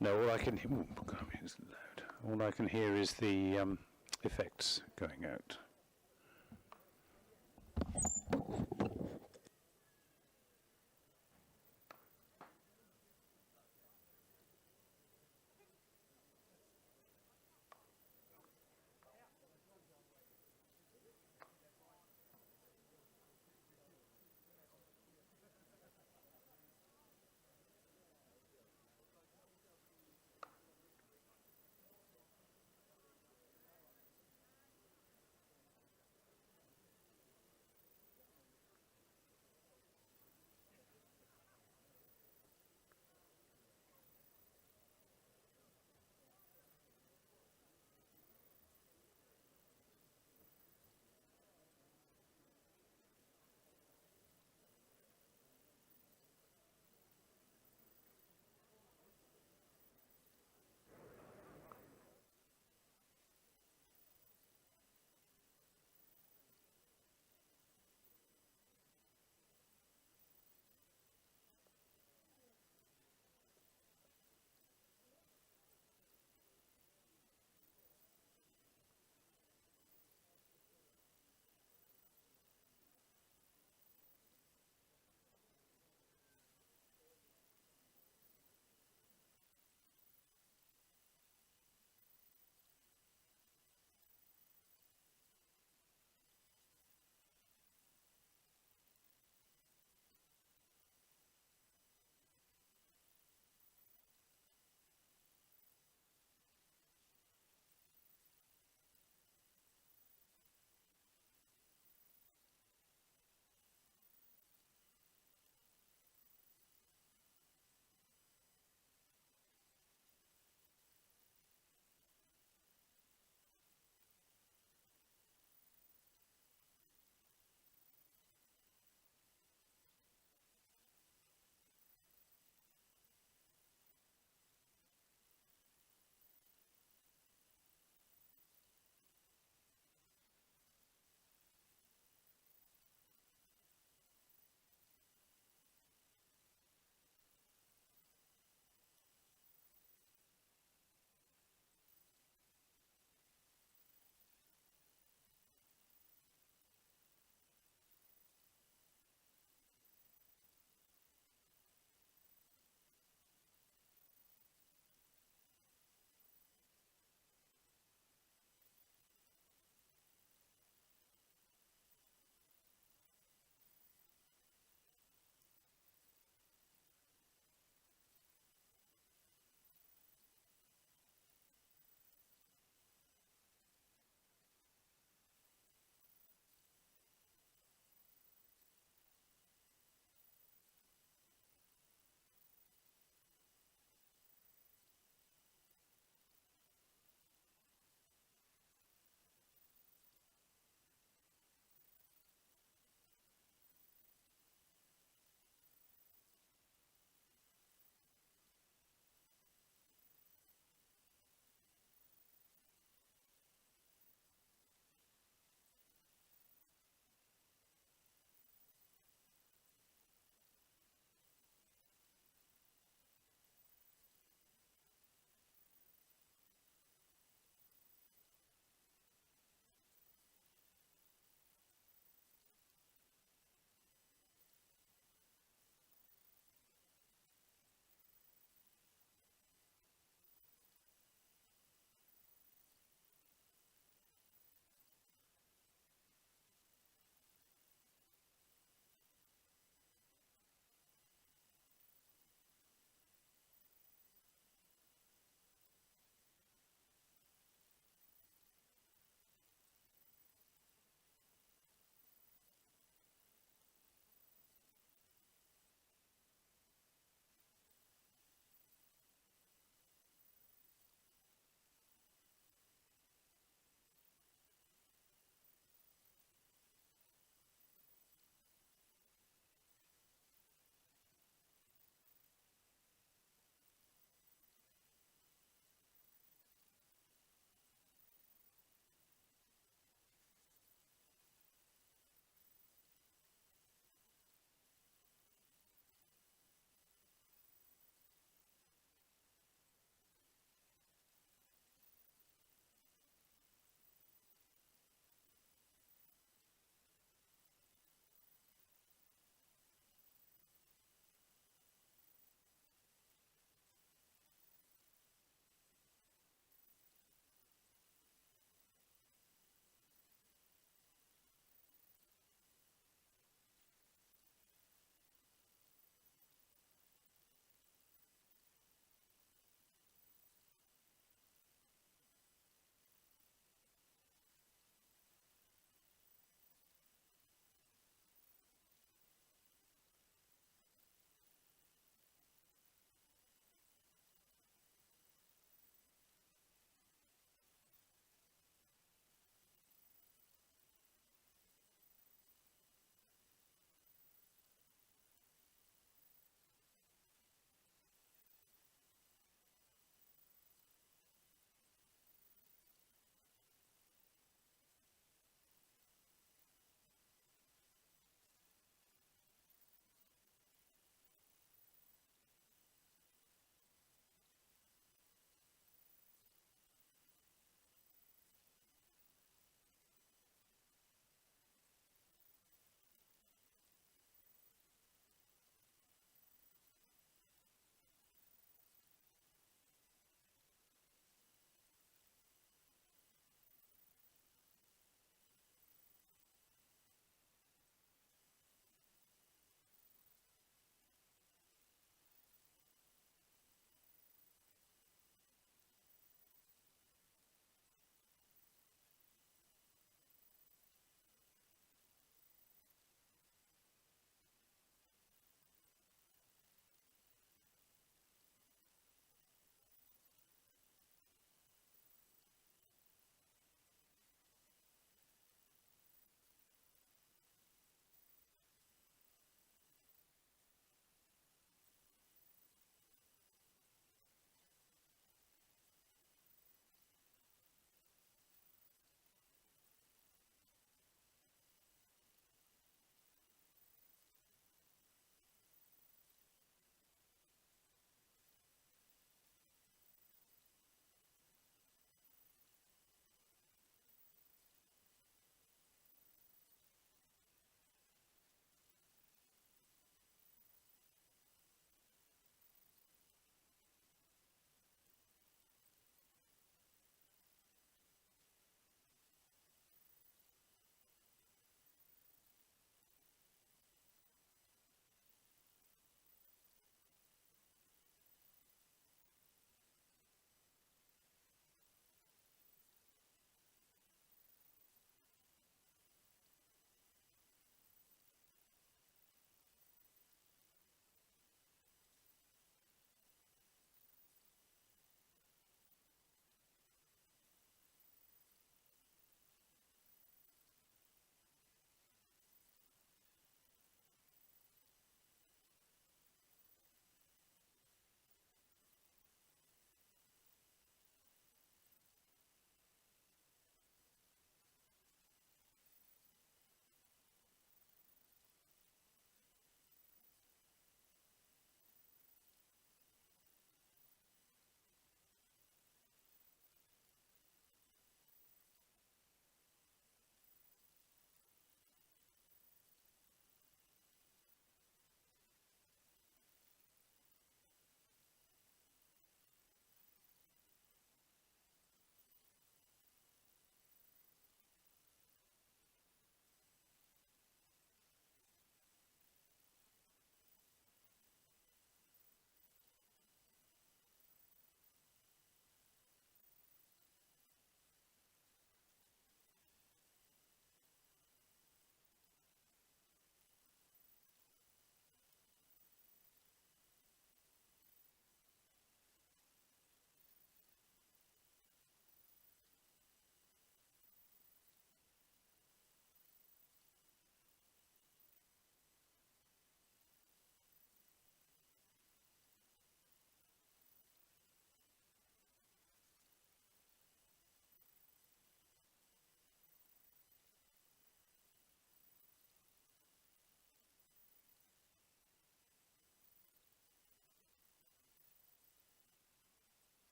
No, all I can hear. It's loud. All I can hear is the effects going out.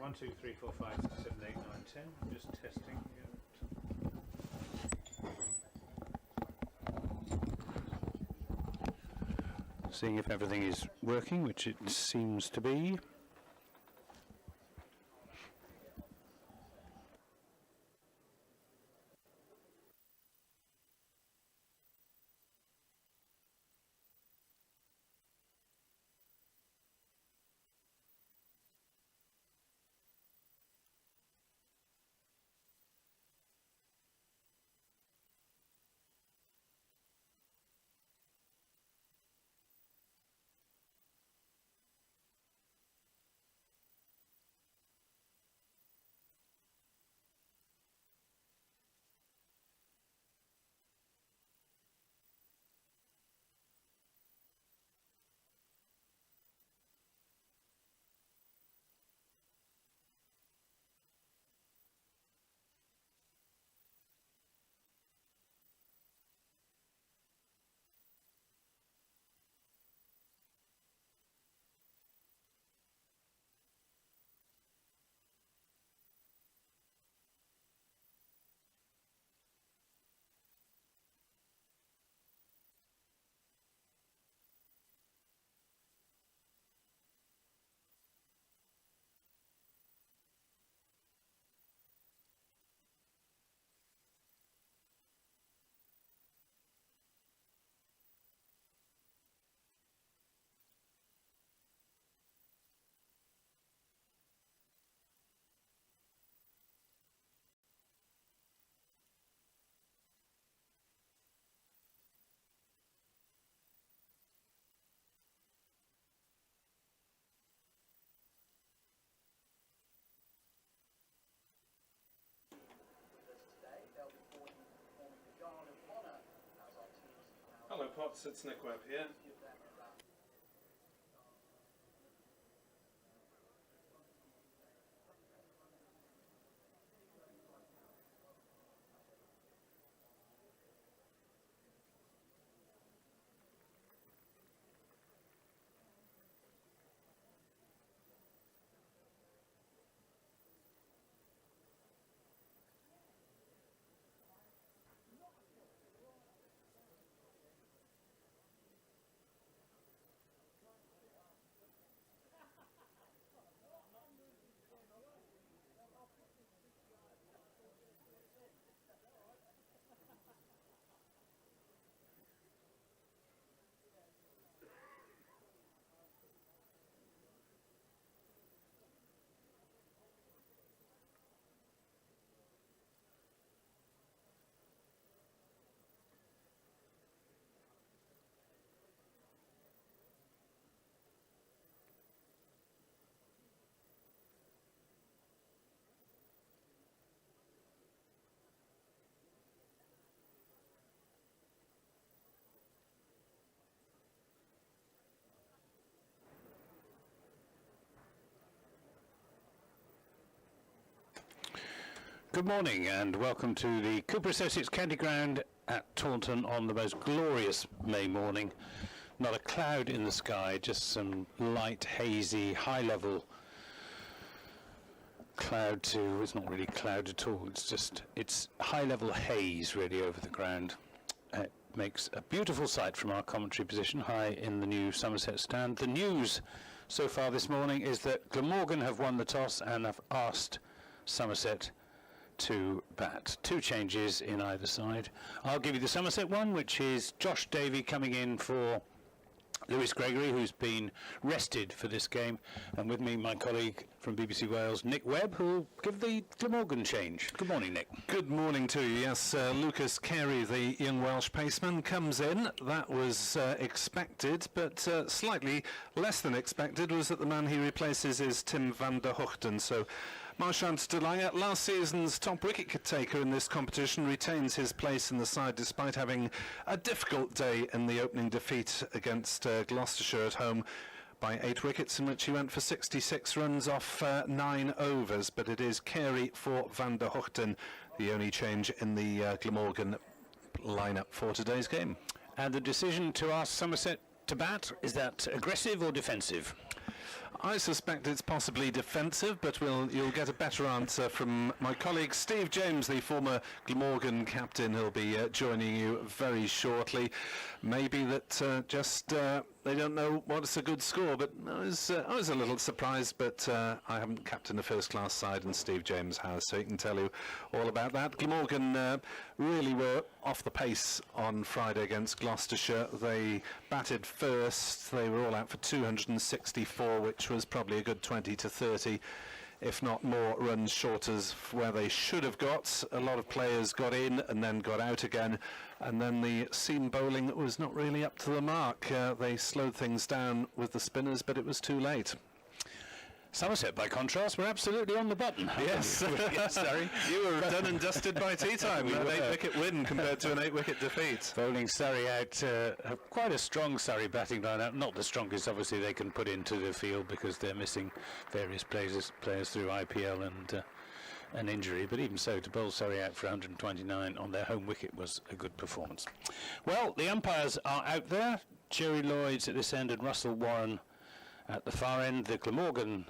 1, 2, 3, 4, 5, 6, 7, 8, 9, 10. I'm just testing. Seeing if everything is working, which it seems to be. Hello Pots, it's Nick Webb here. Good morning and welcome to the Cooper Associates County Ground at Taunton on the most glorious May morning. Not a cloud in the sky, just some light, hazy, high-level cloud to, it's not really cloud at all, it's high-level haze really over the ground. It makes a beautiful sight from our commentary position high in the new Somerset stand. The news so far this morning is that Glamorgan have won the toss and have asked Somerset to bat. Two changes in either side. I'll give you the Somerset one, which is Josh Davey coming in for Lewis Gregory, who's been rested for this game, and with me my colleague from BBC Wales, Nick Webb, who will give the Glamorgan change. Good morning, Nick. Good morning to you. Yes, Lucas Carey, the young Welsh paceman, comes in. That was expected, but slightly less than expected was that the man he replaces is Tim van der Hoogten. So Marchand de Lange, last season's top wicket taker in this competition, retains his place in the side despite having a difficult day in the opening defeat against Gloucestershire at home by 8 wickets, in which he went for 66 runs off 9 overs. But it is Carey for van der Hoogten, the only change in the Glamorgan lineup for today's game. And the decision to ask Somerset to bat, is that aggressive or defensive? I suspect it's possibly defensive, but you'll get a better answer from my colleague Steve James, the former Glamorgan captain. He'll be joining you very shortly. Maybe that they don't know what's a good score, but I was a little surprised, but I haven't captained a first-class side, and Steve James has, so he can tell you all about that. Glamorgan really were off the pace on Friday against Gloucestershire. They batted first. They were all out for 264, which was probably a good 20 to 30, if not more, runs short of where they should have got. A lot of players got in and then got out again, and then the seam bowling was not really up to the mark. They slowed things down with the spinners, but it was too late. Somerset, by contrast, were absolutely on the button. Yes, sorry. You were done and dusted by tea time. An 8-wicket win compared to an 8-wicket defeat. Bowling Surrey out, quite a strong Surrey batting line-up. Not the strongest, obviously, they can put into the field because they're missing various players through IPL and an injury. But even so, to bowl Surrey out for 129 on their home wicket was a good performance. Well, the umpires are out there. Jerry Lloyd's at this end and Russell Warren at the far end. The Glamorgan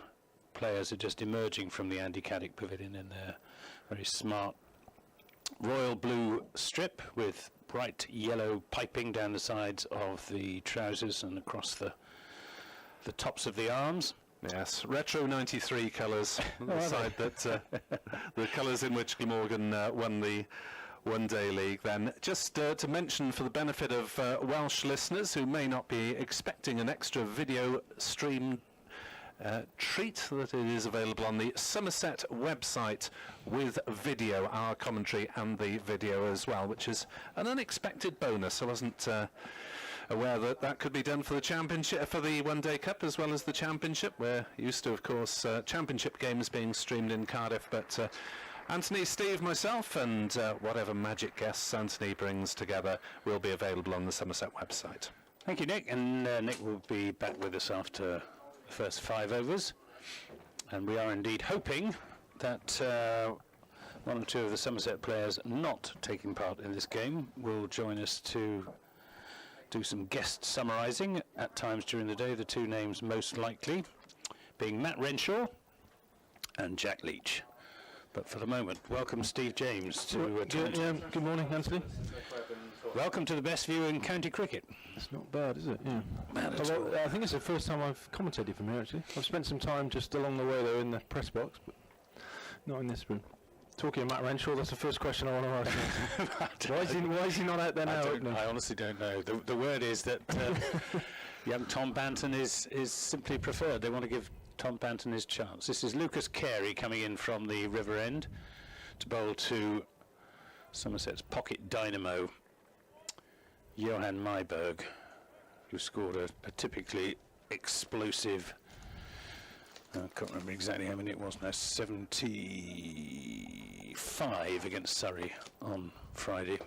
players are just emerging from the Andy Caddick Pavilion in their very smart royal blue strip with bright yellow piping down the sides of the trousers and across the tops of the arms. Yes, retro 93 colours, the side that the colours in which Glamorgan won the one-day league. Then just to mention, for the benefit of Welsh listeners who may not be expecting an extra video stream treat, that it is available on the Somerset website with video, our commentary and the video as well, which is an unexpected bonus. I wasn't aware that could be done for the championship, for the one-day cup as well as the championship. We're used to, of course, championship games being streamed in Cardiff, but Anthony, Steve, myself and whatever magic guests Anthony brings together will be available on the Somerset website. Thank you, Nick, and Nick will be back with us after the first 5 overs, and we are indeed hoping that one or two of the Somerset players not taking part in this game will join us to do some guest summarising at times during the day. The two names most likely being Matt Renshaw and Jack Leach. But for the moment, welcome Steve James to good morning, Anthony. Welcome to the best view in county cricket. It's not bad, is it? Yeah. Well, I think it's the first time I've commentated from here, actually. I've spent some time just along the way there in the press box, but not in this room. Talking of Matt Renshaw, that's the first question I want to ask. Why is he not out there now? I honestly don't know. The word is that young Tom Banton is simply preferred. They want to give Tom Banton his chance. This is Lucas Carey coming in from the River End to bowl to Somerset's pocket dynamo, Johan Myberg, who scored a typically explosive, I can't remember exactly how many it was now, 75 against Surrey on Friday.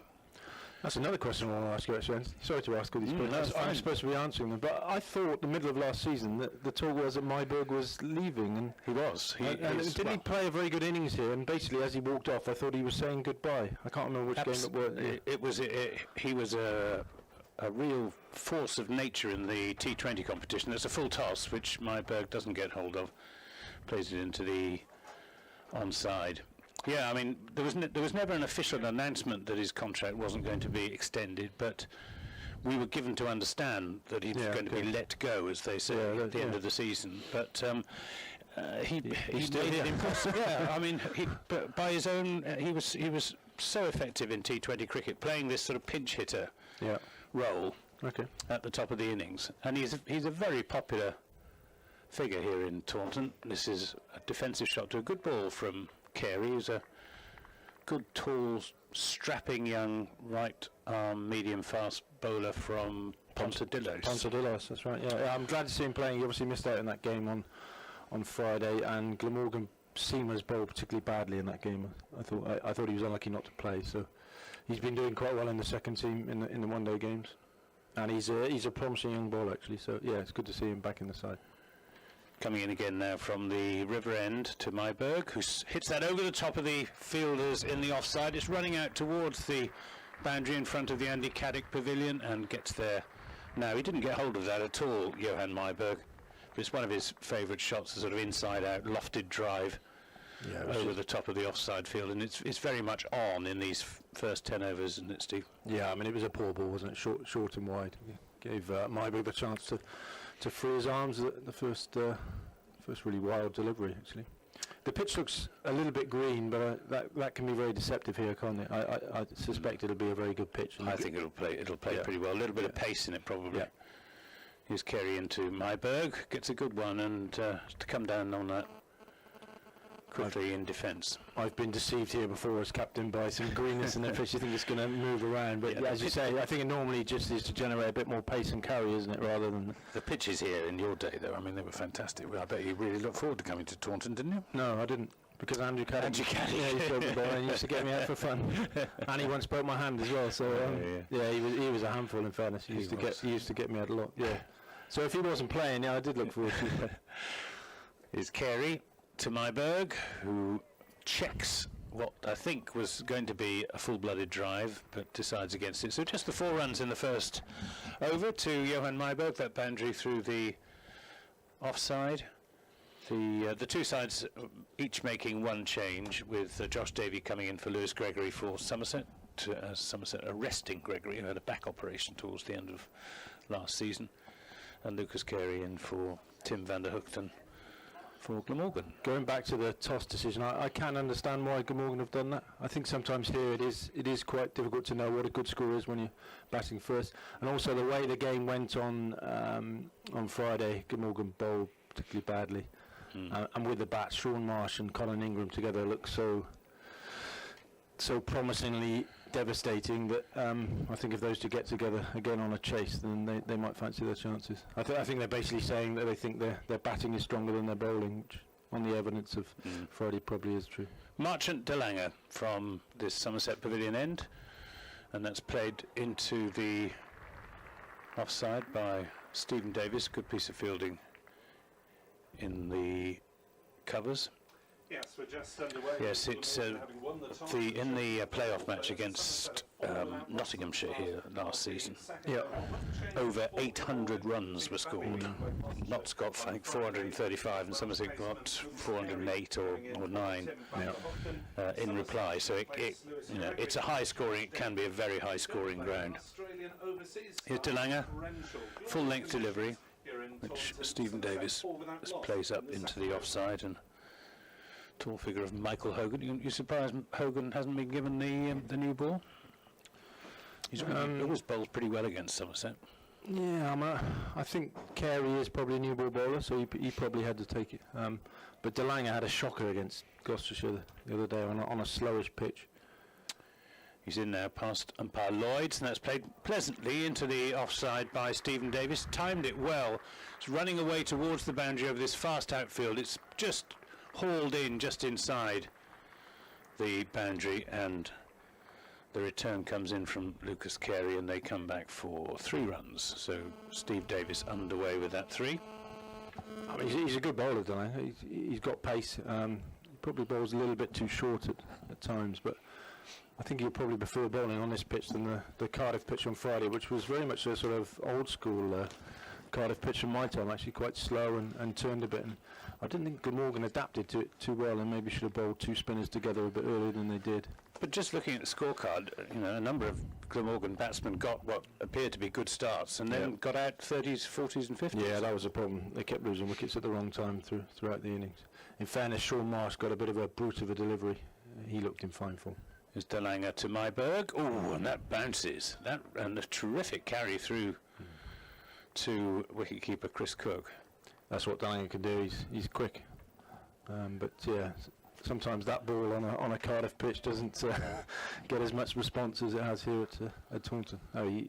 That's another question I want to ask you, actually. Sorry to ask all these questions. I'm supposed to be answering them, but I thought the middle of last season that the talk was that Myberg was leaving, and he was. Didn't he play a very good innings here? And basically, as he walked off, I thought he was saying goodbye. I can't remember which game it was. He was a real force of nature in the T20 competition. There's a full toss, which Myberg doesn't get hold of. Plays it into the onside. Yeah, I mean, there was never an official announcement that his contract wasn't going to be extended, but we were given to understand that he was going to be let go, as they say, at the end of the season. But he made it impossible. Yeah, I mean, but by his own, he was so effective in T20 cricket, playing this sort of pinch hitter role at the top of the innings, and he's a very popular figure here in Taunton. This is a defensive shot to a good ball from Carey, who's a good, tall, strapping young right-arm, medium-fast bowler from Pontedillos. Pontedillos, that's right. Yeah, I'm glad to see him playing. He obviously missed out in that game on Friday, and Glamorgan seamers bowled particularly badly in that game. I thought he was unlucky not to play. So he's been doing quite well in the second team in the one-day games, and he's a promising young bowler actually. So yeah, it's good to see him back in the side. Coming in again now from the River End to Myberg, who hits that over the top of the fielders in the offside. It's running out towards the boundary in front of the Andy Caddick Pavilion and gets there. Now, he didn't get hold of that at all, Johan Myberg. But it's one of his favourite shots, a sort of inside-out lofted drive over the top of the offside field, and it's very much on in these first 10 overs, isn't it, Steve? Yeah, I mean, it was a poor ball, wasn't it? Short and wide. Gave Myberg the chance to free his arms at the first really wild delivery, actually. The pitch looks a little bit green, but that can be very deceptive here, can't it? I suspect it'll be a very good pitch. I think it'll play pretty well. A little bit of pace in it, probably. Yeah. Here's Carey into Myberg, gets a good one, and to come down on that quickly in defence. I've been deceived here before as captain by some greenness in the pitch. You think it's going to move around, but as you say, I think it normally just is to generate a bit more pace and carry, isn't it, rather than... The pitches here in your day, though, I mean, they were fantastic. Well, I bet you really looked forward to coming to Taunton, didn't you? No, I didn't, because Andrew Caddy, yeah, he threw the ball and he used to get me out for fun. And he once broke my hand as well, so he was a handful, in fairness. He used to get me out a lot, yeah. So if he wasn't playing, I did look forward to it. Here's Carey to Myberg, who checks what I think was going to be a full-blooded drive, but decides against it. So just the 4 runs in the first over to Johan Myberg, that boundary through the offside. The two sides each making one change, with Josh Davey coming in for Lewis Gregory for Somerset. Somerset arresting Gregory, who had a back operation towards the end of last season, and Lucas Carey in for Tim van der Hoogten for Glamorgan. Going back to the toss decision, I can understand why Glamorgan have done that. I think sometimes here it is quite difficult to know what a good score is when you're batting first, and also the way the game went on Friday, Glamorgan bowled particularly badly, and with the bats, Sean Marsh and Colin Ingram together look so promisingly devastating that I think if those two get together again on a chase, then they might fancy their chances. I think they're basically saying that they think their batting is stronger than their bowling, which on the evidence of Friday probably is true. Marchant de Lange from this Somerset Pavilion end, and that's played into the offside by Stephen Davis. Good piece of fielding in the covers. Yes, we're just underway. Yes, it's in the playoff match against Nottinghamshire here last season. Yeah, over 800 runs were scored. Notts got, I think, 435, and Somerset got 408 or 9 in reply. So it's a high scoring. It can be a very high scoring ground. Here's de Lange, full length delivery, which Stephen Davis plays up into the offside, and tall figure of Michael Hogan. You surprised Hogan hasn't been given the new ball? He's always bowled pretty well against Somerset. Yeah, I think Carey is probably a new ball bowler, so he probably had to take it. But de Lange had a shocker against Gloucestershire the other day on a slowish pitch. He's in now past umpire Lloyds, and that's played pleasantly into the offside by Stephen Davis. Timed it well. It's running away towards the boundary over this fast outfield. It's just hauled in just inside the boundary, and the return comes in from Lucas Carey, and they come back for 3 runs. So Steve Davis underway with that 3. I mean, he's a good bowler, don't he? He's got pace. He probably bowls a little bit too short at times, but I think he'll probably prefer bowling on this pitch than the Cardiff pitch on Friday, which was very much a sort of old school Cardiff pitch in my time, actually quite slow and turned a bit. And I didn't think Glamorgan adapted to it too well, and maybe should have bowled 2 spinners together a bit earlier than they did. But just looking at the scorecard, a number of Glamorgan batsmen got what appeared to be good starts, and then got out 30s, 40s and 50s. Yeah, that was a problem. They kept losing wickets at the wrong time throughout the innings. In fairness, Sean Marsh got a bit of a brute of a delivery. He looked in fine form. Here's de Lange to Myberg. Oh, and that bounces. And a terrific carry through to wicketkeeper Chris Cook. That's what de Lange can do. He's quick. But yeah, sometimes that ball on a Cardiff pitch doesn't get as much response as it has here at Taunton. Oh, he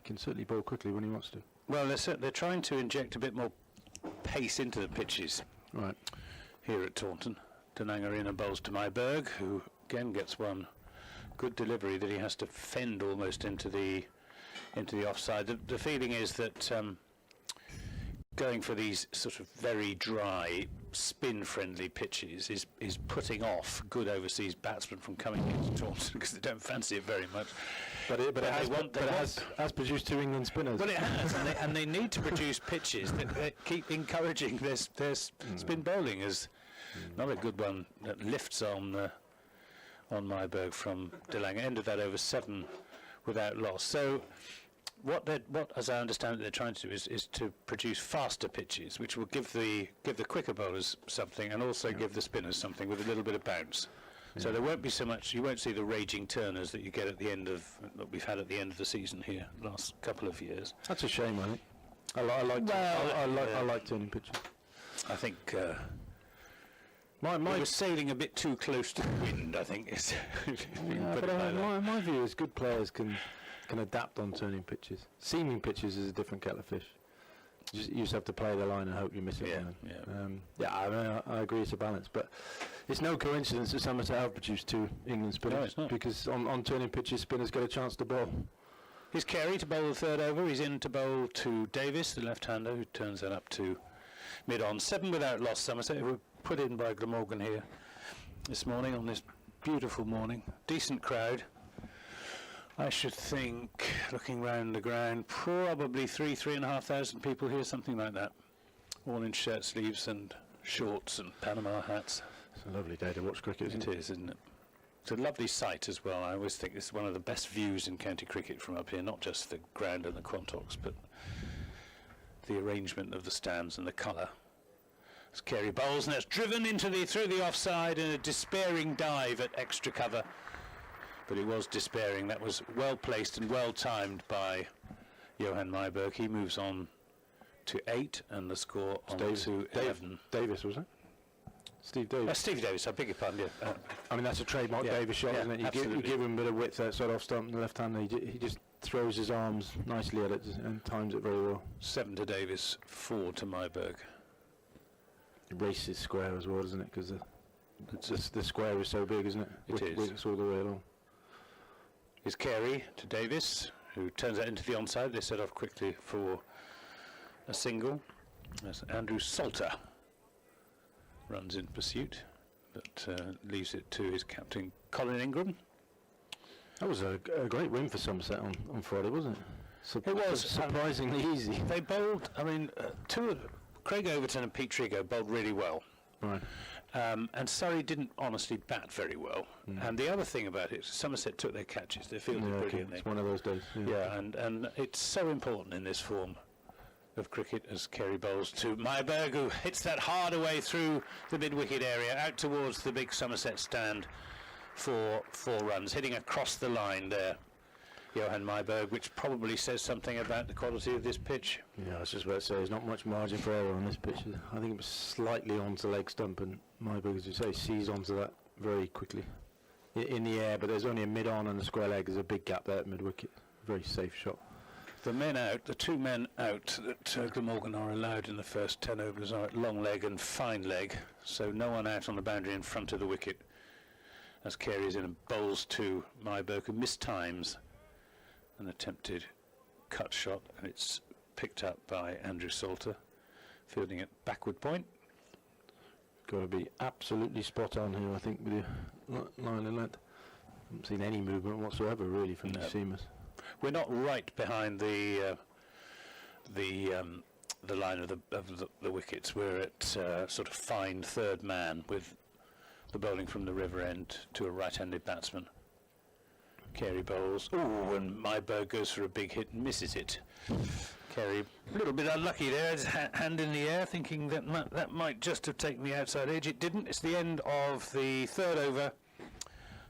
can certainly bowl quickly when he wants to. Well, they're trying to inject a bit more pace into the pitches. Right. Here at Taunton. De Lange in and bowls to Myberg, who again gets one good delivery that he has to fend almost into the offside. The feeling is that going for these sort of very dry, spin-friendly pitches is putting off good overseas batsmen from coming into Taunton because they don't fancy it very much. But it has produced 2 England spinners. Well, it has, and they need to produce pitches that keep encouraging their spin bowling. As another good one that lifts on Myberg from DeLange. Ended that over 7 without loss. So what as I understand it, they're trying to do is to produce faster pitches, which will give the quicker bowlers something, and also give the spinners something with a little bit of bounce. So there won't be so much. You won't see the raging turners that you get at the end of that we've had at the end of the season here the last couple of years. That's a shame, I think. I like turning pitches. I think we were sailing a bit too close to the wind, I think. My view is good players can adapt on turning pitches. Seaming pitches is a different kettle of fish. You just have to play the line and hope you miss it. I agree it's a balance, but it's no coincidence that Somerset have produced 2 England spinners. No, it's not. Because on turning pitches, spinners get a chance to bowl. Here's Carey to bowl the 3rd over. He's in to bowl to Davis, the left-hander, who turns that up to mid-on. 7 without loss, Somerset, who were put in by Glamorgan here this morning on this beautiful morning. Decent crowd. I should think, looking round the ground, probably 3,500 people here, something like that. All in shirt sleeves and shorts and Panama hats. It's a lovely day to watch cricket, isn't it? It is, isn't it? It's a lovely sight as well. I always think it's one of the best views in county cricket from up here, not just the ground and the quantocks, but the arrangement of the stands and the colour. As Carey bowls, and it's driven through the offside in a despairing dive at extra cover. But it was despairing. That was well placed and well timed by Johan Myberg. He moves on to 8, and the score on to 11. Davis, was it? Steve Davis. Steve Davis, I beg your pardon. Yeah. I mean, that's a trademark Davis shot, isn't it? You give him a bit of width outside off stump, and the left hand, he just throws his arms nicely at it and times it very well. 7 to Davis, 4 to Myberg. Races square as well, isn't it? Because the square is so big, isn't it? It is. Wickets all the way along. Is Carey to Davis, who turns that into the onside. They set off quickly for a single. As Andrew Salter runs in pursuit, but leaves it to his captain, Colin Ingram. That was a great win for Somerset on Friday, wasn't it? It was surprisingly easy. They bowled, Craig Overton and Pete Trigo bowled really well. Right. And Surrey didn't honestly bat very well. And the other thing about it, Somerset took their catches. They fielded brilliantly. It's one of those days. Yeah, and it's so important in this form of cricket as Carey bowls to Myberg, who hits that hard away through the mid-wicket area, out towards the big Somerset stand for 4 runs, hitting across the line there. Johan Myberg, which probably says something about the quality of this pitch. Yeah, I was just about to say, there's not much margin for error on this pitch. I think it was slightly onto leg stump, and Myberg, as you say, sees onto that very quickly in the air, but there's only a mid-on and a square leg. There's a big gap there at mid-wicket. Very safe shot. The 2 men out that Glamorgan are allowed in the first 10 overs are at long leg and fine leg, so no one out on the boundary in front of the wicket as Carey is in and bowls to Myberg, who mistimes an attempted cut shot, and it's picked up by Andrew Salter, fielding at backward point. Got to be absolutely spot on here, I think, with your line and length. Haven't seen any movement whatsoever, really, from the seamers. We're not right behind the line of the wickets. We're at sort of fine 3rd man with the bowling from the river end to a right-handed batsman. Carey bowls. Oh, and Myberg goes for a big hit and misses it. Carey, a little bit unlucky there, his hand in the air, thinking that might just have taken the outside edge. It didn't. It's the end of the 3rd over.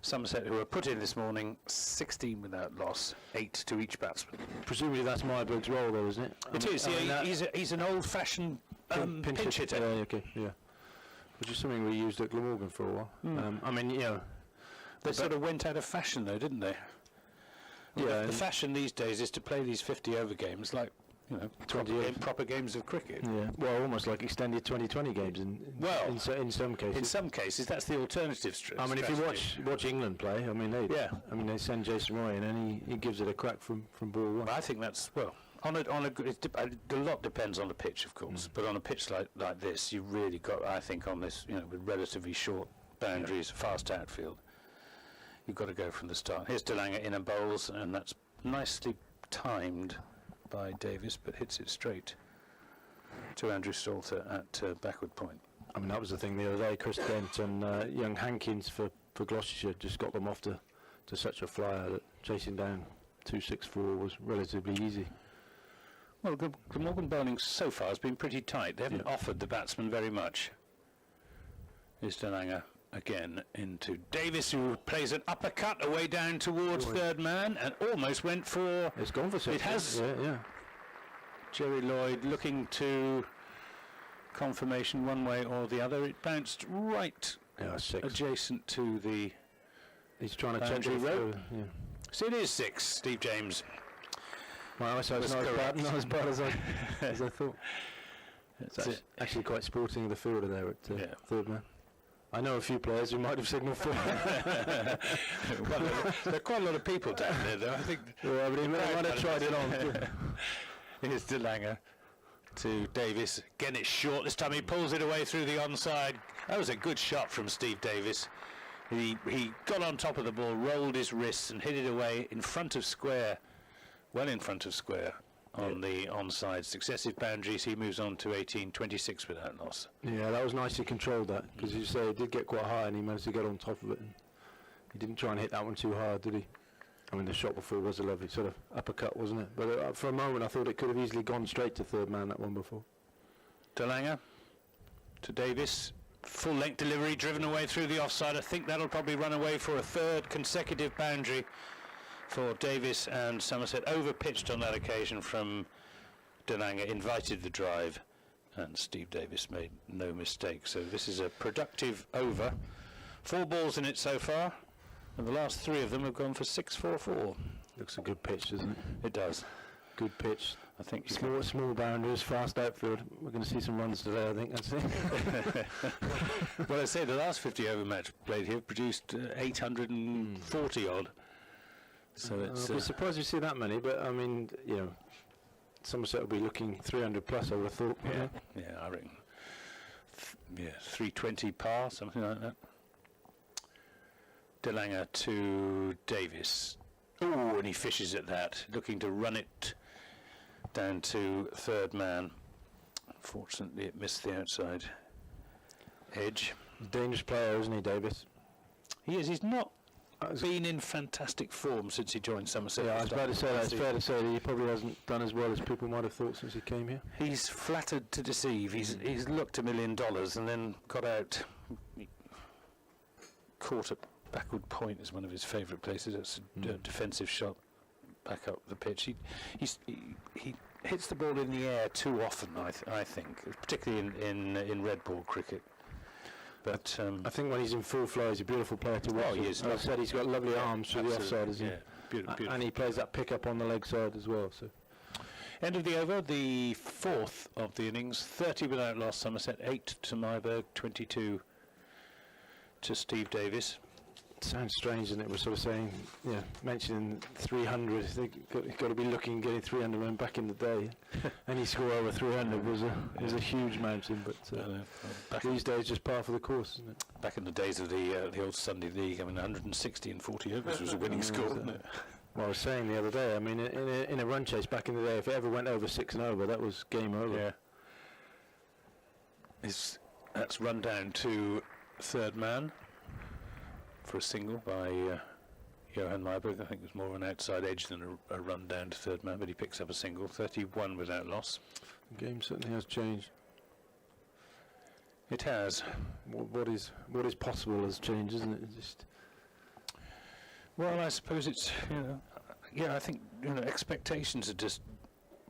Somerset, who were put in this morning, 16 without loss, 8 to each batsman. Presumably that's Myberg's role, though, isn't it? It is. He's an old-fashioned pinch hitter. Yeah, okay, yeah. Which is something we used at Glamorgan for a while. They sort of went out of fashion, though, didn't they? Yeah. The fashion these days is to play these 50-over games like, proper games of cricket. Yeah. Well, almost like extended 2020 games in some cases. In some cases, that's the alternative strategy. I mean, if you watch England play, they send Jason Roy in and he gives it a crack from ball 1. I think that's a lot depends on the pitch, of course, but on a pitch like this, you really got, I think, on this, with relatively short boundaries, fast outfield, You've got to go from the start. Here's De Lange in and bowls, and that's nicely timed by Davis, but hits it straight to Andrew Salter at backward point. I mean, that was the thing the other day. Chris Dent and young Hankins for Gloucestershire just got them off to such a flyer that chasing down 264 was relatively easy. Well, Glamorgan bowling so far has been pretty tight. They haven't offered the batsman very much. Here's De Lange again into Davis, who plays an uppercut away down towards third man and almost went for... It's gone for six. It has. Yeah. Jerry Lloyd looking to confirmation one way or the other. It bounced right adjacent to the... He's trying to check the rope. Yeah. So it is 6, Steve James. Well, so it's not as bad as I thought. It's actually quite sporting, the fielder there at third man. I know a few players who might have signalled for it. Well, there are quite a lot of people down there, though. I think. Yeah, but he might have tried it on. Here's De Lange to Davis. Again, it's short. This time he pulls it away through the onside. That was a good shot from Steve Davis. He got on top of the ball, rolled his wrists, and hit it away in front of square. Well in front of square on the onside. Successive boundaries, he moves on to 18-26 without loss. Yeah, that was nicely controlled, that, because as you say, it did get quite high and he managed to get on top of it. And he didn't try and hit that one too hard, did he? I mean, the shot before was a lovely sort of uppercut, wasn't it? But for a moment I thought it could have easily gone straight to third man, that one before. De Lange to Davis. Full length delivery driven away through the offside. I think that'll probably run away for a third consecutive boundary for Davis, and Somerset over-pitched on that occasion from De Lange, invited the drive, and Steve Davis made no mistake. So this is a productive over. 4 balls in it so far, and the last 3 of them have gone for 6-4-4. Looks a good pitch, doesn't it? It does. Good pitch. I think small boundaries, fast outfield. We're going to see some runs today, I think. That's it. Well, I say the last 50 over match played here produced 840 odd. So it's. I'd be surprised you see that many, but I mean, you know, Somerset will be looking 300 plus, I would have thought. Yeah, I reckon. 320 par, something like that. De Lange to Davis. Oh, and he fishes at that, looking to run it down to third man. Unfortunately, it missed the outside edge. Dangerous player, isn't he, Davis? He is. He's not been in fantastic form since he joined Somerset. Yeah, I was about to say that. It's fair to say that he probably hasn't done as well as people might have thought since he came here. He's flattered to deceive. He's looked $1 million and then got out. He caught at backward point is one of his favourite places. It's a defensive shot back up the pitch. He hits the ball in the air too often, I think, particularly in red ball cricket. But I think when he's in full flow, he's a beautiful player to watch. Oh, he is. As I said, he's got lovely arms through the offside, isn't he? Yeah, beautiful. And he plays that pick-up on the leg side as well. So, end of the over, the 4th of the innings, 30 without loss. Somerset 8 to Myberg, 22 to Steve Davis. Sounds strange, isn't it? We're sort of saying, mentioning 300. They've got to be looking getting 300 when back in the day. Any score over 300 was a huge mountain, but these days just par for the course, isn't it? Back in the days of the old Sunday League, I mean, 160 and 40 overs was a winning score, wasn't it? Well, I was saying the other day, I mean, in a run chase back in the day, if it ever went over 6 and over, that was game over. Yeah. That's run down to third man for a single by Johan Myberg. I think it was more of an outside edge than a run down to third man, but he picks up a single. 31 without loss. The game certainly has changed. It has. What is possible has changed, isn't it? Well, I suppose it's, I think, expectations are just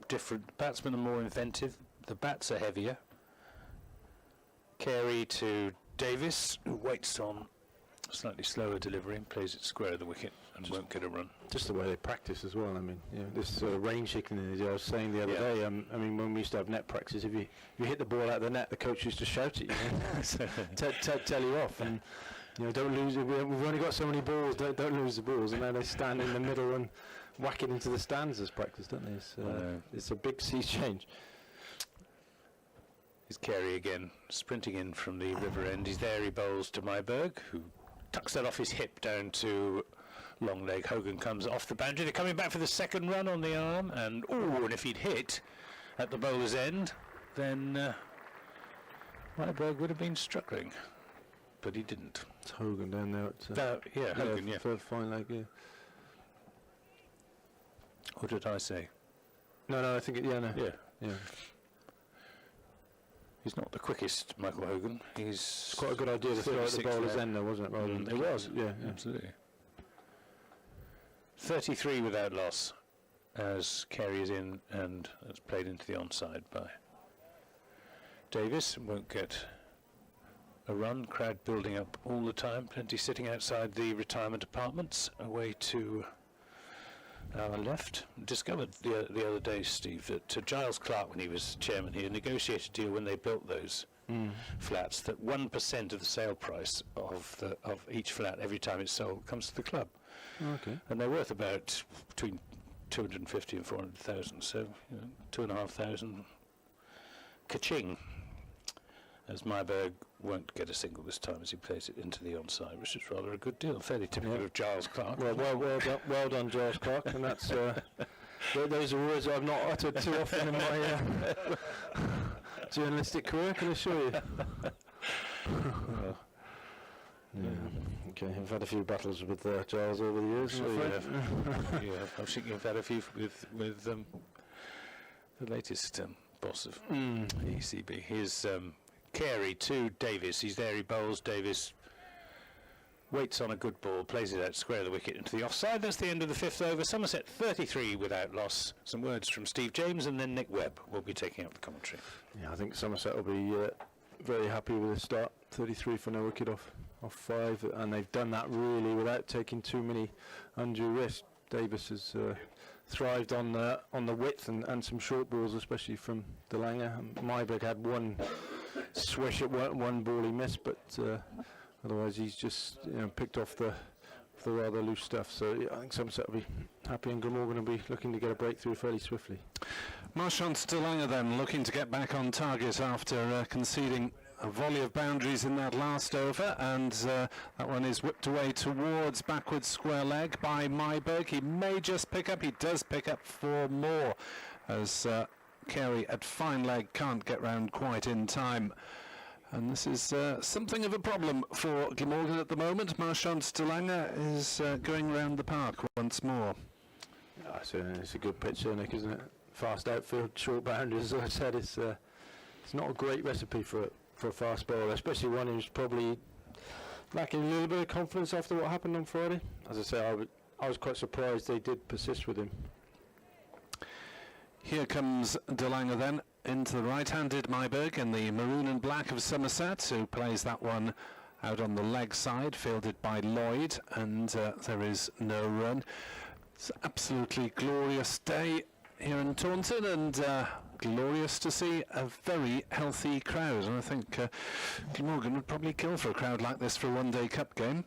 different. Batsmen are more inventive. The bats are heavier. Carey to Davis, who waits on slightly slower delivery and plays it square of the wicket and won't get a run. Just the way they practice as well. I mean, this sort of range kicking. I was saying the other day. I mean, when we used to have net practice, if you hit the ball out of the net, the coach used to shout at you, tell you off, and don't lose it. We've only got so many balls. Don't lose the balls, and then they stand in the middle and whack it into the stands as practice, don't they? It's a big sea change. Here's Carey again, sprinting in from the river end. He's there. He bowls to Myberg, who tucks that off his hip down to long leg. Hogan comes off the boundary. They're coming back for the second run on the arm, and and if he'd hit at the bowler's end, then Myberg would have been struggling, but he didn't. It's Hogan down there. Hogan, yeah. For fine leg, yeah. What did I say? No, I think it, yeah. He's not the quickest, Michael Hogan. It's quite a good idea to throw at the bowler's end, though, wasn't it? It was, yeah, absolutely. 33 without loss, as Carey is in and it's played into the onside by Davis. Won't get a run. Crowd building up all the time. Plenty sitting outside the retirement apartments. Away to our left. Discovered the other day, Steve, that Giles Clark, when he was chairman here, negotiated a deal when they built those flats that 1% of the sale price of each flat every time it's sold comes to the club. Okay. And they're worth about between 250 and 400,000. So 2,500 ka-ching. As Myberg won't get a single this time as he plays it into the onside, which is rather a good deal. Fairly typical of Giles Clark. Well done, Giles Clark. And that's those are words I've not uttered too often in my journalistic career, can I assure you. Okay, I've had a few battles with Giles over the years. I think you've had a few with the latest boss of ECB. Here's Carey to Davis. He's there, he bowls. Davis waits on a good ball, plays it out square of the wicket into the offside. That's the end of the fifth over. Somerset 33 without loss. Some words from Steve James, and then Nick Webb will be taking up the commentary. Yeah, I think Somerset will be very happy with the start. 33 for no wicket off 5, and they've done that really without taking too many undue risks. Davis has thrived on the width and some short balls, especially from Delanga. Myberg had one swish at one ball he missed, but otherwise he's just picked off the rather loose stuff. So I think Somerset will be happy, and Glamorgan will be looking to get a breakthrough fairly swiftly. Marsh and Delanga then looking to get back on target after conceding a volley of boundaries in that last over, and that one is whipped away towards backwards square leg by Myberg. He may just pick up, he does pick up 4 more, as Carey at fine leg can't get round quite in time. And this is something of a problem for Glamorgan at the moment. Marsh and Delanga is going round the park once more. It's a good pitch, Nick, isn't it? Fast outfield, short boundaries. As I said, it's not a great recipe for a fast bowler, especially one who's probably lacking a little bit of confidence after what happened on Friday. As I say, I was quite surprised they did persist with him. Here comes Delanga then into the right-handed Myberg in the maroon and black of Somerset, who plays that one out on the leg side, fielded by Lloyd, and there is no run. It's an absolutely glorious day here in Taunton, and glorious to see a very healthy crowd. And I think Glamorgan would probably kill for a crowd like this for a one-day cup game.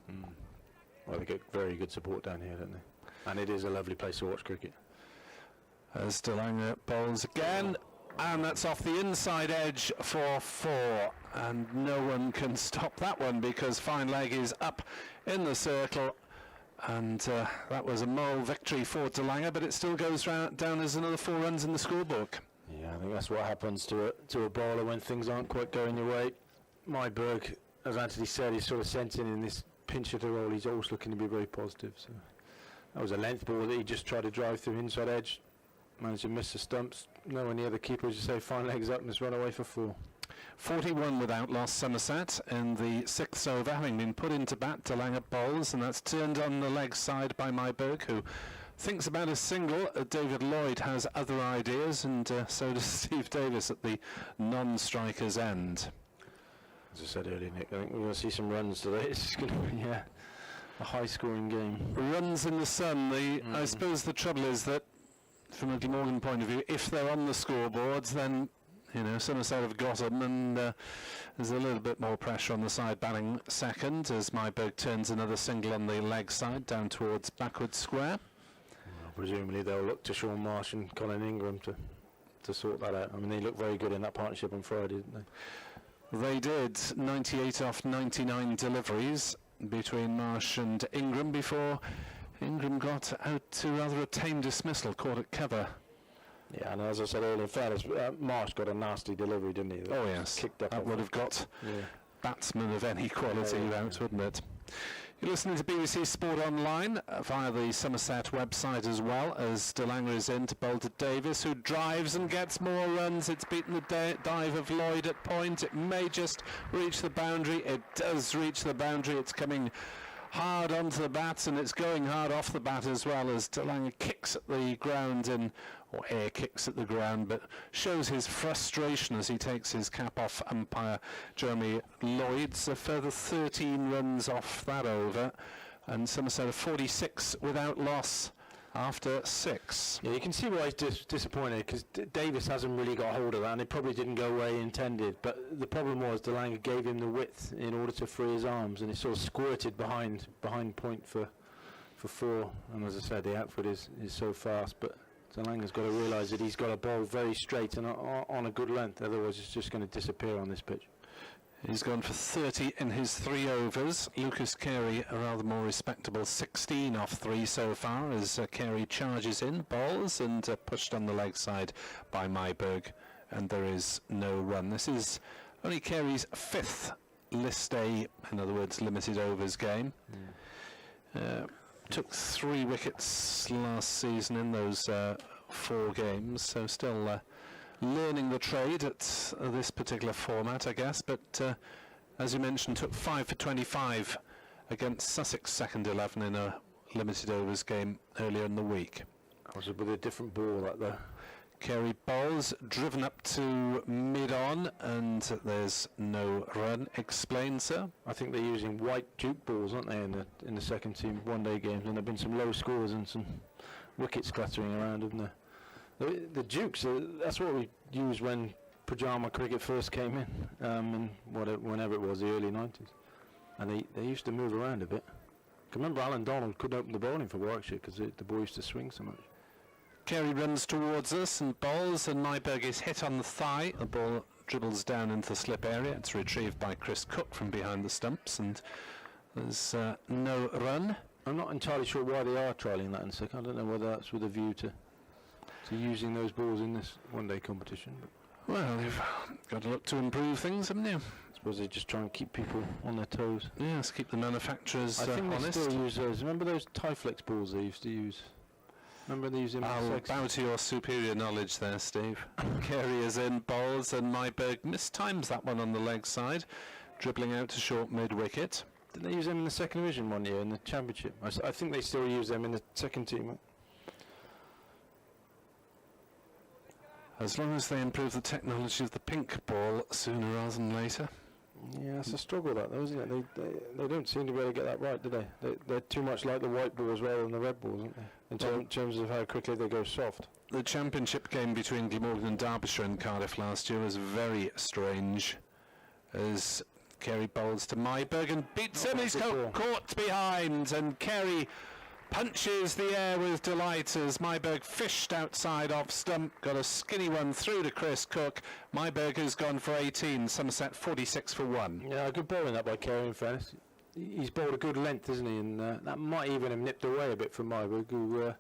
Well, they get very good support down here, don't they? And it is a lovely place to watch cricket. As Delanga bowls again, and that's off the inside edge for 4, and no one can stop that one because fine leg is up in the circle, and that was a moral victory for Delanga, but it still goes down as another 4 runs in the scorebook. Yeah, I think that's what happens to a bowler when things aren't quite going your way. Myberg, as Anthony said, he's sort of sensing in this pinch hitter role. He's always looking to be very positive. So that was a length ball that he just tried to drive through inside edge. Managed to miss the stumps. No one near the keeper, as you say, fine legs up and it's run away for 4. 41 without loss Somerset in the 6th over, having been put into bat. Delanga bowls, and that's turned on the leg side by Myberg, who thinks about a single. David Lloyd has other ideas, and so does Steve Davis at the non-striker's end. As I said earlier, Nick, I think we're going to see some runs today. It's going to be a high-scoring game. Runs in the sun. I suppose the trouble is that, from a Glamorgan point of view, if they're on the scoreboards, then Somerset have got them, and there's a little bit more pressure on the side batting second as Myberg turns another single on the leg side down towards backward square. Well, presumably they'll look to Sean Marsh and Colin Ingram to sort that out. I mean, they looked very good in that partnership on Friday, didn't they? They did. 98 off 99 deliveries, between Marsh and Ingram before Ingram got out to rather a tame dismissal, caught at cover. Yeah, and as I said earlier, in fairness, Marsh got a nasty delivery, didn't he? Oh yes, kicked up that would have got batsmen of any quality out, wouldn't it? You're listening to BBC Sport Online via the Somerset website, as well as De Lange is in to bowl to Davis, who drives and gets more runs. It's beaten the dive of Lloyd at point. It may just reach the boundary. It does reach the boundary. It's coming hard onto the bat, and it's going hard off the bat as well, as De Lange kicks at the ground or air kicks at the ground, but shows his frustration as he takes his cap off umpire Jeremy Lloyd's. A further 13 runs off that over, and Somerset 46 without loss after 6. Yeah, you can see why he's disappointed, because Davis hasn't really got hold of that, and it probably didn't go where he intended. But the problem was De Lange gave him the width in order to free his arms, and it sort of squirted behind point for 4. And as I said, the outfit is so fast, but De Lange's got to realise that he's got to bowl very straight and on a good length, otherwise it's just going to disappear on this pitch. He's gone for 30 in his 3 overs. Lucas Carey, a rather more respectable 16 off 3 so far, as Carey charges in, bowls, and pushed on the leg side by Myberg, and there is no run. This is only Carey's 5th list A, in other words, limited overs game. Took 3 wickets last season in those 4 games, so still learning the trade at this particular format, I guess, but as you mentioned, took 5 for 25 against Sussex second 11 in a limited overs game earlier in the week. Was it with a different ball that there? Carey bowls, driven up to mid-on, and there's no run. Explain, sir? I think they're using white Duke balls, aren't they, in the second team one-day games, and there have been some low scores and some wickets clattering around, haven't there? The Dukes, that's what we used when pyjama cricket first came in, whenever it was, the early 90s. And they used to move around a bit. I can remember Alan Donald couldn't open the bowling for Warwickshire because the ball used to swing so much. Carey runs towards us and bowls, and Myberg is hit on the thigh. The ball dribbles down into the slip area. It's retrieved by Chris Cook from behind the stumps, and there's no run. I'm not entirely sure why they are trialling that in second. I don't know whether that's with a view to using those balls in this one-day competition. But well, they've got to look to improve things, haven't you? I suppose they just try and keep people on their toes. Yes, keep the manufacturers I think honest. they still use those. Remember those Tyflex balls they used to use? Remember they used them? I'll bow to your superior knowledge there, Steve. Carey is in, bowls, and Myberg mistimes that one on the leg side, dribbling out to short mid-wicket. Didn't they use them in the second division one year in the championship? I think they still use them in the second team. As long as they improve the technology of the pink ball sooner rather than later. Yeah, it's a struggle that though, isn't it? They don't seem to be able to get that right, do they? They're too much like the white balls rather than the red balls, aren't they? In terms of how quickly they go soft. The championship game between Glamorgan and Derbyshire in Cardiff last year was very strange, as Carey bowls to Myberg and beats him. He's caught behind, and Carey punches the air with delight as Myberg fished outside off stump, got a skinny one through to Chris Cook. Myberg has gone for 18, Somerset 46 for 1. Yeah, good bowling that by Carey, in fairness. He's bowled a good length, isn't he? And that might even have nipped away a bit from Myberg, who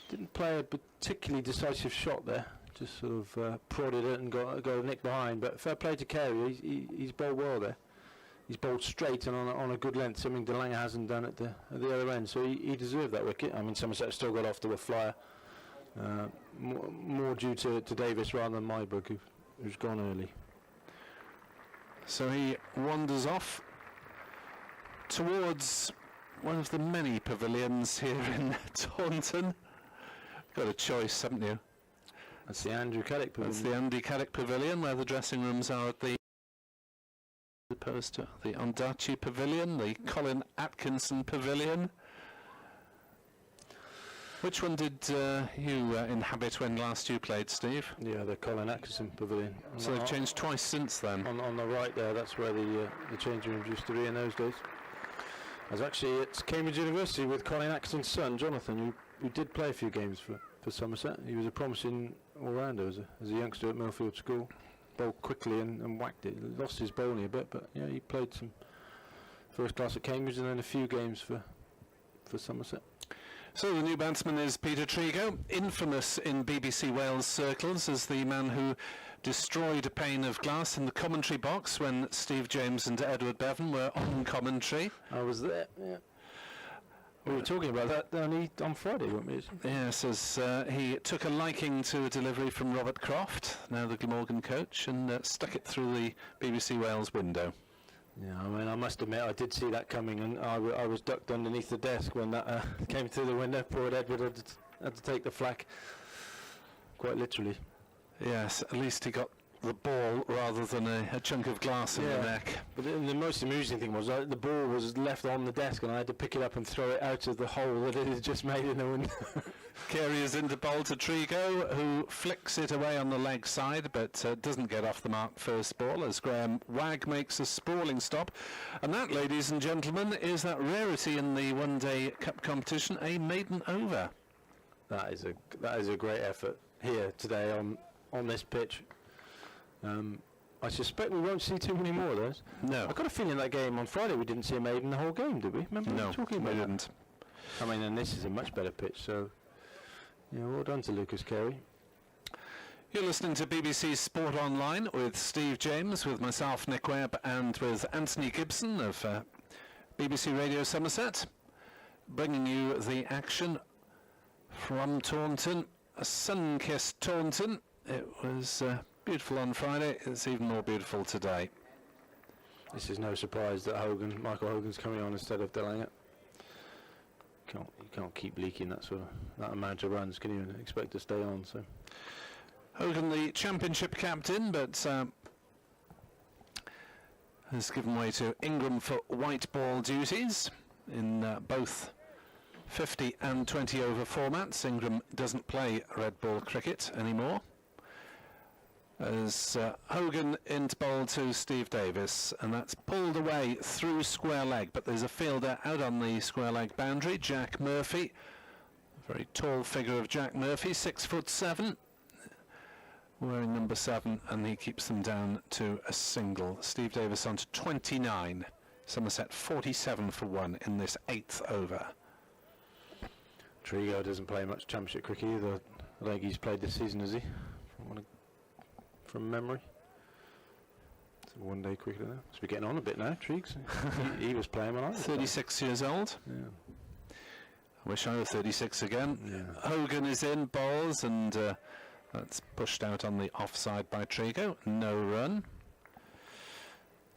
didn't play a particularly decisive shot there. Just sort of prodded it and got a nick behind. But fair play to Carey, he's bowled well there. He's bowled straight and on a good length, something De Lange hasn't done at the other end. So he deserved that wicket. I mean, Somerset still got off to a flyer, more due to Davis rather than Myberg, who's gone early. So he wanders off towards one of the many pavilions here in Taunton. Got a choice, haven't you? That's the Andrew Caddick Pavilion. That's the Andy Caddick Pavilion, where the dressing rooms are at the opposed to the Ondaatje Pavilion, the Colin Atkinson Pavilion. Which one did you inhabit when last you played, Steve? Yeah, the Colin Atkinson Pavilion. So they've changed twice since then. On the right there, that's where the changing rooms used to be in those days. I was actually at Cambridge University with Colin Atkinson's son, Jonathan, who did play a few games for Somerset. He was a promising all-rounder as a youngster at Millfield School. Bowled quickly and whacked it. Lost his bowling a bit, but yeah, he played some first class at Cambridge, and then a few games for Somerset. So the new batsman is Peter Trigo, infamous in BBC Wales circles as the man who destroyed a pane of glass in the commentary box when Steve James and Edward Bevan were on commentary. I was there, yeah. We were talking about that on Friday, weren't we? Yes, as he took a liking to a delivery from Robert Croft, now the Glamorgan coach, and stuck it through the BBC Wales window. Yeah, I mean, I must admit, I did see that coming, and I was ducked underneath the desk when that came through the window. Poor Edward had to take the flak, quite literally. Yes, at least he got the ball rather than a chunk of glass in the neck. But the most amusing thing was the ball was left on the desk, and I had to pick it up and throw it out of the hole that it had just made in the window. Carey is into bowl to Trigo, who flicks it away on the leg side, but doesn't get off the mark first ball as Graham Wagg makes a sprawling stop. And that, ladies and gentlemen, is that rarity in the one-day cup competition, a maiden over. That is a great effort here today on this pitch. I suspect we won't see too many more of those. No. I've got a feeling that game on Friday we didn't see a maiden the whole game, did we? Remember No, talking about we that? didn't. I mean, and this is a much better pitch, so yeah, well done to Lucas Carey. You're listening to BBC Sport Online with Steve James, with myself, Nick Webb, and with Anthony Gibson of BBC Radio Somerset, bringing you the action from Taunton, a sun-kissed Taunton. It was beautiful on Friday. It's even more beautiful today. This is no surprise that Michael Hogan's coming on instead of Delangert. You can't keep leaking that amount of runs, can you, and expect to stay on? So Hogan, the championship captain, but has given way to Ingram for white ball duties in both 50 and 20 over formats. Ingram doesn't play red ball cricket anymore. As Hogan into bowl to Steve Davis, and that's pulled away through square leg, but there's a fielder out on the square leg boundary, Jack Murphy. A very tall figure of Jack Murphy, 6'7", wearing number 7, and he keeps them down to a single. Steve Davis on to 29, Somerset 47 for 1 in this 8th over. Trigo doesn't play much championship cricket either. I think he's played this season, has he? From memory. It's a one-day cricketer now. Must be getting on a bit now, Triggs. he was playing when I was 36 years old. Yeah. I wish I were 36 again. Yeah. Hogan is in, bowls, and that's pushed out on the offside by Trigo. No run.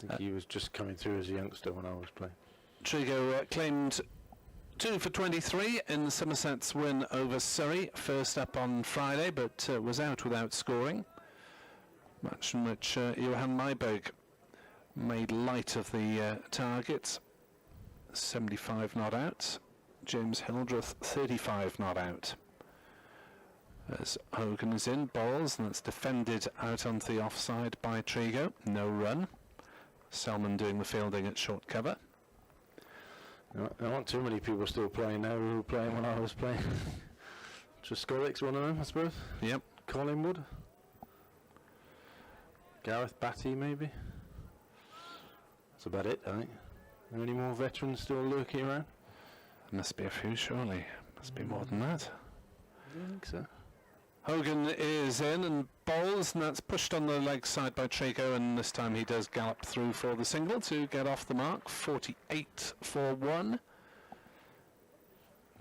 I think he was just coming through as a youngster when I was playing. Trigo claimed 2 for 23 in Somerset's win over Surrey, first up on Friday, but was out without scoring. Match in which Johan Myberg made light of the target. 75 not out. James Hildreth 35 not out. As Hogan is in, bowls, and that's defended out onto the offside by Trigo. No run. Selman doing the fielding at short cover. There aren't too many people still playing now who were playing when I was playing. Truscolic's one of them, I suppose. Yep. Collingwood. Gareth Batty, maybe. That's about it, I think. Are there any more veterans still lurking around? Must be a few, surely. Must be more than that. I don't think so. Hogan is in and bowls, and that's pushed on the leg side by Trigo, and this time he does gallop through for the single to get off the mark. 48 for 1.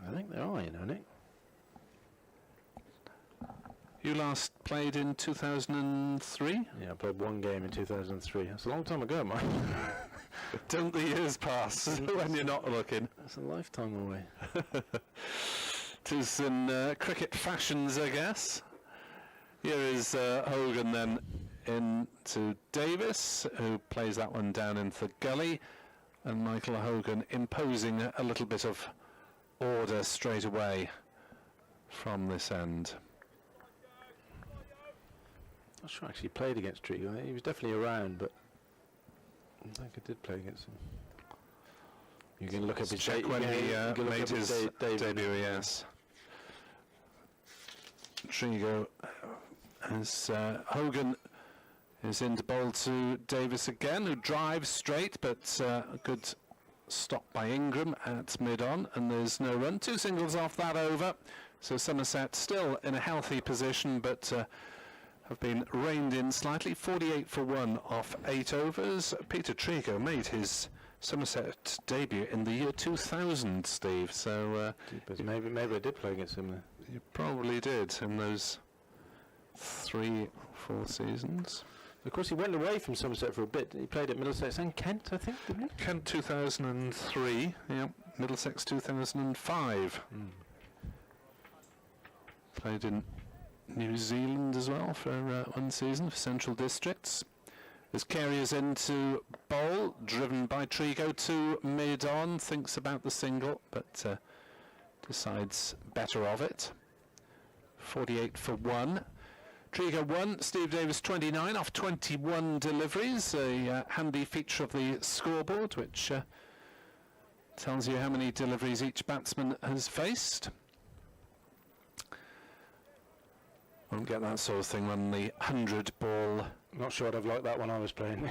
I think they are, you know, Nick. You last played in 2003? Yeah, I played one game in 2003. That's a long time ago, mate. Don't the years pass when you're not looking? That's a lifetime away. Tis in cricket fashions, I guess. Here is Hogan then into Davis, who plays that one down into the gully, and Michael Hogan imposing a little bit of order straight away from this end. I'm not sure I actually played against Trigo. He was definitely around, but I think I did play against him. You can look up his check when he made his debut, yes. Trigo as Hogan is into bowl to Davis again, who drives straight, but a good stopped by Ingram at mid-on, and there's no run. 2 singles off that over, so Somerset still in a healthy position, but have been reined in slightly. 48 for 1 off 8 overs. Peter Trigo made his Somerset debut in the year 2000, Steve, so maybe I did play against him there. You probably did in those 3-4 seasons. Of course, he went away from Somerset for a bit. He played at Middlesex and Kent, I think, didn't he? Kent 2003, yeah. Middlesex 2005. Played in New Zealand as well for 1 season for Central Districts. As Carey is into bowl, driven by Trigo to mid-on, thinks about the single, but decides better of it. 48 for 1. Trigo 1, Steve Davis 29 off 21 deliveries, a handy feature of the scoreboard which tells you how many deliveries each batsman has faced. Won't get that sort of thing when the 100 ball... Not sure I'd have liked that when I was playing.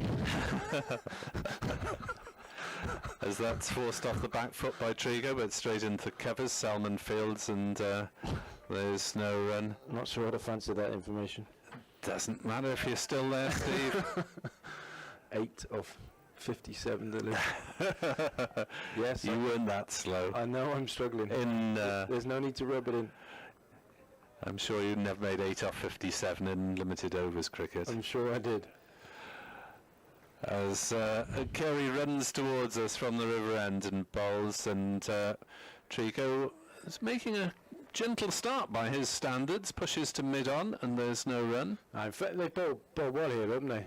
As that's forced off the back foot by Trigo, but straight into covers, Salmon Fields, and there's no run. Not sure I'd have fancied that information. Doesn't matter if you're still there, Steve. 8 of 57 deliveries. Yes, you weren't that slow. I know I'm struggling. There's no need to rub it in. I'm sure you never made 8 off 57 in limited overs cricket. I'm sure I did. As Carey runs towards us from the river end and bowls, and Trigo is making a gentle start by his standards, pushes to mid-on, and there's no run. In fact, they bowled well here, haven't they?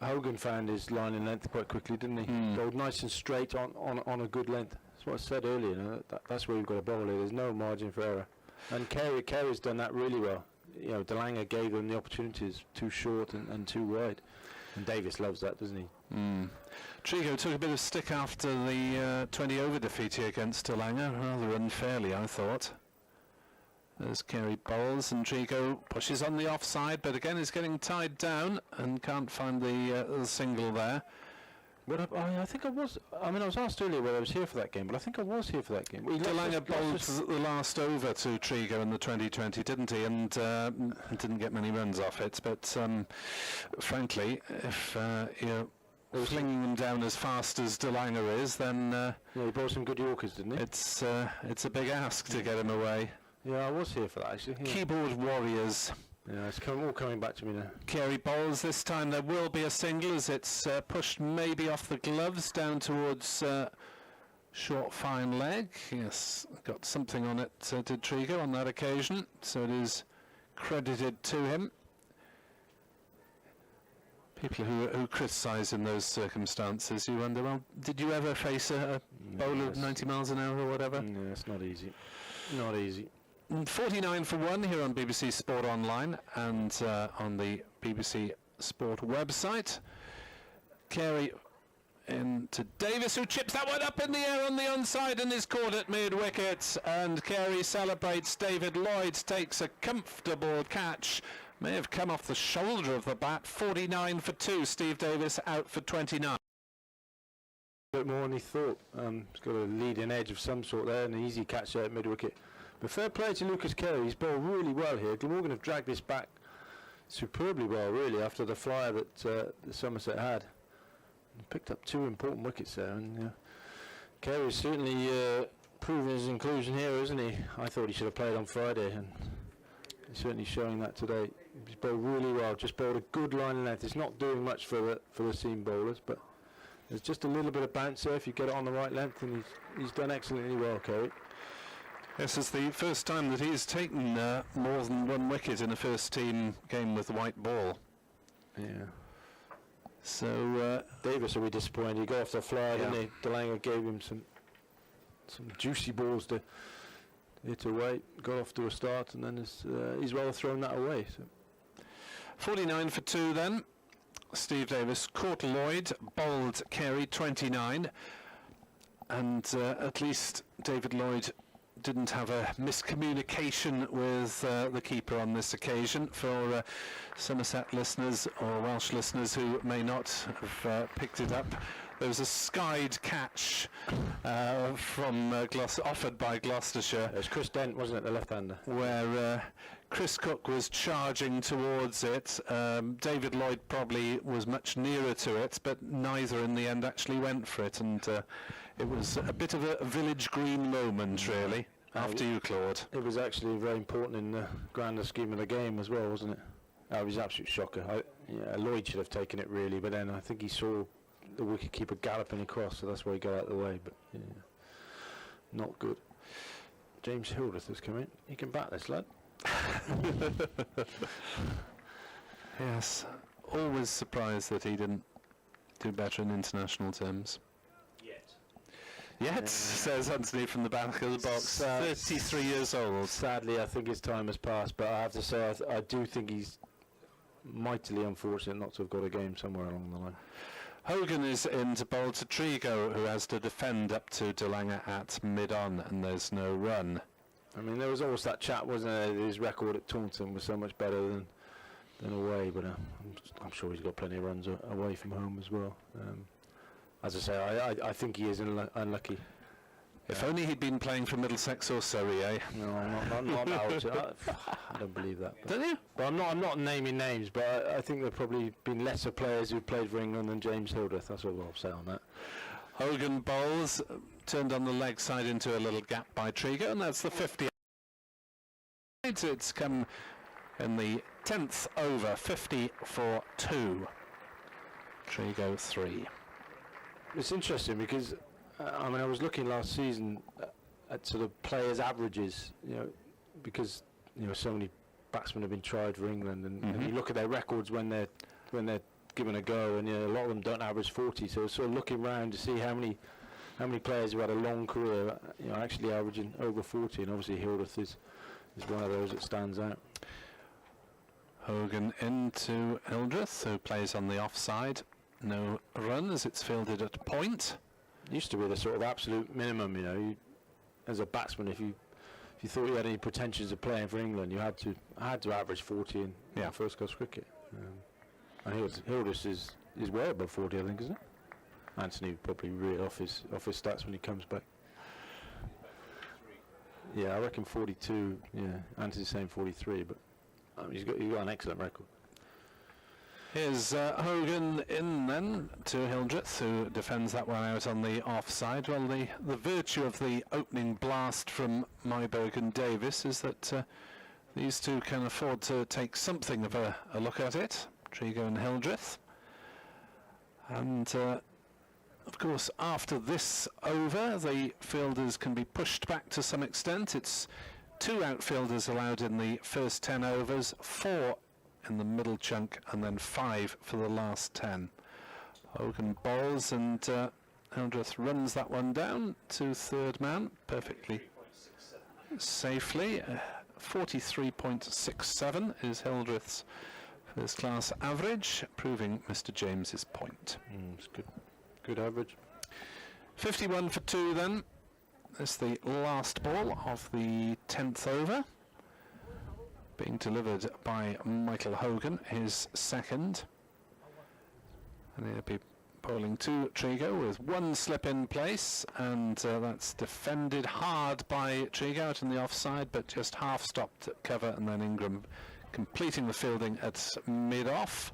Hogan found his line in length quite quickly, didn't he? Bowled nice and straight on a good length. That's what I said earlier. You know, that's where you've got to bowl here. There's no margin for error. And Carey's done that really well. You know, Delanga gave them the opportunities, too short and too wide. And Davis loves that, doesn't he? Trigo took a bit of stick after the 20-over defeat here against Delanga, rather unfairly, I thought. As Carey bowls and Trigo pushes on the offside, but again is getting tied down and can't find the single there. I think I was. I mean, I was asked earlier whether I was here for that game, but I think I was here for that game. Delanga bowled the last over to Trigo in the 2020, didn't he? And didn't get many runs off it. But frankly, if you're flinging them down as fast as Delanga is, then he bowled some good Yorkers, didn't he? It's a big ask to get him away. Yeah, I was here for that actually. Yeah. Keyboard warriors. Yeah, it's all coming back to me now. Carey bowls this time. There will be a single as it's pushed maybe off the gloves down towards short fine leg. Yes, got something on it, did Trigo on that occasion, so it is credited to him. People who criticise in those circumstances, you wonder, well, did you ever face a bowler of 90 miles an hour or whatever? No, it's not easy. Not easy. 49 for 1 here on BBC Sport Online and on the BBC Sport website. Carey into Davis, who chips that one up in the air on the onside and is caught at mid-wicket. And Carey celebrates. David Lloyd takes a comfortable catch. May have come off the shoulder of the bat. 49 for 2. Steve Davis out for 29. A bit more than he thought. He's got a leading edge of some sort there, and an easy catch there at mid-wicket. But fair play to Lucas Carey. He's bowled really well here. Glamorgan have dragged this back superbly well, really, after the flyer that the Somerset had. He picked up 2 important wickets there, and Carey's certainly proven his inclusion here, isn't he? I thought he should have played on Friday, and he's certainly showing that today. He's bowled really well. Just bowled a good line and length. It's not doing much for the seam bowlers, but there's just a little bit of bounce there if you get it on the right length, and he's done excellently well, Carey. Yes, it's the first time that he's taken more than 1 wicket in a first-team game with the white ball. Yeah. So Davis will be disappointed. He got off the flyer, didn't he? Delanga gave him some juicy balls to hit away. Got off to a start, and then he's rather thrown that away. So. 49 for 2 then. Steve Davis caught Lloyd, bowled Carey 29, and at least David Lloyd didn't have a miscommunication with the keeper on this occasion. For Somerset listeners or Welsh listeners who may not have picked it up, there was a skied catch offered by Gloucestershire. It was Chris Dent, wasn't it, the left-hander? Where Chris Cook was charging towards it. David Lloyd probably was much nearer to it, but neither in the end actually went for it, and it was a bit of a village green moment, really. After you, Claude. It was actually very important in the grander scheme of the game as well, wasn't it? It was an absolute shocker. Lloyd should have taken it really, but then I think he saw the wicket-keeper galloping across, so that's why he got out of the way, but yeah, not good. James Hildreth has come in. He can bat this, lad. Yes, always surprised that he didn't do better in international terms. Yet, says Anthony from the back of the box, 33 years old. Sadly, I think his time has passed, but I have to say I do think he's mightily unfortunate not to have got a game somewhere along the line. Hogan is in to bowl to Trigo, who has to defend up to De Lange at mid-on, and there's no run. I mean, there was always that chat, wasn't there? His record at Taunton was so much better than away, but I'm sure he's got plenty of runs away from home as well. As I say, I think he is unlucky. If only he'd been playing for Middlesex or Surrey, eh? No, I'm not allowed to. I don't believe that. Don't you? But I'm not naming names, but I think there have probably been lesser players who played for England than James Hildreth. That's what I'll say on that. Hogan bowls, turned on the leg side into a little gap by Trigo, and that's the 50. It's come in the 10th over, 50 for 2. Trigo 3. It's interesting because I was looking last season at sort of players' averages, because so many batsmen have been tried for England, and you look at their records when they're given a go, and a lot of them don't average 40. So sort of looking round to see how many players who had a long career, actually averaging over 40, and obviously Hildreth is one of those that stands out. Hogan into Hildreth, who plays on the offside. No run as it's fielded at point. Used to be the sort of absolute minimum, you, as a batsman, if you thought you had any pretensions of playing for England, you had to average 40 in first class cricket. And Hildreth is way above 40, I think, isn't it? Anthony would probably reel off his stats when he comes back. Yeah, I reckon 42. Yeah, Anthony's saying 43, but he's got an excellent record. Here's Hogan in then to Hildreth, who defends that one out on the offside. Well, the virtue of the opening blast from Myberg and Davis is that these two can afford to take something of a look at it, Trigo and Hildreth. And of course, after this over, the fielders can be pushed back to some extent. It's 2 outfielders allowed in the first 10 overs, 4 in the middle chunk, and then 5 for the last 10. Hogan bowls, and Hildreth runs that one down to third man perfectly safely. 43.67 is Hildreth's first class average, proving Mr. James's point. It's good average. 51 for 2 then. That's the last ball of the 10th over, being delivered by Michael Hogan, his second. And he'll be bowling to Trigo with 1 slip in place, and that's defended hard by Trigo out in the offside, but just half stopped at cover, and then Ingram completing the fielding at mid-off.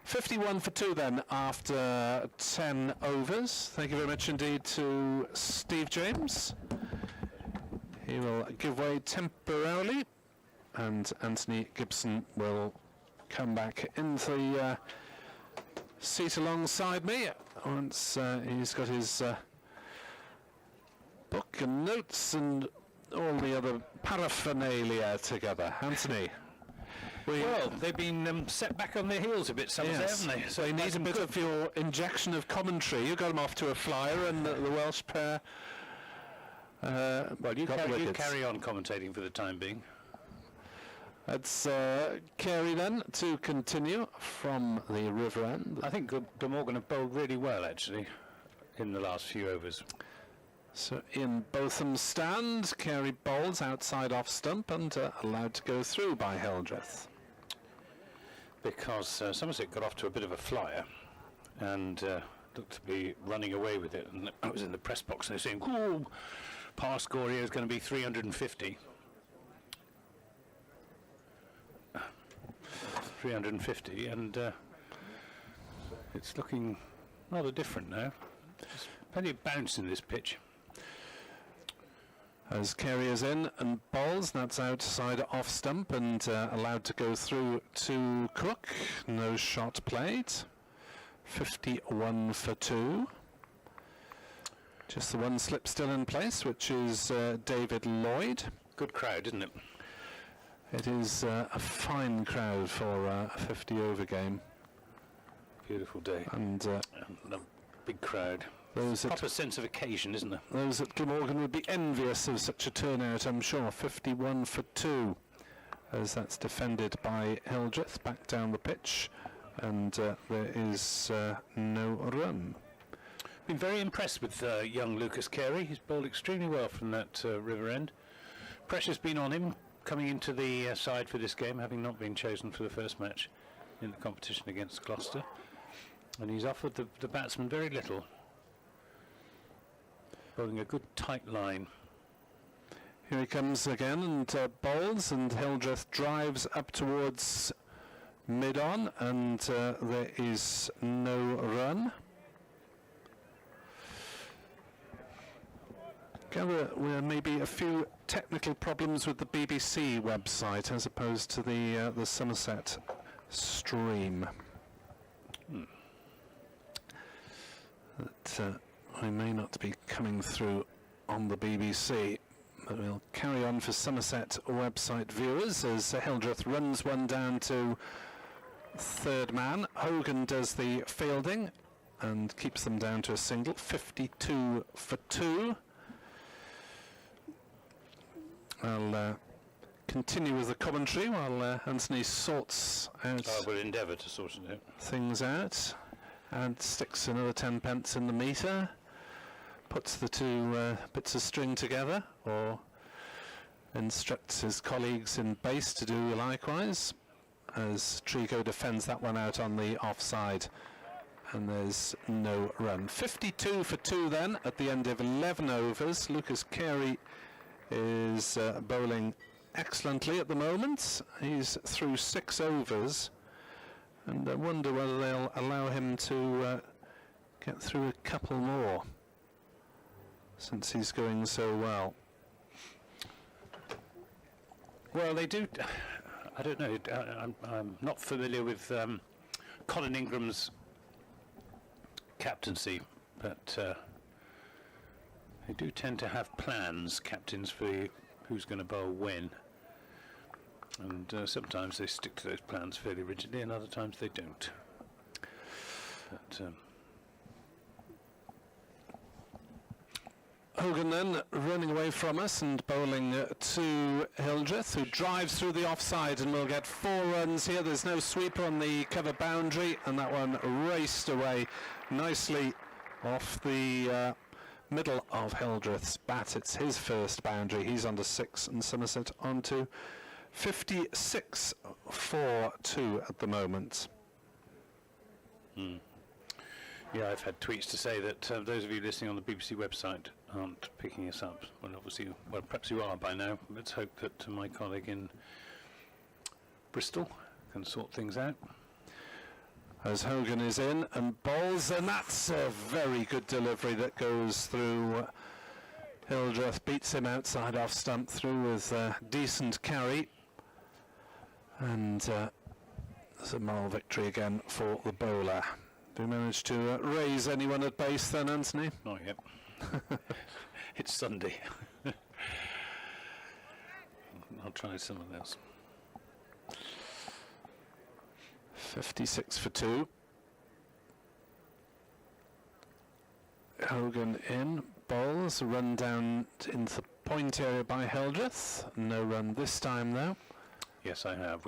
51 for 2 then after 10 overs. Thank you very much indeed to Steve James. He will give way temporarily, and Anthony Gibson will come back into the seat alongside me once he's got his book and notes and all the other paraphernalia together. Anthony. Well, they've been set back on their heels a bit, Somerset, haven't they? So they need a bit of your injection of commentary. You got them off to a flyer, and the Welsh pair. Well, you carry on commentating for the time being. That's Carey then to continue from the river end. I think Glamorgan have bowled really well, actually, in the last few overs. So in Botham stand, Carey bowls outside off stump and allowed to go through by Hildreth. Because Somerset got off to a bit of a flyer, and looked to be running away with it, and I was in the press box and they're saying, "Ooh, par score here is going to be 350." 350, and it's looking rather different now. There's plenty of bounce in this pitch. As Carey is in and bowls, that's outside off stump and allowed to go through to Crook. No shot played. 51 for 2. Just the one slip still in place, which is David Lloyd. Good crowd, isn't it? It is a fine crowd for a 50 over game. Beautiful day. And a big crowd. those at Proper sense of occasion, isn't there? Those at Glamorgan would be envious of such a turnout, I'm sure. 51 for 2, as that's defended by Hildreth back down the pitch, and there is no run. Been very impressed with young Lucas Carey. He's bowled extremely well from that river end. Pressure's been on him coming into the side for this game, having not been chosen for the first match in the competition against Gloucester. And he's offered the batsman very little. Bowling a good tight line. Here he comes again and bowls, and Hildreth drives up towards mid-on, and there is no run. Gather there may be a few technical problems with the BBC website as opposed to the Somerset stream. That I may not be coming through on the BBC, but we'll carry on for Somerset website viewers as Hildreth runs one down to third man. Hogan does the fielding and keeps them down to a single. 52 for 2. I'll continue with the commentary while Anthony sorts out I will endeavour to sort it out. things out, and sticks another 10 pence in the meter, puts the two bits of string together, or instructs his colleagues in base to do likewise, as Trigo defends that one out on the offside, and there's no run. 52 for 2 then at the end of 11 overs. Lucas Carey is bowling excellently at the moment. He's through 6 overs, and I wonder whether they'll allow him to get through a couple more, since he's going so well. Well, they do. I don't know. I'm not familiar with Colin Ingram's captaincy, but they do tend to have plans, captains, for who's going to bowl when. And sometimes they stick to those plans fairly rigidly, and other times they don't. But Hogan then running away from us and bowling to Hildreth, who drives through the offside and will get 4 runs here. There's no sweeper on the cover boundary, and that one raced away nicely off the middle of Hildreth's bat. It's his first boundary. He's under 6, and Somerset on to 56 for 2 at the moment. yeah, I've had tweets to say that those of you listening on the BBC website aren't picking us up. Well, obviously, well, perhaps you are by now. Let's hope that my colleague in Bristol can sort things out. As Hogan is in and bowls, and that's a very good delivery that goes through. Hildreth beats him outside off stump through with decent carry, and there's a moral victory again for the bowler. Do you manage to raise anyone at base then, Anthony? Not yet. It's Sunday. I'll try someone else. 56 for 2. Hogan in, bowls, run down into the point area by Hildreth. No run this time though. Yes, I have.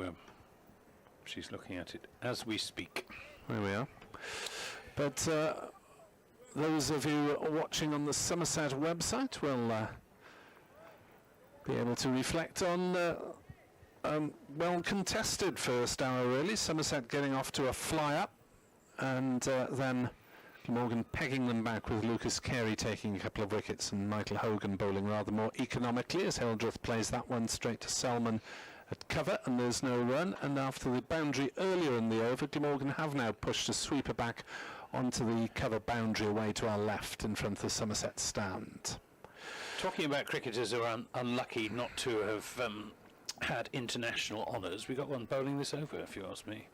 She's looking at it as we speak. There we are. But those of you watching on the Somerset website will be able to reflect on well contested first hour really. Somerset getting off to a fly up, and then Glamorgan pegging them back with Lucas Carey taking a couple of wickets and Michael Hogan bowling rather more economically as Hildreth plays that one straight to Selman at cover, and there's no run. And after the boundary earlier in the over, Glamorgan have now pushed a sweeper back onto the cover boundary away to our left in front of the Somerset stand. Talking about cricketers who are unlucky not to have had international honours, we got one bowling this over, if you ask me.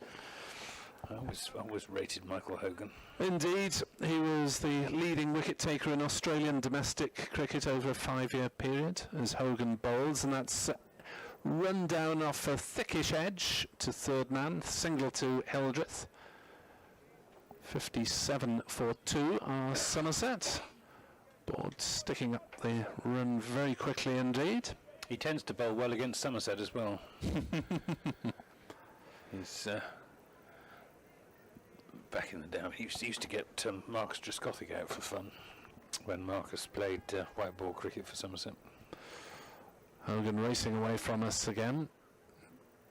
I always rated Michael Hogan. Indeed, he was the leading wicket taker in Australian domestic cricket over a 5-year period as Hogan bowls, and that's run down off a thickish edge to third man, single to Hildreth. 57 for 2 are Somerset. Board sticking up the run very quickly indeed. He tends to bowl well against Somerset as well. He's back in the day, he used to get Marcus Trescothick out for fun when Marcus played white ball cricket for Somerset. Hogan racing away from us again.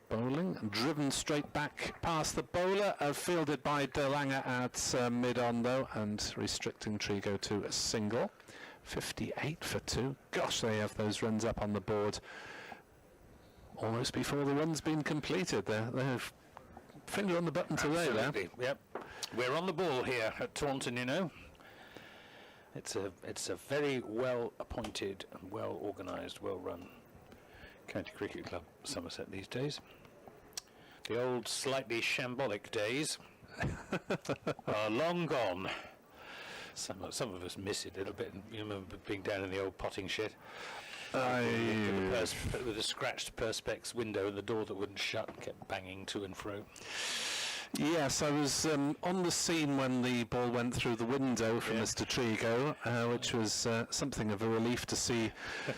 Bowling and driven straight back past the bowler, fielded by De Lange at mid-on though, and restricting Trigo to a single. 58 for 2. Gosh, they have those runs up on the board almost before the run's been completed. They've finger on the button today there. Yep. We're on the ball here at Taunton, you know. It's a very well appointed and well organised, well run county cricket club, Somerset, these days. The old slightly shambolic days are long gone. Some of us miss it a little bit. You remember being down in the old potting shed with a scratched perspex window and the door that wouldn't shut and kept banging to and fro. Yes, I was on the scene when the ball went through the window from Mr. Trigo, which was something of a relief to see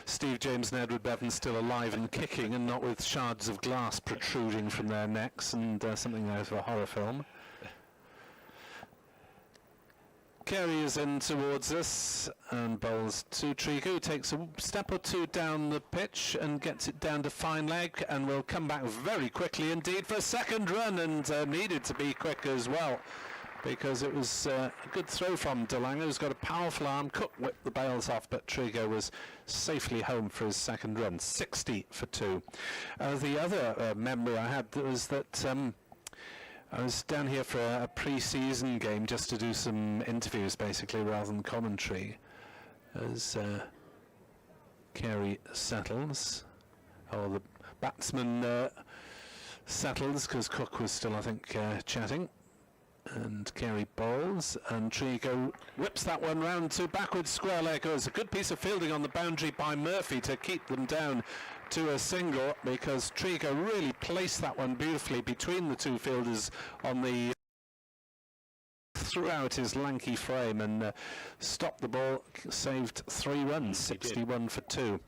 Steve James and Edward Bevan still alive and kicking and not with shards of glass protruding from their necks and something out of a horror film. Carey is in towards us and bowls to Trigo, takes a step or two down the pitch and gets it down to fine leg, and will come back very quickly indeed for a second run, and needed to be quick as well because it was a good throw from De Lange, who's got a powerful arm. Cook whipped the bails off, but Trigo was safely home for his second run. 60 for 2. The other memory I had was that I was down here for a pre-season game just to do some interviews basically rather than commentary as Carey settles, or the batsman settles because Cook was still I think chatting, and Carey bowls and Trigo whips that one round to backward square leg. It was a good piece of fielding on the boundary by Murphy to keep them down to a single, because Trigo really placed that one beautifully between the two fielders on the throughout his lanky frame and stopped the ball, saved 3 runs, 61 for 2.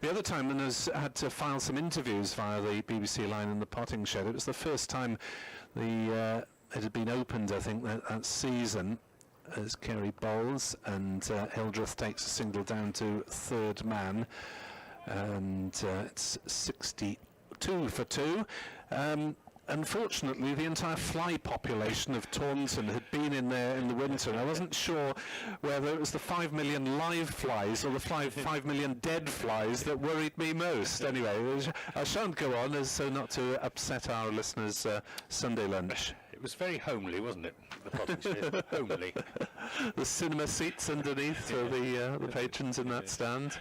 The other time, and has had to file some interviews via the BBC line in the potting shed. It was the first time it had been opened, I think, that season, as Carey bowls and Hildreth takes a single down to third man. And it's 62 for 2. Unfortunately, the entire fly population of Taunton had been in there in the winter, and I wasn't sure whether it was the 5 million live flies or the 5 million dead flies that worried me most. Anyway, I shan't go on as so not to upset our listeners' Sunday lunch. It was very homely, wasn't it? The potting shed, homely. The cinema seats underneath for the patrons in that stand.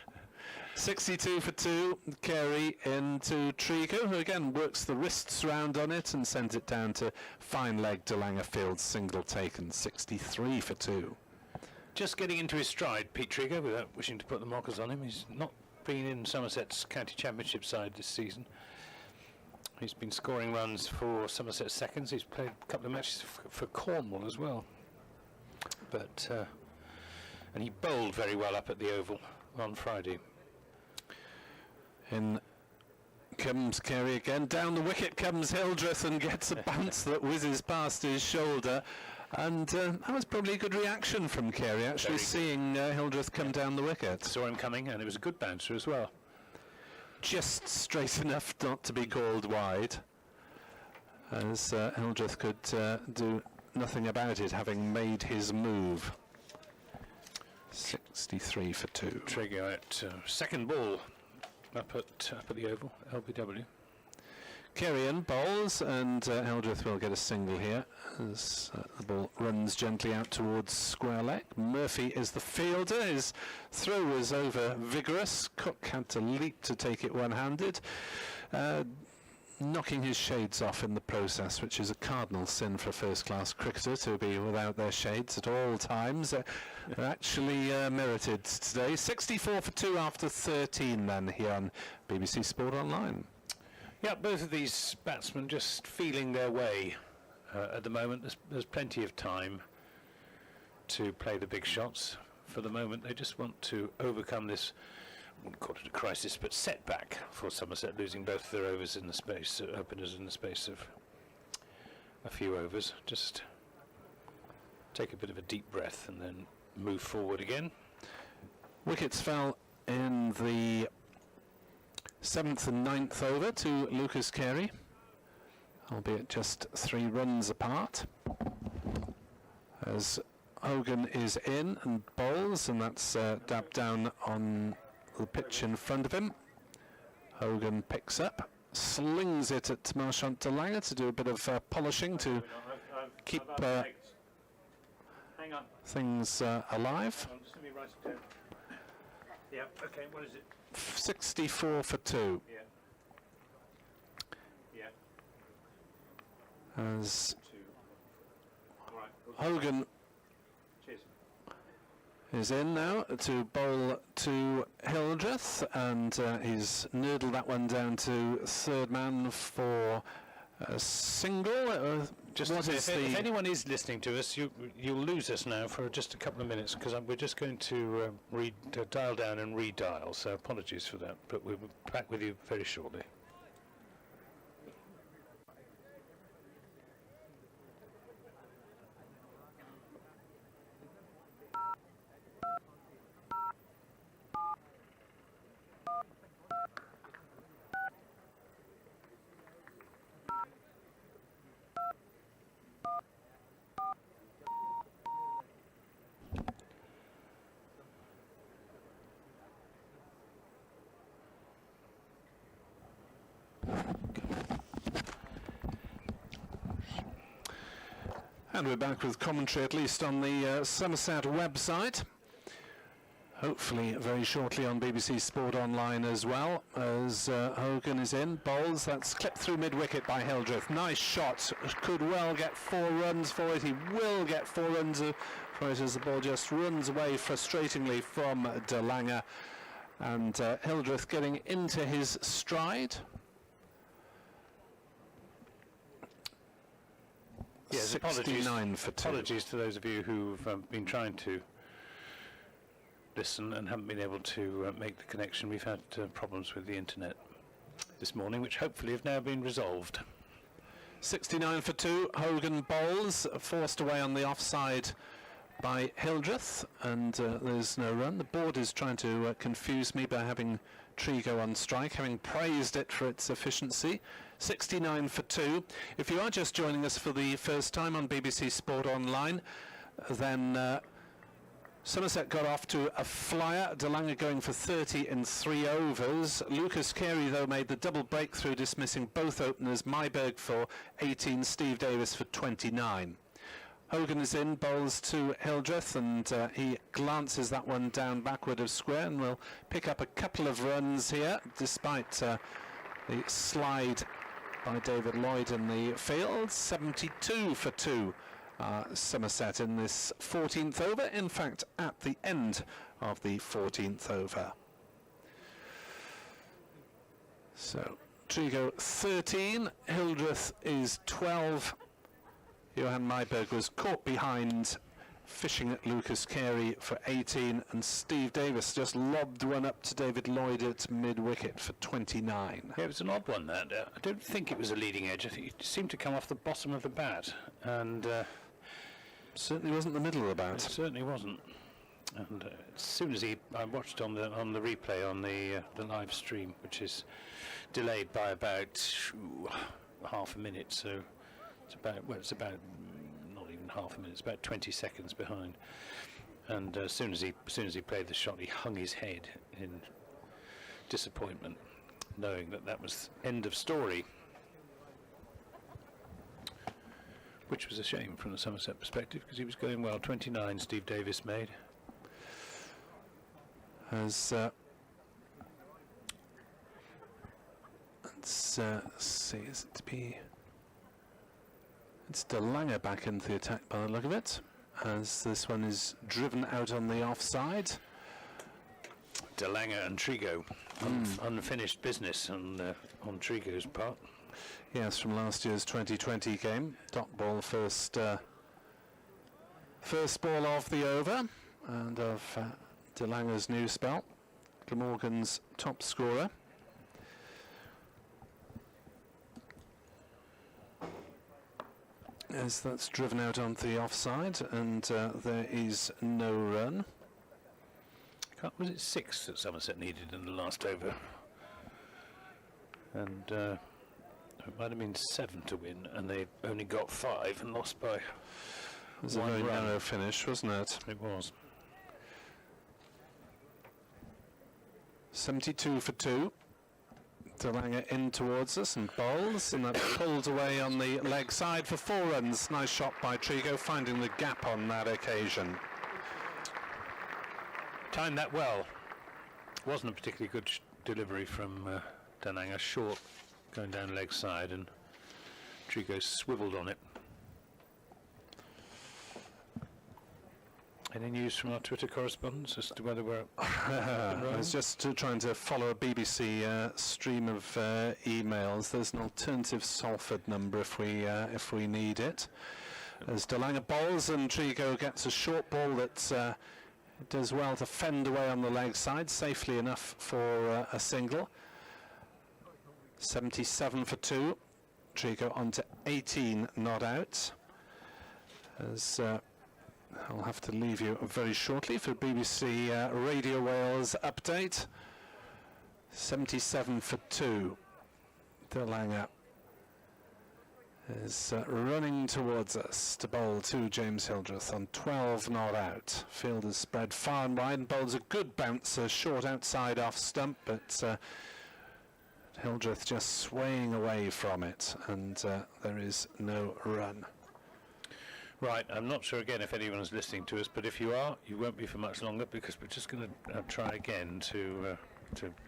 62 for 2, Carey into Trigo, who again works the wrists round on it and sends it down to fine leg. De Lange fields single taken. 63 for 2. Just getting into his stride, Pete Trigo, without wishing to put the markers on him. He's not been in Somerset's county championship side this season. He's been scoring runs for Somerset seconds. He's played a couple of matches for Cornwall as well. But and he bowled very well up at the Oval on Friday. In comes Carey again. Down the wicket comes Hildreth and gets a bounce that whizzes past his shoulder. And that was probably a good reaction from Carey, actually seeing Hildreth come down the wicket. Saw him coming, and it was a good bouncer as well. Just straight enough not to be called wide, as Hildreth could do nothing about it, having made his move. 63 for 2. Trigger at second ball up at the Oval, LBW. Carey in bowls, and Hildreth will get a single here as the ball runs gently out towards square leg. Murphy is the fielder. His throw was over vigorous. Cook had to leap to take it one-handed, knocking his shades off in the process, which is a cardinal sin for a first-class cricketer, to be without their shades at all times. They're actually merited today. 64 for 2 after 13 then here on BBC Sport Online. Yeah, both of these batsmen just feeling their way at the moment. There's plenty of time to play the big shots. For the moment, they just want to overcome this, I wouldn't call it a crisis, but setback for Somerset, losing both their overs in the space, openers in the space of a few overs. Just take a bit of a deep breath and then move forward again. Wickets fell in the 7th and 9th over to Lucas Carey, albeit just 3 runs apart, as Hogan is in and bowls, and that's dabbed down on the pitch in front of him. Hogan picks up, slings it at Marsh and Ingram to do a bit of polishing to keep things alive. Yeah, okay, what is it? 64 for 2. Yeah. As Hogan is in now to bowl to Hildreth, and he's noodled that one down to third man for a single. Just if anyone is listening to us, you'll lose us now for just a couple of minutes, because we're just going to dial down and redial, so apologies for that, but we'll be back with you very shortly. And we're back with commentary, at least on the Somerset website. Hopefully very shortly on BBC Sport Online as well, as Hogan is in, bowls. That's clipped through mid-wicket by Hildreth. Nice shot. Could well get 4 runs for it. He will get 4 runs for it as the ball just runs away frustratingly from de Lange. And Hildreth getting into his stride. Yes, 69 for 2. Apologies to those of you who've been trying to listen and haven't been able to make the connection. We've had problems with the internet this morning, which hopefully have now been resolved. 69 for 2. Hogan bowls, forced away on the offside by Hildreth, and there's no run. The board is trying to confuse me by having Trigo on strike, having praised it for its efficiency. 69 for 2. If you are just joining us for the first time on BBC Sport Online, then Somerset got off to a flyer. De Lange going for 30 in 3 overs. Lucas Carey, though, made the double breakthrough, dismissing both openers. Myberg for 18, Steve Davis for 29. Hogan is in, bowls to Hildreth, and he glances that one down backward of square and will pick up a couple of runs here, despite the slide by David Lloyd in the field. 72 for 2. Somerset in this 14th over, in fact at the end of the 14th over. So Trigo 13, Hildreth is 12. Johan Myberg was caught behind, fishing at Lucas Carey for 18, and Steve Davis just lobbed one up to David Lloyd at mid-wicket for 29. Yeah, it was an odd one, that. I don't think it was a leading edge. I think it seemed to come off the bottom of the bat, and certainly wasn't the middle of the bat. It certainly wasn't. And as soon as I watched on the replay on the live stream, which is delayed by about half a minute, so it's about not even half a minute. It's about 20 seconds behind. And as soon as he played the shot, he hung his head in disappointment, knowing that was end of story. Which was a shame from the Somerset perspective, because he was going well. 29 Steve Davis made. As let's see, is it to be? It's De Lange back into the attack by the look of it, as this one is driven out on the offside. De Lange and Trigo, unfinished business on Trigo's part. Yes, from last year's 2020 game. Dot ball first ball of the over, and of De Lange's new spell. Glamorgan's top scorer. As that's driven out onto the offside, and there is no run. Was it 6 that Somerset needed in the last over? And it might have been 7 to win, and they only got 5 and lost by It was a one very run. narrow finish, wasn't it? It was. 72 for 2. De Lange in towards us and bowls, and that pulled away on the leg side for 4 runs. Nice shot by Trigo, finding the gap on that occasion. Timed that well. Wasn't a particularly good delivery from De Lange. Short, going down leg side, and Trigo swiveled on it. Any news from our Twitter correspondents as to whether we're I was just trying to follow a BBC stream of emails. There's an alternative Salford number if we need it. As De Lange bowls and Trigo gets a short ball that does well to fend away on the leg side, safely enough for a single. 77 for 2. Trigo on to 18 not out. As I'll have to leave you very shortly for BBC Radio Wales update. 77 for 2. De Lange is running towards us to bowl to James Hildreth on 12 not out. Field is spread far and wide, and bowls a good bouncer short outside off stump, but Hildreth just swaying away from it, and there is no run. Right, I'm not sure again if anyone's listening to us, but if you are, you won't be for much longer, because we're just going to try again to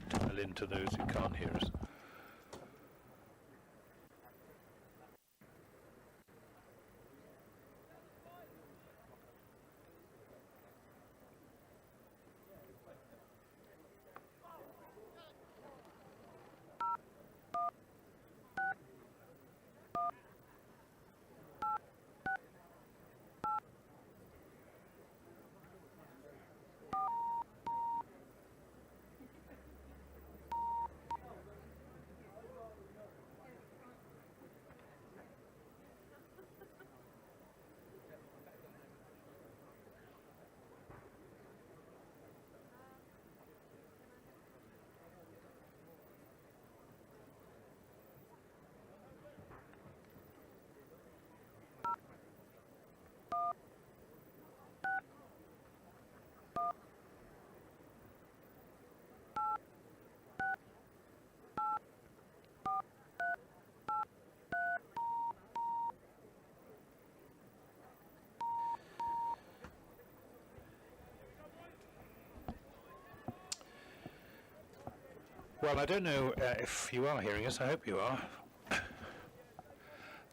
dial into those who can't hear us. Well, I don't know if you are hearing us. I hope you are.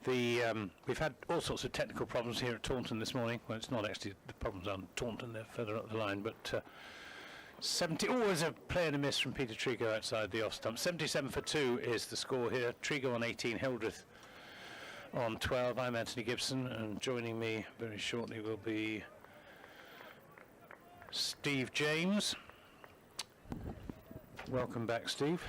We've had all sorts of technical problems here at Taunton this morning. Well, it's not actually the problems on Taunton, they're further up the line, but 70, there's a play and a miss from Peter Trigo outside the off stump. 77 for 2 is the score here. Trigo on 18, Hildreth on 12. I'm Anthony Gibson, and joining me very shortly will be Steve James. Welcome back, Steve.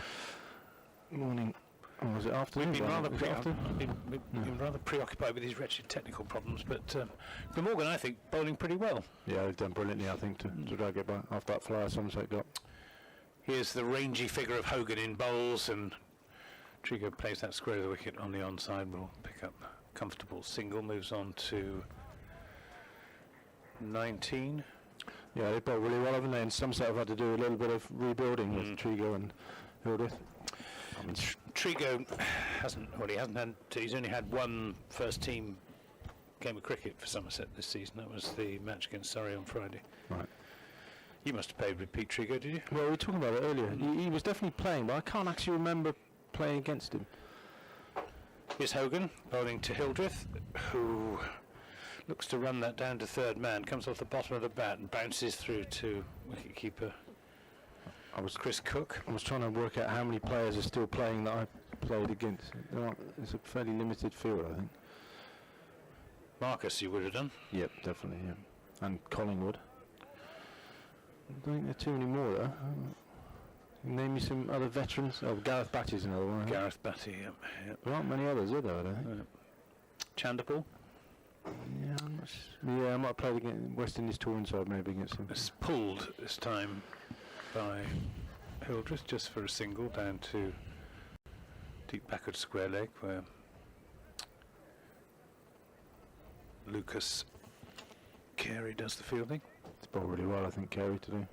Morning. Oh, was it afternoon? We've been rather, after? been rather preoccupied with these wretched technical problems, but Glamorgan, I think, bowling pretty well. Yeah, they've done brilliantly, I think, to drag it back after that flyer Somerset got. Here's the rangy figure of Hogan in bowls, and Trigo plays that square of the wicket on the onside. Will pick up a comfortable single, moves on to 19. Yeah, they bowled really well, haven't they? And Somerset have had to do a little bit of rebuilding with Trigo and Hildreth. I mean, Trigo he's only had one first team game of cricket for Somerset this season. That was the match against Surrey on Friday. Right. You must have played with Pete Trigo, did you? Well, we were talking about it earlier. He was definitely playing, but I can't actually remember playing against him. Here's Hogan bowling to Hildreth, who looks to run that down to third man, comes off the bottom of the bat and bounces through to wicketkeeper Chris Cook. I was trying to work out how many players are still playing that I played against. It's a fairly limited field, I think. Marcus, you would have done. Yep, definitely, yeah. And Collingwood. I don't think there are too many more, though. Name me some other veterans. Oh, Gareth Batty's another one. Gareth Batty, yep. There aren't many others, are there, I don't think? Chandapal. Yeah, I might have played against West Indies touring side, maybe against him. It's pulled this time by Hildreth just for a single down to deep backward square leg where Lucas Carey does the fielding. It's bowled really well, I think, Carey today.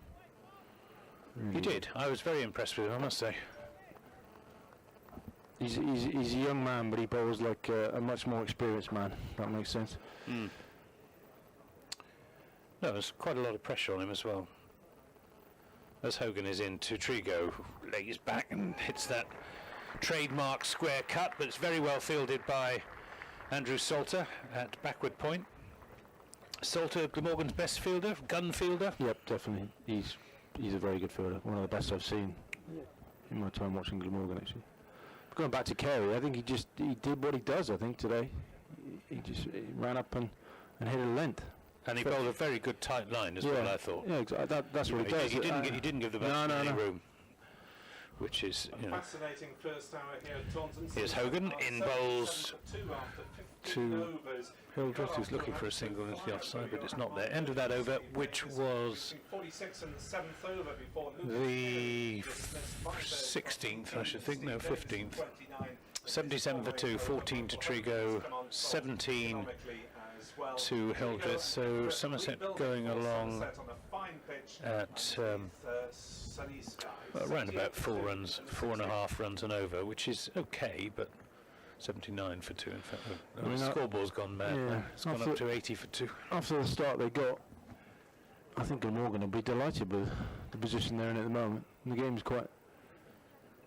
Really He did. I was very impressed with him, I must say. He's a young man, but he bowls like a much more experienced man. That makes sense. No, there's quite a lot of pressure on him as well. As Hogan is in to Trigo, lays back and hits that trademark square cut, but it's very well fielded by Andrew Salter at backward point. Salter, Glamorgan's best fielder, gun fielder. Yep, definitely. He's a very good fielder. One of the best I've seen in my time watching Glamorgan, actually. But going back to Carey, I think he did what he does. I think today, he ran up and hit a length. And he bowled a very good tight line as well, I thought. Yeah, exactly. That's what he does. He didn't give the batsman any room, which is, fascinating first hour here at Taunton. Here's Hogan in bowls to Hildreth, who's looking for a single into the offside, but it's not there. End of that over, which was the 16th, I should think, no, 15th. 77 for 2, 14 to Trigo, 17 to Hildreth. So Somerset going along at around about 4.5 runs and over, which is okay, but 79 for 2 in fact. The scoreboard's gone mad now. It's gone up to 80 for 2. After the start they got, I think Glamorgan will be delighted with the position they're in at the moment. And the game's quite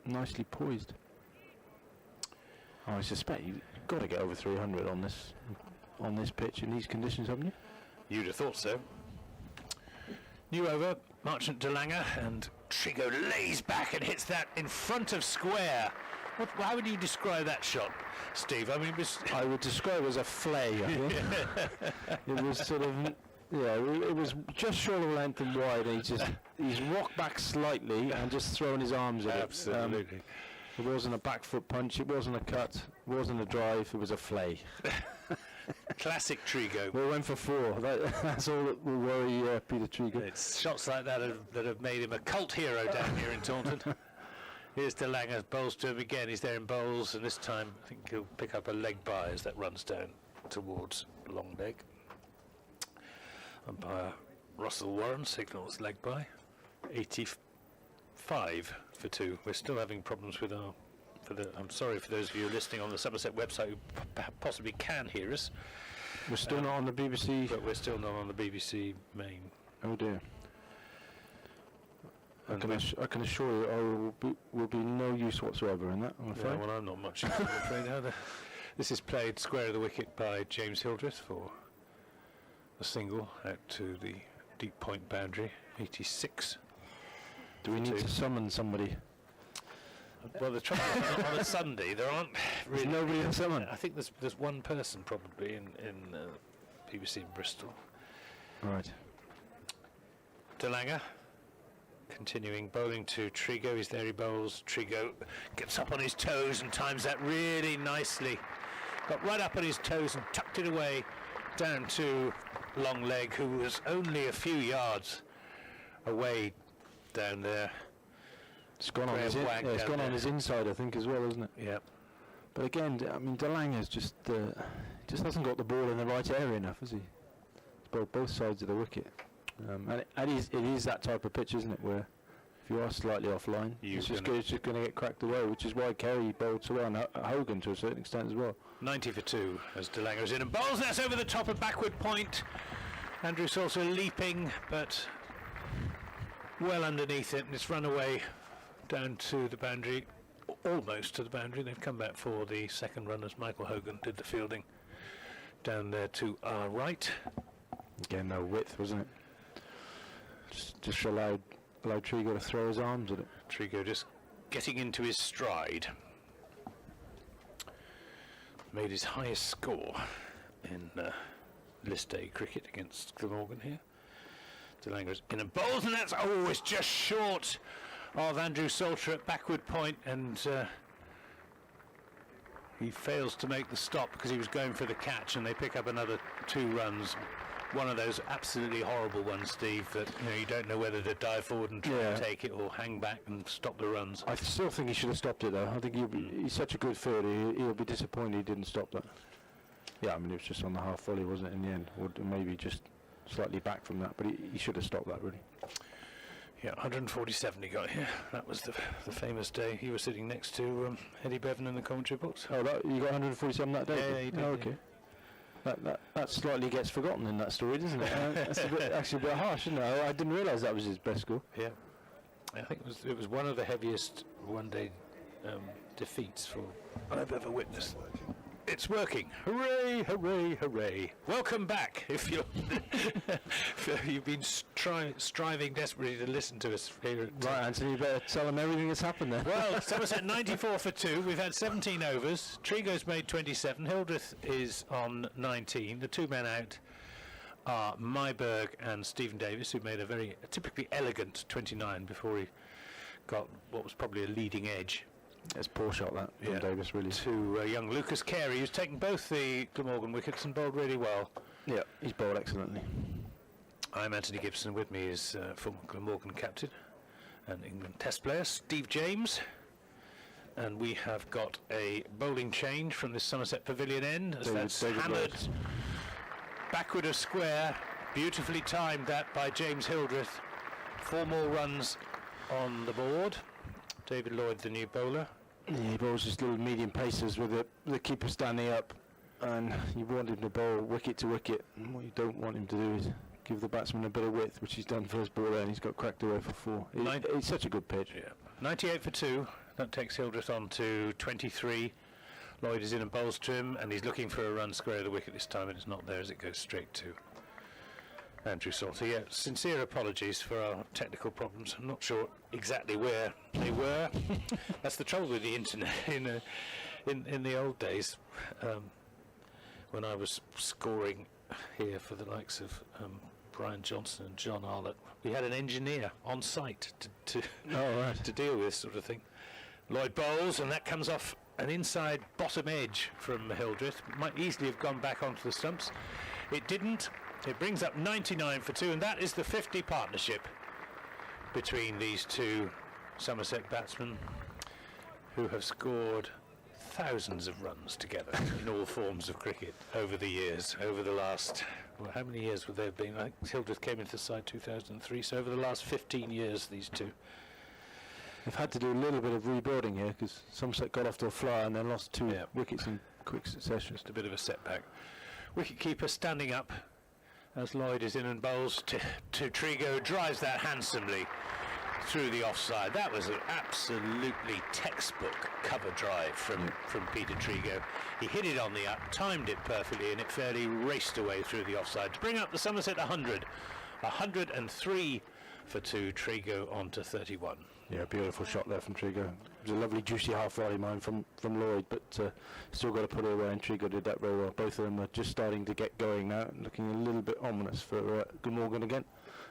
nicely poised. I suspect you've got to get over 300 on this pitch in these conditions, haven't you? You'd have thought so. New over, Marchant de Lange, and Trigo lays back and hits that in front of square. How would you describe that shot, Steve? I mean, I would describe it as a flay, I think. It was sort of, it was just short of length and wide, and he's rocked back slightly and just thrown his arms at it. Absolutely. It wasn't a back foot punch, it wasn't a cut, it wasn't a drive, it was a flay. Classic Trigo. We went for 4. That's all that will worry Peter Trigo. It's shots like that have made him a cult hero down here in Taunton. Here's de Lange, bowls to him again. He's there in bowls, and this time I think he'll pick up a leg by as that runs down towards long leg. Umpire Russell Warren signals leg by. 85 for 2. We're still having problems with our. I'm sorry for those of you listening on the Somerset website who possibly can hear us. We're still not on the BBC. But we're still not on the BBC main. Oh dear. I can assure you will be no use whatsoever in that, I'm afraid. Yeah, well, I'm not much use, I'm afraid either. This is played square of the wicket by James Hildreth for a single out to the deep point boundary, 86. Do we need to summon somebody? Well, the trouble is, on a Sunday, there aren't really... There's nobody to summon? I think there's one person probably in BBC in Bristol. Right. De Lange, continuing bowling to Trigo. He's there, he bowls. Trigo gets up on his toes and times that really nicely. Got right up on his toes and tucked it away down to long leg, who was only a few yards away down there. It's gone on his inside, I think, as well, isn't it? Yeah. But again, I mean, de Lange's just hasn't got the ball in the right area enough, has he? He's bowled both sides of the wicket. And it is that type of pitch, isn't it, where if you are slightly offline, it's just going to get cracked away, which is why Carey bowled so well, and Hogan to a certain extent as well. 90 for 2 as DeLanger's in and bowls. That's over the top of backward point. Andrew Salter leaping, but well underneath it, and it's run away down to the boundary, almost to the boundary. They've come back for the second run as Michael Hogan did the fielding down there to our right. Again, no width, wasn't it? Just allowed Trigo to throw his arms at it. Trigo just getting into his stride. Made his highest score in List A cricket against Glamorgan here. DeLanger's in and bowls, and that's it's just short of Andrew Salter at backward point, and he fails to make the stop because he was going for the catch, and they pick up another 2 runs. One of those absolutely horrible ones, Steve, that you don't know whether to dive forward and try and take it or hang back and stop the runs. I still think he should have stopped it, though. I think he's such a good fielder. He'll be disappointed he didn't stop that. Yeah, I mean, it was just on the half volley, wasn't it, in the end? Or maybe just slightly back from that, but he should have stopped that, really. Yeah, 147 he got here. That was the famous day. He was sitting next to Eddie Bevan in the commentary box. Oh, you got 147 that day? Yeah, he did. Oh, okay. That slightly gets forgotten in that story, doesn't it? That's actually a bit harsh, isn't it? I didn't realise that was his best score. Yeah, I think it was one of the heaviest one-day defeats I've ever witnessed. It's working! Hooray! Hooray! Hooray! Welcome back. If you've been striving desperately to listen to us here. Right, Anthony, you better tell them everything that's happened there. Well, Somerset 94 for 2. We've had 17 overs. Trigo's made 27. Hildreth is on 19. The 2 men out are Myberg and Stephen Davis, who made a typically elegant 29 before he got what was probably a leading edge. It's a poor shot, that, from Davis, really. To young Lucas Carey, who's taken both the Glamorgan wickets and bowled really well. Yeah, he's bowled excellently. I'm Anthony Gibson. With me is former Glamorgan captain and England Test player Steve James. And we have got a bowling change from this Somerset Pavilion end. As that's hammered backward of square. Beautifully timed that by James Hildreth. 4 more runs on the board. David Lloyd, the new bowler. Yeah, he bowls just little medium pacers with the keeper standing up, and you want him to bowl wicket to wicket. And what you don't want him to do is give the batsman a bit of width, which he's done first ball there, and he's got cracked away for 4. It's such a good pitch. Yeah. 98 for 2. That takes Hildreth on to 23. Lloyd is in and bowls to him, and he's looking for a run square of the wicket this time, and it's not there as it goes straight to Andrew Salter. Yeah, sincere apologies for our technical problems. I'm not sure exactly where they were. That's the trouble with the internet in the old days, when I was scoring here for the likes of Brian Johnson and John Arlott. We had an engineer on site to deal with this sort of thing. Lloyd bowls, and that comes off an inside bottom edge from Hildreth. Might easily have gone back onto the stumps. It didn't. It brings up 99 for 2, and that is the 50 partnership between these 2 Somerset batsmen who have scored thousands of runs together in all forms of cricket over the years, over the last, how many years would there have been? I think Hildreth came into the side 2003, so over the last 15 years, these 2. They've had to do a little bit of rebuilding here because Somerset got off to a flyer and then lost 2 wickets in quick succession. Just a bit of a setback. Wicket-keeper standing up as Lloyd is in and bowls to Trigo, drives that handsomely through the offside. That was an absolutely textbook cover drive from Peter Trigo. He hit it on the up, timed it perfectly, and it fairly raced away through the offside to bring up the Somerset 100. 103 for 2, Trigo on to 31. Yeah, beautiful shot there from Trigo. It was a lovely juicy half volley mine from Lloyd, but still got to put it away, and Trigo did that very well. Both of them are just starting to get going now, looking a little bit ominous for Glamorgan again.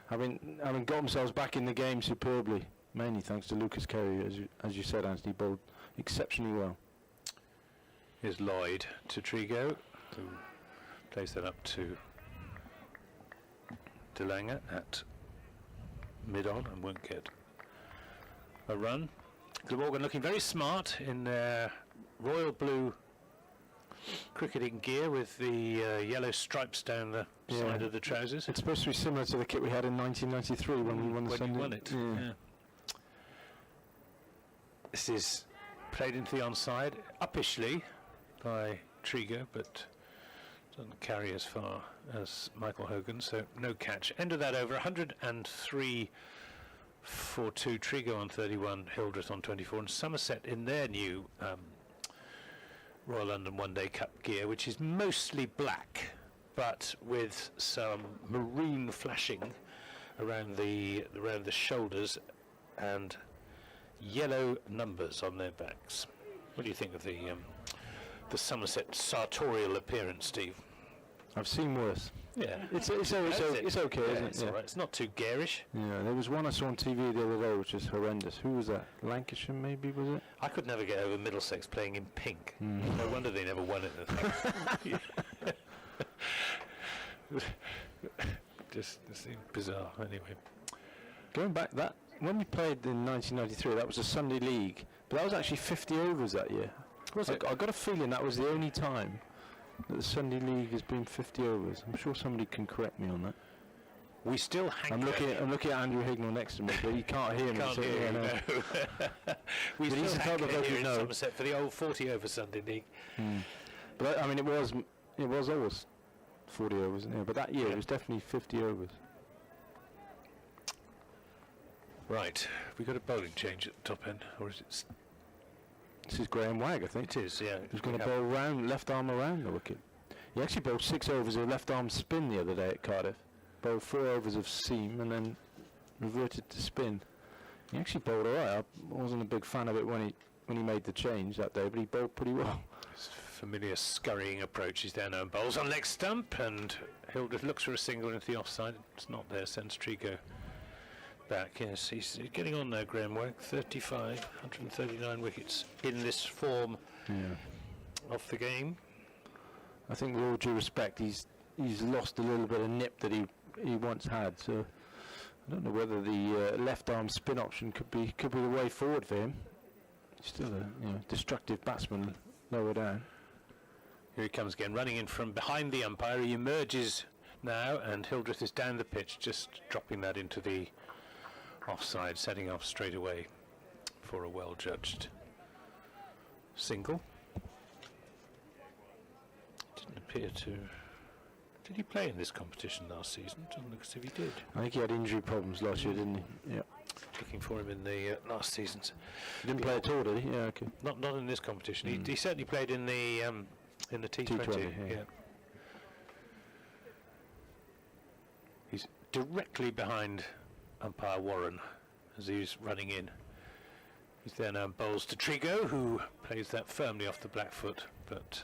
Having got themselves back in the game superbly, mainly thanks to Lucas Carey, as you said, Anthony, bowled exceptionally well. Here's Lloyd to Trigo, who plays that up to DeLanger at mid-on and won't get a run. Glamorgan looking very smart in their royal blue cricketing gear with the yellow stripes down the side of the trousers. It's supposed to be similar to the kit we had in 1993 when we won the When Sunday. you won it. Yeah. This is played into the onside, uppishly by Trigo, but doesn't carry as far as Michael Hogan, so no catch. End of that over, 103 for 2. Trigo on 31, Hildreth on 24, and Somerset in their new Royal London One Day Cup gear, which is mostly black, but with some maroon flashing around the shoulders and yellow numbers on their backs. What do you think of the Somerset sartorial appearance, Steve? I've seen worse. Yeah, It's okay, isn't it? it's all right. It's not too garish. Yeah, there was one I saw on TV the other day which was horrendous. Who was that? Lancashire, maybe, was it? I could never get over Middlesex playing in pink. No wonder they never won it. Just seemed bizarre. Anyway, Going back, that when we played in 1993, that was a Sunday League, but that was actually 50 overs that year. Was it? I got a feeling that was the only time that the Sunday League has been 50 overs. I'm sure somebody can correct me on that. we still hanker. I'm looking at Andrew Hignell next to me, but he can't hear me. Can't so hear yeah, you, no. no. We But he's still the type hanker of bloke here who in knows. Somerset for the old 40 over Sunday League. But I mean, it was always 40 overs, isn't it? But that year it was definitely 50 overs. Right, we got a bowling change at the top end, or is it? This is Graham Wagg, I think. It is, yeah. He's going to bowl round, left arm around the wicket. He actually bowled 6 overs of left arm spin the other day at Cardiff. Bowled 4 overs of seam and then reverted to spin. He actually bowled alright. I wasn't a big fan of it when he made the change that day, but he bowled pretty well. His familiar scurrying approach. He's there now and bowls on leg stump, and Hildreth looks for a single into the offside. It's not there, sends Trigo back. Yes, he's getting on there, Graham Wagg. 35, 139 wickets in this form of the game. I think with all due respect, he's lost a little bit of nip that he once had. So I don't know whether the left arm spin option could be the way forward for him. He's still a destructive batsman lower down. Here he comes again, running in from behind the umpire. He emerges now, and Hildreth is down the pitch, just dropping that into the offside, setting off straight away for a well-judged single. Didn't appear to... Did he play in this competition last season? Doesn't look as if he did. I think he had injury problems last year, didn't he? Yeah. Looking for him in the last seasons. He didn't play at all, did he? Yeah, okay. Not in this competition. He certainly played in the T20. yeah. He's directly behind umpire Warren as he's running in. He's there now and bowls to Trigo, who plays that firmly off the black foot, but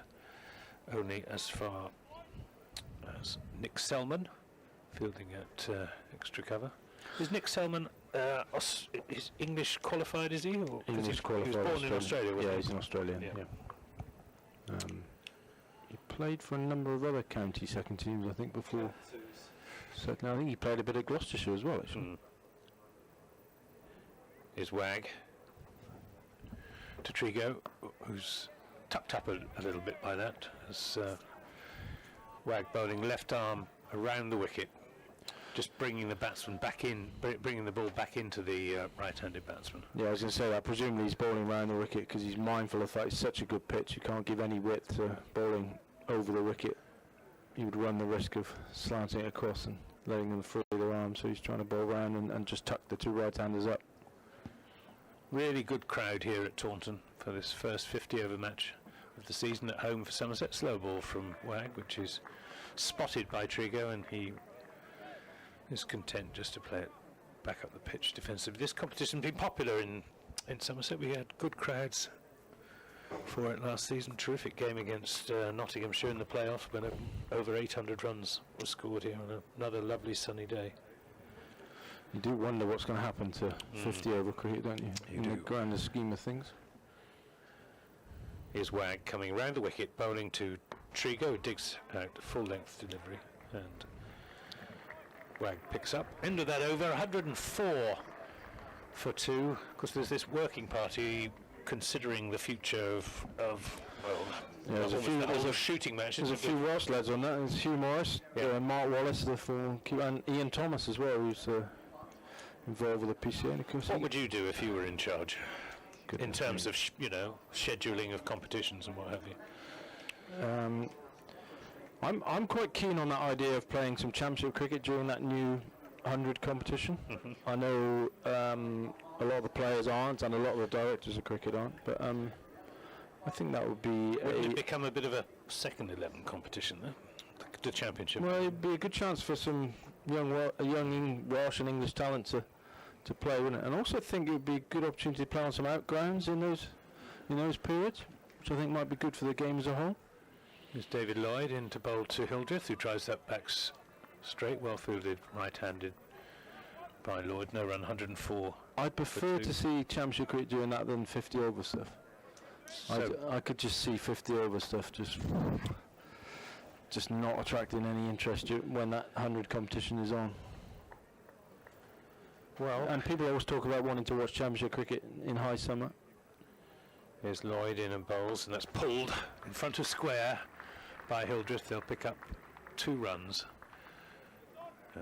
only as far as Nick Selman, fielding at extra cover. Is Nick Selman is English qualified, is he? Or English qualified. He was born in Australia, wasn't yeah, he? he's an Australian. Yeah. He played for a number of other county second teams, I think, before. Second, I think he played a bit at Gloucestershire as well, actually. Is Wagg to Trigo, who's tucked up a little bit by that, as Wagg bowling left arm around the wicket, just bringing the batsman back in, bringing the ball back into the right-handed batsman. Yeah, I was going to say that. Presumably he's bowling around the wicket because he's mindful of that it's such a good pitch. You can't give any width to bowling over the wicket. He would run the risk of slanting it across and letting them free their arms. So he's trying to bowl around and just tuck the two right-handers up. Really good crowd here at Taunton for this first 50-over match of the season at home for Somerset. Slow ball from Wagg, which is spotted by Trigo, and he is content just to play it back up the pitch defensively. This competition has been popular in Somerset. We had good crowds for it last season. Terrific game against Nottinghamshire in the playoff when over 800 runs were scored here on another lovely sunny day. You do wonder what's going to happen to 50-over cricket, don't you? You in do. the grander scheme of things. Here's Wagg coming round the wicket, bowling to Trigo, who digs out full-length delivery, and Wagg picks up. End of that over, 104 for 2. Of course, there's this working party considering the future of Well, there's a shooting match. There's a few Welsh lads on that. There's Hugh Morris, Mark Wallace, the former keeper, and Ian Thomas as well, who's involved with the PCA. And of course, what would you do if you were in charge, in terms of scheduling of competitions and what have you? I'm quite keen on that idea of playing some championship cricket during that new 100 competition. I know a lot of the players aren't, and a lot of the directors of cricket aren't, but I think that would be... Wouldn't it become a bit of a second 11 competition, though? The championship? Well, it'd be a good chance for some young Welsh and English talent to play, wouldn't it? And also think it would be a good opportunity to play on some outgrounds in those periods, which I think might be good for the game as a whole. There's David Lloyd in to bowl to Hildreth, who tries that back straight, well fielded, right-handed by Lloyd. No run, 104. I'd prefer to see championship cricket doing that than 50 over stuff. So I could just see 50 over stuff just not attracting any interest when that 100 competition is on. Well, and people always talk about wanting to watch championship cricket in high summer. Here's Lloyd in and bowls, and that's pulled in front of square by Hildreth. They'll pick up 2 runs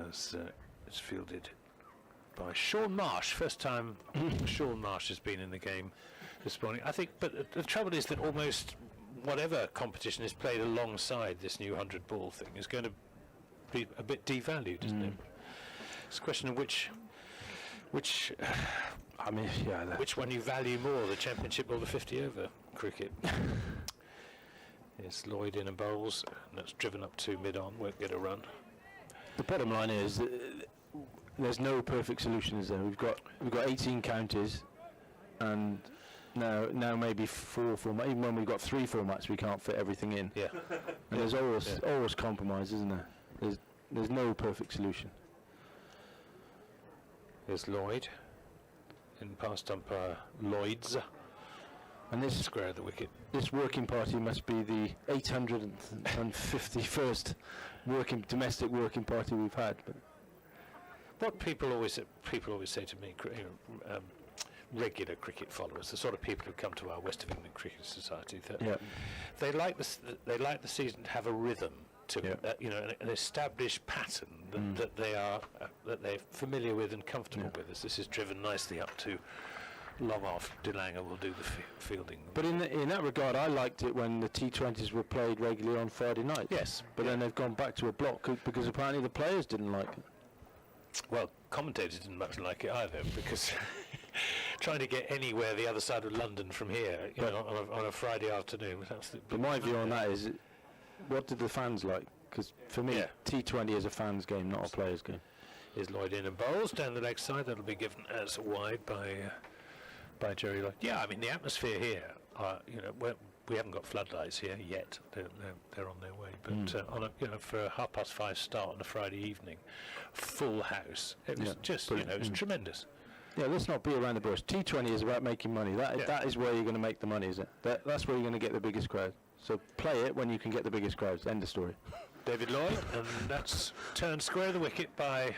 as it's fielded by Sean Marsh. First time Sean Marsh has been in the game this morning, I think. But the trouble is that almost whatever competition is played alongside this new 100 ball thing is going to be a bit devalued, isn't it? It's a question of which which one you value more, the championship or the 50 over cricket. Here's Lloyd in and bowls, and that's driven up to mid-on, won't get a run. The bottom line is there's no perfect solution, is there? We've got 18 counties, and now maybe 4 formats. Even when we've got 3 formats, we can't fit everything in. Yeah. And there's always compromise, isn't there? There's no perfect solution. There's Lloyd in past umpire Lloyd's, and this square of the wicket. This working party must be the 851st domestic working party we've had. But what people always say to me, regular cricket followers, the sort of people who come to our West of England Cricket Society, that they like the season to have a rhythm to it, an established pattern that they're familiar with and comfortable with. As this is driven nicely up to long off, Delanger will do the fielding. But in that regard, I liked it when the T20s were played regularly on Friday night. Yes, but then they've gone back to a block because apparently the players didn't like it. Well, commentators didn't much like it either, because trying to get anywhere the other side of London from here on a Friday afternoon was absolutely... But my view on that is, what did the fans like? Because for me, T20 is a fans game, not a players game. Here's Lloyd in and bowls down the leg side. That'll be given as wide by Jerry Lloyd. Yeah, I mean, the atmosphere here, we haven't got floodlights here yet. They're on their way. But for a 5:30 start on a Friday evening, full house, it was just, it was tremendous. Yeah, let's not beat around the bush. T20 is about making money. That is where you're going to make the money, is it? That's where you're going to get the biggest crowd. So play it when you can get the biggest crowds. End of story. David Lloyd, and that's turned square of the wicket by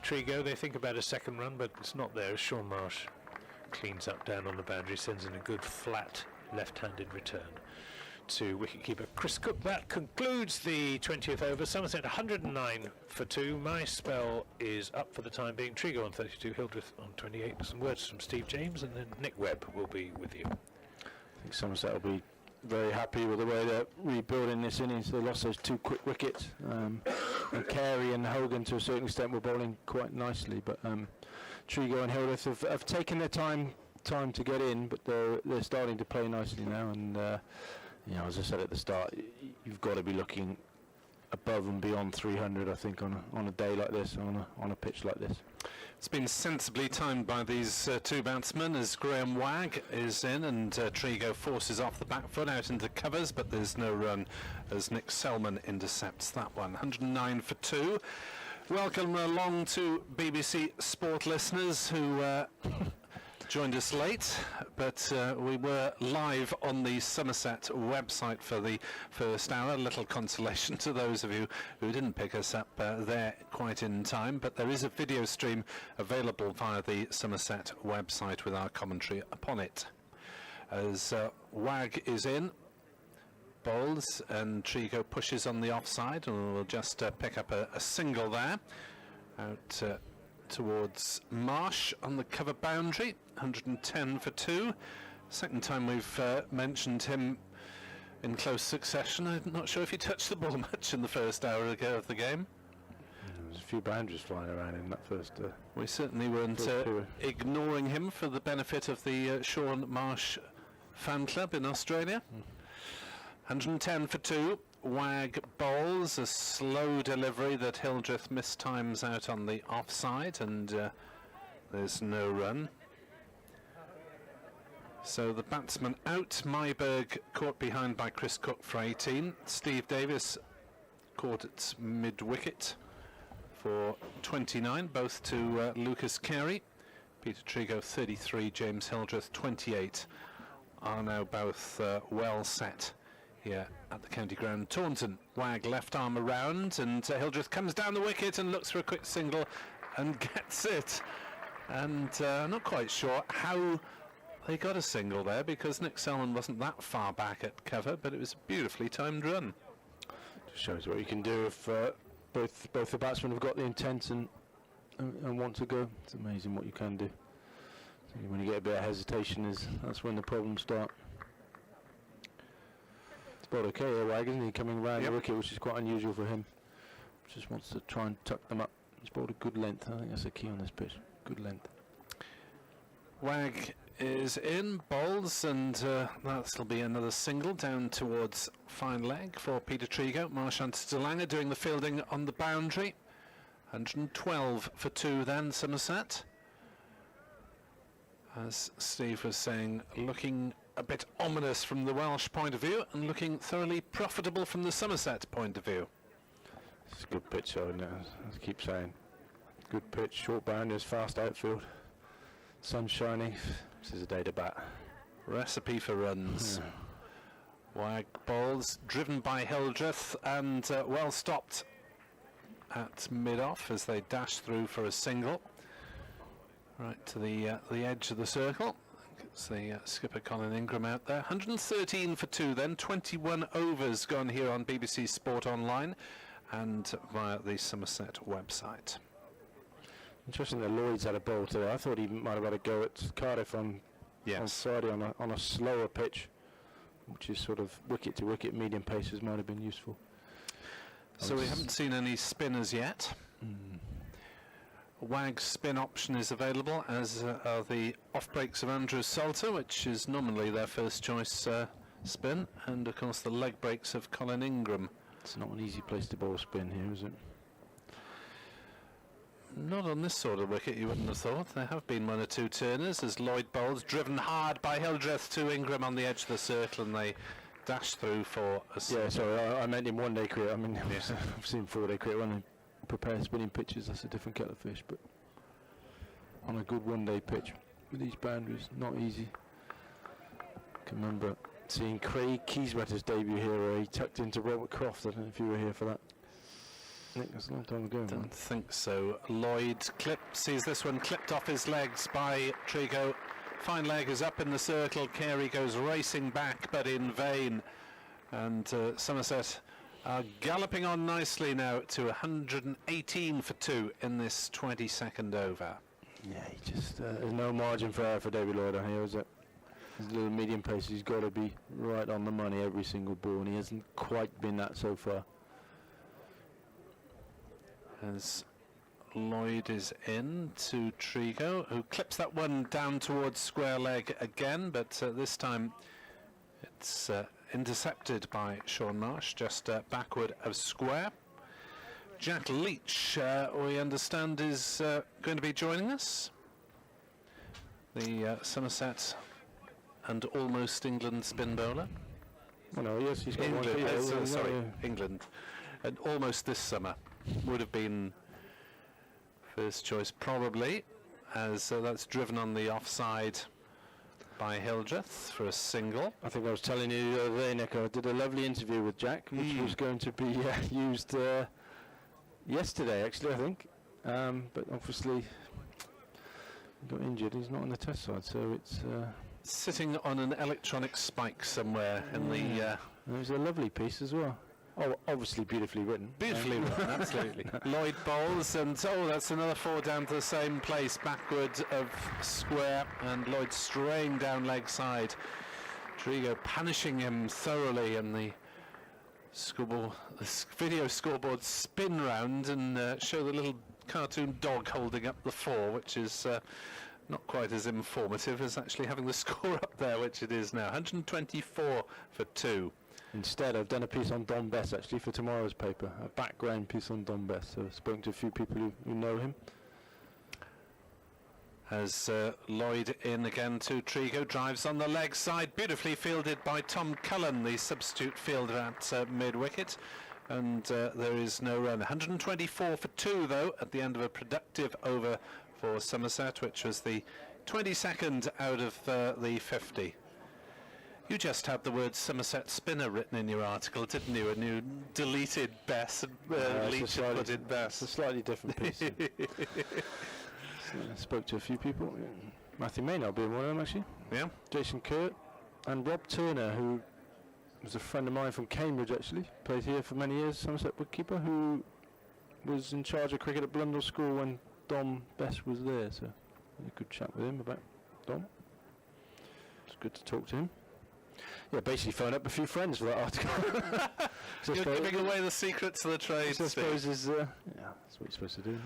Trigo. They think about a second run, but it's not there. Sean Marsh cleans up down on the boundary, sends in a good flat left-handed return to wicketkeeper Chris Cook. That concludes the 20th over. Somerset 109 for 2. My spell is up for the time being. Trigo on 32, Hildreth on 28. Some words from Steve James, and then Nick Webb will be with you. I think Somerset will be very happy with the way they're rebuilding this innings. They lost those 2 quick wickets, and Carey and Hogan to a certain extent were bowling quite nicely, but Trigo and Hildreth have taken their time to get in, but they're starting to play nicely now. And as I said at the start, you've got to be looking above and beyond 300, I think, on a day like this, on a pitch like this. It's been sensibly timed by these 2 batsmen as Graham Wagg is in, and Trigo forces off the back foot out into covers, but there's no run as Nick Selman intercepts that one. 109 for 2. Welcome along to BBC Sport listeners who joined us late, but we were live on the Somerset website for the first hour. A little consolation to those of you who didn't pick us up there quite in time, but there is a video stream available via the Somerset website with our commentary upon it. as Wag is in, bowls, and Trigo pushes on the offside, and we'll just pick up a single there, out towards Marsh on the cover boundary, 110 for 2. Second time we've mentioned him in close succession. I'm not sure if he touched the ball much in the first hour ago of the game. There's a few boundaries flying around in that first. We certainly weren't ignoring him for the benefit of the Sean Marsh fan club in Australia. 110 for 2. Wag bowls, a slow delivery that Hildreth mistimes out on the offside, and there's no run. So the batsman out. Myberg caught behind by Chris Cook for 18. Steve Davis caught at mid-wicket for 29, both to Lucas Carey. Peter Trigo 33, James Hildreth 28 are now both well set here at the county ground. Taunton, Wag left arm around, and Hildreth comes down the wicket and looks for a quick single and gets it. And not quite sure how they got a single there, because Nick Selman wasn't that far back at cover, but it was a beautifully timed run. Just shows what you can do if both the batsmen have got the intent and want to go. It's amazing what you can do. So when you get a bit of hesitation, that's when the problems start. It's about okay here, Wag, isn't he? Coming round the wicket, which is quite unusual for him. Just wants to try and tuck them up. He's bowled a good length. I think that's the key on this pitch. Good length. Wag is in, bowls, and that'll be another single down towards fine leg for Peter Trigo. Marsh and Stalanga doing the fielding on the boundary. 112 for 2 then, Somerset. As Steve was saying, looking a bit ominous from the Welsh point of view, and looking thoroughly profitable from the Somerset point of view. It's a good pitch, though, isn't it? As I keep saying. Good pitch, short boundaries, fast outfield. Sun shining. This is a day to bat. Recipe for runs. Wag bowls, driven by Hildreth, and well stopped at mid-off as they dash through for a single. Right to the edge of the circle. It's the skipper Colin Ingram out there. 113 for 2 then. 21 overs gone here on BBC Sport Online and via the Somerset website. Interesting that Lloyd's had a bowl today. I thought he might have had a go at Cardiff on Friday on a slower pitch, which is sort of wicket to wicket, medium paces might have been useful. So we haven't seen any spinners yet. Wag's spin option is available, as are the off breaks of Andrew Salter, which is nominally their first choice spin, and of course the leg breaks of Colin Ingram. It's not an easy place to bowl spin here, is it? Not on this sort of wicket, you wouldn't have thought. There have been one or two turners as Lloyd bowls, driven hard by Hildreth to Ingram on the edge of the circle, and they dash through for a single. Yeah, sorry, I meant in one-day cricket. I mean, I've seen four-day cricket when they prepare spinning pitches. That's a different kettle of fish, but on a good one-day pitch with these boundaries, not easy. I can remember seeing Craig Keyswetter's debut here, where he tucked into Robert Croft. I don't know if you were here for that. Nick, that's a long time ago. Don't think so. Lloyd sees this one clipped off his legs by Trigo. Fine leg is up in the circle. Carey goes racing back, but in vain. And Somerset are galloping on nicely now to 118 for 2 in this 22nd over. Yeah, he just there's no margin for error for David Lloyd on here, is it? His little medium pace, he's got to be right on the money every single ball, and he hasn't quite been that so far. As Lloyd is in to Trigo, who clips that one down towards square leg again, but this time it's intercepted by Sean Marsh, just backward of square. Jack Leach, we understand, is going to be joining us. The Somerset and almost England spin bowler. Oh no, yes, he's got England, England. And almost this summer would have been first choice probably, as that's driven on the offside by Hildreth for a single. I think I was telling you the other day, Nick, I did a lovely interview with Jack, which was going to be used yesterday, actually, I think. But obviously he got injured. He's not on the test side, so it's sitting on an electronic spike somewhere in the... It was a lovely piece as well. Oh, obviously beautifully written. Beautifully written, absolutely. Lloyd bowls, and that's another 4 down to the same place, backward of square, and Lloyd straying down leg side. Trigo punishing him thoroughly, and the video scoreboard spin round and show the little cartoon dog holding up the 4, which is not quite as informative as actually having the score up there, which it is now. 124 for 2. Instead, I've done a piece on Don Bess actually for tomorrow's paper, a background piece on Don Bess. So I've spoken to a few people who know him. As Lloyd in again to Trigo, drives on the leg side, beautifully fielded by Tom Cullen, the substitute fielder at mid-wicket, and there is no run. 124 for 2 though at the end of a productive over for Somerset, which was the 22nd out of the 50. You just had the word Somerset spinner written in your article, didn't you? And you deleted Bess and Leach and put in Bess. It's a slightly different piece. So I spoke to a few people. Matthew Maynard being one of them, actually. Yeah. Jason Kurt and Rob Turner, who was a friend of mine from Cambridge, actually. Played here for many years, Somerset wicketkeeper, who was in charge of cricket at Blundell School when Dom Bess was there. So a good chat with him about Dom. It's good to talk to him. Yeah, basically phone up a few friends for that article. So you're giving away the secrets of the trade. I suppose is yeah, that's what you're supposed to do.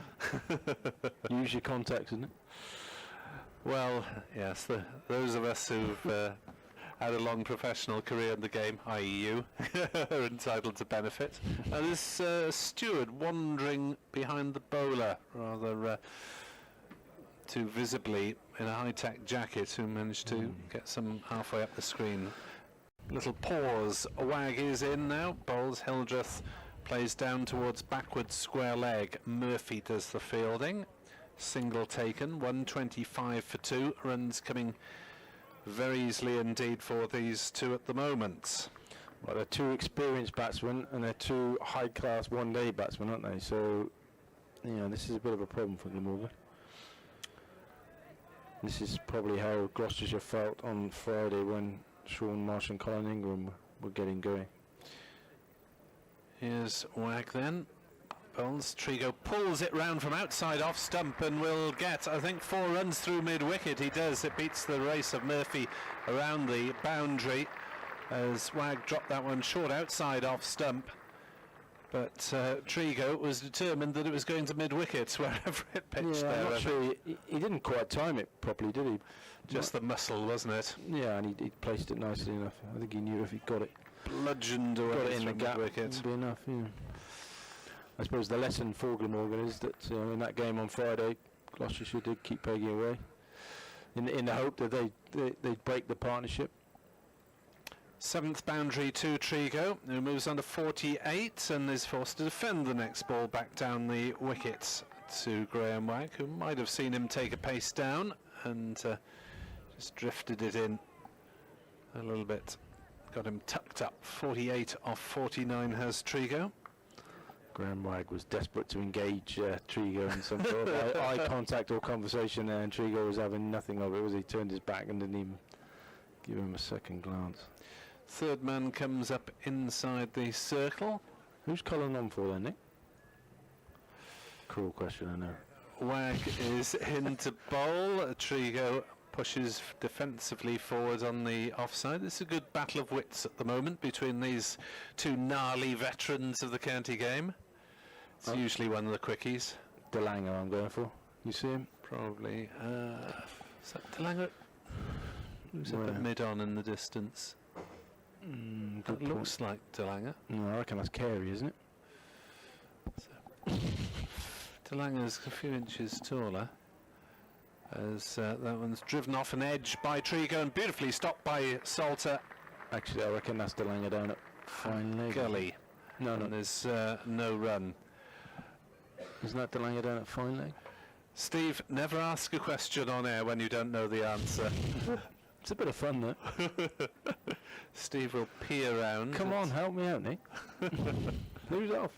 Use your contacts, isn't it? Well, yes, those of us who've had a long professional career in the game, i.e. you, are entitled to benefit. And this steward wandering behind the bowler, rather too visibly in a high-tech jacket, who managed to get some halfway up the screen. Little pause. Wag is in now. Bowls Hildreth, plays down towards backward square leg. Murphy does the fielding. Single taken. 125 for 2. Runs coming very easily indeed for these two at the moment. Well, they're 2 experienced batsmen and they're 2 high-class one-day batsmen, aren't they? So, this is a bit of a problem for Glamorgan. This is probably how Gloucestershire felt on Friday when Sean, Marsh and Ingram were getting going. Here's Wag then. Bowls. Trigo pulls it round from outside off stump and will get, I think, 4 runs through mid-wicket. He does. It beats the race of Murphy around the boundary as Wag dropped that one short outside off stump. But Trigo was determined that it was going to mid-wicket wherever it pitched there. I'm not sure he didn't quite time it properly, did he? Just the muscle, wasn't it? Yeah, and he placed it nicely enough. I think he knew if he got it, bludgeoned away got it in the gap, wicket, it'd be enough. Yeah. I suppose the lesson for Glamorgan is that in that game on Friday, Gloucestershire did keep pegging away, in the hope that they'd break the partnership. 7th boundary to Trigo, who moves on to 48 and is forced to defend the next ball back down the wicket to Graham Wag, who might have seen him take a pace down and just drifted it in a little bit. Got him tucked up. 48 off 49 has Trigo. Graham Wag was desperate to engage Trigo in some sort of eye contact or conversation there, and Trigo was having nothing of it. Was he turned his back and didn't even give him a second glance. 3rd man comes up inside the circle. Who's Cullen on for then, Nick? Cruel question, I know. Wag is in to bowl. Trigo pushes defensively forward on the offside. It's a good battle of wits at the moment between these 2 gnarly veterans of the county game. It's usually one of the quickies. DeLanger I'm going for. You see him? Probably. Is that DeLanger? Who's up at mid-on in the distance? That looks like DeLanger. No, I reckon that's Carey, isn't it? So DeLanger's a few inches taller. As that one's driven off an edge by Trigo and beautifully stopped by Salter. Actually, I reckon that's DeLanger down at fine leg. Gully. No. There's no run. Isn't that DeLanger down at fine leg? Steve, never ask a question on air when you don't know the answer. It's a bit of fun, though. Steve will peer around. Come on, help me out, Nick. Who's off?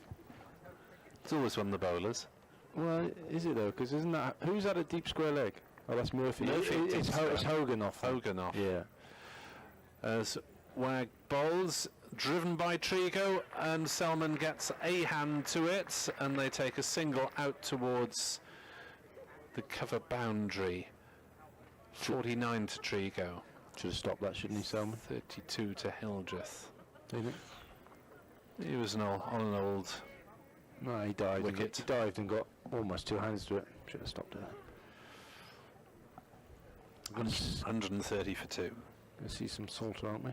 It's always one of the bowlers. Well, is it though? Because isn't that who's at a deep square leg? Oh, that's Murphy. It's It's Hogan off. Hogan off. Yeah. As Wag bowls, driven by Trigo, and Selman gets a hand to it, and they take a single out towards the cover boundary. 49 to Trigo. Should have stopped that, shouldn't he, Selman? 32 to Hildreth. Do you think? He was on an old No, he dived. wicket. He dived and got almost 2 hands to it. Should have stopped it. 130 for 2. Going to see some Salter, aren't we?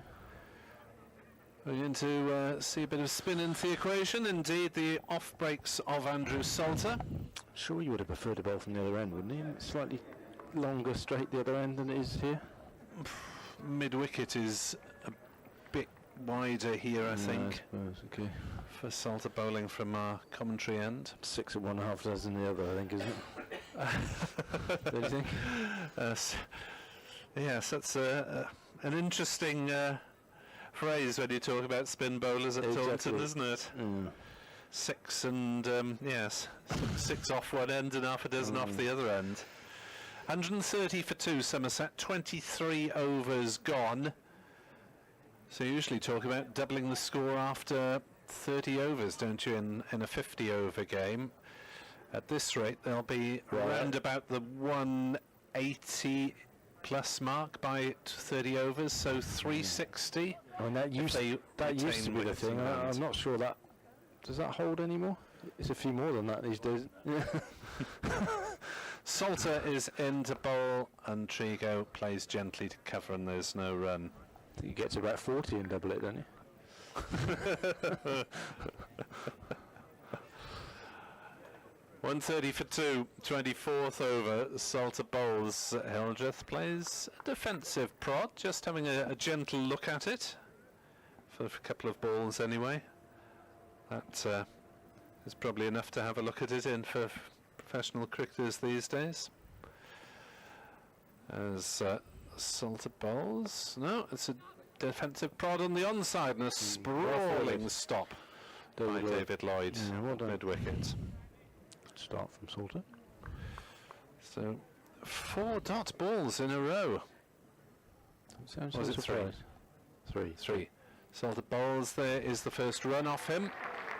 We're going to see a bit of spin into the equation. Indeed, the off breaks of Andrew Salter. Sure, you would have preferred a ball from the other end, wouldn't you? Slightly longer straight the other end than it is here. Mid wicket is a bit wider here, I think, I suppose, okay. for Salter bowling from our commentary end. 6 at one, half dozen the other, I think, isn't it? Don't you think? Yes, that's an interesting phrase when you talk about spin bowlers at Exactly. Taunton, isn't it? Mm. 6 and, yes, 6 off one end and half a dozen off the other end. 130 for 2, Somerset, 23 overs gone. So you usually talk about doubling the score after 30 overs, don't you, in a 50-over game. At this rate, they'll be round about the 180 plus mark by 30 overs, so 360. I mean, that used to be the thing. I'm not sure that... Does that hold anymore? It's a few more than that these days. Salter is in to bowl, and Trigo plays gently to cover, and there's no run. I think you get to about 40 and double it, don't you? 130 for 2, 24th over. Salter bowls. Hildreth plays a defensive prod, just having a gentle look at it for a couple of balls anyway. That is probably enough to have a look at it in for professional cricketers these days. As Salter bowls. No, it's a defensive prod on the onside and a sprawling stop by David Lloyd mid-wicket. Start from Salter. So 4 dot balls in a row. Sounds Was it surprised. 3. Salter bowls. There is the first run off him,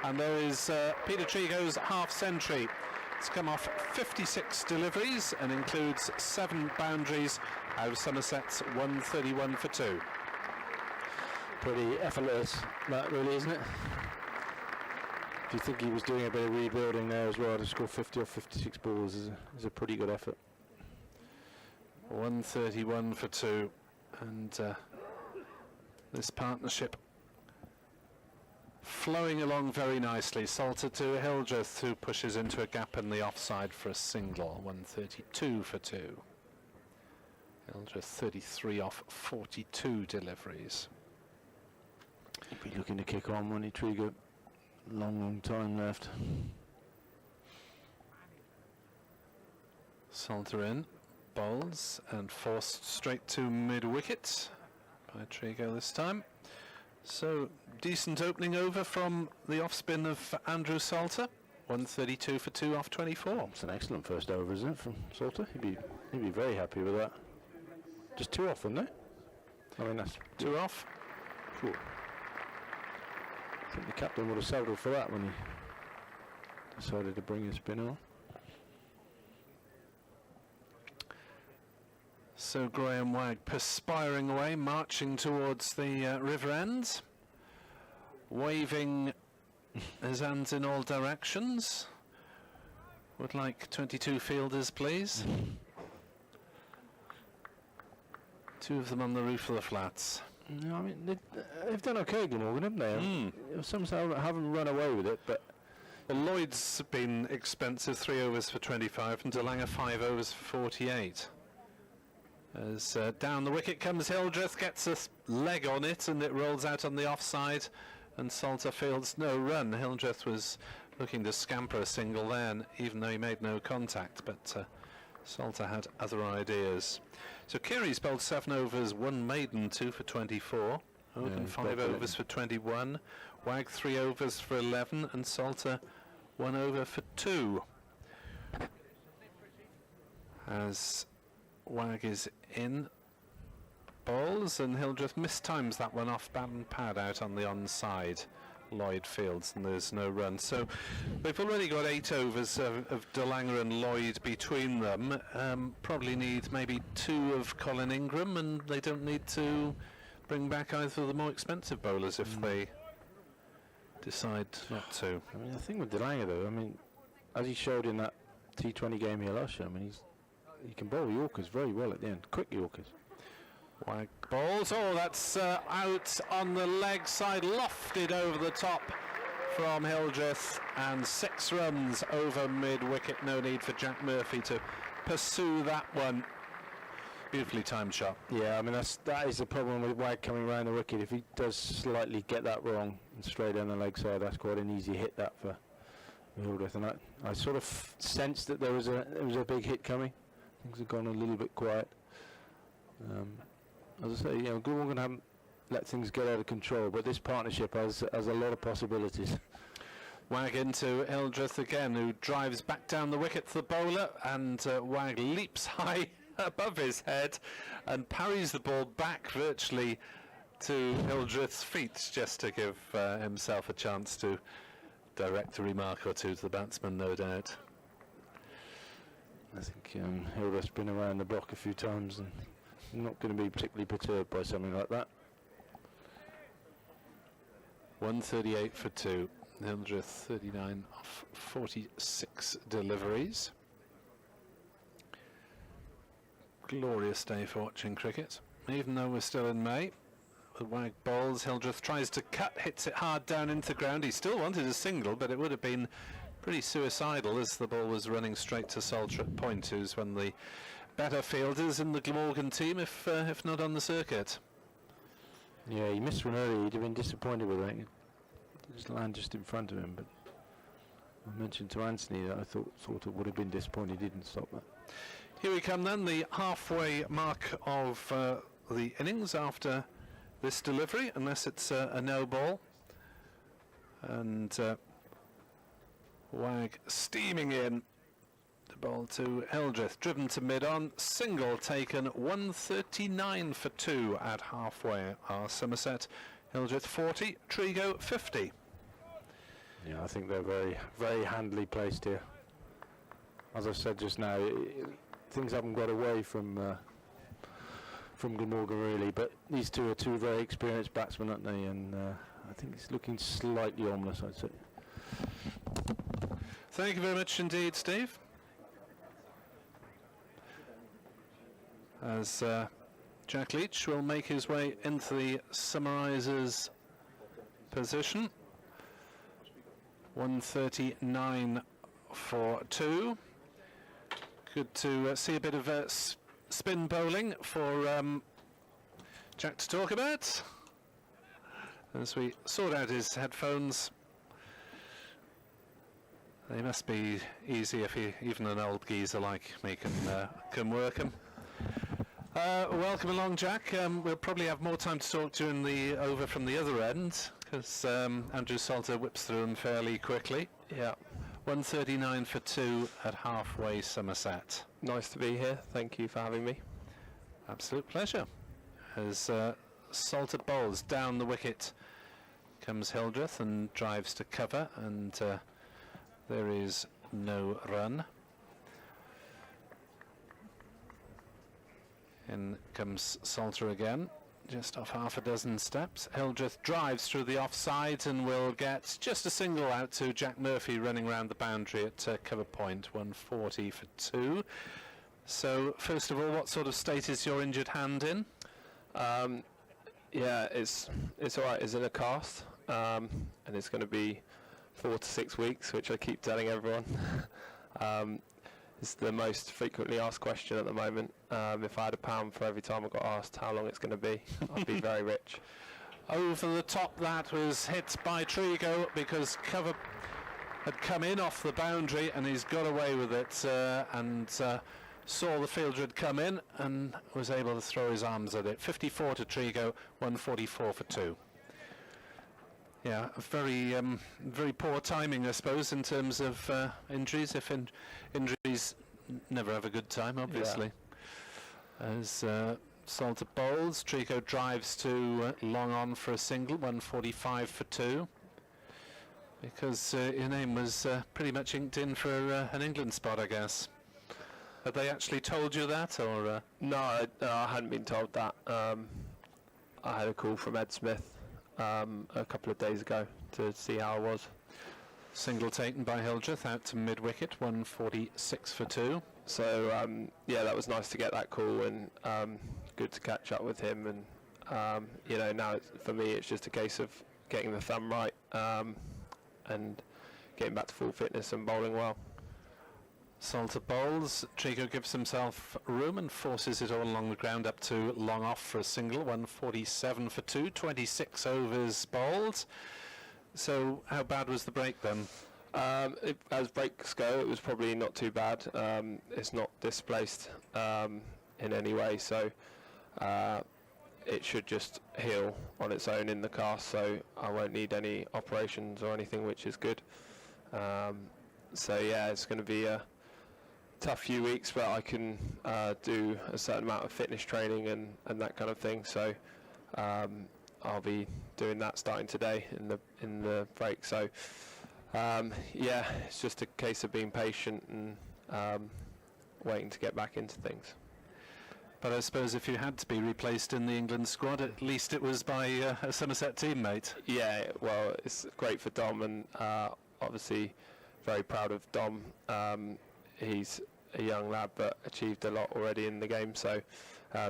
and there is Peter Trigo's half century. It's come off 56 deliveries and includes 7 boundaries out of Somerset's 131 for 2. Pretty effortless, that really, isn't it? If you think he was doing a bit of rebuilding there as well, to score 50 or 56 balls is a pretty good effort. 131 for 2, and this partnership flowing along very nicely. Salter to Hildreth, who pushes into a gap in the offside for a single. 132 for 2. Hildreth 33 off 42 deliveries. He'd be looking to kick on when he Trigo. Long time left. Salter in, bowls, and forced straight to mid-wicket by Trigo this time. So, decent opening over from the off-spin of Andrew Salter. 132 for 2 off 24. It's an excellent first over, isn't it, from Salter? He'd be very happy with that. Just 2 off, wouldn't it? I mean, that's 2 off. cool. I think the captain would have settled for that when he decided to bring his spin on. So Graham Wagg perspiring away, marching towards the river ends, waving his hands in all directions. Would like 22 fielders, please. 2 of them on the roof of the flats. No, I mean, they've done okay, Glamorgan, haven't they? Somehow haven't run away with it, but... Well, Lloyd's been expensive, 3 overs for 25, and DeLange 5 overs for 48. As down the wicket comes Hildreth, gets a leg on it, and it rolls out on the offside, and Salter fields no run. Hildreth was looking to scamper a single then, even though he made no contact, but Salter had other ideas. So Carey's bowled 7 overs, 1 maiden, 2 for 24. Hogan 5 overs for 21. Wagg 3 overs for 11, and Salter 1 over for 2. As Wag is in. Balls, and Hildreth mistimes that one off bat and pad out on the onside. Lloyd fields, and there's no run. So they've already got 8 overs of De Lange and Lloyd between them. Probably need maybe 2 of Colin Ingram, and they don't need to bring back either of the more expensive bowlers if they decide not to. I mean, the thing with De Lange, though, I mean, as he showed in that T20 game here last year, I mean, he can bowl Yorkers very well at the end, quick Yorkers. Wag balls. Oh, that's out on the leg side, lofted over the top from Hildreth, and 6 runs over mid-wicket. No need for Jack Murphy to pursue that one. Beautifully timed shot. Yeah, I mean, that is the problem with Wag coming round the wicket. If he does slightly get that wrong and straight down the leg side, that's quite an easy hit that for Hildreth. And I sort of sensed that there was a big hit coming. Things have gone a little bit quiet. As I say, Glamorgan haven't let things get out of control, but this partnership has a lot of possibilities. Wag into Hildreth again, who drives back down the wicket to the bowler, and Wag leaps high above his head and parries the ball back virtually to Hildreth's feet, just to give himself a chance to direct a remark or two to the batsman, no doubt. I think Hildreth's been around the block a few times and not going to be particularly perturbed by something like that. 138 for 2. Hildreth 39 off 46 deliveries. Glorious day for watching cricket, even though we're still in May. The Wag bowls, Hildreth tries to cut, hits it hard down into the ground. He still wanted a single, but it would have been pretty suicidal as the ball was running straight to Salter at point, who's one of the better fielders in the Glamorgan team, if not on the circuit. Yeah, he missed one early. He'd have been disappointed with that. Just land just in front of him. But I mentioned to Anthony that I thought it would have been disappointed he didn't stop that. Here we come then, the halfway mark of the innings after this delivery, unless it's a no ball. And Wag steaming in. The ball to Hildreth, driven to mid-on, single taken, 139 for 2 at halfway are Somerset. Hildreth 40, Trigo 50. Yeah, I think they're very, very handily placed here. As I said just now, things haven't got away from Glamorgan really, but these two are two very experienced batsmen, aren't they? And I think it's looking slightly ominous, I'd say. Thank you very much indeed, Steve. As Jack Leach will make his way into the summarisers position. 139 for 2. Good to see a bit of spin bowling for Jack to talk about. As we sort out his headphones. They must be easy if even an old geezer like me can work them. Welcome along, Jack. We'll probably have more time to talk to you in the over from the other end, because Andrew Salter whips through them fairly quickly. Yeah. 139 for 2 at halfway Somerset. Nice to be here. Thank you for having me. Absolute pleasure. As Salter bowls down the wicket comes Hildreth and drives to cover, and there is no run. In comes Salter again, just off half a dozen steps. Hildreth drives through the offside and will get just a single out to Jack Murphy running round the boundary at cover point, 140 for 2. So, first of all, what sort of state is your injured hand in? Yeah, it's all right. It's in a cast, and it's going to be 4 to 6 weeks, which I keep telling everyone. It's the most frequently asked question at the moment. If I had £1 for every time I got asked how long it's going to be, I'd be very rich. Over the top, that was hit by Trigo because cover had come in off the boundary and he's got away with it and saw the fielder had come in and was able to throw his arms at it. 54 to Trigo, 144 for 2. Yeah, very very poor timing, I suppose, in terms of injuries. If injuries never have a good time, obviously. As Salter bowls, Trico drives to long on for a single, 145 for 2. Because your name was pretty much inked in for an England spot, I guess. Have they actually told you that, or...? No, I hadn't been told that. I had a call from Ed Smith a couple of days ago to see how I was. Single taken by Hildreth out to mid-wicket, 146 for 2. So, yeah, that was nice to get that call, and good to catch up with him. And, you know, now for me it's just a case of getting the thumb right and getting back to full fitness and bowling well. Salter bowls, Trico gives himself room and forces it all along the ground up to long off for a single, 147 for 2, 26 overs bowled. So how bad was the break then? As breaks go, it was probably not too bad. It's not displaced in any way, so it should just heal on its own in the cast, so I won't need any operations or anything, which is good. So yeah, it's going to be a tough few weeks, but I can do a certain amount of fitness training and that kind of thing, so I'll be doing that starting today in the break. So yeah, it's just a case of being patient and waiting to get back into things. But I suppose if you had to be replaced in the England squad, at least it was by a Somerset teammate. Yeah, well, it's great for Dom, and obviously very proud of Dom. He's a young lad but achieved a lot already in the game, so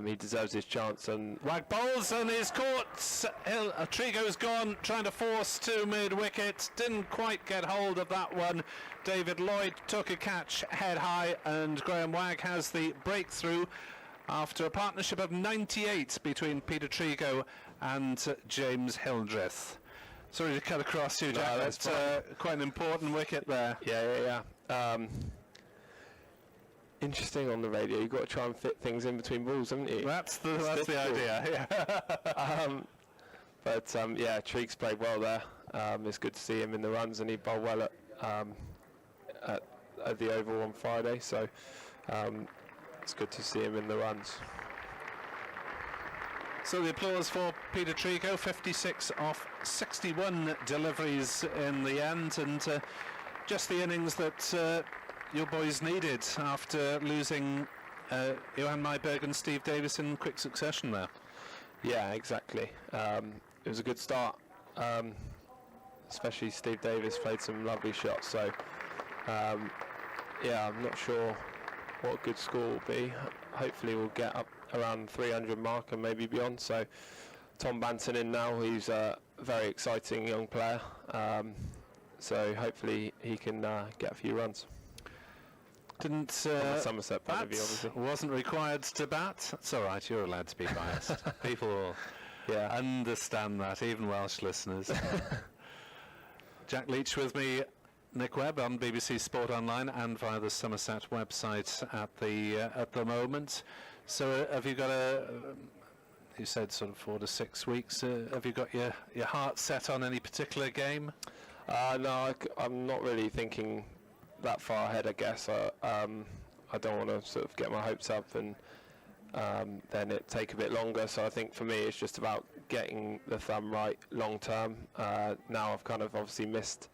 he deserves his chance. And Wag bowls and is caught. Trico's gone, trying to force to mid-wicket. Didn't quite get hold of that one. David Lloyd took a catch head high, and Graham Wag has the breakthrough after a partnership of 98 between Peter Trico and James Hildreth. Sorry to cut across you, Jack. No, that's quite an important wicket there. Yeah. Interesting on the radio. You've got to try and fit things in between balls, haven't you? That's the idea. Yeah. But yeah, Treeks played well there. It's good to see him in the runs, and he bowled well at the Oval on Friday. So it's good to see him in the runs. So the applause for Peter Trico, 56 off 61 deliveries in the end, and just the innings that your boys needed after losing Johan Myberg and Steve Davis in quick succession there. Yeah, exactly. It was a good start, especially Steve Davis played some lovely shots. So yeah, I'm not sure what a good score will be. Hopefully we'll get up around 300 mark and maybe beyond. So Tom Banton in now, who's a very exciting young player. So hopefully he can get a few runs. Didn't From a Somerset point of view, obviously. Wasn't required to bat. That's all right, you're allowed to be biased. People will understand that, even Welsh listeners. Jack Leach with me, Nick Webb on BBC Sport Online and via the Somerset website at the moment. So have you got you said sort of 4 to 6 weeks, have you got your heart set on any particular game? No, I'm not really thinking that far ahead, I guess. I don't want to sort of get my hopes up and then it take a bit longer. So I think for me it's just about getting the thumb right long term. Now I've kind of obviously missed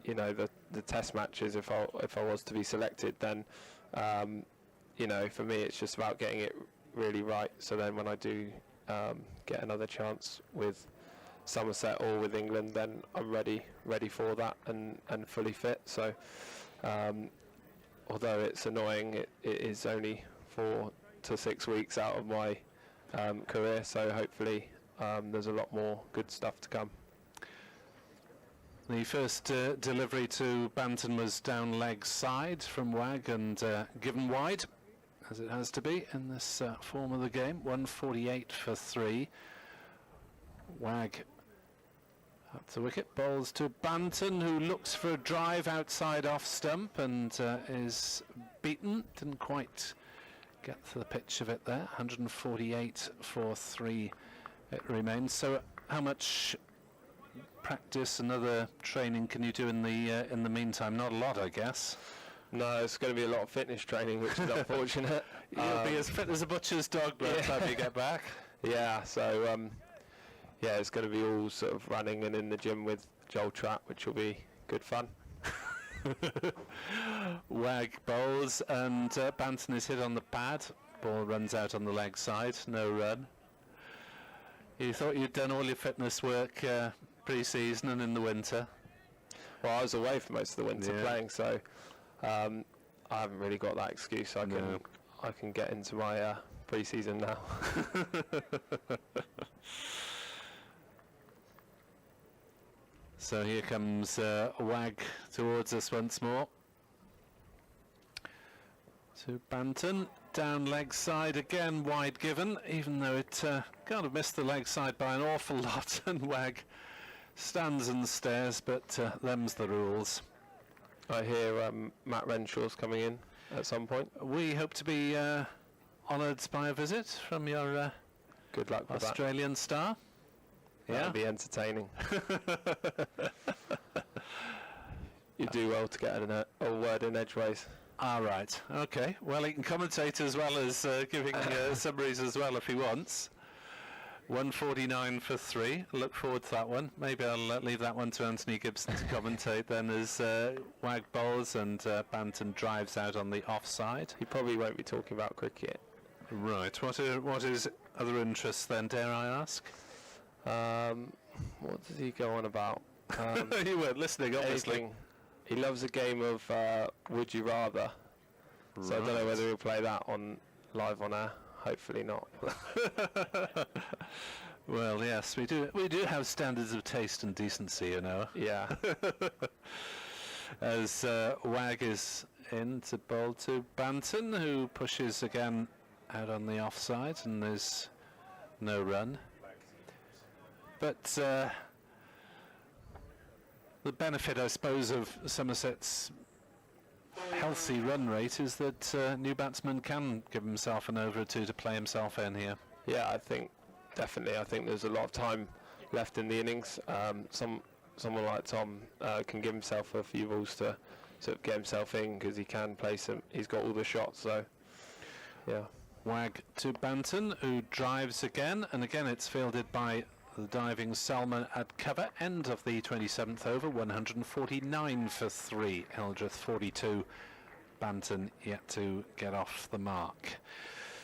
you know, the test matches. If I was to be selected, then you know, for me it's just about getting it really right, so then when I do get another chance with Somerset or with England, then I'm ready for that and fully fit. So although it's annoying, it is only 4 to 6 weeks out of my career, so hopefully there's a lot more good stuff to come. The first delivery to Banton was down leg side from Wag and given wide, as it has to be in this form of the game. 148 for 3. Wag up the wicket, bowls to Banton, who looks for a drive outside off stump and is beaten. Didn't quite get to the pitch of it there. 148 for 3 it remains. So how much practice and other training can you do in the meantime? Not a lot, I guess. No, it's going to be a lot of fitness training, which is unfortunate. You'll be as fit as a butcher's dog by the time you get back. Yeah, so it's going to be all sort of running and in the gym with Joel Trapp, which will be good fun. Wag bowls and Banton is hit on the pad. Ball runs out on the leg side, no run. You thought you'd done all your fitness work pre-season and in the winter? Well, I was away for most of the winter playing, so I haven't really got that excuse. I can get into my pre-season now. So here comes Wag towards us once more. To Banton, down leg side again, wide given, even though it kind of missed the leg side by an awful lot, and Wag stands and stares, but them's the rules. I hear Matt Renshaw's coming in at some point. We hope to be honoured by a visit from your Good luck with Australian star. That'll be entertaining. You do well to get a word in edgeways. All right, okay. Well, he can commentate as well as giving summaries as well if he wants. 149 for 3. Look forward to that one. Maybe I'll leave that one to Anthony Gibson to commentate then as Wag bowls and Banton drives out on the offside. He probably won't be talking about cricket. Right. What is other interests then, dare I ask? What does he go on about? You weren't listening, obviously. Anything. He loves a game of Would You Rather. Right. So I don't know whether he'll play that live on air. Hopefully not. Well, yes, we do have standards of taste and decency, you know. Yeah. As Wag is in to bowl to Banton, who pushes again out on the offside, and there's no run. But the benefit, I suppose, of Somerset's healthy run rate is that new batsman can give himself an over or two to play himself in here. Yeah, I think there's a lot of time left in the innings. Someone like Tom can give himself a few balls to sort of get himself in because he can play some. He's got all the shots, so yeah. Wag to Banton, who drives again, and again it's fielded by the diving Salman at cover. End of the 27th over, 149 for 3. Hildreth 42. Banton yet to get off the mark.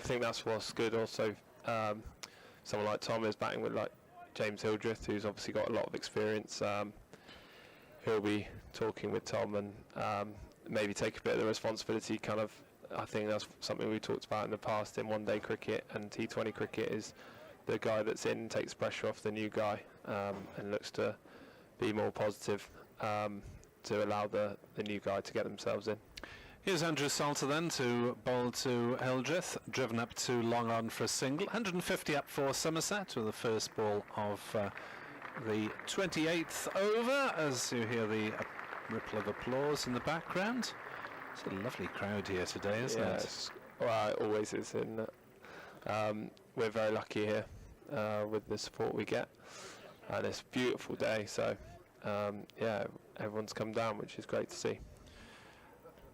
I think that's what's good. Also, someone like Tom is batting with like James Hildreth, who's obviously got a lot of experience. He'll be talking with Tom and maybe take a bit of the responsibility. Kind of, I think that's something we talked about in the past in one-day cricket and T20 cricket is the guy that's in takes pressure off the new guy and looks to be more positive to allow the new guy to get themselves in. Here's Andrew Salter then to bowl to Hildreth, driven up to long on for a single. 150 up for Somerset with the first ball of the 28th over, as you hear the ripple of applause in the background. It's a lovely crowd here today, isn't it? Well, it always is. We're very lucky here with the support we get, and it's a beautiful day, so everyone's come down, which is great to see.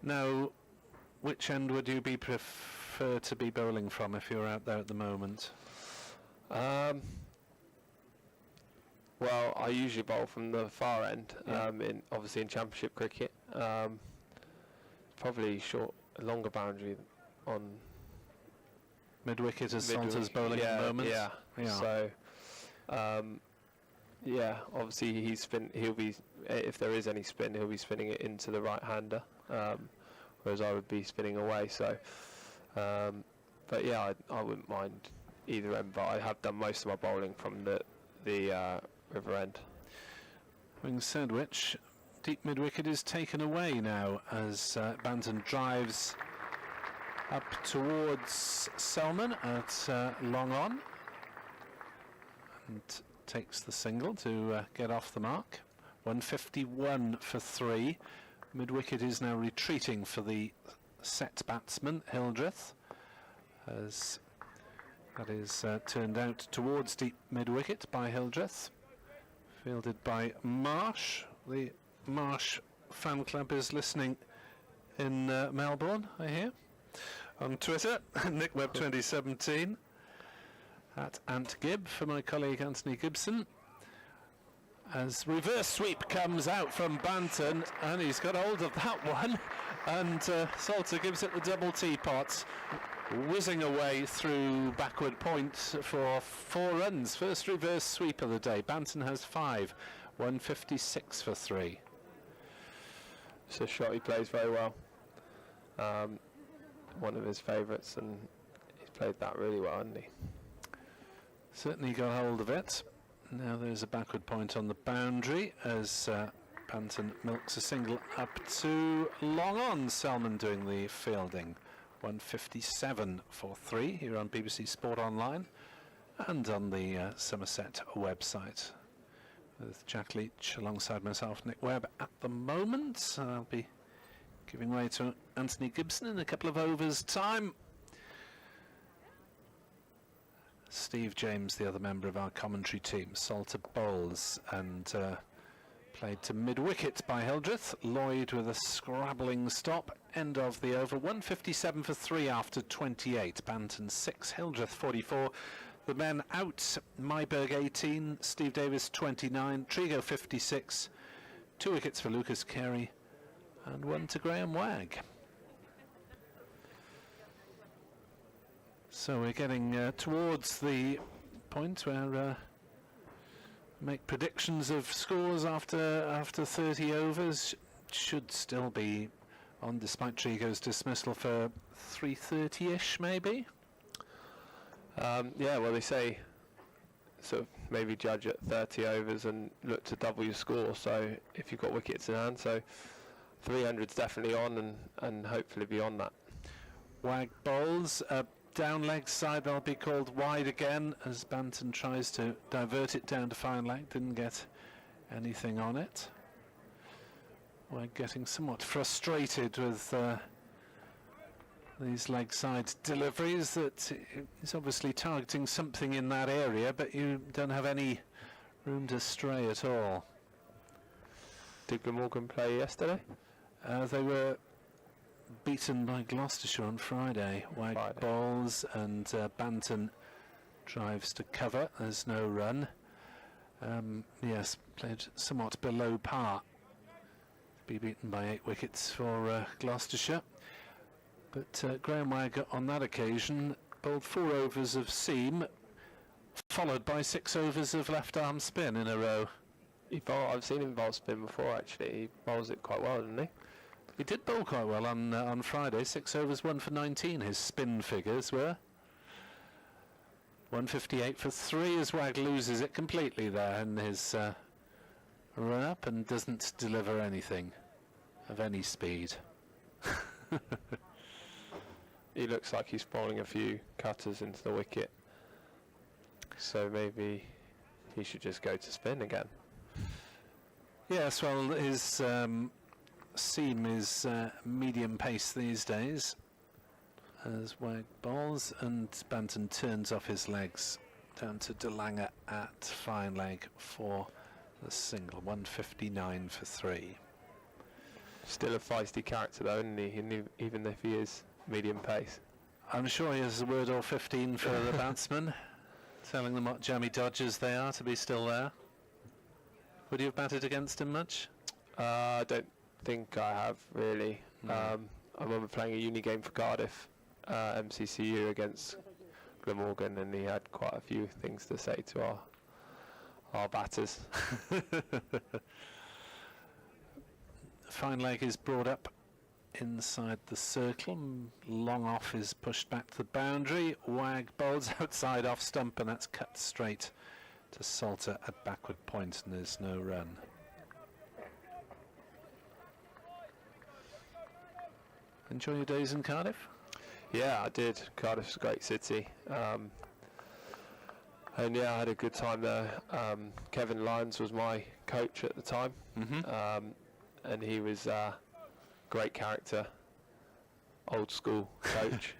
Now, which end would you prefer to be bowling from if you're out there at the moment? Well, I usually bowl from the far end, obviously in Championship cricket. Probably longer boundary on mid-wicket as Salter's bowling at the moment. Yeah. So, obviously he'll be, if there is any spin, he'll be spinning it into the right-hander, whereas I would be spinning away. So, but yeah, I wouldn't mind either end. But I have done most of my bowling from the river end. Having said which, deep mid-wicket is taken away now as Banton drives up towards Salman at long on and takes the single to get off the mark. 151 for 3. Mid-wicket is now retreating for the set batsman Hildreth, as that is turned out towards deep mid-wicket by Hildreth, fielded by Marsh. The Marsh fan club is listening in Melbourne, I hear. On Twitter, NickWeb 2017, at AntGib for my colleague Anthony Gibson. As reverse sweep comes out from Banton, and he's got hold of that one, and Salter gives it the double teapot, whizzing away through backward point for 4 runs. First reverse sweep of the day. Banton has 5, 156 for 3. It's a shot he plays very well. One of his favourites, and he's played that really well, hasn't he? Certainly got hold of it. Now there's a backward point on the boundary as Banton milks a single up to long on. Selman doing the fielding. 157 for 3 here on BBC Sport Online and on the Somerset website. With Jack Leach alongside myself, Nick Webb, at the moment. I'll be giving way to Anthony Gibson in a couple of overs' time. Steve James, the other member of our commentary team. Salter bowls and played to mid-wicket by Hildreth. Lloyd with a scrabbling stop. End of the over. 157 for 3 after 28. Banton 6, Hildreth 44. The men out. Myberg 18, Steve Davis 29, Trigo 56. 2 wickets for Lucas Carey and 1 to Graham Wagg. So we're getting towards the point where make predictions of scores after 30 overs. Should still be on, despite Trigo's dismissal, for 3:30ish maybe. Yeah, well, they say sort of maybe judge at 30 overs and look to double your score. So if you've got wickets in hand, so 300's definitely on, and hopefully beyond that. Wagg bowls. Down leg side, they'll be called wide again as Banton tries to divert it down to fine leg. Didn't get anything on it. We're getting somewhat frustrated with these leg side deliveries. That he's obviously targeting something in that area, but you don't have any room to stray at all. Did Glamorgan play yesterday? They were beaten by Gloucestershire on Friday. Wagg bowls and Banton drives to cover. There's no run. Yes, played somewhat below par. Be beaten by 8 wickets for Gloucestershire. But Graham Wagg on that occasion bowled 4 overs of seam, followed by 6 overs of left arm spin in a row. I've seen him bowl spin before, actually. He bowls it quite well, doesn't he? He did bowl quite well on Friday. 6 overs, 1 for 19. His spin figures were 158 for 3 as Wagg loses it completely there in his run up and doesn't deliver anything of any speed. He looks like he's bowling a few cutters into the wicket, so maybe he should just go to spin again. Yes, well, his seam is medium pace these days as Wagg bowls and Banton turns off his legs down to De Lange at fine leg for the single. 159 for 3. Still a feisty character though, isn't he? Even if he is medium pace. I'm sure he has a word or 15 for the batsmen, telling them what jammy dodgers they are to be still there. Would you have batted against him much? I don't think I have really. I remember playing a uni game for Cardiff, MCCU against Glamorgan, and he had quite a few things to say to our batters. Fine leg is brought up inside the circle. Long off is pushed back to the boundary. Wagg bowls outside off stump, and that's cut straight to Salter at backward point, and there's no run. Enjoy your days in Cardiff? Yeah, I did. Cardiff's a great city. And yeah, I had a good time there. Kevin Lyons was my coach at the time. And he was a great character, old school coach.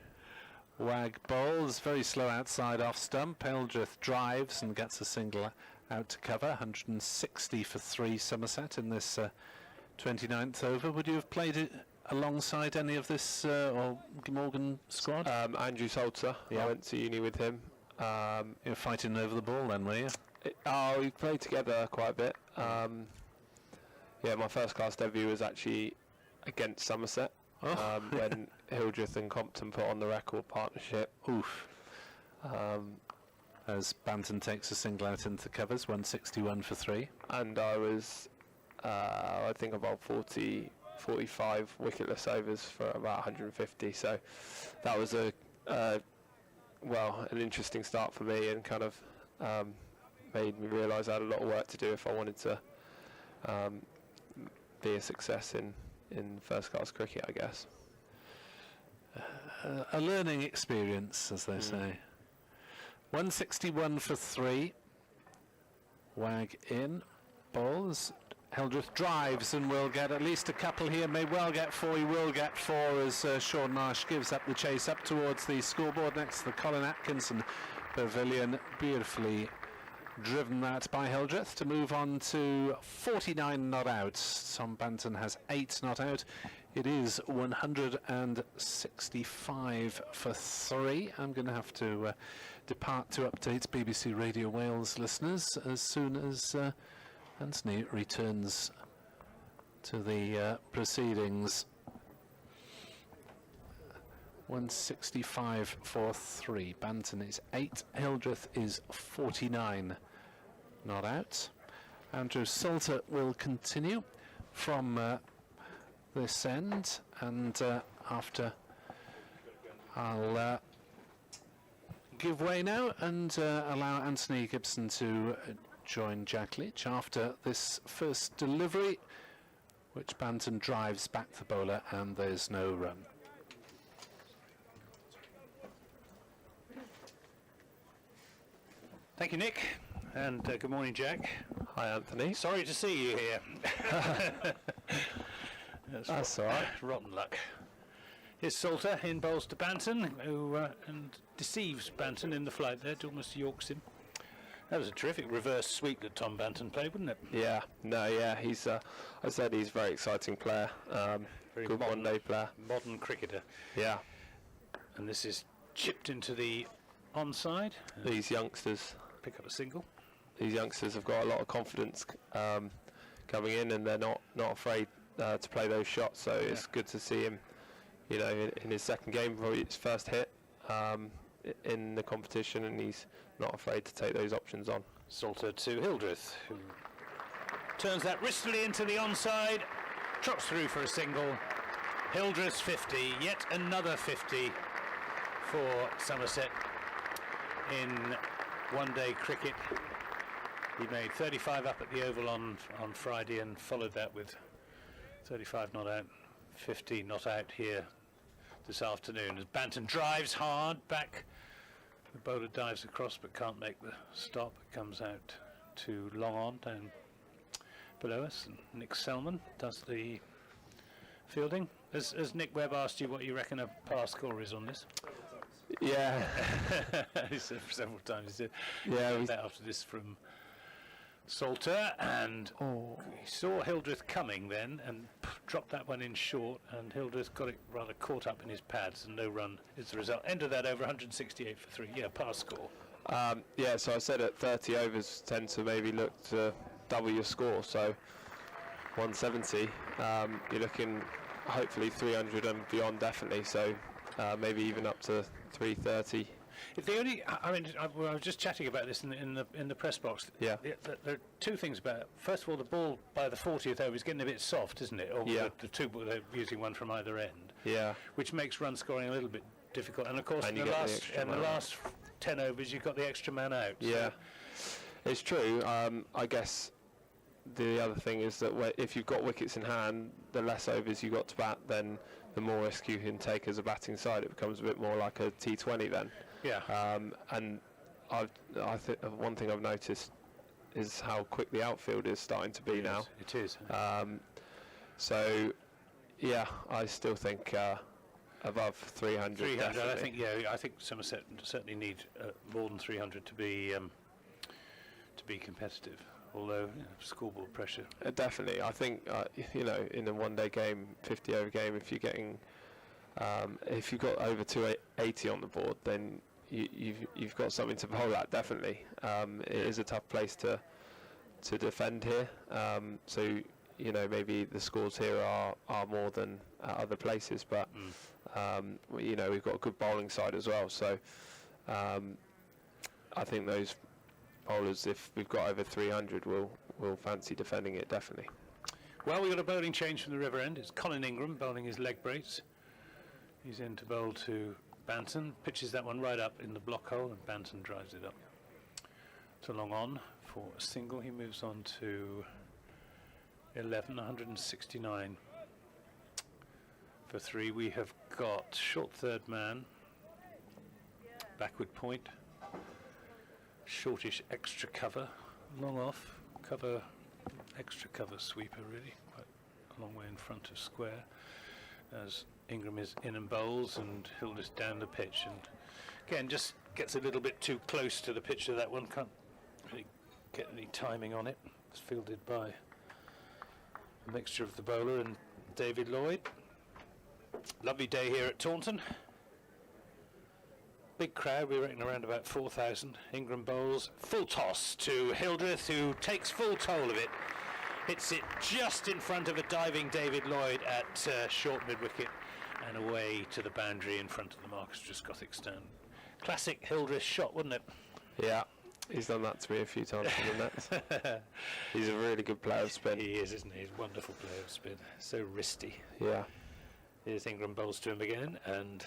Wagg bowls, very slow outside off stump. Hildreth drives and gets a single out to cover. 160 for 3 Somerset in this 29th over. Would you have played it alongside any of this or Glamorgan squad? Andrew Salter. Yeah. I went to uni with him. You're fighting over the ball then, were you? We played together quite a bit. My first class debut was actually against Somerset when Hildreth and Compton put on the record partnership. Oof. As Banton takes a single out into the covers, 161 for 3. And I was, I think, about 45 wicketless overs for about 150. So that was an interesting start for me, and kind of made me realise I had a lot of work to do if I wanted to be a success in first class cricket, I guess. A learning experience, as they say. 161 for 3. Wag in. Balls. Hildreth drives and will get at least a couple here. May well get 4. He will get 4 as Sean Marsh gives up the chase up towards the scoreboard next to the Colin Atkinson Pavilion. Beautifully driven that by Hildreth to move on to 49 not out. Tom Banton has 8 not out. It is 165 for 3. I'm going to have to depart to update BBC Radio Wales listeners as soon as Anthony returns to the proceedings. 165 for 3. Banton is 8. Hildreth is 49 not out. Andrew Salter will continue from this end, and after I'll give way now and allow Anthony Gibson to join Jack Leach after this first delivery, which Banton drives back the bowler, and there's no run. Thank you, Nick, and good morning, Jack. Hi, Anthony. Sorry to see you here. That's all right. Rotten luck. Here's Salter in bowls to Banton, who and deceives Banton in the flight there, almost yorks him. That was a terrific reverse sweep that Tom Banton played, wasn't it? Yeah, he's. I said he's a very exciting player. Very good modern, one-day player. Modern cricketer. Yeah. And this is chipped into the onside. These youngsters. Pick up a single. These youngsters have got a lot of confidence coming in, and they're not afraid to play those shots. So it's good to see him. You know, in his second game, probably his first hit in the competition, and he's not afraid to take those options on. Salter to Hildreth, who turns that wristily into the onside, trots through for a single. Hildreth's 50, yet another 50 for Somerset in one-day cricket. He made 35 up at the Oval on Friday and followed that with 35 not out, 50 not out here this afternoon. As Banton drives hard back, the bowler dives across but can't make the stop. It comes out to long on down below us, and Nick Selman does the fielding. Has Nick Webb asked you what you reckon a par score is on this? Yeah. He said several times. He said, Yeah. that after this from Salter, and he saw Hildreth coming then and dropped that one in short, and Hildreth got it rather caught up in his pads, and no run is the result. End of that over 168 for 3. Yeah, par score. So I said at 30 overs tend to maybe look to double your score, so 170, you're looking hopefully 300 and beyond definitely, so maybe even up to 330. If the only, I was just chatting about this in the press box. Yeah. There are two things about it. First of all, the ball by the 40th over is getting a bit soft, isn't it? Or Yeah. the two, they're using one from either end. Yeah. Which makes run scoring a little bit difficult. And of course, And in you the get the last extra man last 10 overs, you've got the extra man out. Yeah, it's true. I guess the other thing is that if you've got wickets in hand, the less overs you got to bat, then the more risk you can take as a batting side. It becomes a bit more like a T20 then. Yeah. And I think one thing I've noticed is how quick the outfield is starting to be now. It is. So, yeah, I still think above 300. 300. Definitely. I think Somerset certainly need more than 300 to be competitive although scoreboard pressure. Definitely. I think, in a one-day game, 50-over game, if you're getting, if you've got over 280 on the board, then you've got something to bowl at, definitely. It is a tough place to defend here. So, maybe the scores here are more than at other places, but, we've got a good bowling side as well. So, I think those bowlers, if we've got over 300, will fancy defending it, definitely. Well, we've got a bowling change from the River End. It's Colin Ingram bowling his leg brace. He's in to bowl to Banton, pitches that one right up in the block hole, and Banton drives it up. To long on for a single. He moves on to 11, 169. For 3, we have got short third man, backward point, shortish extra cover, long off, cover, extra cover sweeper, really, quite a long way in front of square, as Ingram is in and bowls, and Hildreth down the pitch, and again just gets a little bit too close to the pitch of that one, can't really get any timing on it. It's fielded by a mixture of the bowler and David Lloyd. Lovely day here at Taunton. Big crowd, we reckon around about 4,000. Ingram bowls, full toss to Hildreth, who takes full toll of it. Hits it just in front of a diving David Lloyd at short mid-wicket, and away to the boundary in front of the Marcus Trescothick stand. Classic Hildreth shot, wasn't it? Yeah, he's done that to me a few times in the nets. He's a really good player of spin. He is, isn't he? He's a wonderful player of spin. So wristy. Yeah. Here's Ingram bowls to him again, and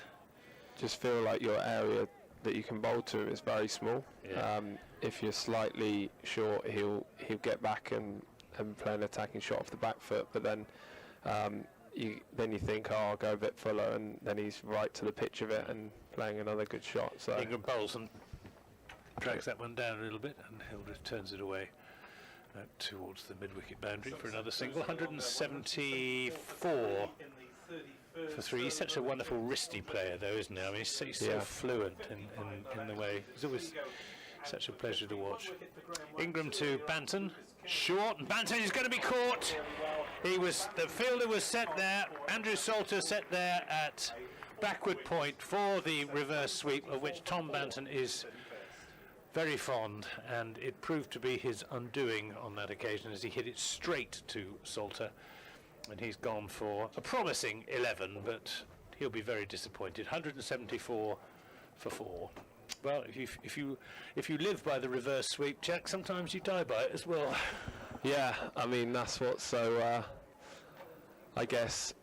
just feel like your area that you can bowl to him is very small. Yeah. If you're slightly short, he'll get back and play an attacking shot off the back foot, but then you think, I'll go a bit fuller, and then he's right to the pitch of it and playing another good shot. So Ingram bowls and drags that one down a little bit, and Hildreth turns it away out towards the mid-wicket boundary for another single. 174 for 3. He's such a wonderful wristy player, though, isn't he? I mean, he's so fluent in the way. He's always such a pleasure to watch. Ingram to Banton. Short, and Banton is going to be caught. The fielder was set there. Andrew Salter set there at backward point for the reverse sweep, of which Tom Banton is very fond, and it proved to be his undoing on that occasion as he hit it straight to Salter, and he's gone for a promising 11, but he'll be very disappointed. 174 for 4. Well, if you live by the reverse sweep, Jack, sometimes you die by it as well. Yeah, I mean, that's what's so I guess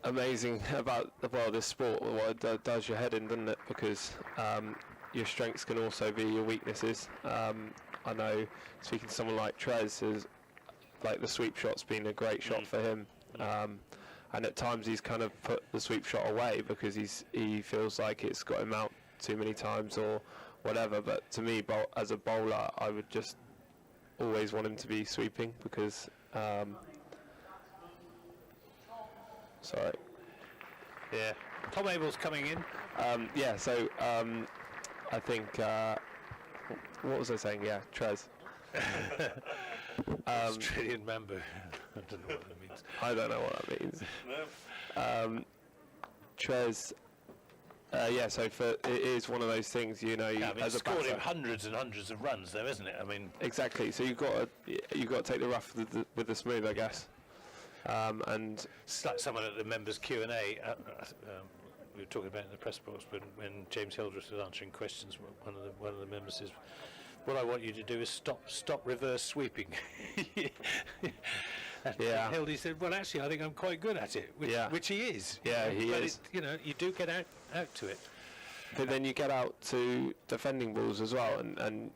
amazing about this sport, what it does your head in, doesn't it? Because your strengths can also be your weaknesses. I know, speaking to someone like Trez, is like the sweep shot's been a great shot for him, and at times he's kind of put the sweep shot away because he feels like it's got him out too many times or whatever. But to me, as a bowler, I would just always want him to be sweeping because sorry. Yeah. Tom Abel's coming in. So I think what was I saying? Yeah, Trez. Australian bamboo. I don't know what that means. I don't know what that means. Trez. So it is one of those things, as a scored him batter. hundreds and hundreds of runs, though, isn't it? I mean, Exactly. So you've got to take the rough with the smooth, I guess. And it's like someone at the members' Q&A. We were talking about in the press box when James Hildreth was answering questions. One of the members says, "What I want you to do is stop reverse sweeping." And Hildy said, "Well, actually, I think I'm quite good at it," which he is. Yeah, he but is. You do get out to it. But then you get out to defending balls as well, and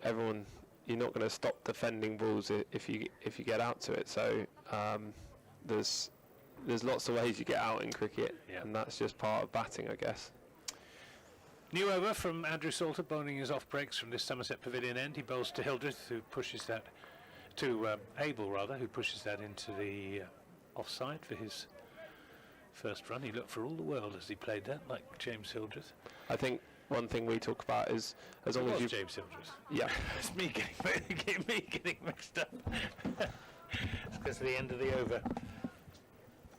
everyone. You're not going to stop defending balls if you get out to it. So there's lots of ways you get out in cricket, and that's just part of batting, I guess. New over from Andrew Salter, bowling his off breaks from this Somerset Pavilion end. He bowls to Hildreth, who pushes that to Abel rather, who pushes that into the offside for his first run. He looked for all the world as he played that, like James Hildreth. I think one thing we talk about is as long as you James Hildreth. yeah It's me getting mixed up. It's because of the end of the over.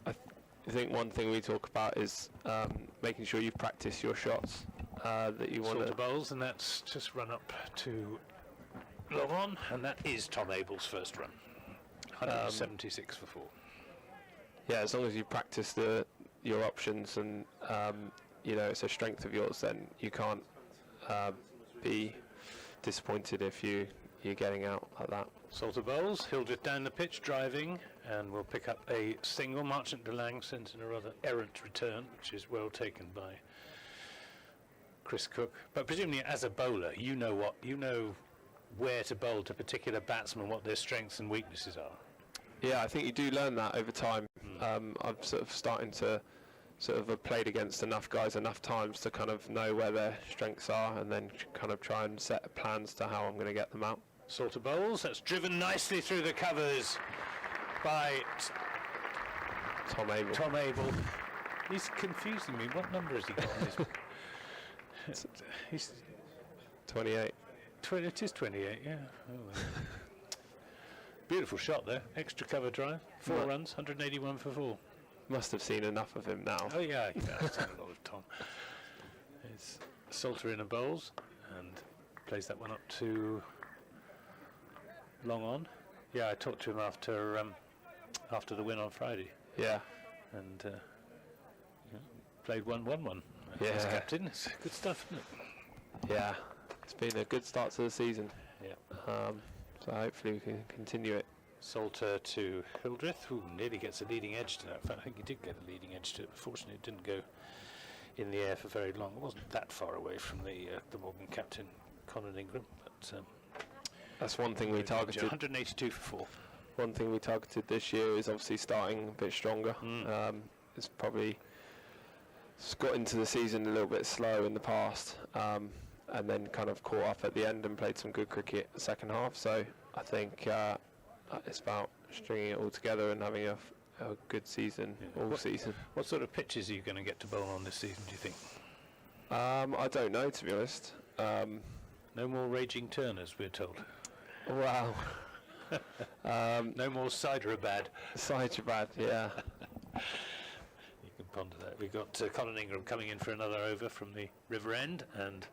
I think one thing we talk about is making sure you practice your shots that you want Sort to of bowls, and that's just run up to long on, and that is Tom Abel's first run. 176 for 4. yeah, as long as you practice your options and it's a strength of yours, then you can't be disappointed if you're getting out like that. Salter bowls, Hildreth down the pitch driving, and we'll pick up a single. Marchant de Lang sends in a rather errant return, which is well taken by Chris Cook. But presumably as a bowler, you know where to bowl to particular batsmen, what their strengths and weaknesses are. Yeah, I think you do learn that over time. I'm sort of starting to have played against enough guys enough times to kind of know where their strengths are, and then kind of try and set plans to how I'm going to get them out. Salter bowls, that's driven nicely through the covers by Tom Abel. Tom Abel. He's confusing me. What number has he got on his... He's 28. It is 28, yeah. Oh, well. Beautiful shot there. Extra cover drive. 4 runs, 181 for 4. Must have seen enough of him now. Oh, yeah, I've seen a lot of Tom. It's Salter in a bowls and plays that one up to long on. Yeah, I talked to him after the win on Friday, Yeah. and played 1-1-1. Yeah. As captain, it's good stuff, isn't it? Yeah. It's been a good start to the season. Yeah. So hopefully we can continue it. Salter to Hildreth, who nearly gets a leading edge to that. In fact, I think he did get a leading edge to it. Fortunately, it didn't go in the air for very long. It wasn't that far away from the Morgan captain, Marsh and Ingram, but That's one thing we targeted. 182 for 4. One thing we targeted this year is obviously starting a bit stronger. It's probably got into the season a little bit slow in the past, and then kind of caught up at the end and played some good cricket the second half. So I think it's about stringing it all together and having a good season all season. What sort of pitches are you going to get to bowl on this season, do you think? I don't know, to be honest. No more raging turners, we're told. Wow. No more Hyderabad. Hyderabad, yeah. You can ponder that. We've got Colin Ingram coming in for another over from the River End, and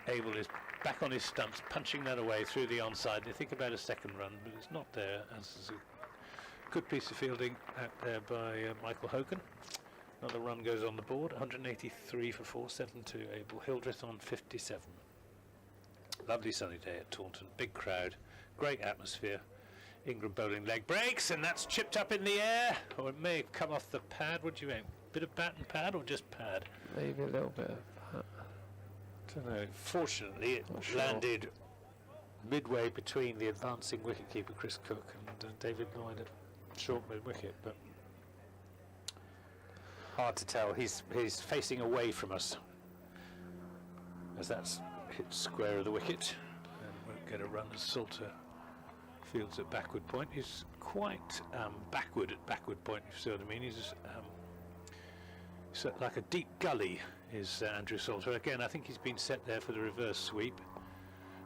Abel is back on his stumps, punching that away through the onside. They think about a second run, but it's not there. As is a good piece of fielding out there by Michael Hogan. Another run goes on the board. 183 for 4, 7-2. Abel. Hildreth on 57. Lovely sunny day at Taunton. Big crowd, great atmosphere. Ingram bowling leg breaks, and that's chipped up in the air, or it may have come off the pad. What do you think? Bit of bat and pad, or just pad? Maybe a little bit of that. Don't know. Fortunately, it landed midway between the advancing wicketkeeper Chris Cook and David Lloyd at short mid-wicket, but hard to tell. He's facing away from us, as that's hit square of the wicket, and won't get a run as Salter fields at backward point. He's quite backward at backward point, if you see what I mean. He's like a deep gully is Andrew Salter. Again, I think he's been set there for the reverse sweep,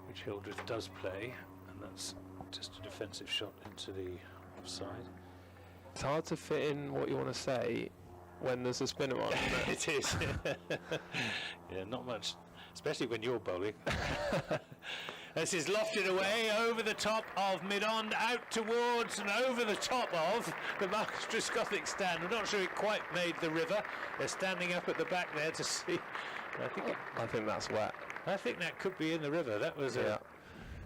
which Hildreth does play, and that's just a defensive shot into the offside. It's hard to fit in what you want to say when there's a spinner on. It is. Yeah, not much, especially when you're bowling. This is lofted away over the top of mid-on, out towards and over the top of the Marcus Trescothick stand. I'm not sure it quite made the river. They're standing up at the back there to see. I think that's wet. I think that could be in the river. That was a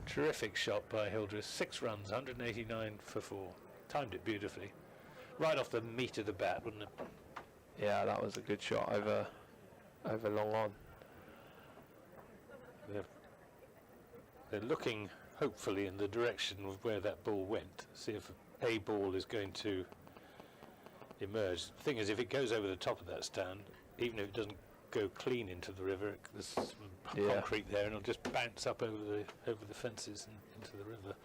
terrific shot by Hildreth. 6 runs, 189 for 4. Timed it beautifully. Right off the meat of the bat, wouldn't it? Yeah, that was a good shot over long on. They're looking hopefully in the direction of where that ball went. See if a ball is going to emerge. The thing is, if it goes over the top of that stand, even if it doesn't go clean into the river, there's some concrete there, and it'll just bounce up over the fences and into the river.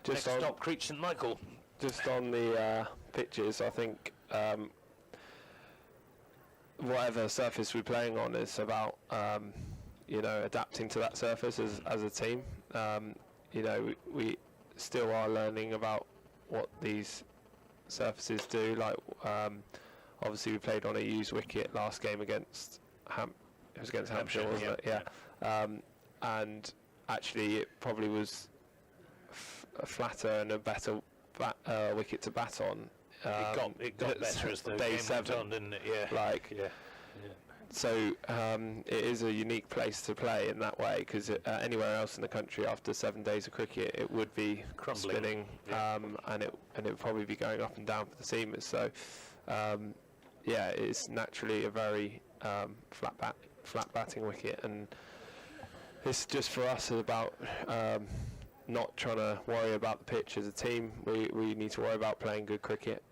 Just next stop, Creech St Michael. Just on the pitches, I think whatever surface we're playing on is about adapting to that surface as a team. We still are learning about what these surfaces do. Like obviously we played on a used wicket last game against Hampshire, wasn't it? Yeah. And actually it probably was a flatter and a better wicket to bat on. It got better as the day game 7 went on, didn't it? Yeah. So it is a unique place to play in that way, because anywhere else in the country after 7 days of cricket it would be Crumbling. spinning, and it would probably be going up and down for the seamers. So it's naturally a very flat batting wicket, and it's just for us about not trying to worry about the pitch as a team. We need to worry about playing good cricket.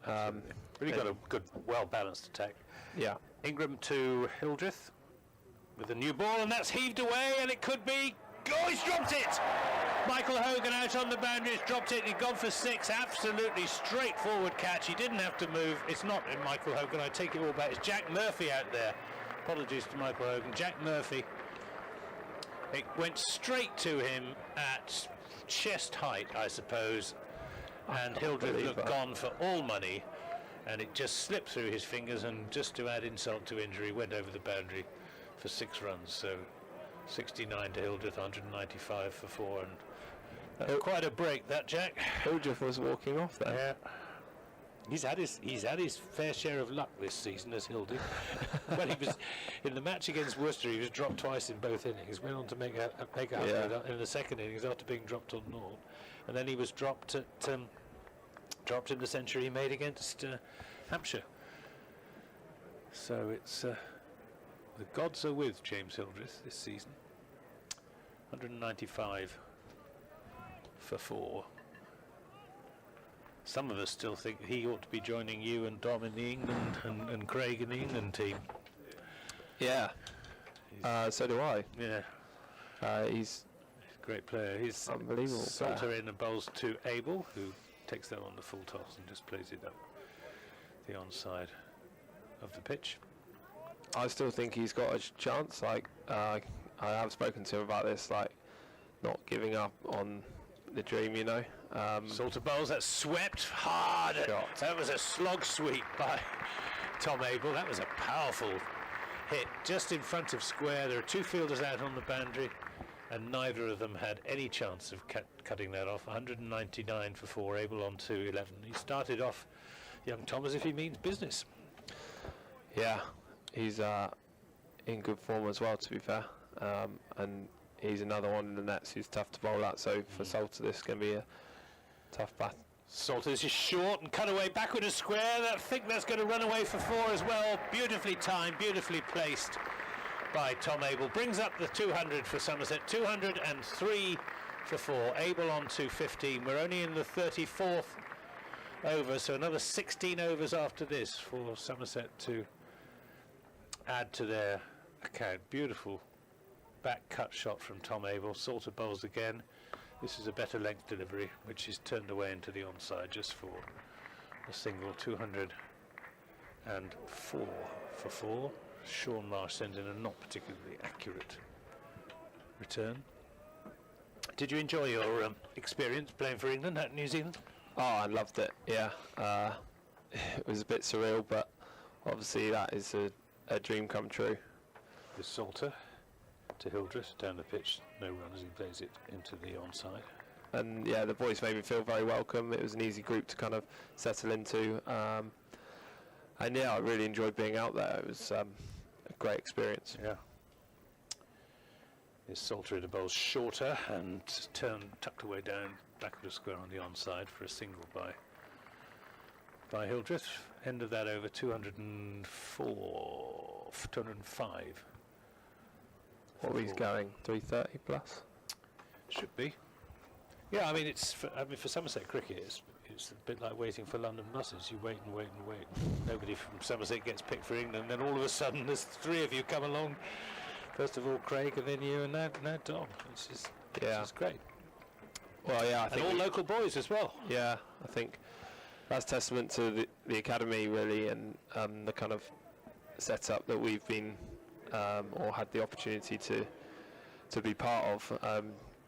Really got a good, well-balanced attack. Yeah. Ingram to Hildreth with a new ball, and that's heaved away, and it could be... Oh, he's dropped it! Michael Hogan out on the boundary, he's dropped it, he's gone for 6. Absolutely straightforward catch. He didn't have to move. It's not Michael Hogan, I take it all back. It's Jack Murphy out there. Apologies to Michael Hogan. Jack Murphy. It went straight to him at chest height, I suppose, and Hildreth looked gone for all money, and it just slipped through his fingers, and just to add insult to injury, went over the boundary for 6 runs. So 69 to Hildreth, 195 for 4, and that's quite a break, that, Jack. Hildreth was walking off there. Yeah. He's had his fair share of luck this season, as Hildreth. Well, he was in the match against Worcester. He was dropped twice in both innings. Went on to make a 100 in the second innings after being dropped on naught, and then he was dropped in the century he made against Hampshire. So it's the gods are with James Hildreth this season. 195 for 4. Some of us still think he ought to be joining you and Dom in the England and Craig in the England team. Yeah. So do I. Yeah. He's a great player. He's unbelievable. Salter in and bowls to Abel, who takes that on the full toss and just plays it up the onside of the pitch. I still think he's got a chance. Like I have spoken to him about this, like not giving up on the dream, Salter bowls, that swept hard. That was a slog sweep by Tom Abel. That was a powerful hit just in front of square. There are 2 fielders out on the boundary, and neither of them had any chance of cutting that off. 199 for 4, Abel on to 11. He started off young Tom as if he means business. Yeah, he's in good form as well, to be fair, and he's another one in the nets who's tough to bowl at. So for Salter, this is going to be a tough bat. Salter is just short and cut away backward to square. I think that's going to run away for 4 as well. Beautifully timed, beautifully placed by Tom Abel. Brings up the 200 for Somerset. 203 for 4. Abel on to 15. We're only in the 34th over, so another 16 overs after this for Somerset to add to their account. Beautiful back cut shot from Tom Abel. Salter bowls again. This is a better length delivery, which is turned away into the onside just for a single. 204 for 4. Sean Marsh sends in a not particularly accurate return. Did you enjoy your experience playing for England at New Zealand? Oh, I loved it, yeah. It was a bit surreal, but obviously that is a dream come true. With Salter to Hildreth down the pitch, no runners, he plays it into the onside. And yeah, the boys made me feel very welcome. It was an easy group to kind of settle into, and yeah, I really enjoyed being out there. It was a great experience. Yeah. Is Salter in a bowl shorter and tucked away down backward of square on the onside for a single by Hildreth. End of that over. 205. What were he's going? 330 plus? Should be. Yeah, I mean for Somerset cricket, it's a bit like waiting for London buses. You wait and wait and wait. Nobody from Somerset gets picked for England, then all of a sudden there's 3 of you come along. First of all, Craig, and then you, and now Dom. It's just great. Well, yeah, I think all local boys as well. Yeah, I think that's testament to the academy really, and the kind of setup that we've been or had the opportunity to be part of.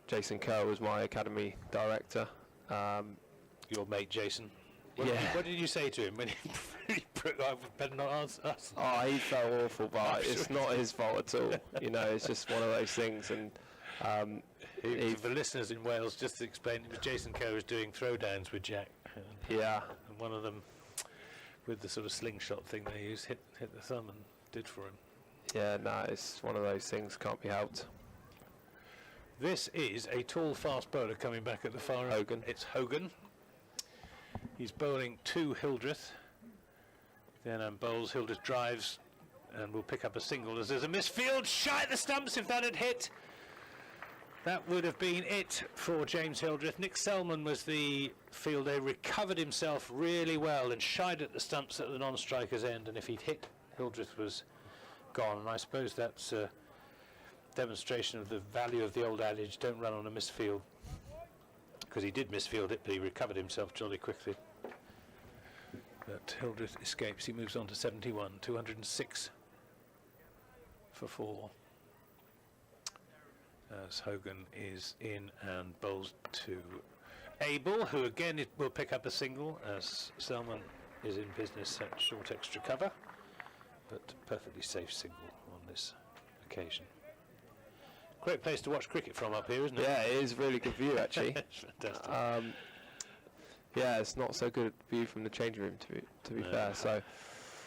Jason Kerr was my academy director. Your mate Jason. Yeah. What did you say to him when he better not answer us? Oh, he felt awful, but it's not his fault at all. You know, it's just one of those things. And for the listeners in Wales, just to explain, it was Jason Kerr was doing throwdowns with Jack. yeah, And one of them, with the sort of slingshot thing they use, hit the thumb and did for him. yeah, no, it's one of those things, can't be helped. This is a tall, fast bowler coming back at the far end. Hogan. It's Hogan. He's bowling to Hildreth. Then bowls, Hildreth drives and will pick up a single as there's a misfield. Shy at the stumps. If that had hit, that would have been it for James Hildreth. Nick Selman was the fielder, recovered himself really well and shied at the stumps at the non-striker's end, and if he'd hit, Hildreth was gone. And I suppose that's a demonstration of the value of the old adage, don't run on a misfield, because he did misfield it, but he recovered himself jolly quickly. But Hildreth escapes. He moves on to 71, 206 for 4. As Hogan is in and bowls to Abel, who again will pick up a single as Selman is in business at short extra cover, but perfectly safe single on this occasion. Great place to watch cricket from up here, isn't it? Yeah, it is a really good view, actually. It's fantastic. Yeah, it's not so good view from the changing room, to be fair. So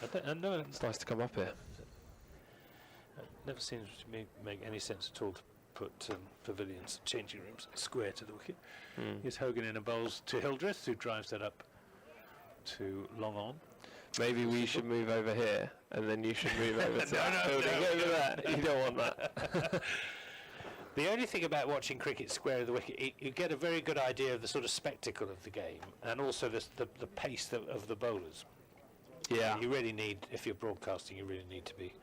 it's nice to come up here. It never seems to me make any sense at all to put pavilions, changing rooms, square to the wicket. Here's Hogan in a bowls to Hildreth, who drives that up to long on. Maybe we should move over here, and then you should move over to that building over there. You don't want that. The only thing about watching cricket square of the wicket, you get a very good idea of the sort of spectacle of the game, and also the pace of the bowlers. Yeah. You really need, if you're broadcasting, you really need to be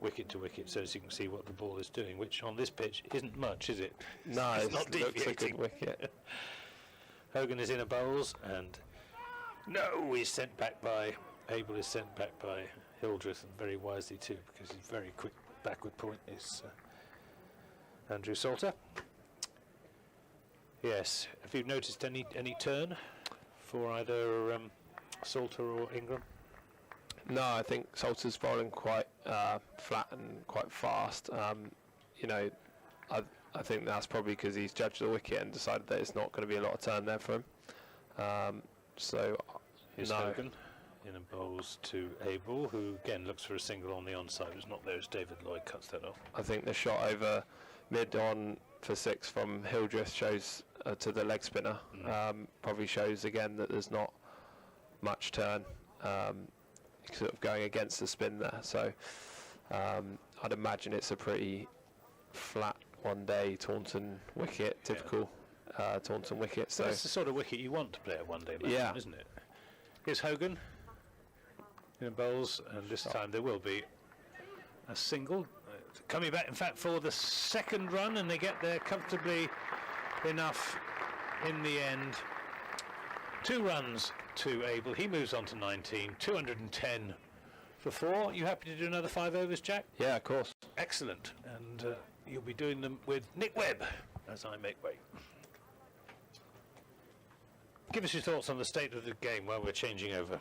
wicket to wicket so as you can see what the ball is doing, which on this pitch isn't much, is it? No, it's it not looks a deviating. good wicket. Hogan is in a bowls, and no, he's sent back by, Abel is sent back by Hildreth, and very wisely too, because he's very quick backward point is Andrew Salter. Yes, have you noticed any turn for either Salter or Ingram? No, I think Salter's bowling quite flat and quite fast. You know, I think that's probably because he's judged the wicket and decided that it's not going to be a lot of turn there for him. So, Here's no. Hogan in a bowls to Abel, who again looks for a single on the onside. It's not there as David Lloyd cuts that off. I think the shot over mid-on for 6 from Hildreth shows to the leg spinner. Probably shows again that there's not much turn. Sort of going against the spin there, so I'd imagine it's a pretty flat one-day Taunton wicket, typical Taunton wicket. So it's the sort of wicket you want to play at one-day match, Yeah. isn't it? Here's Hogan in bowls, and this time there will be a single coming back. In fact, for the second run, and they get there comfortably enough in the end. 2 runs to Abel. He moves on to 19, 210 for 4. You happy to do another 5 overs, Jack? yeah, of course. Excellent. And you'll be doing them with Nick Webb as I make way. Give us your thoughts on the state of the game while we're changing over.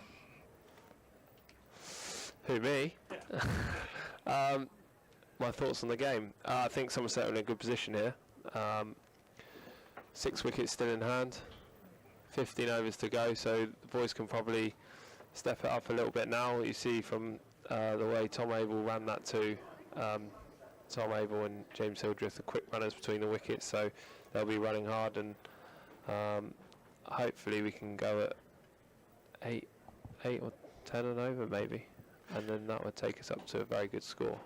Who, me? Yeah. My thoughts on the game. I think Somerset are in a good position here. 6 wickets still in hand. 15 overs to go, so the boys can probably step it up a little bit now. You see from the way Tom Abel ran that too. Tom Abel and James Hildreth are quick runners between the wickets, so they'll be running hard, and hopefully we can go at 8 or 10 and over maybe, and then that would take us up to a very good score.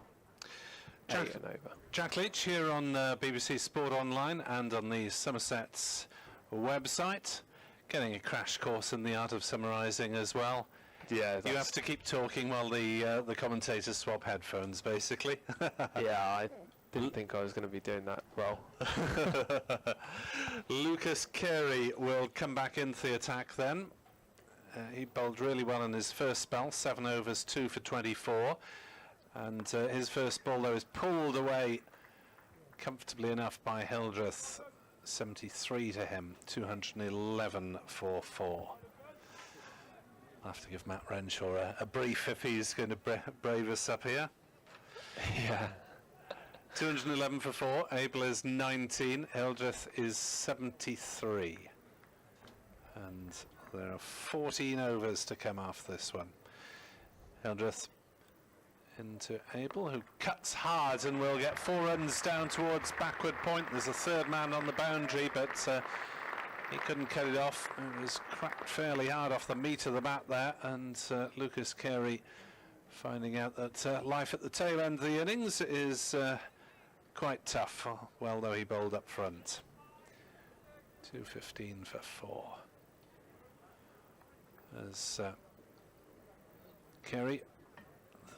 8 and over. Jack Leach here on BBC Sport Online and on the Somerset's website, getting a crash course in the art of summarising as well. Yeah, You have to keep talking while the commentators swap headphones, basically. yeah, I didn't think I was going to be doing that well. Lucas Carey will come back into the attack then. He bowled really well in his first spell, 7 overs, 2 for 24. And his first ball, though, is pulled away comfortably enough by Hildreth. 73 to him, 211 for 4. I'll have to give Matt Renshaw a brief if he's going to brave us up here. Yeah. 211 for 4. Abel is 19. Hildreth is 73. And there are 14 overs to come off this one. Hildreth into Abel, who cuts hard and will get 4 runs down towards backward point. There's a third man on the boundary, but he couldn't cut it off. It was cracked fairly hard off the meat of the bat there, and Lucas Carey finding out that life at the tail end of the innings is quite tough, well though he bowled up front. 215 for 4. As Carey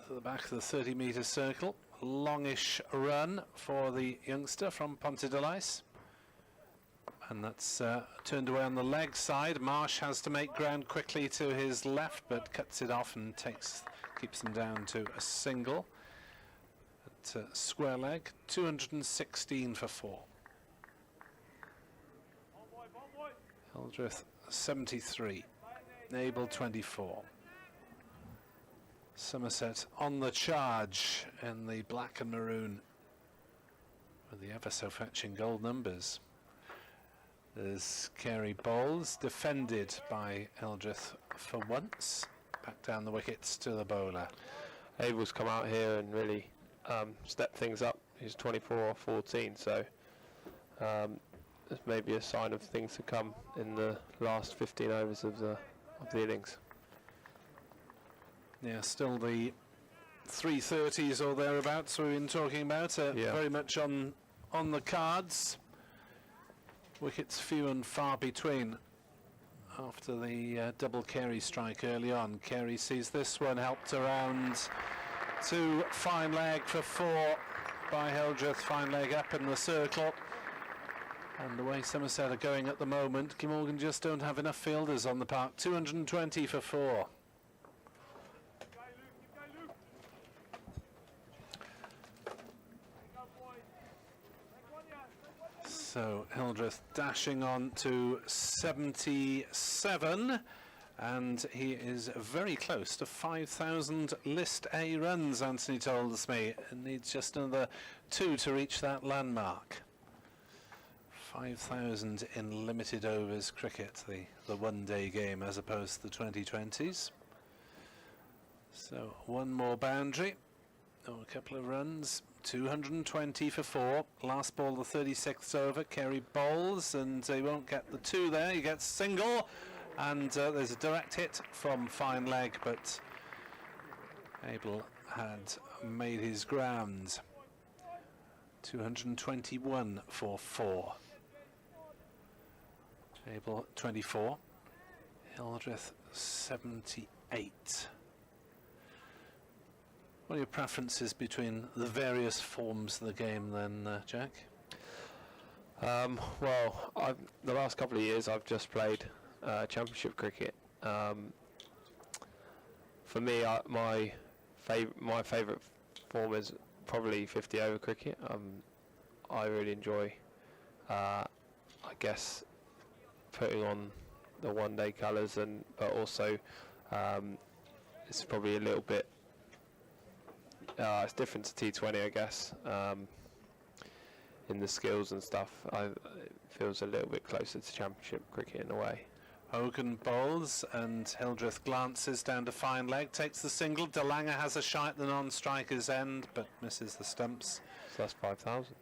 to the back of the 30-metre circle, longish run for the youngster from Ponte de Lice, and that's turned away on the leg side. Marsh has to make ground quickly to his left, but cuts it off and keeps them down to a single at square leg. 216 for 4. Hildreth 73, Abel 24. Somerset on the charge in the black and maroon with the ever so fetching gold numbers. As Carey bowls, defended by Hildreth for once. Back down the wickets to the bowler. Abel's come out here and really stepped things up. He's 24 or 14, so there's maybe a sign of things to come in the last 15 overs of the innings. Yeah, still the 330s or thereabouts we've been talking about. Very much on the cards. Wickets few and far between after the double Carey strike early on. Carey sees this one helped around to fine leg for 4 by Hildreth. Fine leg up in the circle. And the way Somerset are going at the moment, Glamorgan just don't have enough fielders on the park. 220 for 4. So Hildreth dashing on to 77, and he is very close to 5,000 List A runs, Anthony told me. And needs just another 2 to reach that landmark. 5,000 in limited overs cricket, the one-day game as opposed to the 2020s. So one more boundary, a couple of runs. 220 for 4. Last ball, the 36th over. Carey bowls, and he won't get the 2 there. He gets single, and there's a direct hit from fine leg, but Abel had made his ground. 221 for 4. Abel 24. Hildreth 78. What are your preferences between the various forms of the game then, Jack? Well, the last couple of years I've just played championship cricket. For me, my favourite form is probably 50 over cricket. I really enjoy, I guess, putting on the one-day colours, but also it's probably a little bit. It's different to T20, I guess, in the skills and stuff. It feels a little bit closer to championship cricket in a way. Hogan bowls and Hildreth glances down to fine leg, takes the single. De Lange has a shot at the non-striker's end, but misses the stumps. So that's 5,000.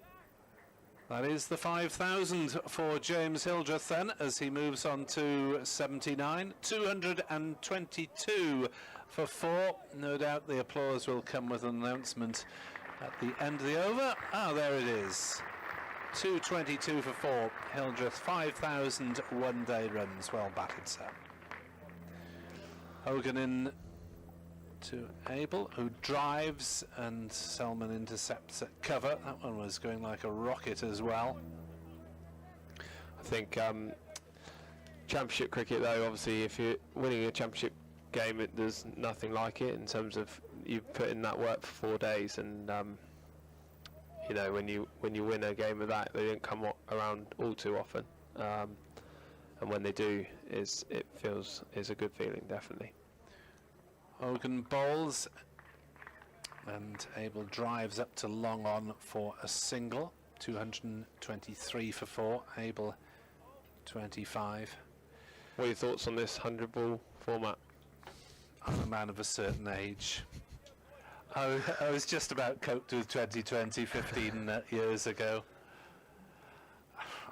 That is the 5,000 for James Hildreth then, as he moves on to 79. 222 for 4. No doubt the applause will come with an announcement at the end of the over. There it is. 222 for 4. Hildreth 5,000 one-day runs. Well batted, sir. Hogan in to Abel, who drives, and Selman intercepts at cover. That one was going like a rocket as well. I think Championship cricket, though, obviously, if you're winning a championship game, there's nothing like it in terms of you put in that work for 4 days, and you know, when you win a game of that, they don't come around all too often, and when they do, is a good feeling, definitely. Hogan bowls, and Abel drives up to long on for a single. 223 for 4. Abel 25. What are your thoughts on this 100-ball format? I'm a man of a certain age. I was just about coped with 2020 15 years ago.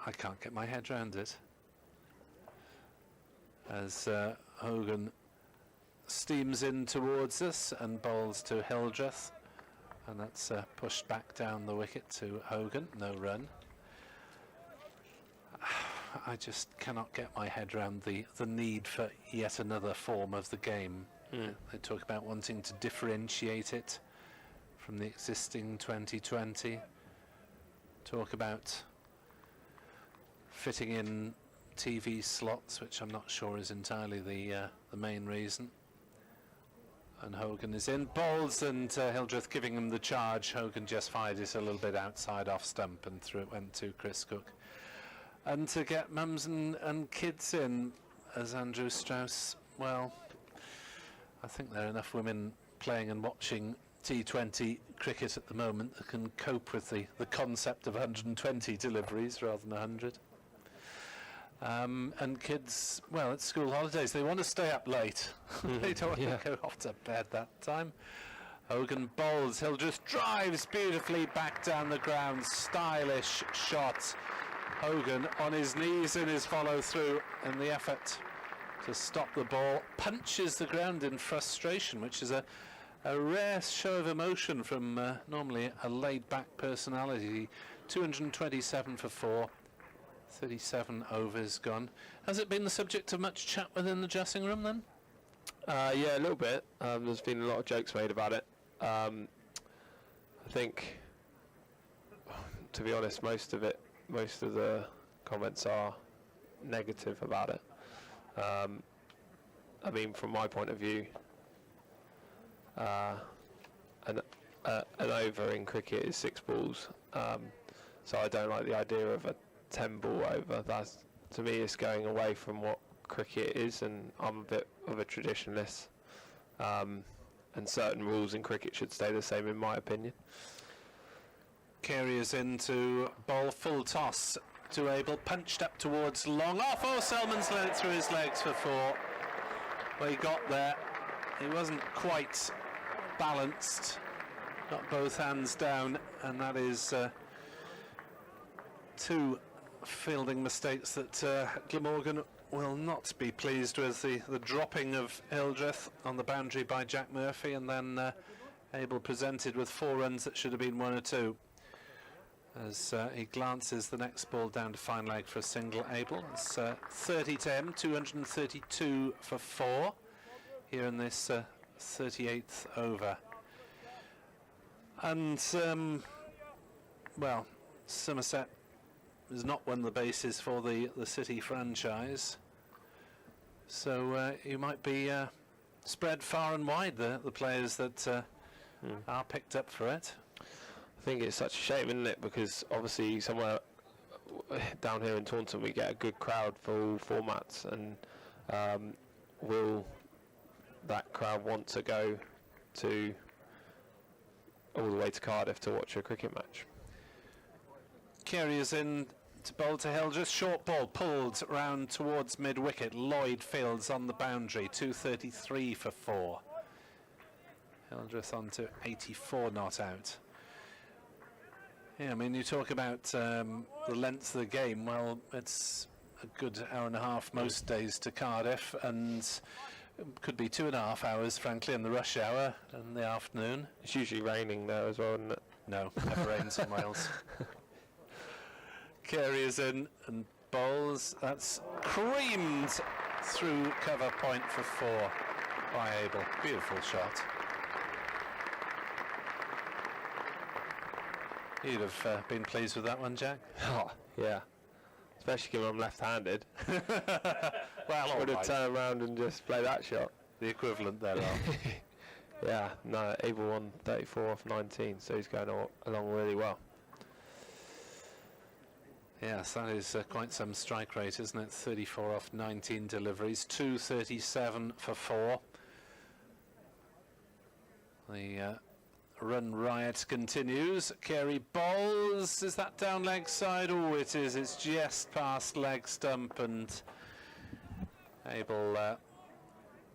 I can't get my head around it. As Hogan steams in towards us and bowls to Hildreth, and that's pushed back down the wicket to Hogan, no run. I just cannot get my head around the need for yet another form of the game. They talk about wanting to differentiate it from the existing 2020. Talk about fitting in TV slots, which I'm not sure is entirely the main reason. And Hogan is in, bowls, and Hildreth giving him the charge. Hogan just fired it a little bit outside off stump, and through it went to Chris Cook. And to get mums and kids in, as Andrew Strauss, well, I think there are enough women playing and watching T20 cricket at the moment that can cope with the concept of 120 deliveries rather than 100. And kids, well, at school holidays, they want to stay up late. They don't want to go off to bed that time. Hogan bowls, Hildreth drives beautifully back down the ground, stylish shot. Hogan on his knees in his follow-through, and the effort to stop the ball punches the ground in frustration, which is a rare show of emotion from normally a laid-back personality. 227 for 4. 37 overs gone. Has it been the subject of much chat within the dressing room then? Yeah, a little bit. There's been a lot of jokes made about it. I think, to be honest, most of the comments are negative about it. I mean, from my point of view, an over in cricket is 6 balls. So I don't like the idea of a 10-ball over. That's, to me, it's going away from what cricket is, and I'm a bit of a traditionalist. And certain rules in cricket should stay the same, in my opinion. Carey is in to bowl full toss to Abel, punched up towards long off. Oh, Selman's let it through his legs for 4. Well, he got there. He wasn't quite balanced. Got both hands down, and that is 2 fielding mistakes that Glamorgan will not be pleased with. The dropping of Hildreth on the boundary by Jack Murphy, and then Abel presented with 4 runs that should have been 1 or 2. As he glances the next ball down to fine leg for a single. Abel, it's 30 to him, 232 for 4 here in this 38th over. And well, Somerset has not won the bases for the City franchise, so you might be spread far and wide, the players that are picked up for it. I think it's such a shame, isn't it? Because obviously somewhere down here in Taunton we get a good crowd for all formats, and will that crowd want to go to all the way to Cardiff to watch a cricket match? Carey is in to bowl to Hildreth. Short ball pulled round towards mid-wicket. Lloyd fields on the boundary. 233 for 4. Hildreth on to 84 not out. Yeah, I mean, you talk about the length of the game. Well, it's a good hour and a half most days to Cardiff, and it could be 2.5 hours, frankly, in the rush hour in the afternoon. It's usually raining there as well, isn't it? No, never rains in Wales. Carey is in and bowls. That's creamed through cover point for 4 by Abel. Beautiful shot. You'd have been pleased with that one, Jack? Oh, yeah. especially given I'm left-handed. Well, Would have turned around and just played that shot. the equivalent thereof. Yeah, no, Abel won 34 off 19, so he's going along really well. Yes, that is quite some strike rate, isn't it? 34 off 19 deliveries, 237 for 4. The run riot continues. Carey bowls. Is that down leg side? Oh, it is. It's just past leg stump, and Abel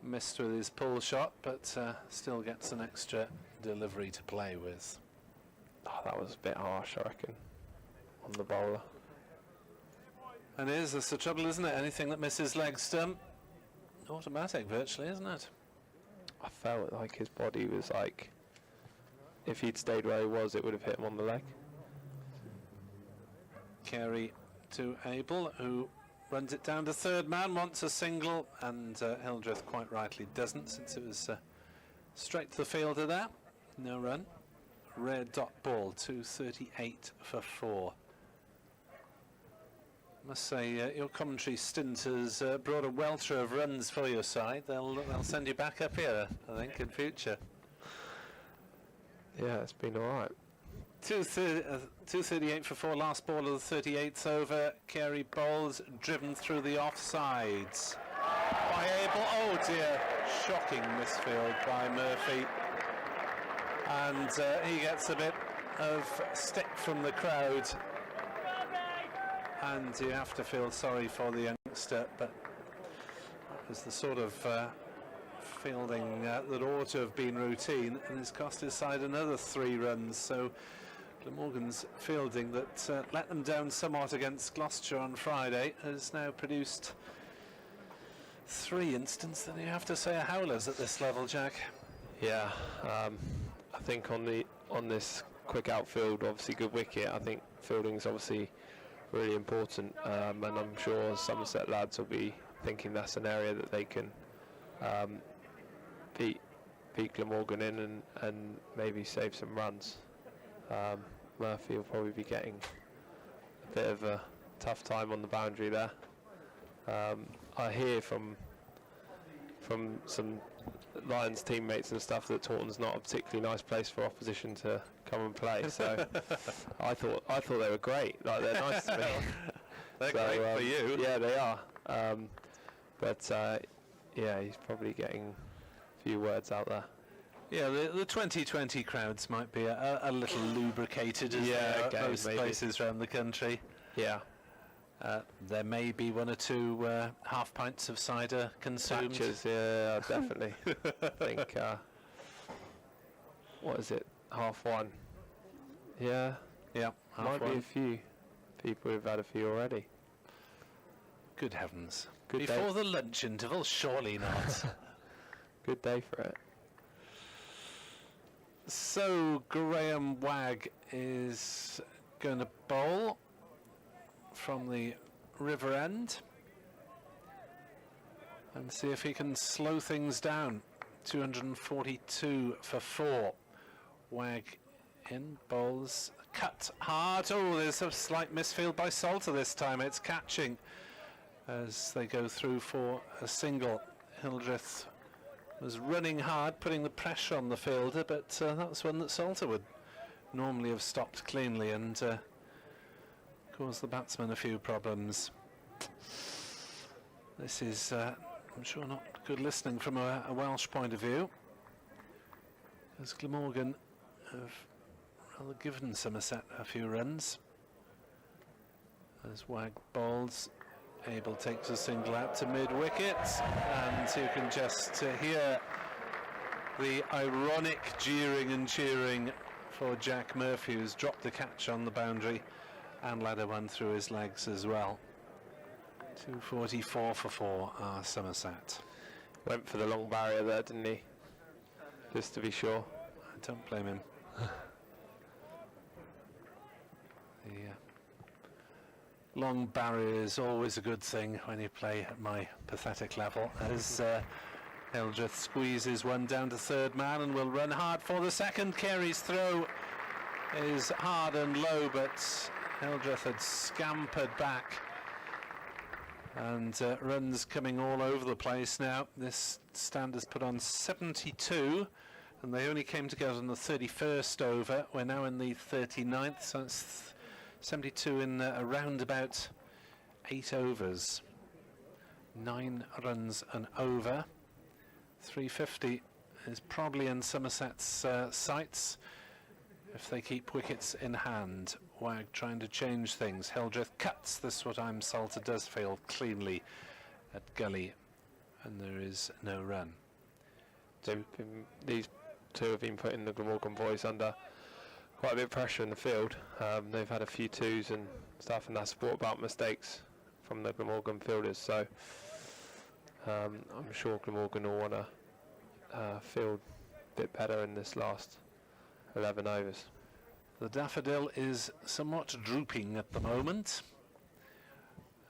missed with his pull shot, but still gets an extra delivery to play with. Oh, that was a bit harsh, I reckon, on the bowler. And that's the trouble, isn't it? Anything that misses leg stump, automatic virtually, isn't it? I felt like his body was like, if he'd stayed where he was, it would have hit him on the leg. Carey to Abel, who runs it down to third man, wants a single, and Hildreth quite rightly doesn't, since it was straight to the fielder there. No run. Red dot ball, 238 for 4. Must say your commentary stint has brought a welter of runs for your side. They'll send you back up here, I think, in future. Yeah, it's been all right. 238 for 4, last ball of the 38th over. Carey bowls, driven through the offsides by Abel. Oh dear, shocking misfield by Murphy. And he gets a bit of stick from the crowd. And you have to feel sorry for the youngster, but that was the sort of fielding that ought to have been routine, and has cost his side another 3 runs. So Glamorgan's fielding that let them down somewhat against Gloucestershire on Friday has now produced 3 instances that you have to say are howlers at this level, Jack. Yeah, I think on this quick outfield, obviously good wicket. I think fielding's obviously really important, and I'm sure Somerset lads will be thinking that's an area that they can beat Glamorgan in and maybe save some runs. Murphy will probably be getting a bit of a tough time on the boundary there. I hear from some Lions teammates and stuff that Taunton's not a particularly nice place for opposition to come and play. So I thought they were great. Like, they're nice to me. They're great for you. Yeah, they are. But yeah, he's probably getting a few words out there. Yeah, the 2020 crowds might be a little lubricated as they are at most places around the country. Yeah. There may be 1 or 2 half pints of cider consumed. Patches, yeah, definitely. I think, what is it, 1:30? Yeah. Yeah, Might be a few people who've had a few already. Good heavens. Good Before day. the lunch interval, surely not. Good day for it. So Graham Wagg is going to bowl from the river end and see if he can slow things down. 242 for 4. Wagg in, bowls, cut hard. Oh, there's a slight misfield by Salter this time. It's catching as they go through for a single. Hildreth was running hard, putting the pressure on the fielder, but that's one that Salter would normally have stopped cleanly and caused the batsman a few problems. This is, I'm sure, not good listening from a Welsh point of view, as Glamorgan have rather given Somerset a few runs. As Wagg bowls, Abel takes a single out to mid-wicket, and you can just hear the ironic jeering and cheering for Jack Murphy, who's dropped the catch on the boundary and ladder one through his legs as well. 244 for 4 are Somerset. Went for the long barrier there, didn't he? Just to be sure. I don't blame him. The long barrier is always a good thing when you play at my pathetic level, as Hildreth squeezes one down to third man and will run hard for the second. Carey's throw is hard and low, but Hildreth had scampered back And runs coming all over the place now. This stand has put on 72, and they only came together in the 31st over. We're now in the 39th, so it's 72 in around about 8 overs. 9 runs and over. 350 is probably in Somerset's sights if they keep wickets in hand. Wag trying to change things. Hildreth cuts. This what I'm salted does fail cleanly at gully, and there is no run. These two have been putting the Glamorgan boys under quite a bit of pressure in the field. They've had a few twos and stuff, and that's brought about mistakes from the Glamorgan fielders. So I'm sure Glamorgan will want to field a bit better in this last 11 overs. The daffodil is somewhat drooping at the moment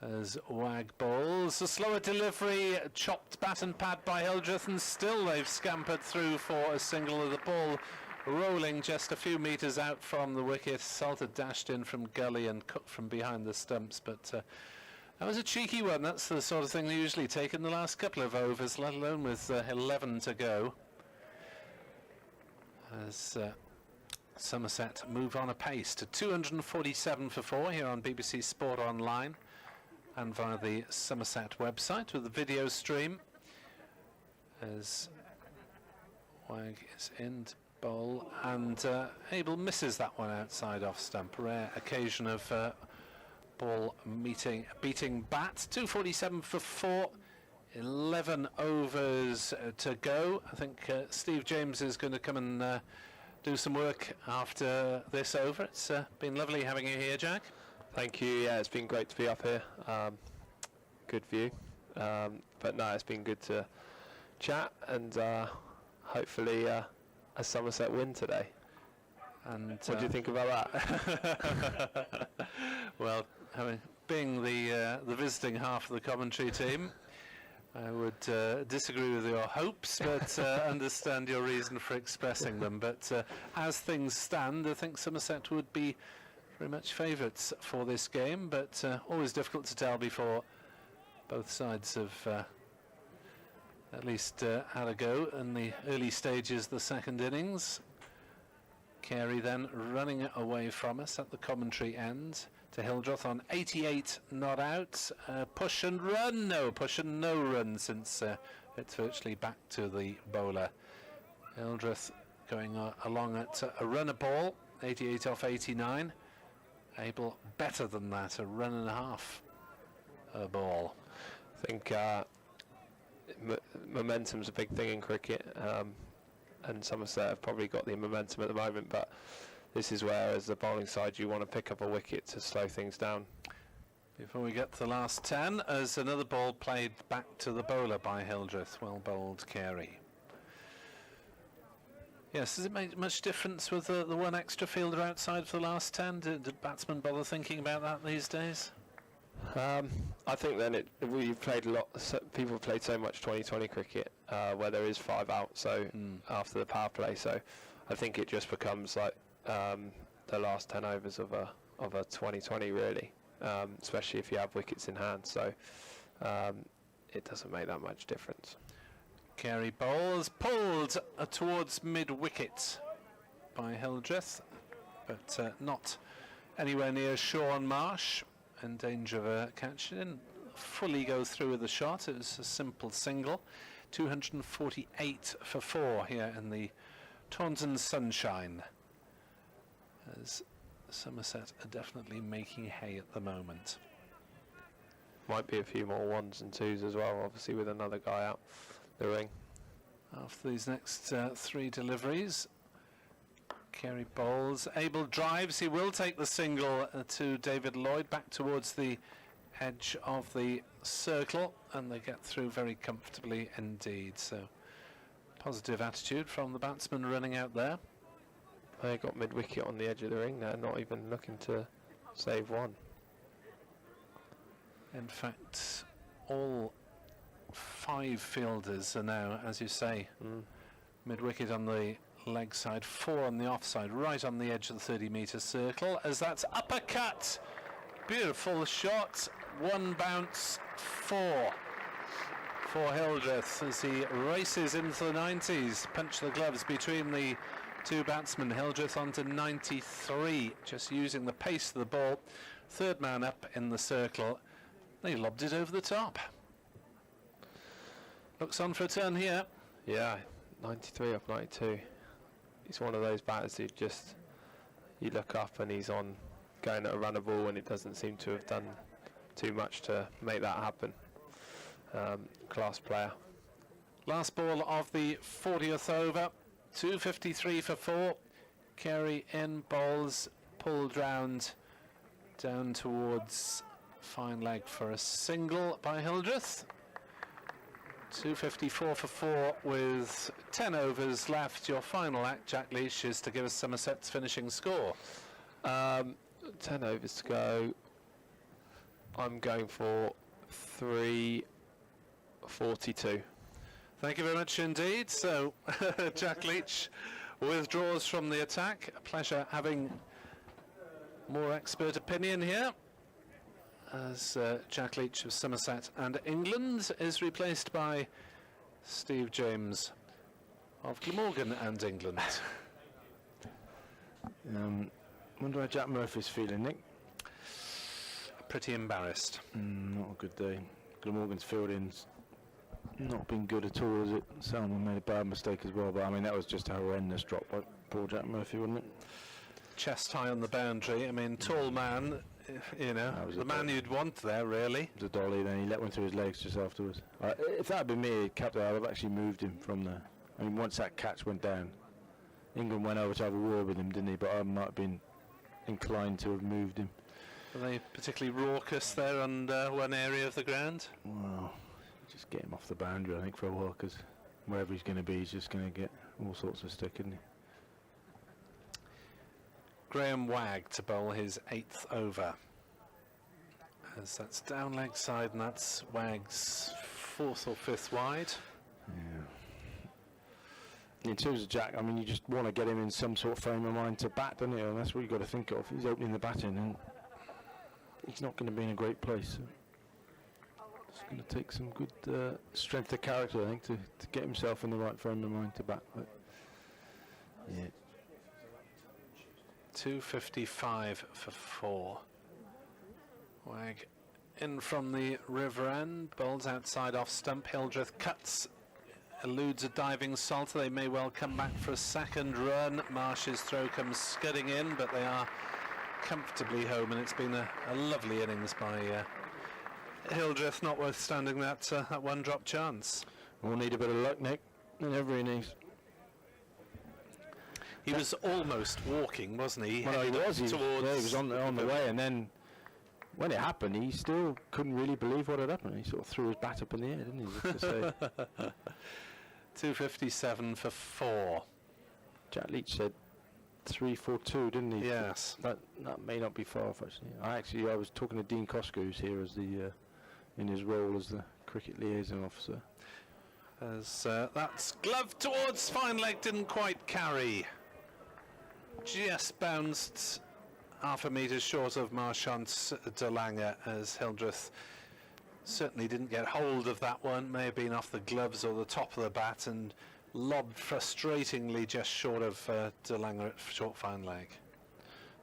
as Wag bowls. A slower delivery, chopped bat and pad by Hildreth, and still they've scampered through for a single of the ball, rolling just a few metres out from the wicket. Salter dashed in from gully and cut from behind the stumps, but that was a cheeky one. That's the sort of thing they usually take in the last couple of overs, let alone with 11 to go. As Somerset move on apace to 247 for 4 here on BBC Sport Online and via the Somerset website with the video stream. As Wag is in to bowl, and Abel misses that one outside off stump. Rare occasion of ball beating bat. 247 for 4. 11 overs to go. I think Steve James is going to come and do some work after this over. It's been lovely having you here, Jack. Thank you. Yeah, it's been great to be up here. Good view. But no, it's been good to chat, and hopefully a Somerset win today. And what do you think about that? Well, being the visiting half of the commentary team, I would disagree with your hopes, but understand your reason for expressing them. But as things stand, I think Somerset would be very much favourites for this game, but always difficult to tell before both sides have at least had a go in the early stages of the second innings. Carey then running away from us at the commentary end to Hildreth on 88 not out. Push and run, no push and no run, since it's virtually back to the bowler. Hildreth going along at a run a ball, 88 off 89. Abel better than that, a run and a half a ball. I think momentum's a big thing in cricket, and Somerset have probably got the momentum at the moment, but this is where, as the bowling side, you want to pick up a wicket to slow things down. Before we get to the last 10, as another ball played back to the bowler by Hildreth, well bowled Carey. Yes, does it make much difference with the one extra fielder outside for the last 10? Did batsmen bother thinking about that these days? I think then we've played a lot. People have played so much 2020 cricket where there is 5 out. So after the power play, so I think it just becomes like the last 10 overs of a 2020 really, especially if you have wickets in hand. So it doesn't make that much difference. Carey bowls, pulled towards mid-wicket by Hildreth, but not anywhere near Sean Marsh. In danger of a catch. He didn't fully go through with the shot. It was a simple single. 248 for 4 here in the Taunton sunshine, as Somerset are definitely making hay at the moment. Might be a few more 1s and 2s as well, obviously, with another guy out the ring. After these next 3 deliveries, Carey bowls. Abel drives. He will take the single to David Lloyd back towards the edge of the circle, and they get through very comfortably indeed. So positive attitude from the batsman running out there. They got mid-wicket on the edge of the ring. They're not even looking to save one. In fact, all 5 fielders are now, as you say, mid-wicket on the leg side, 4 on the offside, right on the edge of the 30-metre circle, as that's uppercut. Beautiful shot one bounce, 4 for Hildreth as he races into the 90s. Punch the gloves between the two batsmen. Hildreth onto 93, just using the pace of the ball. Third man up in the circle. They lobbed it over the top. Looks on for a turn here. Yeah, 93 off 92. He's one of those batters who just, you look up and he's on going at a run of ball, and it doesn't seem to have done too much to make that happen. Class player. Last ball of the 40th over. 2:53 for 4. Carey in, bowls pulled round down towards fine leg for a single by Hildreth. 2:54 for 4 with 10 overs left. Your final act, Jack Leach, is to give us Somerset's finishing score. 10 overs to go. I'm going for 3:42. Thank you very much indeed. So, Jack Leach withdraws from the attack. A pleasure having more expert opinion here, as Jack Leach of Somerset and England is replaced by Steve James of Glamorgan and England. Wonder how Jack Murphy's feeling, Nick. Pretty embarrassed. Not a good day. Glamorgan's fielding's not been good at all, has it? Salmon made a bad mistake as well, but I mean that was just a horrendous drop by poor Jack Murphy, wasn't it? Chest high on the boundary. I mean, tall man, you know, the man you'd want there, really. It was a dolly, then he let one through his legs just afterwards. If that had been me, captain, I'd have actually moved him from there. I mean, once that catch went down, Ingram went over to have a word with him, didn't he? But I might have been inclined to have moved him. Were they particularly raucous there on one area of the ground? Well, just get him off the boundary, I think, for a while, because wherever he's going to be, he's just going to get all sorts of stick, isn't he? Graham Wagg to bowl his 8th over, as that's down leg side, and that's Wagg's 4th or 5th wide. Yeah. In terms of Jack, I mean, you just want to get him in some sort of frame of mind to bat, don't you? And that's what you've got to think of. He's opening the batting, and he's not going to be in a great place. So it's going to take some good strength of character, I think, to get himself in the right frame of mind to bat. But yeah. 2:55 for 4. Wagg in from the river end, bowls outside off stump. Hildreth cuts, eludes a diving salter. They may well come back for a second run. Marsh's throw comes scudding in, but they are comfortably home, and it's been a lovely innings by Hildreth, notwithstanding that one drop chance. We'll need a bit of luck, Nick, in every innings. He was almost walking, wasn't he? Well, he was. He was on the way, and then when it happened, he still couldn't really believe what had happened. He sort of threw his bat up in the air, didn't he? Just to say. 2:57 for 4. Jack Leach said 3-4-2, didn't he? Yes. That may not be far off, actually. I was talking to Dean Cosco, who's here as the in his role as the cricket liaison officer. As that's glove towards fine leg, didn't quite carry. Just bounced half a metre short of Marchant de Lange, as Hildreth certainly didn't get hold of that one. May have been off the gloves or the top of the bat, and lobbed frustratingly just short of de Lange at short fine leg.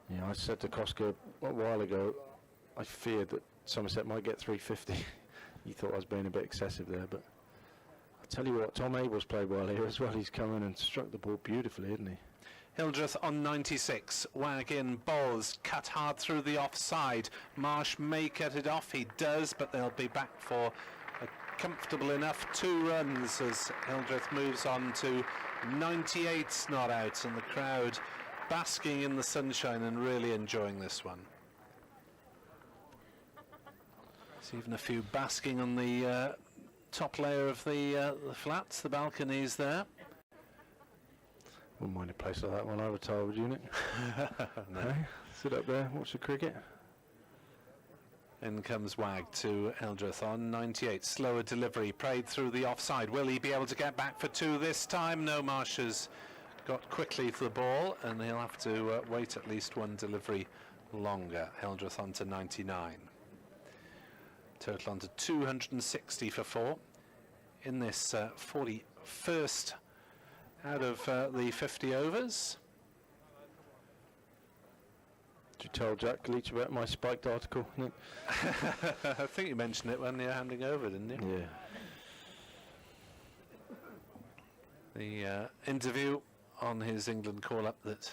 Yeah, I said to Cosco a while ago, I feared that Somerset might get 350. He thought I was being a bit excessive there, but I tell you what, Tom Abel's played well here as well. He's come in and struck the ball beautifully, hasn't he? Hildreth on 96. Wagg in, bowls, cut hard through the offside. Marsh may cut it off. He does, but they'll be back for a comfortable enough 2 runs as Hildreth moves on to 98's not out, and the crowd basking in the sunshine and really enjoying this one. There's even a few basking on the top layer of the flats, the balconies there. Wouldn't mind a place like that when I retire, would you, Nick? No. Sit up there, watch the cricket. In comes Wagg to Hildreth on 98. Slower delivery, prayed through the offside. Will he be able to get back for 2 this time? No, Marsh has got quickly to the ball, and he'll have to wait at least 1 delivery longer. Hildreth on to 99. Total on to 260 for 4 in this 41st out of the 50 overs. Did you tell Jack Leach about my spiked article? I think you mentioned it when you were handing over, didn't you? Yeah. The interview on his England call-up that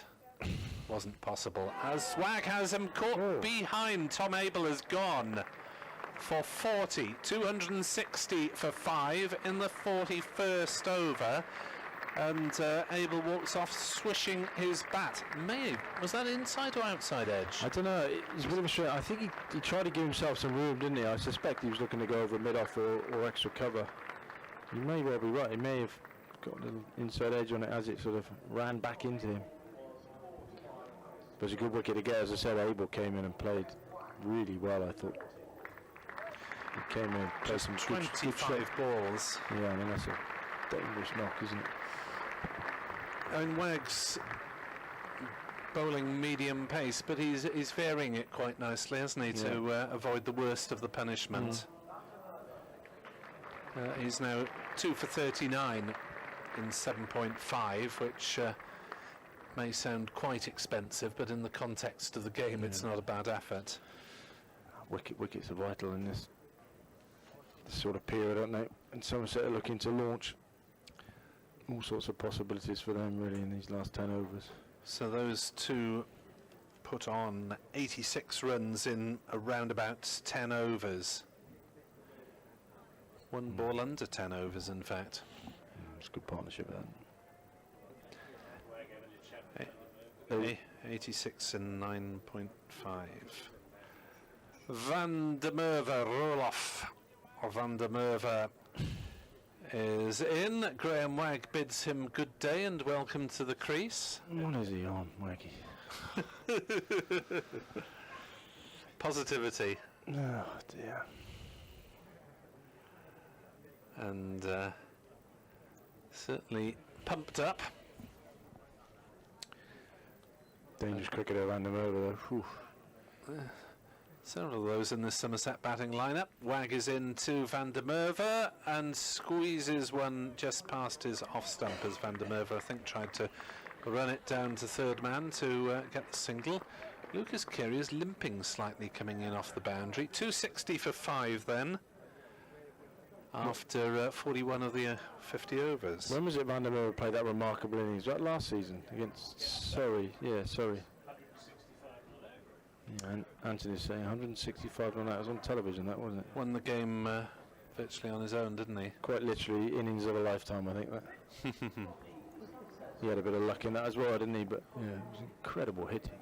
wasn't possible. As Swag has him caught behind, Tom Abel has gone for 40, 260 for 5 in the 41st over. And Abel walks off swishing his bat. Was that inside or outside edge? I don't know. It's a bit of a strange. I think he tried to give himself some room, didn't he? I suspect he was looking to go over mid-off or extra cover. You may well be right. He may have got a little inside edge on it as it sort of ran back into him. But it's a good wicket to get. As I said, Abel came in and played really well, I thought. He came in and played some 25 balls. Yeah, I mean, that's a dangerous knock, isn't it? And Wag's bowling medium pace, but he's varying it quite nicely, hasn't he, to avoid the worst of the punishment. He's now 2 for 39 in 7.5, which may sound quite expensive, but in the context of the game, it's not a bad effort. Wickets are vital in this sort of period, aren't they? And Somerset are looking to launch. All sorts of possibilities for them, really, in these last 10 overs. So those two put on 86 runs in around about 10 overs. One ball under 10 overs, in fact. It's a good partnership, that. 86 and 9.5. Van der Merwe, roll-off. Van der Merwe is in. Graham Wagg bids him good day and welcome to the crease. What is he on, Waggy? Positivity. Oh dear. And certainly pumped up. Dangerous cricketer, Van der Merwe, though. Several of those in the Somerset batting lineup. Wagg is in to Van der Merwe and squeezes one just past his off stump as Van der Merwe, I think, tried to run it down to third man to get the single. Lucas Carey is limping slightly coming in off the boundary. 260 for 5 then, after 41 of the 50 overs. When was it Van der Merwe played that remarkable innings? Was that last season against Surrey? Yeah, Surrey. And Anthony's saying 165 on that. It was on television, that wasn't it? Won the game virtually on his own, didn't he? Quite literally, innings of a lifetime, I think that. He had a bit of luck in that as well, didn't he? But yeah, it was incredible hitting.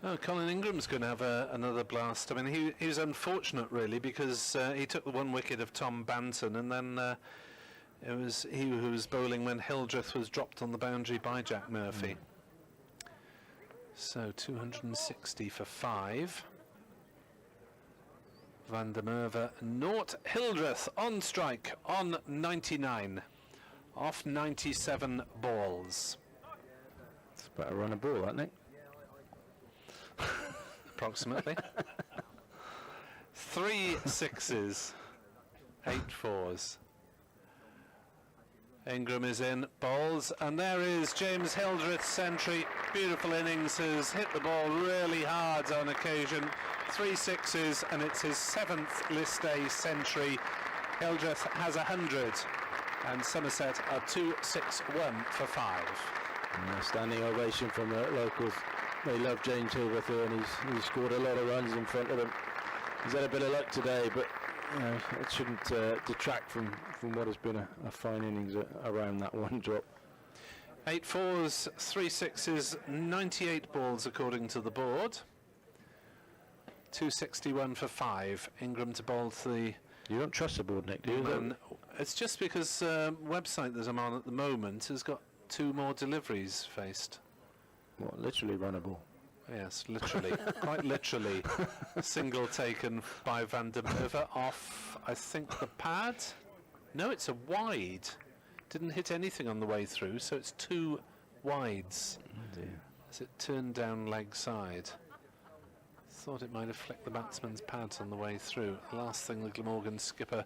Oh, Colin Ingram's going to have another blast. I mean, he was unfortunate really because he took the one wicket of Tom Banton, and then it was he who was bowling when Hildreth was dropped on the boundary by Jack Murphy. So 260 for 5. Van der Merwe, Nort Hildreth on strike on 99, off 97 balls. It's about to run a ball, isn't it? Approximately. 3 sixes, 8 fours. Ingram is in, bowls, and there is James Hildreth's century. Beautiful innings, has hit the ball really hard on occasion. 3 sixes, and it's his 7th list day century. Hildreth has 100, and Somerset are 261 for 5. And a standing ovation from the locals. They love James Hildreth, and he's scored a lot of runs in front of them. He's had a bit of luck today, but you know, it shouldn't detract from what has been a fine innings around that one drop. 8 fours, 3 sixes, 98 balls according to the board. 261 for 5. Ingram to bowl to the... You don't trust the board, Nick, do you? It's just because website that I'm on at the moment has got 2 more deliveries faced. What, literally runnable? Yes, literally, quite literally. Single taken by Van der Merwe off, I think, the pad. No, it's a wide. Didn't hit anything on the way through, so it's 2 wides. Oh dear. As it turned down leg side. thought it might have flicked the batsman's pads on the way through. Last thing the Glamorgan skipper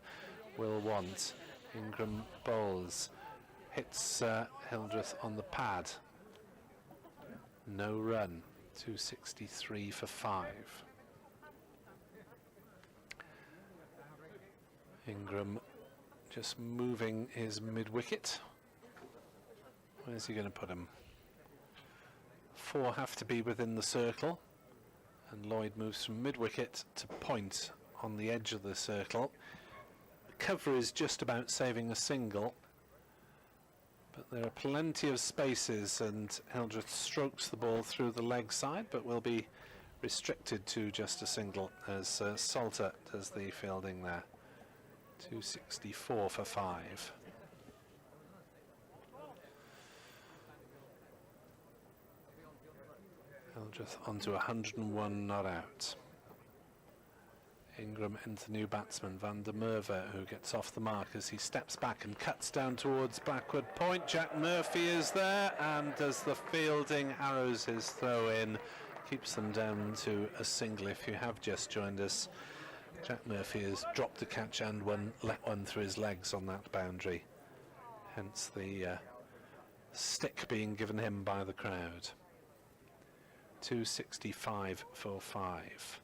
will want. Ingram bowls, hits Hildreth on the pad. No run, 263 for 5. Ingram just moving his mid-wicket. Where's he going to put him? 4 have to be within the circle, and Lloyd moves from mid-wicket to point on the edge of the circle. The cover is just about saving a single, but there are plenty of spaces, and Hildreth strokes the ball through the leg side, but will be restricted to just a single as Salter does the fielding there. 264 for 5. Hildreth onto 101 not out. Ingram into the new batsman, Van der Merwe, who gets off the mark as he steps back and cuts down towards backward point. Jack Murphy is there and does the fielding, arrows his throw in, keeps them down to a single. If you have just joined us, Jack Murphy has dropped a catch and let one through his legs on that boundary, hence the stick being given him by the crowd. 265 for 5.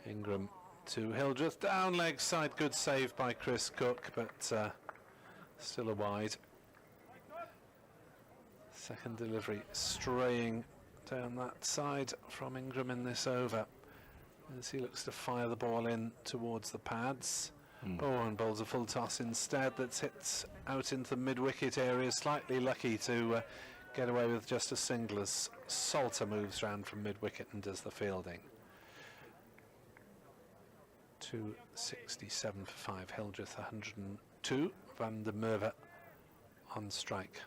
Ingram to Hildreth, down leg side, good save by Chris Cook, but still a wide. Second delivery straying down that side from Ingram in this over, as he looks to fire the ball in towards the pads. Oh, and bowls a full toss instead that's hit out into the mid-wicket area. Slightly lucky to get away with just a single as Salter moves round from mid-wicket and does the fielding. 267 for 5. Hildreth 102. Van der Merwe on strike